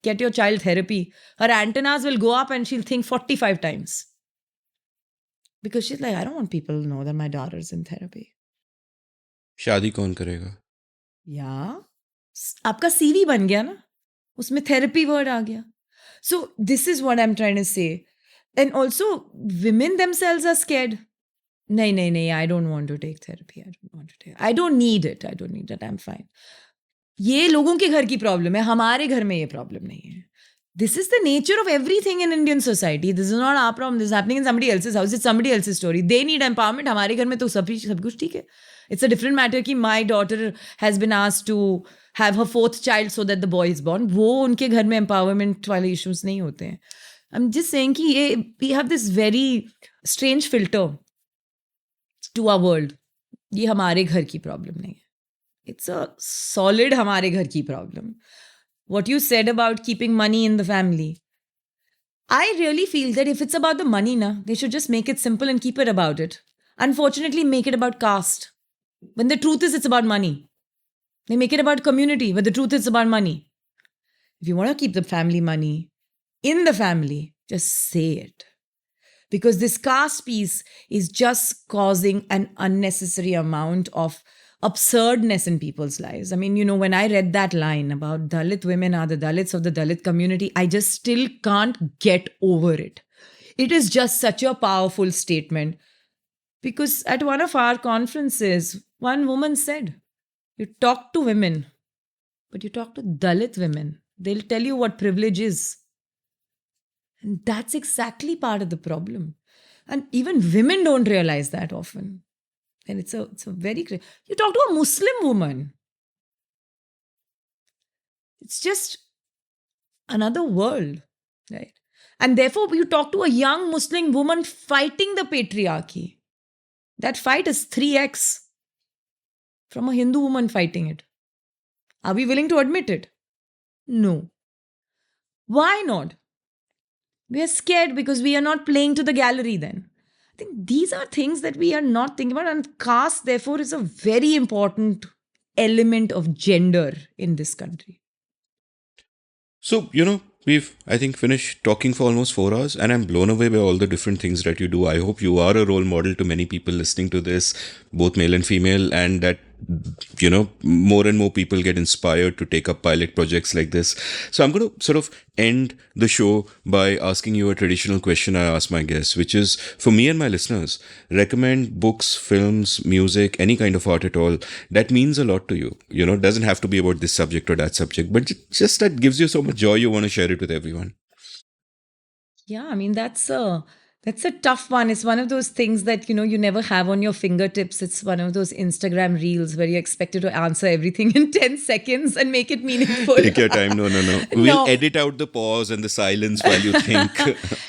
get your child therapy, her antennas will go up and she'll think 45 times. Because she's like, I don't want people to know that my daughter's in therapy. शादी कौन करेगा? Yeah. आपका CV बन गया ना? उसमें therapy word आ गया. So this is what I'm trying to say. And also, women themselves are scared. No, I don't want to take therapy. I don't need it. I'm fine. ये लोगों के घर की प्रॉब्लम है, हमारे घर में ये प्रॉब्लम नहीं है. This is the nature of everything in Indian society. This is not our problem. This is happening in somebody else's house. It's somebody else's story. They need empowerment. हमारे घर में तो सब कुछ ठीक है. It's a different matter कि my daughter has been asked to have her 4th child so that the boy is born. वो उनके घर में empowerment वाले issues नहीं होते हैं. I'm just saying कि we have this very strange filter to our world. ये हमारे घर की problem नहीं है. It's a solid हमारे घर की problem. What you said about keeping money in the family. I really feel that if it's about the money, they should just make it simple and keep it about it. Unfortunately, make it about caste. When the truth is, it's about money. They make it about community, but the truth is about money. If you want to keep the family money in the family, just say it. Because this caste piece is just causing an unnecessary amount of absurdness in people's lives. I mean, when I read that line about Dalit women are the Dalits of the Dalit community, I just still can't get over it. It is just such a powerful statement. Because at one of our conferences, one woman said, you talk to women, but you talk to Dalit women. They'll tell you what privilege is. And that's exactly part of the problem. And even women don't realize that often. And it's a very... You talk to a Muslim woman. It's just another world, right? And therefore, you talk to a young Muslim woman fighting the patriarchy. That fight is 3x from a Hindu woman fighting it. Are we willing to admit it? No. Why not? We are scared because we are not playing to the gallery then. I think these are things that we are not thinking about. And caste, therefore, is a very important element of gender in this country. So, we've, I think, finished talking for almost 4 hours, and I'm blown away by all the different things that you do. I hope you are a role model to many people listening to this, both male and female, and that, more and more people get inspired to take up pilot projects like this. So I'm going to sort of end the show by asking you a traditional question I ask my guests, which is, for me and my listeners, recommend books, films, music, any kind of art at all that means a lot to you. It doesn't have to be about this subject or that subject, but just that gives you so much joy you want to share it with everyone. Yeah, I mean, that's a tough one. It's one of those things that, you never have on your fingertips. It's one of those Instagram reels where you're expected to answer everything in 10 seconds and make it meaningful. Take your time. No. We'll edit out the pause and the silence while you think.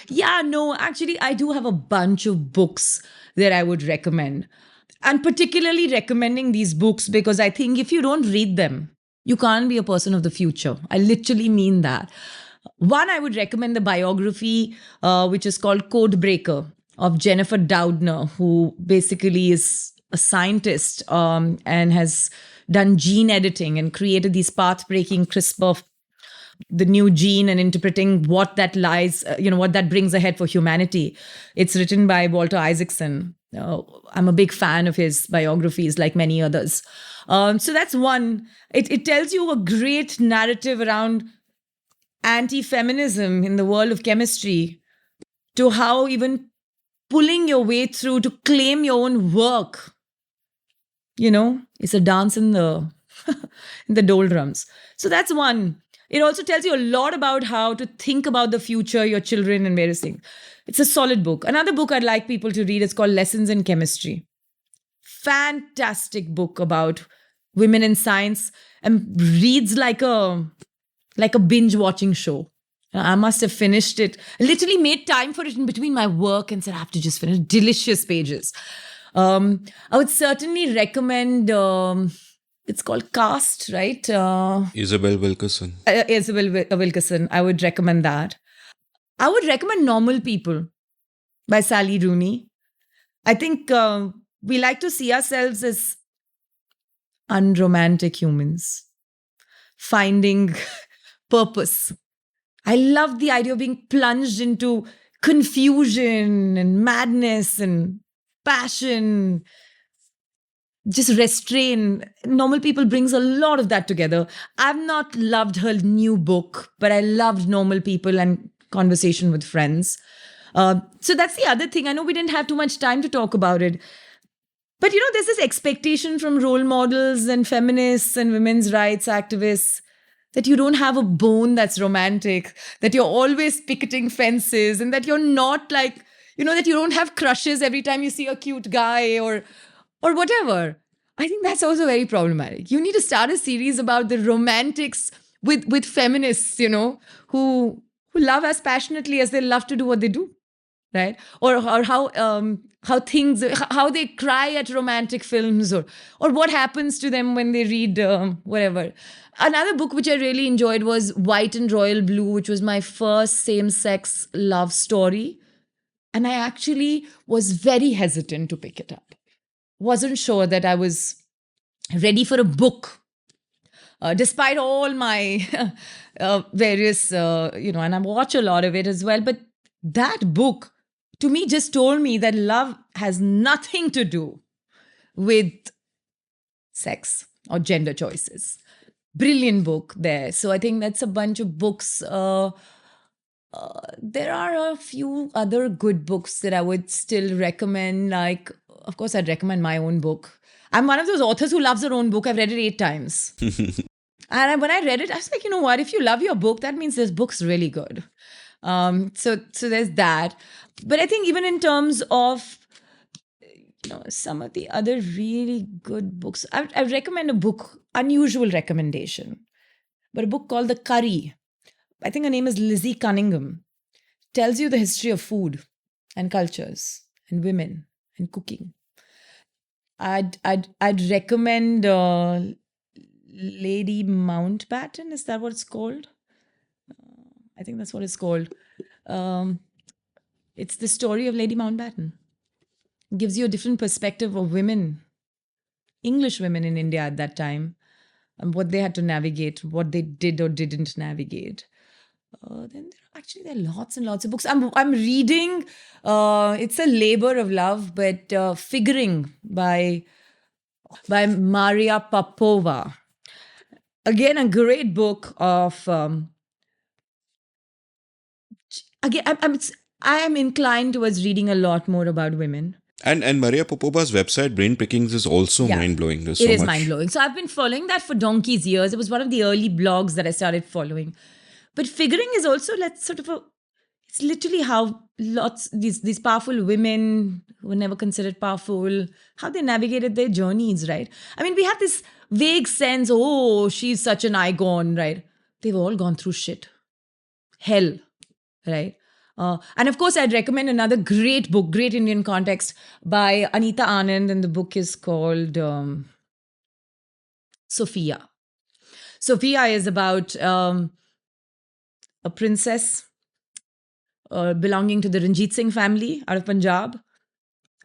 Yeah, no, actually, I do have a bunch of books that I would recommend. And particularly recommending these books because I think if you don't read them, you can't be a person of the future. I literally mean that. One, I would recommend the biography, which is called Code Breaker. of Jennifer Doudna, who basically is a scientist and has done gene editing and created these path breaking CRISPR, the new gene, and interpreting what that lies, what that brings ahead for humanity. It's written by Walter Isaacson. I'm a big fan of his biographies, like many others. So that's one. It tells you a great narrative around anti-feminism in the world of chemistry, to how even pulling your way through to claim your own work, it's a dance in the in the doldrums. So that's one. It also tells you a lot about how to think about the future, your children, and various things. It's a solid book. Another book I'd like people to read is called Lessons in Chemistry. Fantastic book about women in science, and reads like a binge watching show. I must have finished it. I literally made time for it in between my work and said, I have to just finish. Delicious pages. I would certainly recommend, it's called Caste, right? Isabel Wilkerson. Wilkerson. I would recommend that. I would recommend Normal People by Sally Rooney. I think we like to see ourselves as unromantic humans, finding purpose. I love the idea of being plunged into confusion and madness and passion, just restrain. Normal People brings a lot of that together. I've not loved her new book, but I loved Normal People and Conversation with Friends. So that's the other thing. I know we didn't have too much time to talk about it. But there's this expectation from role models and feminists and women's rights activists that you don't have a bone that's romantic, that you're always picketing fences, and that you're not like, that you don't have crushes every time you see a cute guy or whatever. I think that's also very problematic. You need to start a series about the romantics with feminists, who love as passionately as they love to do what they do, right? Or how they cry at romantic films, or what happens to them when they read whatever. Another book which I really enjoyed was White and Royal Blue, which was my first same-sex love story. And I actually was very hesitant to pick it up. Wasn't sure that I was ready for a book, despite all my various, and I watch a lot of it as well. But that book, to me, just told me that love has nothing to do with sex or gender choices. Brilliant book there. So I think that's a bunch of books. There are a few other good books that I would still recommend. Like, of course, I'd recommend my own book. I'm one of those authors who loves her own book. I've read it 8 times. And when I read it, I was like, you know what? If you love your book, that means this book's really good. So there's that. But I think even in terms of some of the other really good books, I recommend a book, unusual recommendation, but a book called The Curry. I think her name is Lizzie Cunningham. Tells you the history of food and cultures and women and cooking. I'd recommend Lady Mountbatten. Is that what it's called? I think that's what it's called. It's the story of Lady Mountbatten. It gives you a different perspective of women, English women in India at that time, and what they had to navigate, what they did or didn't navigate. Then there are lots and lots of books. I'm reading. It's a labor of love, but Figuring by Maria Popova. Again, a great book of. Again, I am inclined towards reading a lot more about women. And Maria Popova's website, Brain Pickings, is also mind-blowing. There's so much. It is mind-blowing. So I've been following that for donkey's years. It was one of the early blogs that I started following. But Figuring is also it's literally how these powerful women who were never considered powerful, how they navigated their journeys, right? I mean, we have this vague sense, oh, she's such an icon, right? They've all gone through shit. Hell, right? And of course, I'd recommend another great book, great Indian context, by Anita Anand, and the book is called Sophia. Sophia is about a princess belonging to the Ranjit Singh family out of Punjab.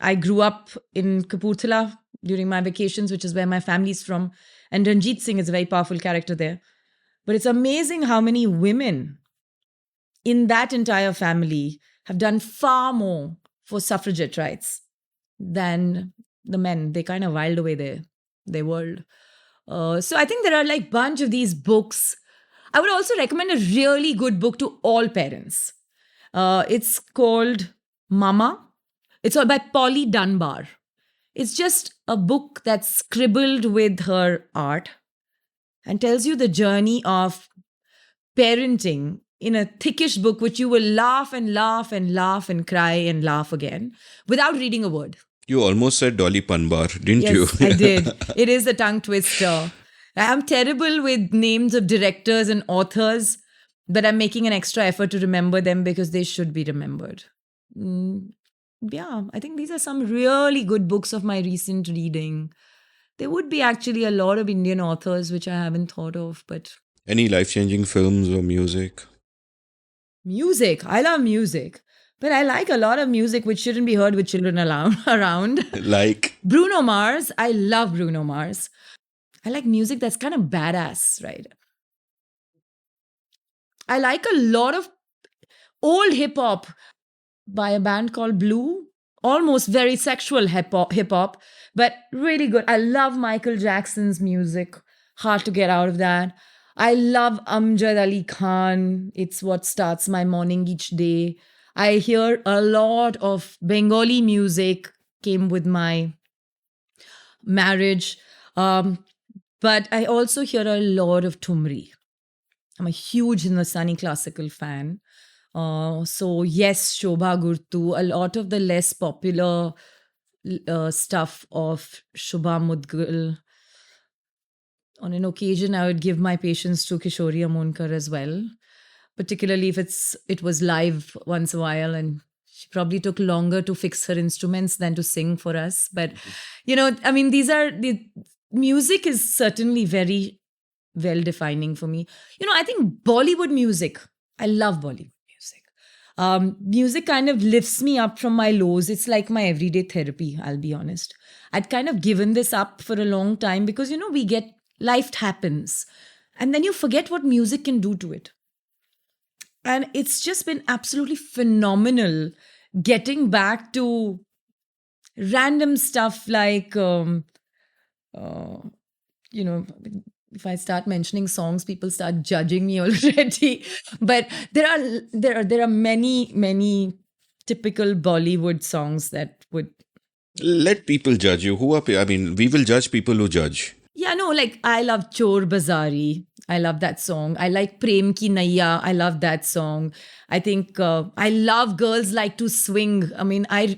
I grew up in Kapurthala during my vacations, which is where my family's from. And Ranjit Singh is a very powerful character there. But it's amazing how many women in that entire family have done far more for suffragette rights than the men. They kind of wiled away their world. So I think there are like bunch of these books. I would also recommend a really good book to all parents. It's called Mama. It's all by Polly Dunbar. It's just a book that's scribbled with her art and tells you the journey of parenting in a thickish book, which you will laugh and laugh and laugh and cry and laugh again without reading a word. You almost said Dolly Panbar, didn't you? Yes, I did. It is a tongue twister. I'm terrible with names of directors and authors, but I'm making an extra effort to remember them because they should be remembered. Yeah, I think these are some really good books of my recent reading. There would be actually a lot of Indian authors which I haven't thought of, but Any life-changing films or music? music. I love music. But I like a lot of music which shouldn't be heard with children around. Like, Bruno Mars. I love Bruno Mars. I like music that's kind of badass, right? I like a lot of old hip hop by a band called Blue. Almost very sexual hip hop, but really good. I love Michael Jackson's music. Hard to get out of that. I love Amjad Ali Khan. It's what starts my morning each day. I hear a lot of Bengali music, came with my marriage. But I also hear a lot of Tumri. I'm a huge Hindustani classical fan. So yes, Shobha Gurtu, a lot of the less popular stuff of Shobha Mudgal. On an occasion, I would give my patience to Kishori Amonkar as well, particularly if it was live once a while, and she probably took longer to fix her instruments than to sing for us. But I mean, the music is certainly very well defining for me. I think Bollywood music. I love Bollywood music. Music kind of lifts me up from my lows. It's like my everyday therapy, I'll be honest. I'd kind of given this up for a long time because, we get life happens and then you forget what music can do to it. And it's just been absolutely phenomenal getting back to random stuff like, if I start mentioning songs, people start judging me already. But there are many typical Bollywood songs that would let people judge you. I mean, we will judge people who judge. Yeah, no, like I love Chor Bazari. I love that song. I like Prem Ki Naiya. I love that song. I think I love Girls Like to Swing. I mean, I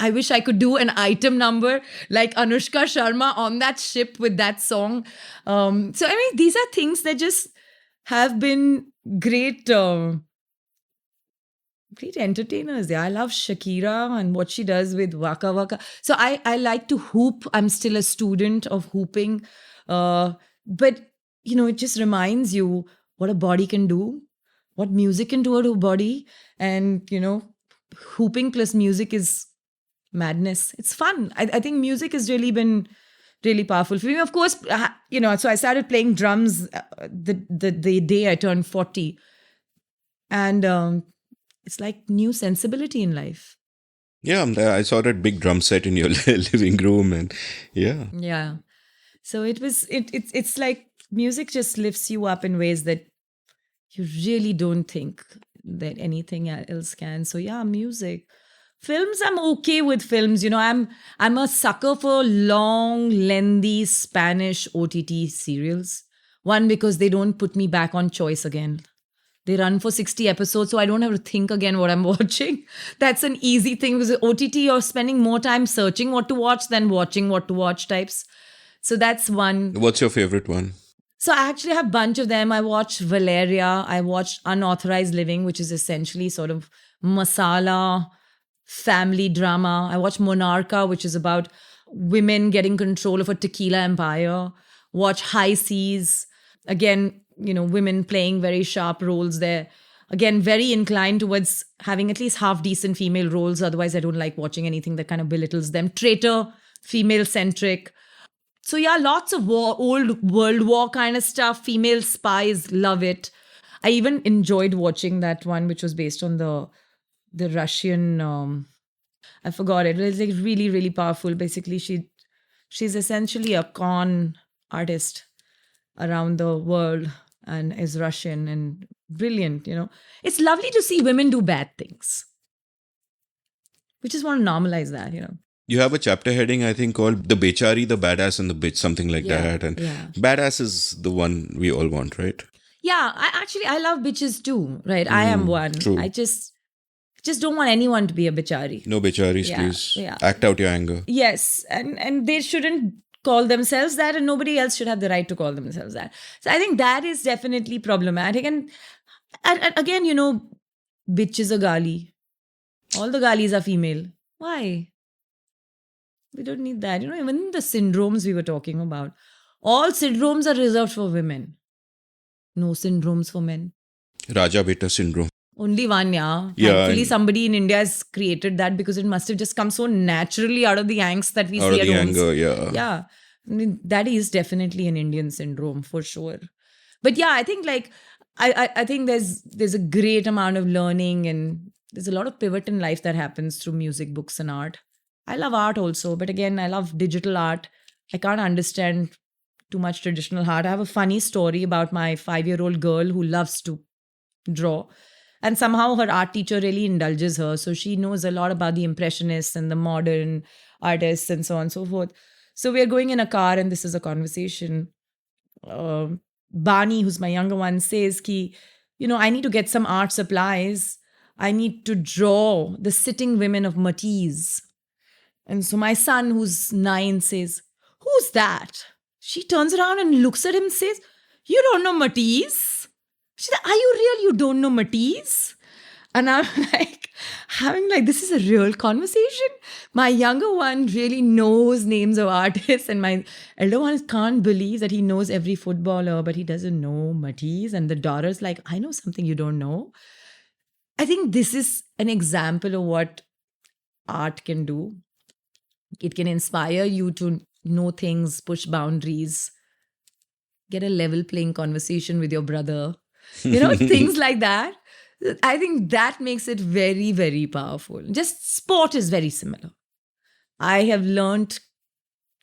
wish I could do an item number like Anushka Sharma on that ship with that song. So, I mean, these are things that just have been great entertainers. Yeah, I love Shakira and what she does with Waka Waka. So I like to hoop. I'm still a student of hooping. But, it just reminds you what a body can do, what music can do to a body. And, hooping plus music is madness. It's fun. I think music has really been really powerful for me. Of course, so I started playing drums the day I turned 40. And it's like new sensibility in life. Yeah, I saw that big drum set in your living room, and yeah. Yeah. So it's like music just lifts you up in ways that you really don't think that anything else can. So yeah, music. Films, I'm okay with films. I'm a sucker for long, lengthy Spanish OTT serials. One, because they don't put me back on choice again. They run for 60 episodes, so I don't have to think again what I'm watching. That's an easy thing because OTT, you're spending more time searching what to watch than watching what to watch types. So that's one. What's your favorite one? So I actually have a bunch of them. I watched Valeria. I watched Unauthorized Living, which is essentially sort of masala family drama. I watched Monarcha, which is about women getting control of a tequila empire. Watch High Seas. Again, women playing very sharp roles there. Again, very inclined towards having at least half decent female roles. Otherwise, I don't like watching anything that kind of belittles them. Traitor, female centric. So yeah, lots of old World War kind of stuff. Female spies, love it. I even enjoyed watching that one, which was based on the Russian. I forgot it. It was like really, really powerful. Basically, she's essentially a con artist around the world and is Russian and brilliant. It's lovely to see women do bad things. We just want to normalize that. You have a chapter heading, I think, called The Bechari, the Badass, and the Bitch, something like that. And badass is the one we all want, right? Yeah, I love bitches too, right? I am one. True. I just don't want anyone to be a bichari. No becharis, please. Yeah. Act out your anger. Yes, and they shouldn't call themselves that, and nobody else should have the right to call themselves that. So I think that is definitely problematic. And again, bitch is a gali. All the galis are female. Why? We don't need that. Even the syndromes we were talking about, all syndromes are reserved for women. No syndromes for men. Raja Beta syndrome. Only one, yeah. Yeah, Thankfully, and- somebody in India has created that because it must have just come so naturally out of the angst that we Out see of at the homes. anger, yeah. Yeah. I mean, that is definitely an Indian syndrome for sure. But yeah, I think I think there's a great amount of learning, and there's a lot of pivot in life that happens through music, books, and art. I love art also, but again, I love digital art. I can't understand too much traditional art. I have a funny story about my 5-year-old girl who loves to draw. And somehow her art teacher really indulges her. So she knows a lot about the Impressionists and the modern artists and so on and so forth. So we're going in a car and this is a conversation. Bani, who's my younger one, says, I need to get some art supplies. I need to draw the sitting women of Matisse. And so my son, who's 9, says, "Who's that?" She turns around and looks at him and says, "You don't know Matisse?" She said, "Are you real? You don't know Matisse?" And I'm this is a real conversation. My younger one really knows names of artists, and my elder one can't believe that he knows every footballer, but he doesn't know Matisse. And the daughter's like, "I know something you don't know." I think this is an example of what art can do. It can inspire you to know things, push boundaries, get a level playing conversation with your brother, things like that. I think that makes it very, very powerful. Just sport is very similar. I have learned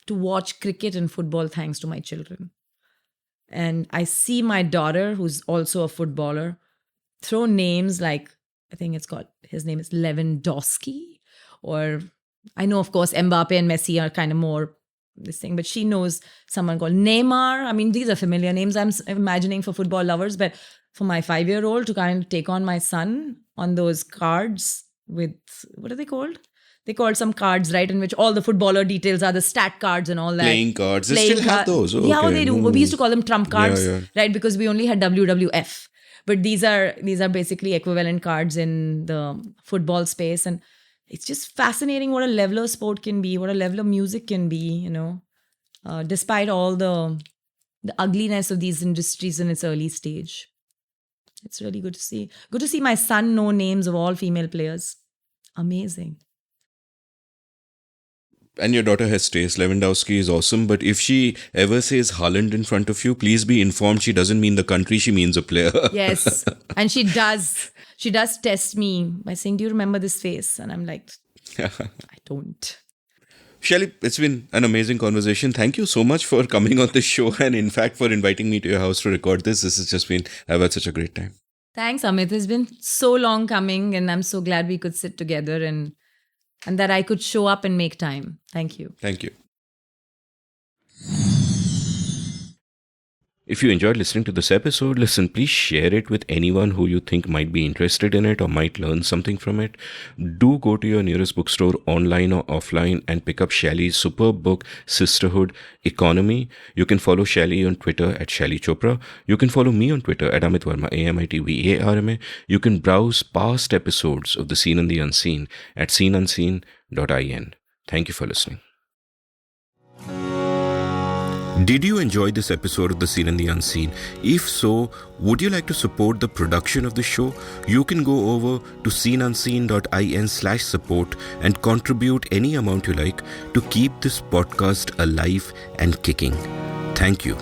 to watch cricket and football thanks to my children. And I see my daughter, who's also a footballer, throw names like, I think his name is Lewandowski, or I know, of course, Mbappe and Messi are kind of more this thing, but she knows someone called Neymar. I mean, these are familiar names I'm imagining for football lovers, but for my 5-year-old to kind of take on my son on those cards with, what are they called? They called some cards, right, in which all the footballer details are the stat cards and all that. Playing cards. They still have those. Oh, yeah, okay. they do. We used to call them trump cards, Yeah. right, because we only had WWF. But these are basically equivalent cards in the football space. And it's just fascinating what a level of sport can be, what a level of music can be, despite all the ugliness of these industries in its early stage. It's really good to see. Good to see my son know names of all female players. Amazing. And your daughter has taste. Lewandowski is awesome. But if she ever says Haaland in front of you, please be informed she doesn't mean the country, she means a player. Yes. And she does. She does test me by saying, "Do you remember this face?" And I'm like, I don't. Shaili, it's been an amazing conversation. Thank you so much for coming on this show and, in fact, for inviting me to your house to record this. This has just been, I've had such a great time. Thanks, Amit. It's been so long coming, and I'm so glad we could sit together and that I could show up and make time. Thank you. Thank you. If you enjoyed listening to this episode, listen, please share it with anyone who you think might be interested in it or might learn something from it. Do go to your nearest bookstore, online or offline, and pick up Shaili's superb book, Sisterhood, Economy. You can follow Shaili on Twitter at Shaili Chopra. You can follow me on Twitter at Amit Varma, AmitVarma. You can browse past episodes of The Seen and the Unseen at seenunseen.in. Thank you for listening. Did you enjoy this episode of The Seen and the Unseen? If so, would you like to support the production of the show? You can go over to seenunseen.in/support and contribute any amount you like to keep this podcast alive and kicking. Thank you.